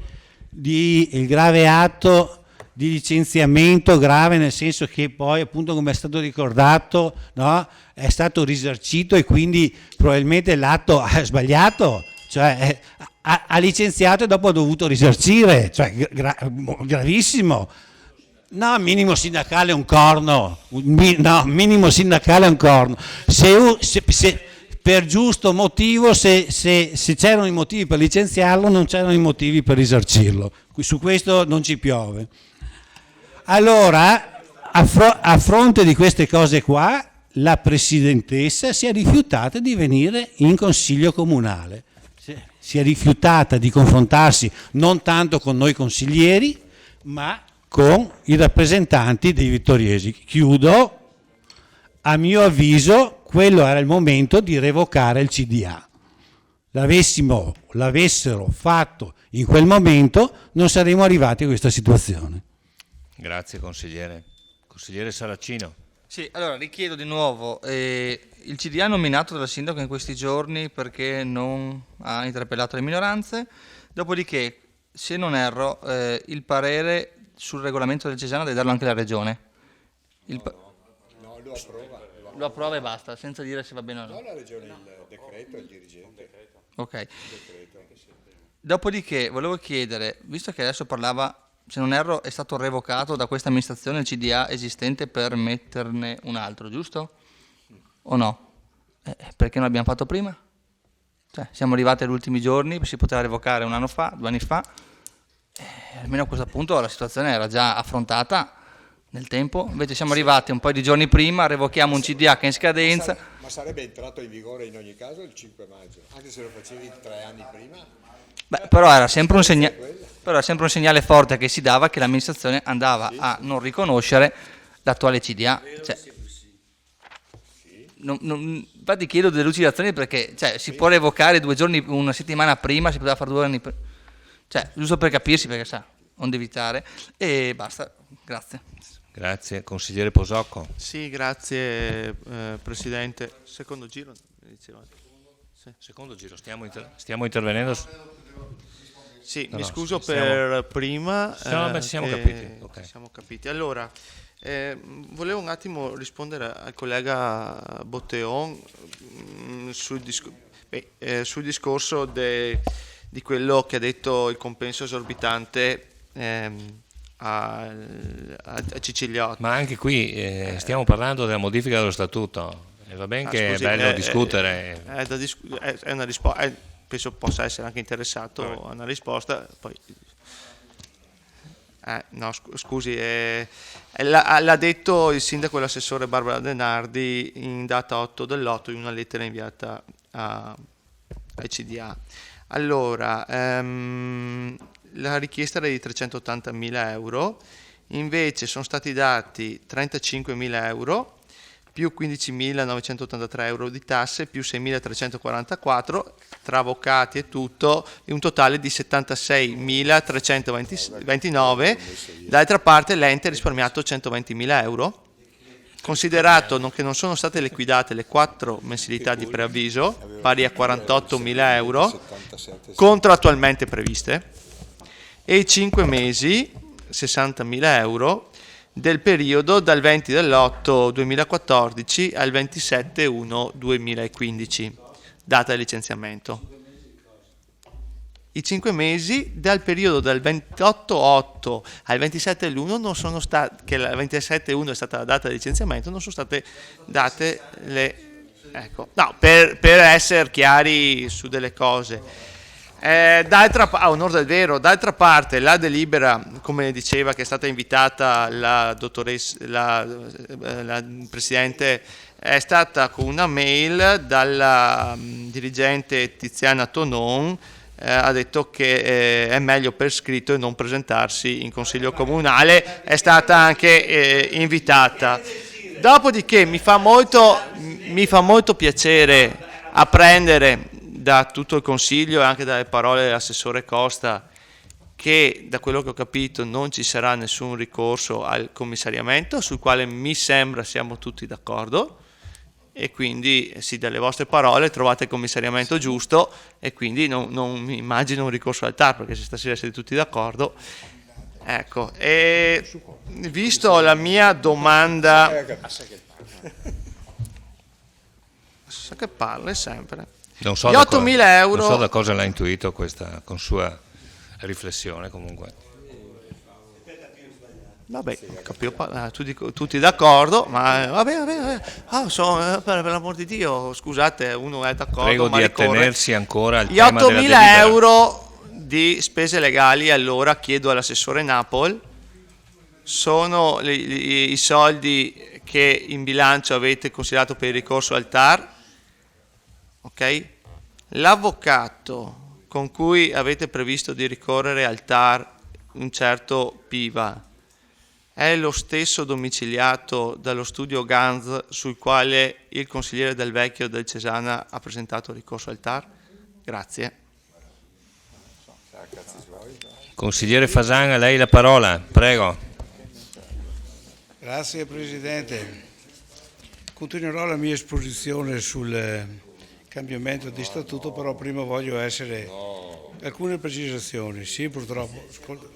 licenziamento grave, nel senso che poi, appunto, come è stato ricordato, no, è stato risarcito e quindi probabilmente l'atto ha sbagliato, cioè ha licenziato e dopo ha dovuto risarcire, cioè gravissimo. No, minimo sindacale un corno, minimo sindacale un corno. Se per giusto motivo, se c'erano i motivi per licenziarlo, non c'erano i motivi per risarcirlo. Su questo non ci piove. Allora, a fronte di queste cose qua, la Presidentessa si è rifiutata di venire in Consiglio Comunale. Si è rifiutata di confrontarsi non tanto con noi consiglieri, ma con i rappresentanti dei vittoriesi. Chiudo, a mio avviso quello era il momento di revocare il CDA. L'avessero fatto in quel momento, non saremmo arrivati a questa situazione. Grazie consigliere. Consigliere Saracino. Sì, allora richiedo di nuovo il CDA nominato dal sindaco in questi giorni perché non ha interpellato le minoranze, dopodiché, se non erro, il parere sul regolamento del Cesana deve darlo anche la Regione. No, lo approva. Lo approva e basta, senza dire se va bene o no. No, la Regione, il decreto e il dirigente. Ok. Dopodiché volevo chiedere, visto che adesso parlava, se non erro, è stato revocato da questa amministrazione il CDA esistente per metterne un altro, giusto? O no? Perché non l'abbiamo fatto prima? Cioè, siamo arrivati agli ultimi giorni, si poteva revocare 1 anno fa, 2 anni fa. Almeno a questo punto la situazione era già affrontata nel tempo, invece siamo arrivati un po' di giorni prima, revochiamo un CDA che è in scadenza. Ma sarebbe entrato in vigore in ogni caso il 5 maggio, anche se lo facevi 3 anni prima? Beh, però era sempre un segnale forte che si dava che l'amministrazione andava a non riconoscere l'attuale CDA. Cioè, infatti chiedo delle lucidazioni perché si può revocare 2 giorni, 1 settimana prima, si poteva fare 2 anni prima. Cioè, giusto per capirsi, perché sa, onde evitare, e basta, grazie. Grazie, consigliere Posocco. Sì, grazie Presidente. Secondo giro? Sì. Secondo giro, stiamo intervenendo. Sì, mi scuso per prima. No, siamo capiti. Okay. Siamo capiti. Allora, volevo un attimo rispondere al collega Botteon sul discorso di quello che ha detto il compenso esorbitante a Ciciliotti. Ma anche qui stiamo parlando della modifica dello statuto e va bene che scusi, è bello discutere. È una risposta, penso possa essere anche interessato a una risposta. Poi, no, scusi, l'ha detto il sindaco e l'assessore Barbara Denardi in data 8 dell'8 in una lettera inviata ai CDA. Allora, la richiesta era di 380.000 euro, invece sono stati dati 35.000 euro, più 15.983 euro di tasse, più 6.344 tra avvocati e tutto, un totale di 76.329. D'altra parte l'ente ha risparmiato 120.000 euro. Considerato che non sono state liquidate le 4 mensilità di preavviso, pari a 48.000 euro, contrattualmente previste, e i 5 mesi, 60.000 euro, del periodo dal 20 dell'8 2014 al 27/1 2015. data di licenziamento. I 5 mesi dal periodo dal 28/8 al 27/1 non sono state, che il 27/1 è stata la data di licenziamento, non sono state date le... Ecco, no, per essere chiari su delle cose. A onor del vero, d'altra parte la delibera, come diceva, che è stata invitata la Presidente, è stata con una mail dalla dirigente Tiziana Tonon, ha detto che è meglio per scritto e non presentarsi in Consiglio Comunale, è stata anche invitata. Dopodiché mi fa molto piacere apprendere da tutto il Consiglio e anche dalle parole dell'assessore Costa che, da quello che ho capito, non ci sarà nessun ricorso al commissariamento, sul quale mi sembra siamo tutti d'accordo. E quindi sì, dalle vostre parole trovate il commissariamento giusto e quindi non mi immagino un ricorso al TAR, perché se stasera siete tutti d'accordo. Ecco, e visto la mia domanda, sa che parla sempre. Non so gli 8.000 euro. Non so da cosa l'ha intuito questa con sua riflessione comunque. Vabbè, tutti d'accordo, ma vabbè. Per l'amor di Dio, scusate, uno è d'accordo. Prego ma di ricorre. Attenersi ancora al Gli tema della 8.000 delibera. euro di spese legali, allora chiedo all'assessore Napol, sono i soldi che in bilancio avete considerato per il ricorso al TAR, ok? L'avvocato con cui avete previsto di ricorrere al TAR, un certo Piva, è lo stesso domiciliato dallo studio Ganz sul quale il consigliere Del Vecchio del Cesana ha presentato ricorso al TAR? Grazie. Consigliere Fasan, a lei la parola, prego. Grazie Presidente. Continuerò la mia esposizione sul cambiamento di statuto, però prima voglio essere alcune precisazioni. Sì, purtroppo. Ascolta.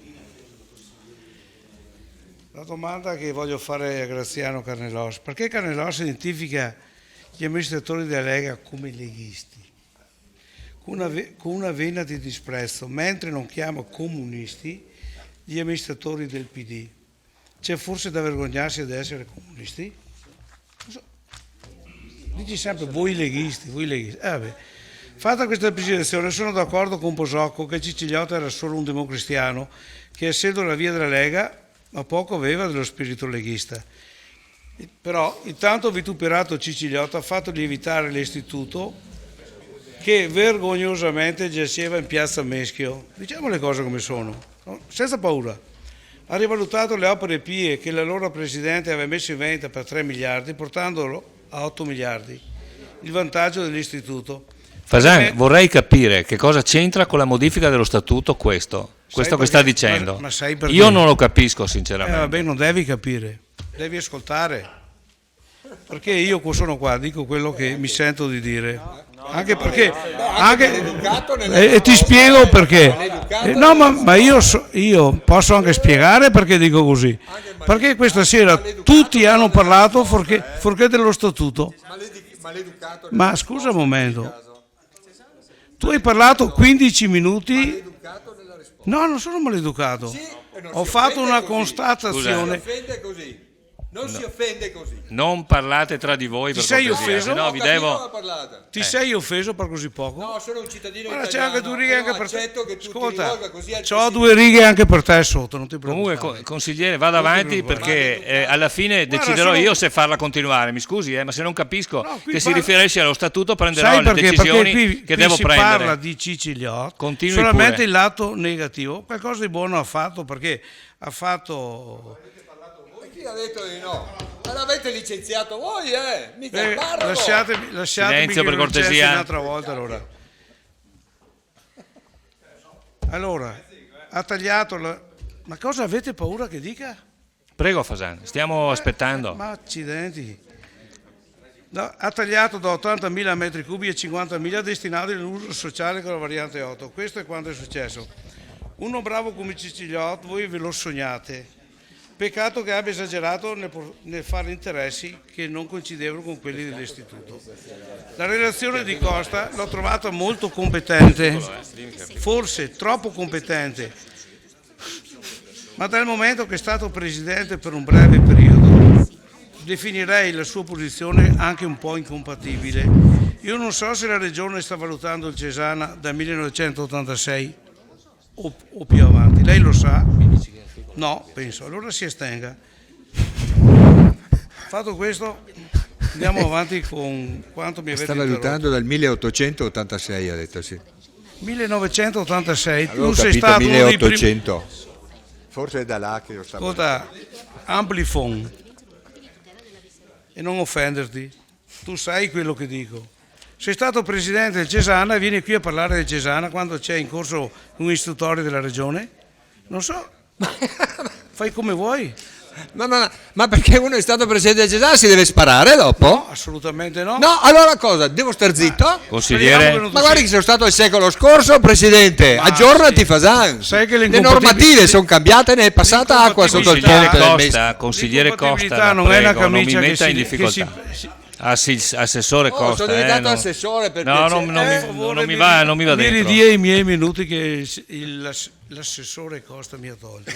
La domanda che voglio fare a Graziano Carnelos: perché Carnelos identifica gli amministratori della Lega come leghisti, con una vena di disprezzo, mentre non chiama comunisti gli amministratori del PD? C'è forse da vergognarsi ad essere comunisti? Non so. Dici sempre voi leghisti. Vabbè. Fatta questa precisazione, sono d'accordo con Posocco che Ciciliotta era solo un democristiano che, essendo la via della Lega, ma poco aveva dello spirito leghista. Però intanto vituperato Ciciliotta ha fatto lievitare l'istituto che vergognosamente giaceva in piazza Meschio. Diciamo le cose come sono, no? Senza paura. Ha rivalutato le opere pie che l'allora Presidente aveva messo in vendita per 3 miliardi, portandolo a 8 miliardi. Il vantaggio dell'istituto. Fasan, vorrei capire che cosa c'entra con la modifica dello statuto questo che sta dicendo. Ma sai perché? Io non lo capisco sinceramente. Vabbè, non devi capire, devi ascoltare. Perché io sono qua, dico quello che mi sento di dire. Anche perché e ti spiego perché. No, ma io posso anche spiegare perché dico così. Perché questa sera tutti hanno parlato fuorché dello statuto. Ma scusa un momento. Tu hai parlato 15 minuti. No, non sono maleducato. Ho fatto una constatazione. Non si offende così. Non parlate tra di voi. Ti sei offeso? No, vi devo... Ti sei offeso per così poco? No, sono un cittadino Guarda, italiano. C'è anche 2 righe anche per te. Accetto che tu Ascolta, ti così al c'ho 2 righe anche per te sotto, non ti preoccupare. Comunque, consigliere, vada avanti perché alla fine Guarda, deciderò sono... io se farla continuare. Mi scusi, ma se non capisco qui che si riferisce allo statuto prenderò sai le perché? decisioni Perché che devo si prendere. Parla di Ciciliotta, Continui solamente pure. il lato negativo. Qualcosa di buono ha fatto, perché ha fatto... Chi ha detto di no? Ma l'avete licenziato voi, mica il parroco. Lasciatemi Silenzio che per lo licenzi cortesia. un'altra volta allora ha tagliato ma cosa avete paura che dica? Prego Fasan, stiamo aspettando. Ma accidenti. No, ha tagliato da 80.000 metri cubi e 50.000 destinati all'uso sociale con la variante 8. Questo è quanto è successo. Uno bravo come Ciciliotta, voi ve lo sognate. Peccato che abbia esagerato nel fare interessi che non coincidevano con quelli dell'istituto. La relazione di Costa l'ho trovata molto competente, forse troppo competente, ma dal momento che è stato presidente per un breve periodo definirei la sua posizione anche un po' incompatibile. Io non so se la Regione sta valutando il Cesana dal 1986 o più avanti. Lei lo sa? No, penso. Allora si astenga. Fatto questo, andiamo avanti con quanto mi avete Sta interrotto. valutando dal 1886, ha detto sì. 1986, Avevo tu sei capito stato uno dei primi... 1800. Forse è da là che lo sta Ascolta, Amplifon, e non offenderti, tu sai quello che dico. Sei stato presidente del Cesana e vieni qui a parlare del Cesana quando c'è in corso un istruttore della regione? Non so, fai come vuoi. Ma perché uno è stato presidente del Cesana si deve sparare dopo? No, assolutamente no. No, allora cosa? Devo star zitto? Consigliere. Ma guardi che sono stato il secolo scorso presidente, aggiornati Fasan. Sai che le normative sono cambiate, ne è passata acqua sotto il ponte del mese. Consigliere Costa, non è una prego, non mi camicia che metta si- in che difficoltà. si- Assessore Costa. sono diventato no. assessore per No, piacere. non mi va Mi dentro. ridie i miei minuti che l'assessore Costa mi ha tolto.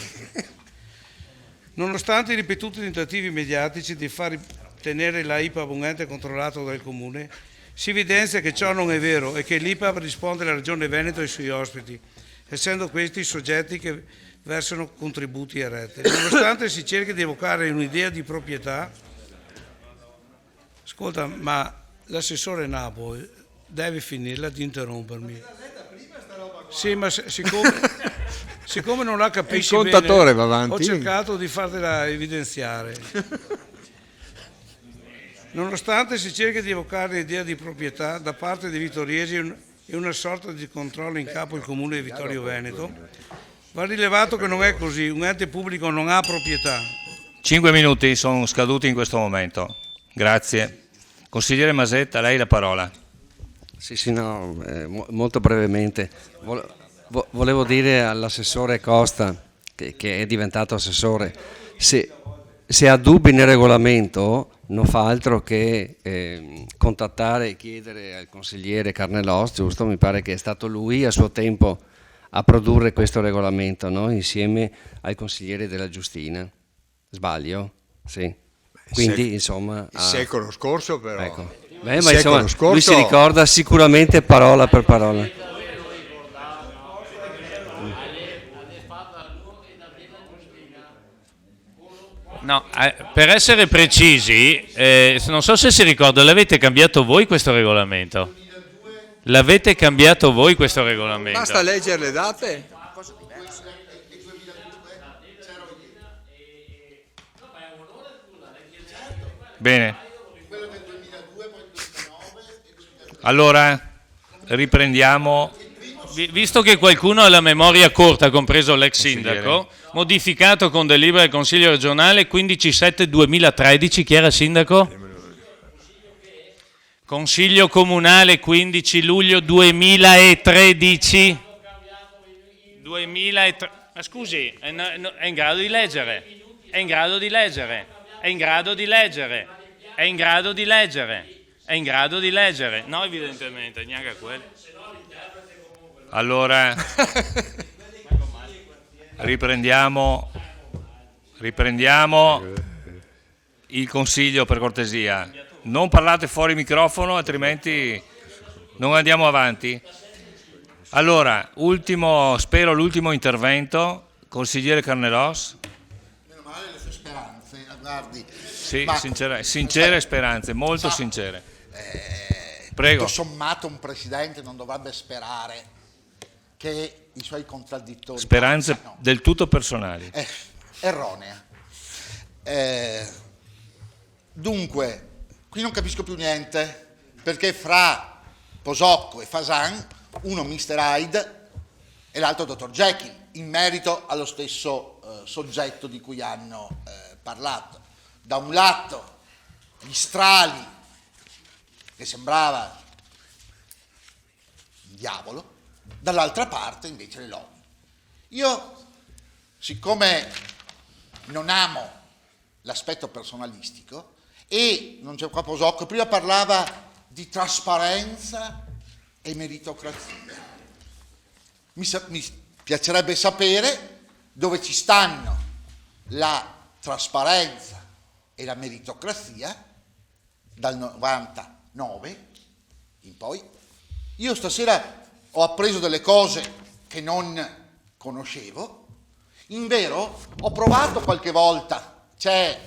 Nonostante i ripetuti tentativi mediatici di far tenere la IPAB un ente controllato dal Comune, si evidenzia che ciò non è vero e che l'IPAB risponde alla Regione Veneto e ai suoi ospiti, essendo questi soggetti che versano contributi a rete. Nonostante si cerchi di evocare un'idea di proprietà, ascolta, ma l'assessore Napo deve finirla di interrompermi. Sì, ma siccome non la capisci Il contatore bene, va avanti. ho cercato di fartela evidenziare. Nonostante si cerchi di evocare l'idea di proprietà da parte dei vittoriesi e una sorta di controllo in capo al Comune di Vittorio Veneto, va rilevato che non è così, un ente pubblico non ha proprietà. 5 minuti sono scaduti in questo momento. Grazie. Consigliere Masetta, a lei la parola. Sì, no, molto brevemente. Volevo dire all'assessore Costa, che è diventato assessore, se ha dubbi nel regolamento non fa altro che contattare e chiedere al consigliere Carnellos, giusto? Mi pare che è stato lui a suo tempo a produrre questo regolamento, no? Insieme al consigliere della Giustina. Sbaglio? Sì. Quindi, insomma... Il secolo scorso però. Ecco. Ma insomma, lui si ricorda sicuramente parola per parola. No, per essere precisi, non so se si ricorda, l'avete cambiato voi questo regolamento? L'avete cambiato voi questo regolamento? Basta leggere le date. Bene. Allora, riprendiamo. Visto che qualcuno ha la memoria corta, compreso l'ex sindaco, modificato con delibera del Consiglio regionale 15/7/2013, chi era il sindaco? Consiglio comunale 15 luglio 2013. Ma scusi, è in grado di leggere? È in grado di leggere? È in grado di leggere? È in grado di leggere? È in grado di leggere? No, evidentemente, neanche a quello. Allora, riprendiamo il consiglio, per cortesia. Non parlate fuori microfono, altrimenti non andiamo avanti. Allora, spero l'ultimo intervento, consigliere Carnellos. Meno male le sue speranze, guardi. Sì, sincere speranze, molto sincere. Prego. Tutto sommato un presidente non dovrebbe sperare che i suoi contraddittori... Speranze del tutto personali. Erronea. Dunque, qui non capisco più niente, perché fra Posocco e Fasan, uno Mr. Hyde e l'altro Dr. Jekyll, in merito allo stesso soggetto di cui hanno parlato. Da un lato gli strali, che sembrava un diavolo, dall'altra parte invece le lodi. Io, siccome non amo l'aspetto personalistico, e non c'è qua Posocco, prima parlava di trasparenza e meritocrazia. Mi piacerebbe sapere dove ci stanno la trasparenza e la meritocrazia dal 99 in poi. Io stasera ho appreso delle cose che non conoscevo. Invero ho provato qualche volta, c'è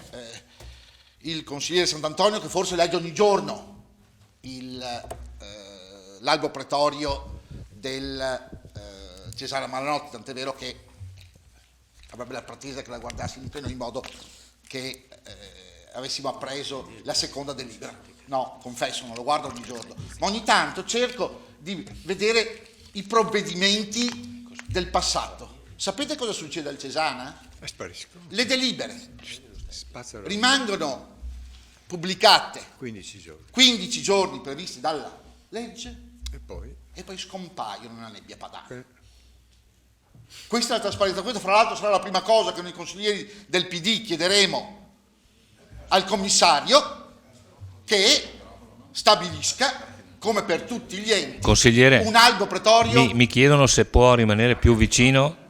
il consigliere Sant'Antonio che forse legge ogni giorno l'albo pretorio del Cesare Malanotte, tant'è vero che avrebbe la pretesa che la guardassi in pieno in modo che avessimo appreso la seconda delibera. No, confesso, non lo guardo ogni giorno, ma ogni tanto cerco di vedere i provvedimenti del passato. Sapete cosa succede al Cesana? Spariscono. Le delibere Spazzano. rimangono pubblicate 15 giorni previsti dalla legge e poi scompaiono nella nebbia padana. Questa è la trasparenza. Questa fra l'altro sarà la prima cosa che noi consiglieri del PD chiederemo al commissario, che stabilisca, come per tutti gli enti, Consigliere, un albo pretorio. mi chiedono se può rimanere più vicino.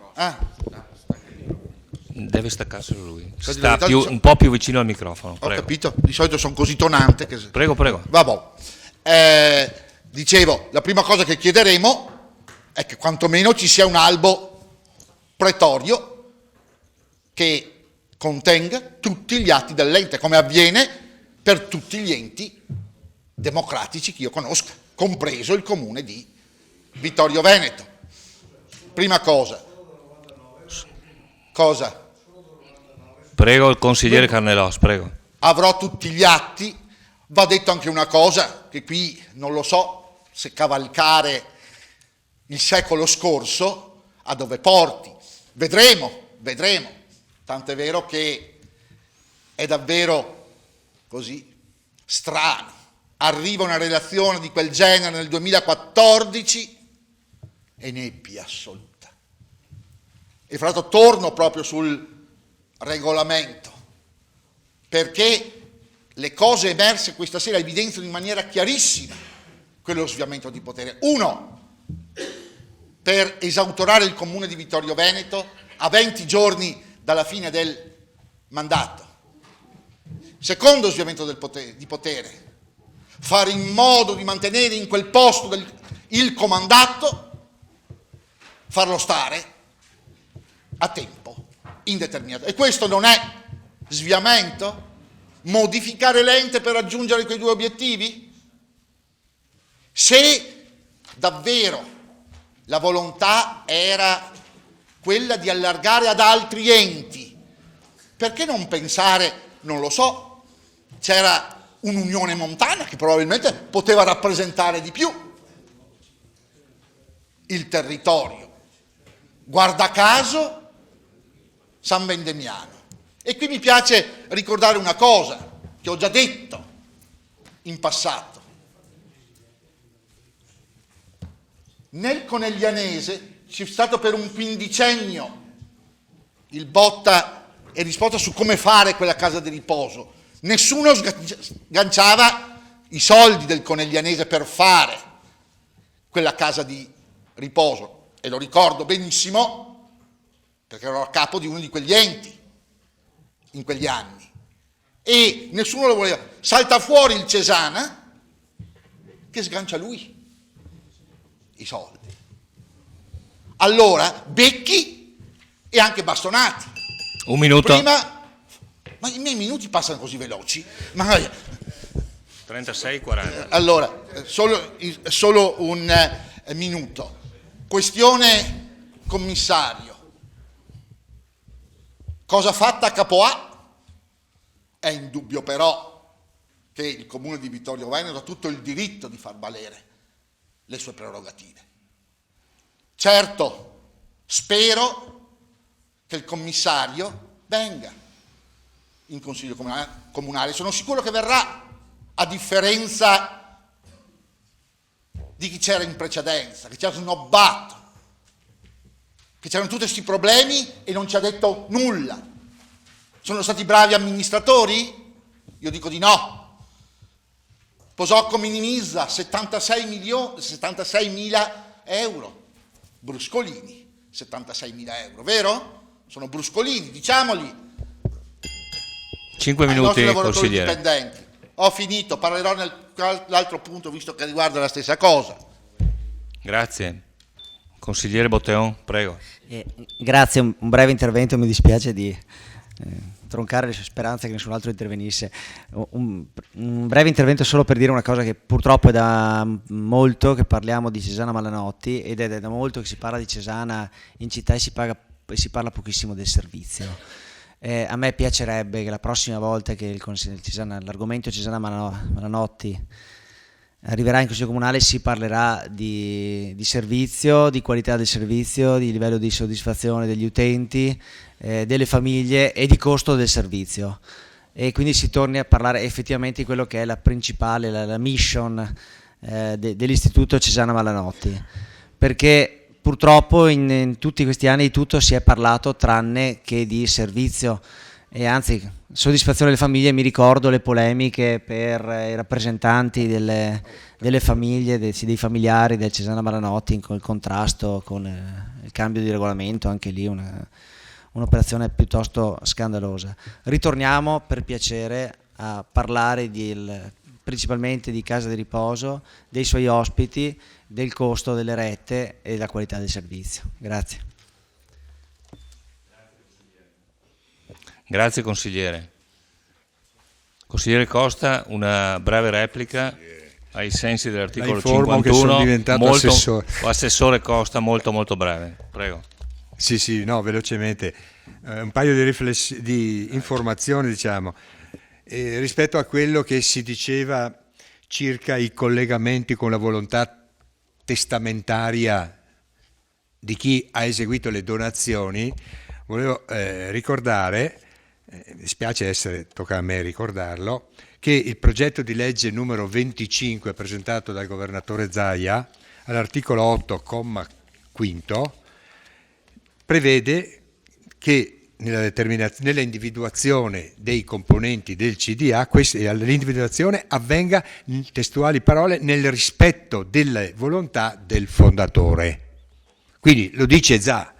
Deve staccarselo lui. Sta un po' più vicino al microfono. Ho capito, di solito sono così tonante che... Prego. Vabbè. Dicevo, la prima cosa che chiederemo è che quantomeno ci sia un albo pretorio che contenga tutti gli atti dell'ente, come avviene per tutti gli enti democratici che io conosca, compreso il comune di Vittorio Veneto. Prima cosa. Prego il consigliere Carnellos, prego. Avrò tutti gli atti. Va detto anche una cosa, che qui non lo so se cavalcare il secolo scorso a dove porti. Vedremo. Tant'è vero che è davvero così strano. Arriva una relazione di quel genere nel 2014 e nebbia assoluta. E fra l'altro torno proprio sul regolamento, perché le cose emerse questa sera evidenziano in maniera chiarissima quello sviamento di potere. Uno, per esautorare il comune di Vittorio Veneto a 20 giorni dalla fine del mandato. Secondo sviamento di potere, fare in modo di mantenere in quel posto il comandato, farlo stare a tempo indeterminato. E questo non è sviamento? Modificare l'ente per raggiungere quei due obiettivi? Se davvero la volontà era quella di allargare ad altri enti, perché non pensare, non lo so, c'era un'unione montana che probabilmente poteva rappresentare di più il territorio. Guarda caso San Vendemiano. E qui mi piace ricordare una cosa che ho già detto in passato. Nel Coneglianese c'è stato per un quindicennio il botta e risposta su come fare quella casa di riposo. Nessuno sganciava i soldi del Coneglianese per fare quella casa di riposo. E lo ricordo benissimo perché ero a capo di uno di quegli enti in quegli anni. E nessuno lo voleva. Salta fuori il Cesana che sgancia lui i soldi. Allora, Becchi e anche Bastonati. Un minuto. Prima, ma i miei minuti passano così veloci. Ma 36-40. allora, solo un minuto. Questione commissario. Cosa fatta a Capo A? È indubbio però che il comune di Vittorio Veneto ha tutto il diritto di far valere le sue prerogative. Certo, spero che il commissario venga in consiglio comunale. Sono sicuro che verrà, a differenza di chi c'era in precedenza, che ci ha snobbato, che c'erano tutti questi problemi e non ci ha detto nulla. Sono stati bravi amministratori? Io dico di no. Posocco minimizza 76.000 euro. Bruscolini, 76.000 euro, vero? Sono bruscolini, diciamoli. 5 ai minuti, nostri lavoratori consigliere. dipendenti. Ho finito, parlerò nell'altro punto visto che riguarda la stessa cosa. Grazie. Consigliere Botteon, prego. Grazie, un breve intervento, mi dispiace di troncare le sue speranze che nessun altro intervenisse. Un breve intervento solo per dire una cosa, che purtroppo è da molto che parliamo di Cesana Malanotti ed è da molto che si parla di Cesana in città e si parla pochissimo del servizio. A me piacerebbe che la prossima volta che l'argomento Cesana Malanotti arriverà in Consiglio Comunale si parlerà di servizio, di qualità del servizio, di livello di soddisfazione degli utenti, delle famiglie e di costo del servizio, e quindi si torni a parlare effettivamente di quello che è la principale, la mission dell'Istituto Cesana Malanotti, perché purtroppo in tutti questi anni di tutto si è parlato tranne che di servizio, e anzi soddisfazione delle famiglie. Mi ricordo le polemiche per i rappresentanti delle famiglie, dei familiari del Cesana Malanotti con il contrasto con il cambio di regolamento, anche lì un'operazione piuttosto scandalosa. Ritorniamo per piacere a parlare principalmente di casa di riposo, dei suoi ospiti, del costo delle rette e della qualità del servizio. Grazie. Grazie consigliere. Consigliere Costa, una breve replica ai sensi dell'articolo 51. Che sono diventato assessore. Assessore Costa, molto breve. Prego. Sì, no, velocemente. Un paio di informazioni, diciamo. Rispetto a quello che si diceva circa i collegamenti con la volontà testamentaria di chi ha eseguito le donazioni, volevo ricordare, mi dispiace tocca a me ricordarlo, che il progetto di legge numero 25 presentato dal governatore Zaia all'articolo 8, comma quinto, prevede che nella individuazione dei componenti del CDA l'individuazione avvenga, testuali parole, nel rispetto delle volontà del fondatore. Quindi lo dice Zaia,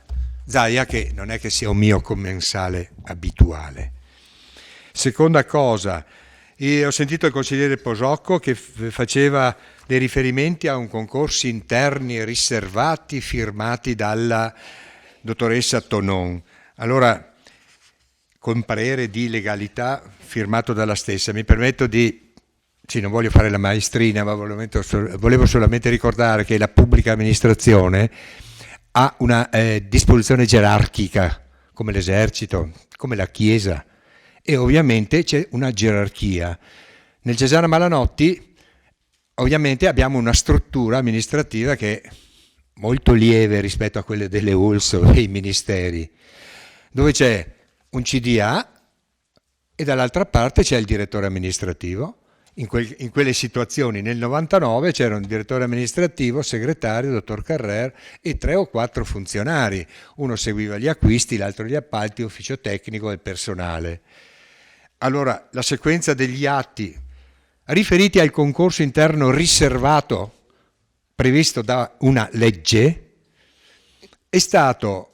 che non è che sia un mio commensale abituale. Seconda cosa, ho sentito il consigliere Posocco che faceva dei riferimenti a un concorsi interni riservati firmati dalla dottoressa Tonon. Allora, con parere di legalità firmato dalla stessa, mi permetto non voglio fare la maestrina, ma volevo solamente ricordare che la pubblica amministrazione ha una disposizione gerarchica, come l'esercito, come la Chiesa, e ovviamente c'è una gerarchia. Nel Cesana Malanotti ovviamente abbiamo una struttura amministrativa che è molto lieve rispetto a quelle delle ULSS o dei ministeri, dove c'è un CDA e dall'altra parte c'è il direttore amministrativo. In quelle situazioni nel 99 c'era un direttore amministrativo, segretario, dottor Carrer, e 3 o 4 funzionari. Uno seguiva gli acquisti, l'altro gli appalti, ufficio tecnico e personale. Allora, la sequenza degli atti riferiti al concorso interno riservato previsto da una legge è stato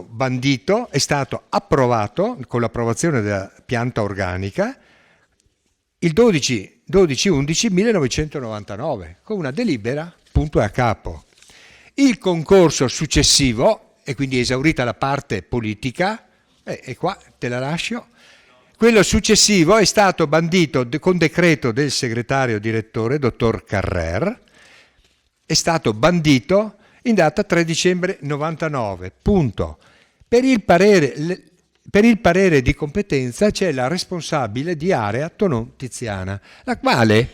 bandito, è stato approvato con l'approvazione della pianta organica il 12/11/1999 con una delibera punto e a capo. Il concorso successivo, e quindi esaurita la parte politica, e qua te la lascio, quello successivo è stato bandito con decreto del segretario direttore, dottor Carrer, è stato bandito in data 3 dicembre 99, punto. Per il parere di competenza c'è la responsabile di area Tonon Tiziana, la quale,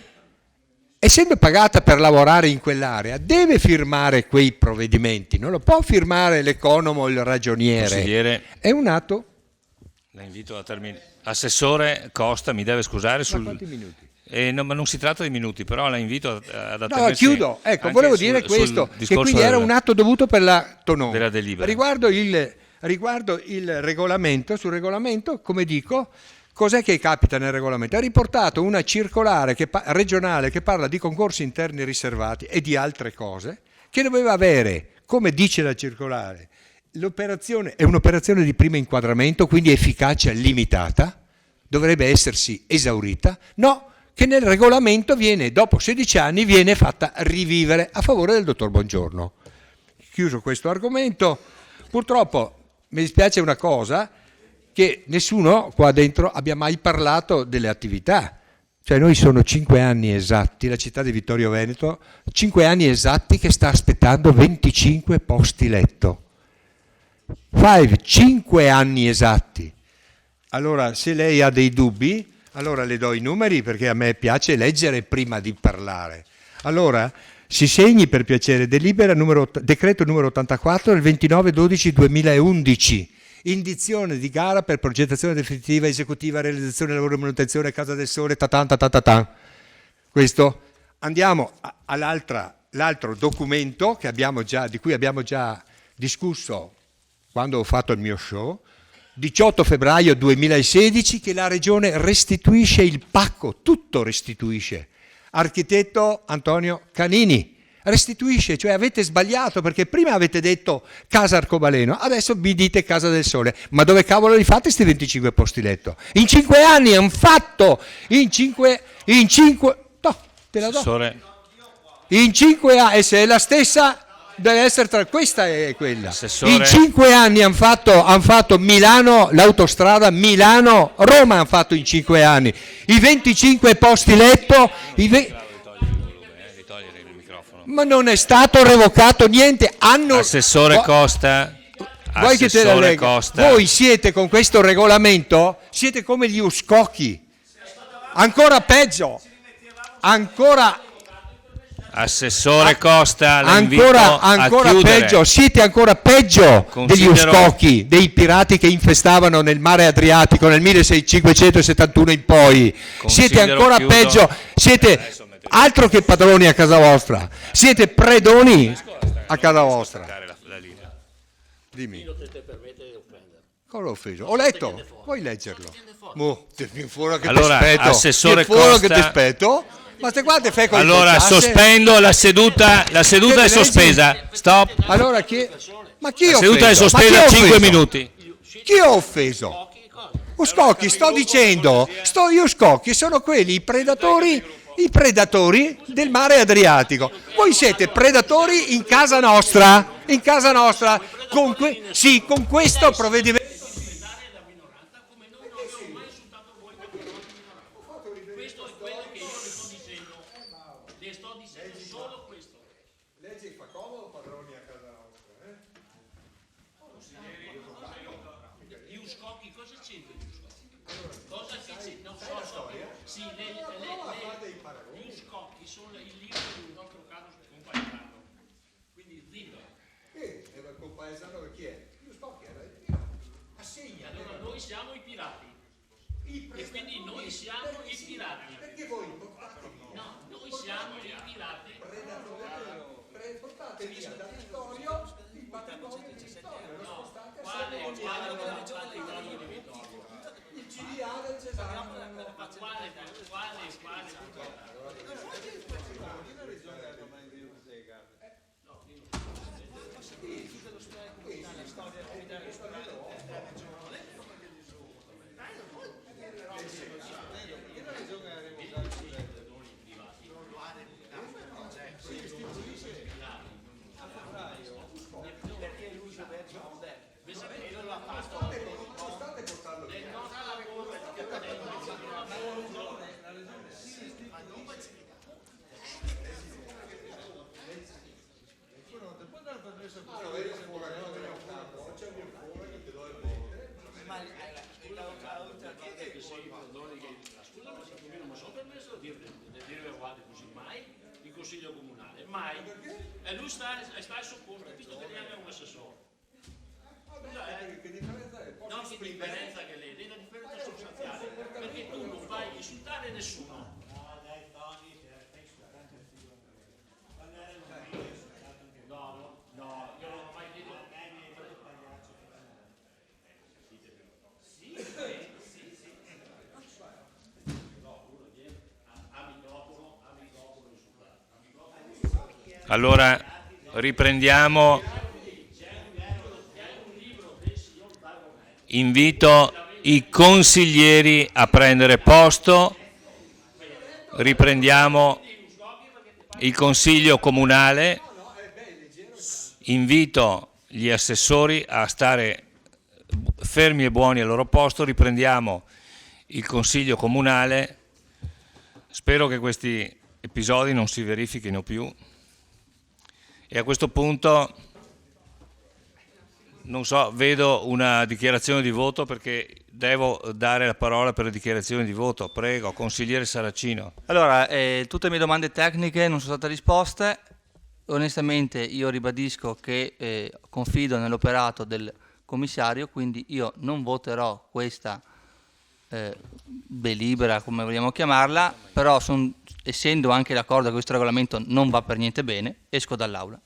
essendo pagata per lavorare in quell'area, deve firmare quei provvedimenti, non lo può firmare l'economo o il ragioniere. Consigliere, è un atto. La invito a terminare. Assessore Costa, mi deve scusare Ma quanti minuti? No, ma non si tratta di minuti, però la invito ad attenersi. No, chiudo. Ecco, volevo dire questo, che quindi era un atto dovuto per la Tonon. Della delibera. Riguardo il riguardo il regolamento, sul regolamento, come dico, cos'è che capita nel regolamento? Ha riportato una circolare regionale che parla di concorsi interni riservati e di altre cose, che doveva avere, come dice la circolare, l'operazione è un'operazione di primo inquadramento, quindi efficacia limitata, dovrebbe essersi esaurita, no, che nel regolamento dopo 16 anni viene fatta rivivere a favore del dottor Bongiorno. Chiuso questo argomento, purtroppo mi dispiace una cosa, che nessuno qua dentro abbia mai parlato delle attività. Cioè noi sono 5 anni esatti, la città di Vittorio Veneto, 5 anni esatti che sta aspettando 25 posti letto. 5 anni esatti. Allora, se lei ha dei dubbi, allora le do i numeri, perché a me piace leggere prima di parlare. Allora, si segni per piacere decreto numero 84 del 29/12/2011, indizione di gara per progettazione definitiva, esecutiva, realizzazione, lavoro di manutenzione, Casa del Sole, Questo. Andiamo all'altro documento di cui abbiamo già discusso quando ho fatto il mio show, 18 febbraio 2016, che la Regione restituisce il pacco, tutto restituisce. Architetto Antonio Canini restituisce, cioè avete sbagliato, perché prima avete detto Casa Arcobaleno, adesso vi dite Casa del Sole. Ma dove cavolo li fate questi 25 posti letto? In 5 anni hanno fatto, in 5 no, te la do. In 5 anni, e se è la stessa deve essere questa è quella. Assessore. In 5 anni hanno fatto Milano, l'autostrada Milano-Roma hanno fatto in 5 anni. I 25 posti letto, ma non è stato revocato niente. Assessore Costa. Voi che te la Lega, voi siete con questo regolamento, siete come gli uscocchi. Ancora peggio. Assessore Costa, la ancora peggio, siete ancora peggio degli uscocchi, dei pirati che infestavano nel mare Adriatico nel 1571 in poi. Siete ancora peggio, siete altro che padroni a casa vostra, siete predoni a casa vostra. Dimmi. Cosa ho offeso? Ho letto, puoi leggerlo. Allora, assessore Costa, che ti aspetto. Ma ste guarda, fai con allora sospendo la seduta è sospesa. Stop. Allora ma chi la ho seduta offeso? è sospesa 5 minuti. Chi ho offeso? Uscocchi, sto dicendo, gli uscocchi sono quelli, i predatori del mare Adriatico. Voi siete predatori in casa nostra, con questo provvedimento. E lui sta al soccorso, visto che neanche è un assessore. Non che differenza che lei, la differenza sostanziale, perché tu non fai insultare nessuno. No, io non ho mai detto. Allora riprendiamo. Invito i consiglieri a prendere posto. Riprendiamo il Consiglio Comunale. Invito gli assessori a stare fermi e buoni al loro posto. Riprendiamo il Consiglio Comunale. Spero che questi episodi non si verifichino più. E a questo punto, non so, vedo una dichiarazione di voto perché devo dare la parola per le dichiarazioni di voto. Prego, consigliere Saracino. Allora, tutte le mie domande tecniche non sono state risposte. Onestamente io ribadisco che confido nell'operato del commissario, quindi io non voterò questa delibera, come vogliamo chiamarla, però essendo anche d'accordo che questo regolamento non va per niente bene, esco dall'aula.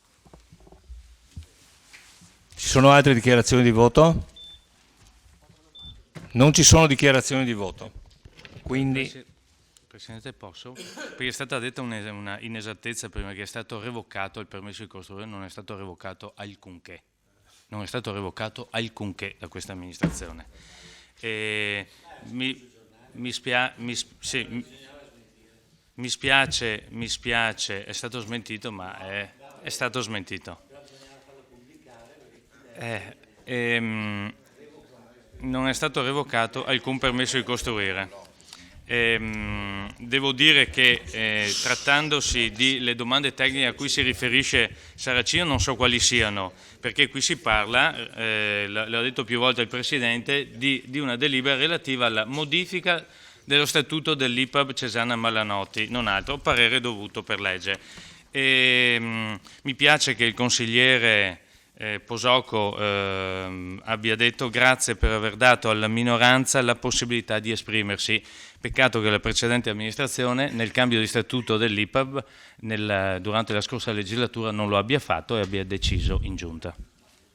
Ci sono altre dichiarazioni di voto? Non ci sono dichiarazioni di voto. Quindi... Presidente, posso? Perché è stata detta una inesattezza prima, che è stato revocato il permesso di costruire, non è stato revocato alcunché. Non è stato revocato alcunché da questa amministrazione. Mi spiace, è stato smentito, ma è stato smentito. Non è stato revocato alcun permesso di costruire. Devo dire che trattandosi di le domande tecniche a cui si riferisce Saracino, non so quali siano, perché qui si parla, l'ha detto più volte il Presidente, di una delibera relativa alla modifica dello statuto dell'IPAB Cesana Malanotti, non altro, parere dovuto per legge. Mi piace che il consigliere Posocco abbia detto grazie per aver dato alla minoranza la possibilità di esprimersi. Peccato che la precedente amministrazione nel cambio di statuto dell'IPAB durante la scorsa legislatura non lo abbia fatto e abbia deciso in giunta.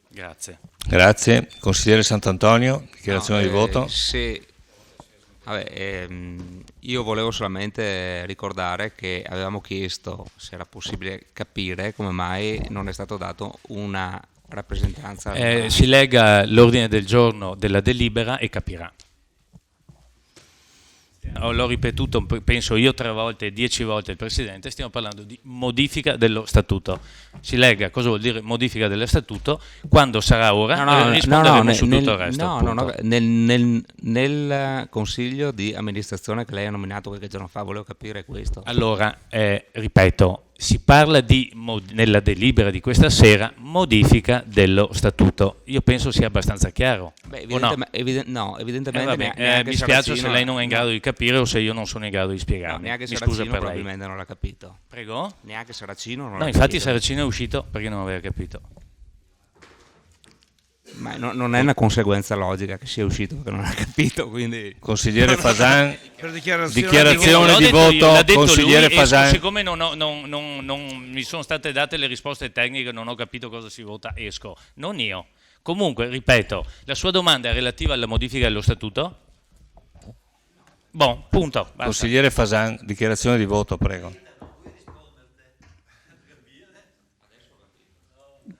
Grazie. Grazie. Consigliere Sant'Antonio, dichiarazione di voto. Sì. Io volevo solamente ricordare che avevamo chiesto se era possibile capire come mai non è stato dato una rappresentanza. Si legga l'ordine del giorno della delibera e capirà. L'ho ripetuto, penso io 3 volte, 10 volte il Presidente, stiamo parlando di modifica dello Statuto. Si legga cosa vuol dire modifica dello Statuto, quando sarà ora risponderemo su tutto il resto. Nel Consiglio di amministrazione che lei ha nominato qualche giorno fa, volevo capire questo. Allora, ripeto, si parla nella delibera di questa sera, modifica dello Statuto. Io penso sia abbastanza chiaro. Evidentemente mi spiace se lei non è in grado di capire o se io non sono in grado di spiegarmi. Neanche mi Saracino scuso per probabilmente lei. non l'ha capito. Prego? Neanche Saracino non l'ha capito. No, infatti Saracino è uscito perché non aveva capito. Ma non è una conseguenza logica che sia uscito perché non ha capito, quindi... Consigliere Fasan, dichiarazione di voto, consigliere lui, Fasan. Siccome non mi sono state date le risposte tecniche, non ho capito cosa si vota, esco. Non io. Comunque, ripeto, la sua domanda è relativa alla modifica dello Statuto? Bon, punto. Basta. Consigliere Fasan, dichiarazione di voto, prego.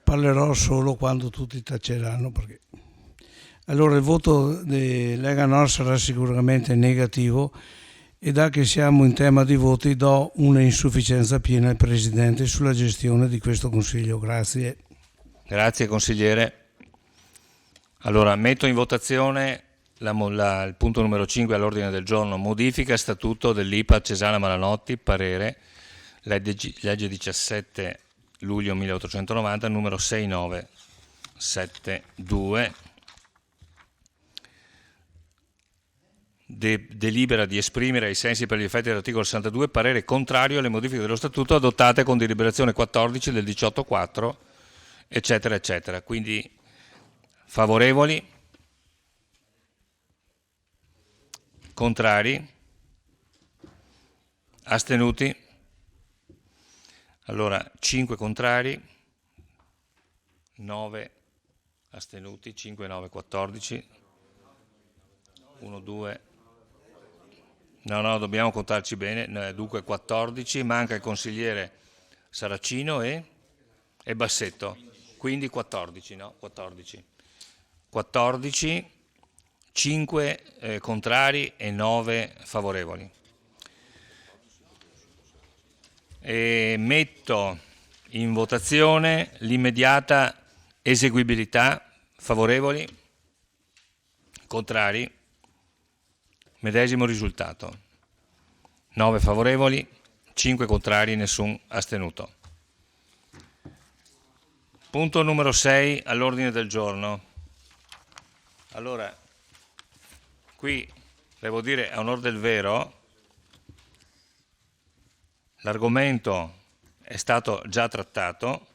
Parlerò solo quando tutti taceranno. Perché... Allora il voto di Lega Nord sarà sicuramente negativo e da che siamo in tema di voti do una insufficienza piena al Presidente sulla gestione di questo Consiglio. Grazie. Grazie consigliere. Allora metto in votazione il punto numero 5 all'ordine del giorno, modifica statuto dell'IPA Cesana Malanotti, parere, legge 17 luglio 1890, numero 6972, delibera di esprimere ai sensi per gli effetti dell'articolo 62 parere contrario alle modifiche dello statuto adottate con deliberazione 14 del 18/4, eccetera, eccetera. Quindi favorevoli, contrari, astenuti. Allora 5 contrari, 9 astenuti, 5, 9, 14, 1, 2, no, dobbiamo contarci bene, dunque 14, manca il consigliere Saracino e Bassetto, quindi 14, no? 14, 5 contrari e 9 favorevoli. E metto in votazione l'immediata eseguibilità. Favorevoli? Contrari? Medesimo risultato. 9 favorevoli, 5 contrari, nessun astenuto. Punto numero 6 all'ordine del giorno. Allora, qui devo dire a onor del vero, l'argomento è stato già trattato,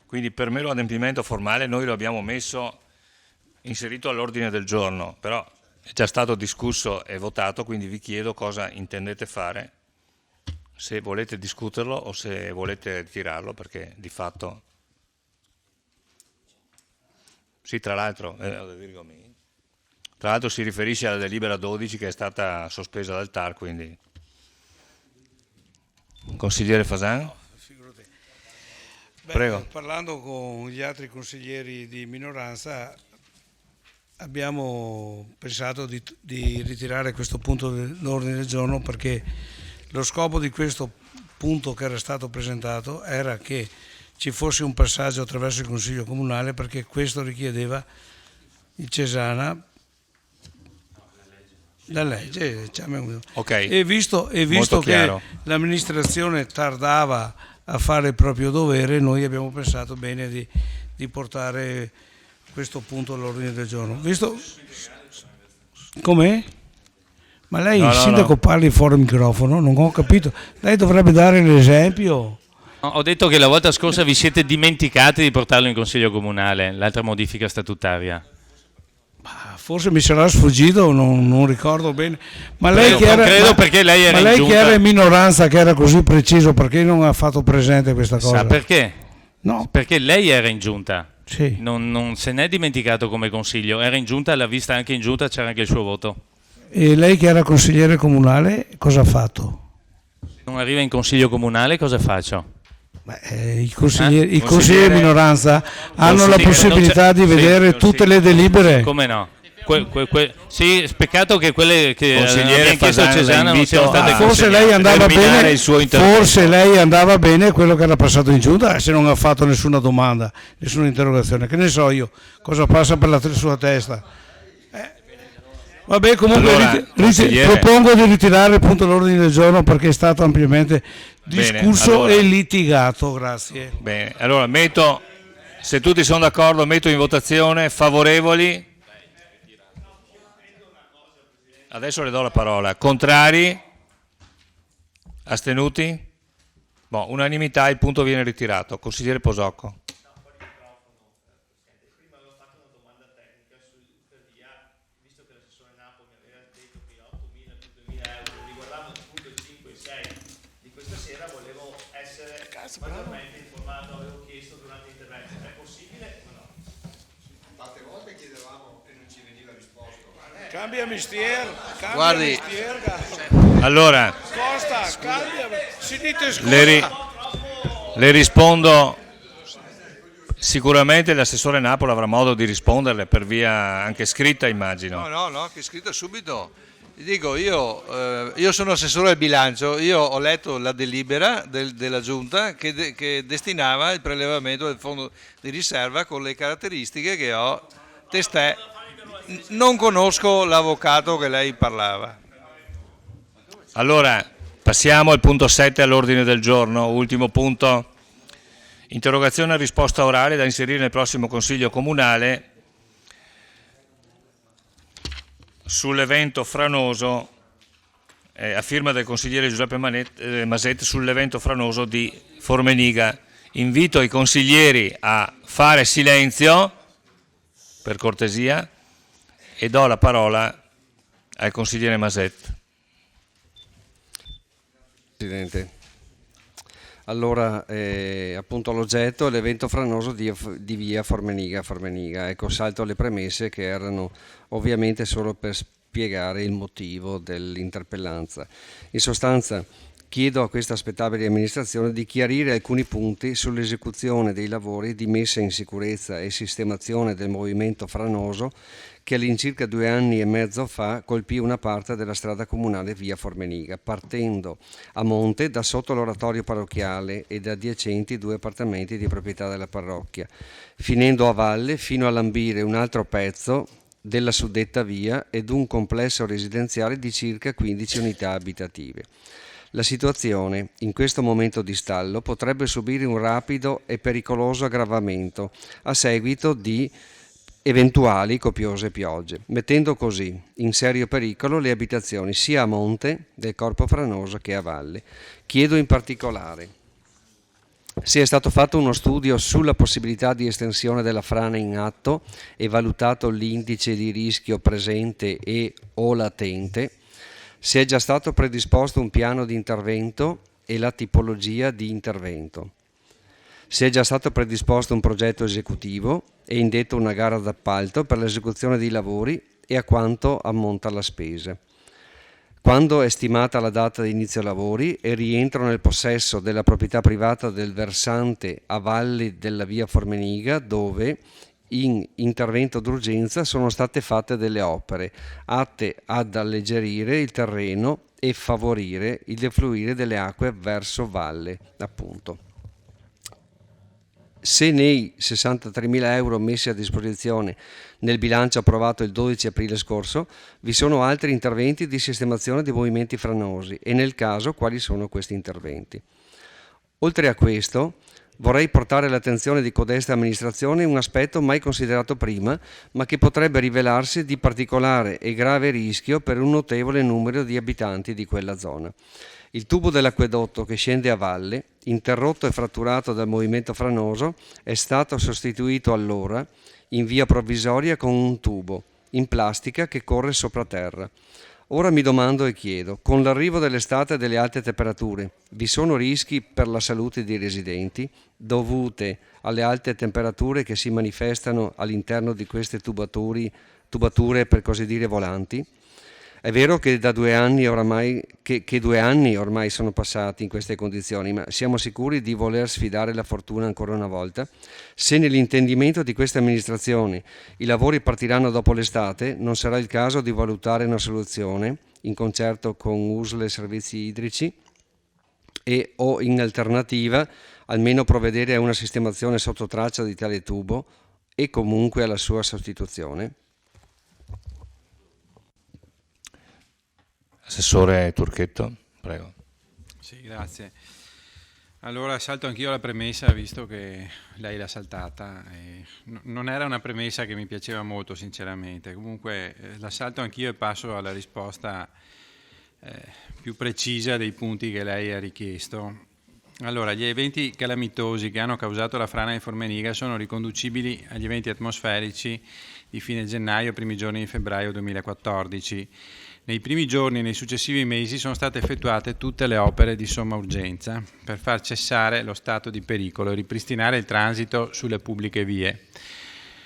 quindi per mero adempimento formale noi lo abbiamo inserito all'ordine del giorno, però è già stato discusso e votato, quindi vi chiedo cosa intendete fare, se volete discuterlo o se volete ritirarlo, perché di fatto... Sì, tra l'altro si riferisce alla delibera 12 che è stata sospesa dal TAR, quindi... Consigliere Fasan? Prego. Parlando con gli altri consiglieri di minoranza abbiamo pensato di ritirare questo punto dell'ordine del giorno, perché lo scopo di questo punto che era stato presentato era che ci fosse un passaggio attraverso il Consiglio Comunale, perché questo richiedeva il Cesana, la legge. Okay. E visto che l'amministrazione tardava a fare il proprio dovere, noi abbiamo pensato bene di portare questo punto all'ordine del giorno. Visto com'è? Ma lei, il sindaco, parli fuori microfono, non ho capito. Lei dovrebbe dare l'esempio. No, ho detto che la volta scorsa vi siete dimenticati di portarlo in Consiglio Comunale, l'altra modifica statutaria. Forse mi sarà sfuggito, non ricordo bene. Ma lei che era in minoranza, che era così preciso, perché non ha fatto presente questa cosa? Sa perché? No. Perché lei era in giunta. Sì. Non se n'è dimenticato come consiglio, era in giunta, l'ha vista anche in giunta, c'era anche il suo voto. E lei che era consigliere comunale, cosa ha fatto? Non arriva in Consiglio Comunale, cosa faccio? I consiglieri di minoranza hanno la possibilità di vedere tutte le delibere. Come no? Sì, peccato che quelle che abbiamo chiesto a Cesana non siano state forse lei andava bene quello che era passato in giunta, se non ha fatto nessuna domanda, nessuna interrogazione, che ne so io cosa passa per la sua testa. Vabbè, comunque propongo di ritirare il punto all'ordine del giorno, perché è stato ampiamente discusso e litigato. Grazie. Bene, allora se tutti sono d'accordo, metto in votazione. Favorevoli? Adesso le do la parola. Contrari? Astenuti? Unanimità, il punto viene ritirato. Consigliere Posocco. maggiormente informato, avevo chiesto durante l'intervento. È possibile o no? Tante volte chiedevamo e non ci veniva risposto. Cambia mestiere, Guardi, allora Costa, cambia, si dite scusa. Le rispondo. Sicuramente l'assessore Napoli avrà modo di risponderle per via anche scritta, immagino. No, che scritta subito. Dico, io sono assessore al bilancio, io ho letto la delibera della giunta che destinava il prelevamento del fondo di riserva con le caratteristiche che ho testé. Non conosco l'avvocato che lei parlava. Allora, passiamo al punto 7 all'ordine del giorno, ultimo punto. Interrogazione a risposta orale da inserire nel prossimo Consiglio Comunale sull'evento franoso, a firma del consigliere Giuseppe Masetti, sull'evento franoso di Formeniga. Invito i consiglieri a fare silenzio, per cortesia, e do la parola al consigliere Masetti. Presidente. Allora, appunto l'oggetto è l'evento franoso di via Formeniga. Ecco, salto alle premesse che erano ovviamente solo per spiegare il motivo dell'interpellanza. In sostanza, chiedo a questa aspettabile amministrazione di chiarire alcuni punti sull'esecuzione dei lavori di messa in sicurezza e sistemazione del movimento franoso che all'incirca 2 anni e mezzo fa colpì una parte della strada comunale via Formeniga, partendo a monte da sotto l'oratorio parrocchiale ed adiacenti 2 appartamenti di proprietà della parrocchia, finendo a valle fino a lambire un altro pezzo della suddetta via ed un complesso residenziale di circa 15 unità abitative. La situazione, in questo momento di stallo, potrebbe subire un rapido e pericoloso aggravamento a seguito di eventuali copiose piogge, mettendo così in serio pericolo le abitazioni sia a monte del corpo franoso che a valle. Chiedo in particolare se è stato fatto uno studio sulla possibilità di estensione della frana in atto e valutato l'indice di rischio presente e o latente, se è già stato predisposto un piano di intervento e la tipologia di intervento, se è già stato predisposto un progetto esecutivo e indetto una gara d'appalto per l'esecuzione dei lavori e a quanto ammonta la spesa. Quando è stimata la data di inizio lavori e rientro nel possesso della proprietà privata del versante a valle della via Formeniga, dove in intervento d'urgenza sono state fatte delle opere atte ad alleggerire il terreno e favorire il defluire delle acque verso valle, appunto. Se nei 63.000 euro messi a disposizione nel bilancio approvato il 12 aprile scorso vi sono altri interventi di sistemazione dei movimenti franosi e nel caso quali sono questi interventi. Oltre a questo vorrei portare all'attenzione di codesta amministrazione un aspetto mai considerato prima ma che potrebbe rivelarsi di particolare e grave rischio per un notevole numero di abitanti di quella zona. Il tubo dell'acquedotto che scende a valle, interrotto e fratturato dal movimento franoso, è stato sostituito allora in via provvisoria con un tubo in plastica che corre sopra terra. Ora mi domando e chiedo, con l'arrivo dell'estate e delle alte temperature, vi sono rischi per la salute dei residenti dovute alle alte temperature che si manifestano all'interno di queste tubature per così dire volanti? È vero che da 2 anni ormai, che 2 anni ormai sono passati in queste condizioni, ma siamo sicuri di voler sfidare la fortuna ancora una volta? Se nell'intendimento di queste amministrazioni i lavori partiranno dopo l'estate, non sarà il caso di valutare una soluzione, in concerto con USL e servizi idrici, e o in alternativa almeno provvedere a una sistemazione sotto traccia di tale tubo e comunque alla sua sostituzione? Assessore Turchetto, prego. Sì, grazie. Allora salto anch'io la premessa, visto che lei l'ha saltata. Non era una premessa che mi piaceva molto, sinceramente. Comunque la salto anch'io e passo alla risposta più precisa dei punti che lei ha richiesto. Allora, gli eventi calamitosi che hanno causato la frana di Formeniga sono riconducibili agli eventi atmosferici di fine gennaio, primi giorni di febbraio 2014. Nei primi giorni e nei successivi mesi sono state effettuate tutte le opere di somma urgenza per far cessare lo stato di pericolo e ripristinare il transito sulle pubbliche vie.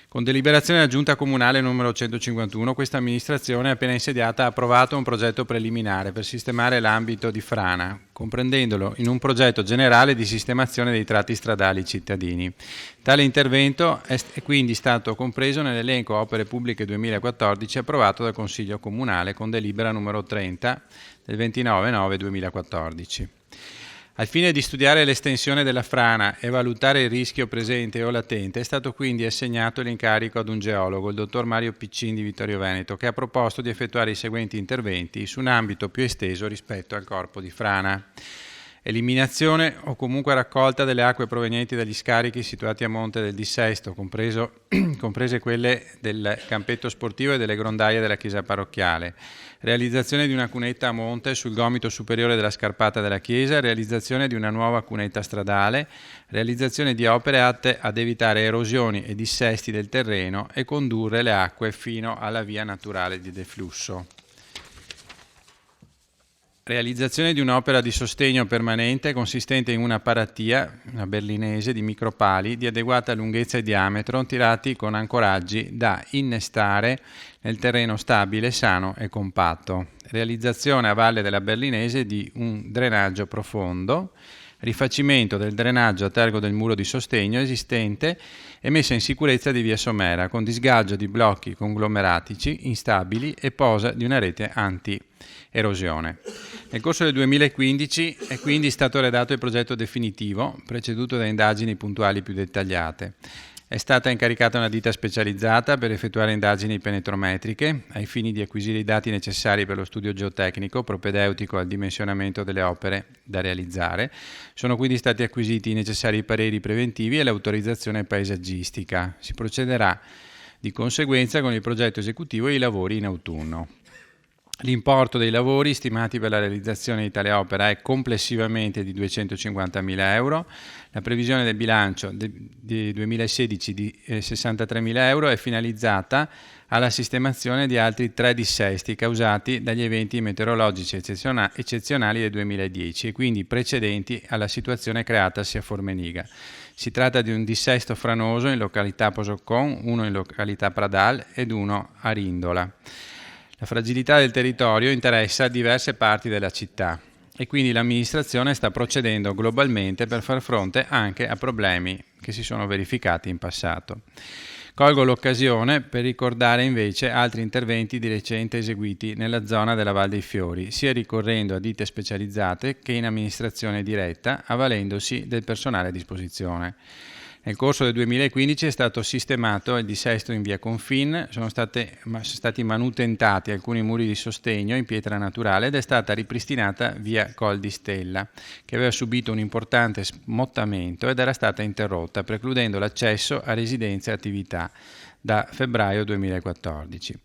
Con deliberazione della Giunta Comunale numero 151, questa amministrazione appena insediata ha approvato un progetto preliminare per sistemare l'ambito di frana, comprendendolo in un progetto generale di sistemazione dei tratti stradali cittadini. Tale intervento è quindi stato compreso nell'elenco opere pubbliche 2014 approvato dal Consiglio Comunale con delibera numero 30 del 29/9/2014. Al fine di studiare l'estensione della frana e valutare il rischio presente o latente, è stato quindi assegnato l'incarico ad un geologo, il dottor Mario Piccin di Vittorio Veneto, che ha proposto di effettuare i seguenti interventi su un ambito più esteso rispetto al corpo di frana. Eliminazione o comunque raccolta delle acque provenienti dagli scarichi situati a monte del dissesto, comprese quelle del campetto sportivo e delle grondaie della chiesa parrocchiale. Realizzazione di una cunetta a monte sul gomito superiore della scarpata della chiesa, realizzazione di una nuova cunetta stradale, realizzazione di opere atte ad evitare erosioni e dissesti del terreno e condurre le acque fino alla via naturale di deflusso. Realizzazione di un'opera di sostegno permanente consistente in una paratia, una berlinese, di micropali di adeguata lunghezza e diametro tirati con ancoraggi da innestare nel terreno stabile, sano e compatto. Realizzazione a valle della berlinese di un drenaggio profondo, rifacimento del drenaggio a tergo del muro di sostegno esistente e messa in sicurezza di via somera con disgaggio di blocchi conglomeratici instabili e posa di una rete anti-erosione. Nel corso del 2015 è quindi stato redatto il progetto definitivo, preceduto da indagini puntuali più dettagliate. È stata incaricata una ditta specializzata per effettuare indagini penetrometriche ai fini di acquisire i dati necessari per lo studio geotecnico propedeutico al dimensionamento delle opere da realizzare. Sono quindi stati acquisiti i necessari pareri preventivi e l'autorizzazione paesaggistica. Si procederà di conseguenza con il progetto esecutivo e i lavori in autunno. L'importo dei lavori stimati per la realizzazione di tale opera è complessivamente di 250.000 euro. La previsione del bilancio di 2016 di 63.000 euro è finalizzata alla sistemazione di altri 3 dissesti causati dagli eventi meteorologici eccezionali del 2010 e quindi precedenti alla situazione creatasi a Formeniga. Si tratta di un dissesto franoso in località Posoccon, uno in località Pradal ed uno a Rindola. La fragilità del territorio interessa diverse parti della città e quindi l'amministrazione sta procedendo globalmente per far fronte anche a problemi che si sono verificati in passato. Colgo l'occasione per ricordare invece altri interventi di recente eseguiti nella zona della Val dei Fiori, sia ricorrendo a ditte specializzate che in amministrazione diretta, avvalendosi del personale a disposizione. Nel corso del 2015 è stato sistemato il dissesto in via Confin, sono stati manutentati alcuni muri di sostegno in pietra naturale ed è stata ripristinata via Col di Stella, che aveva subito un importante smottamento ed era stata interrotta, precludendo l'accesso a residenze e attività da febbraio 2014.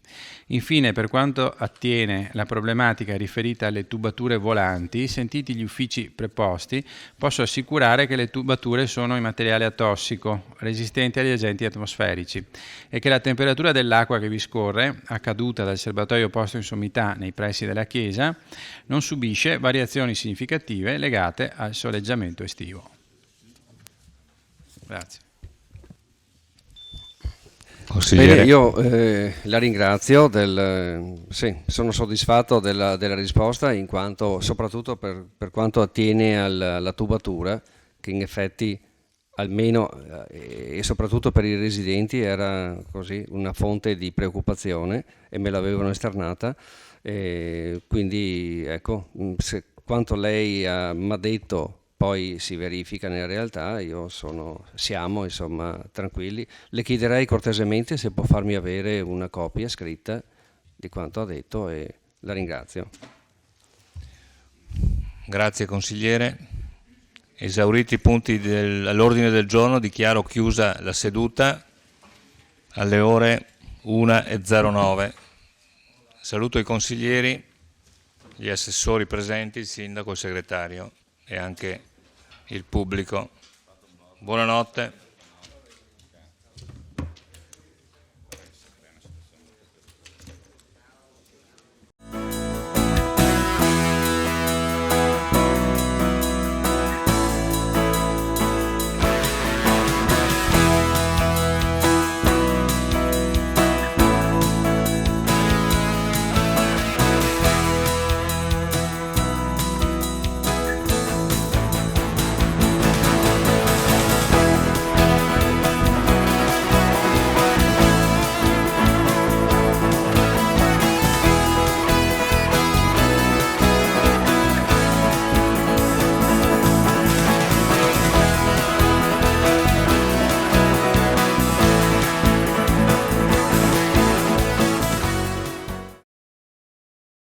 Infine, per quanto attiene la problematica riferita alle tubature volanti, sentiti gli uffici preposti, posso assicurare che le tubature sono in materiale atossico, resistente agli agenti atmosferici, e che la temperatura dell'acqua che vi scorre, accaduta dal serbatoio posto in sommità nei pressi della chiesa, non subisce variazioni significative legate al soleggiamento estivo. Grazie. Bene, io la ringrazio, sono soddisfatto della risposta, in quanto, soprattutto per quanto attiene alla tubatura, che in effetti almeno e soprattutto per i residenti era così una fonte di preoccupazione e me l'avevano esternata, quindi ecco, se quanto lei mi ha detto poi si verifica nella realtà, siamo insomma tranquilli. Le chiederei cortesemente se può farmi avere una copia scritta di quanto ha detto e la ringrazio. Grazie consigliere. Esauriti i punti all'ordine del giorno, dichiaro chiusa la seduta alle ore 1:09. Saluto i consiglieri, gli assessori presenti, il sindaco, il segretario e anche il pubblico. Buonanotte.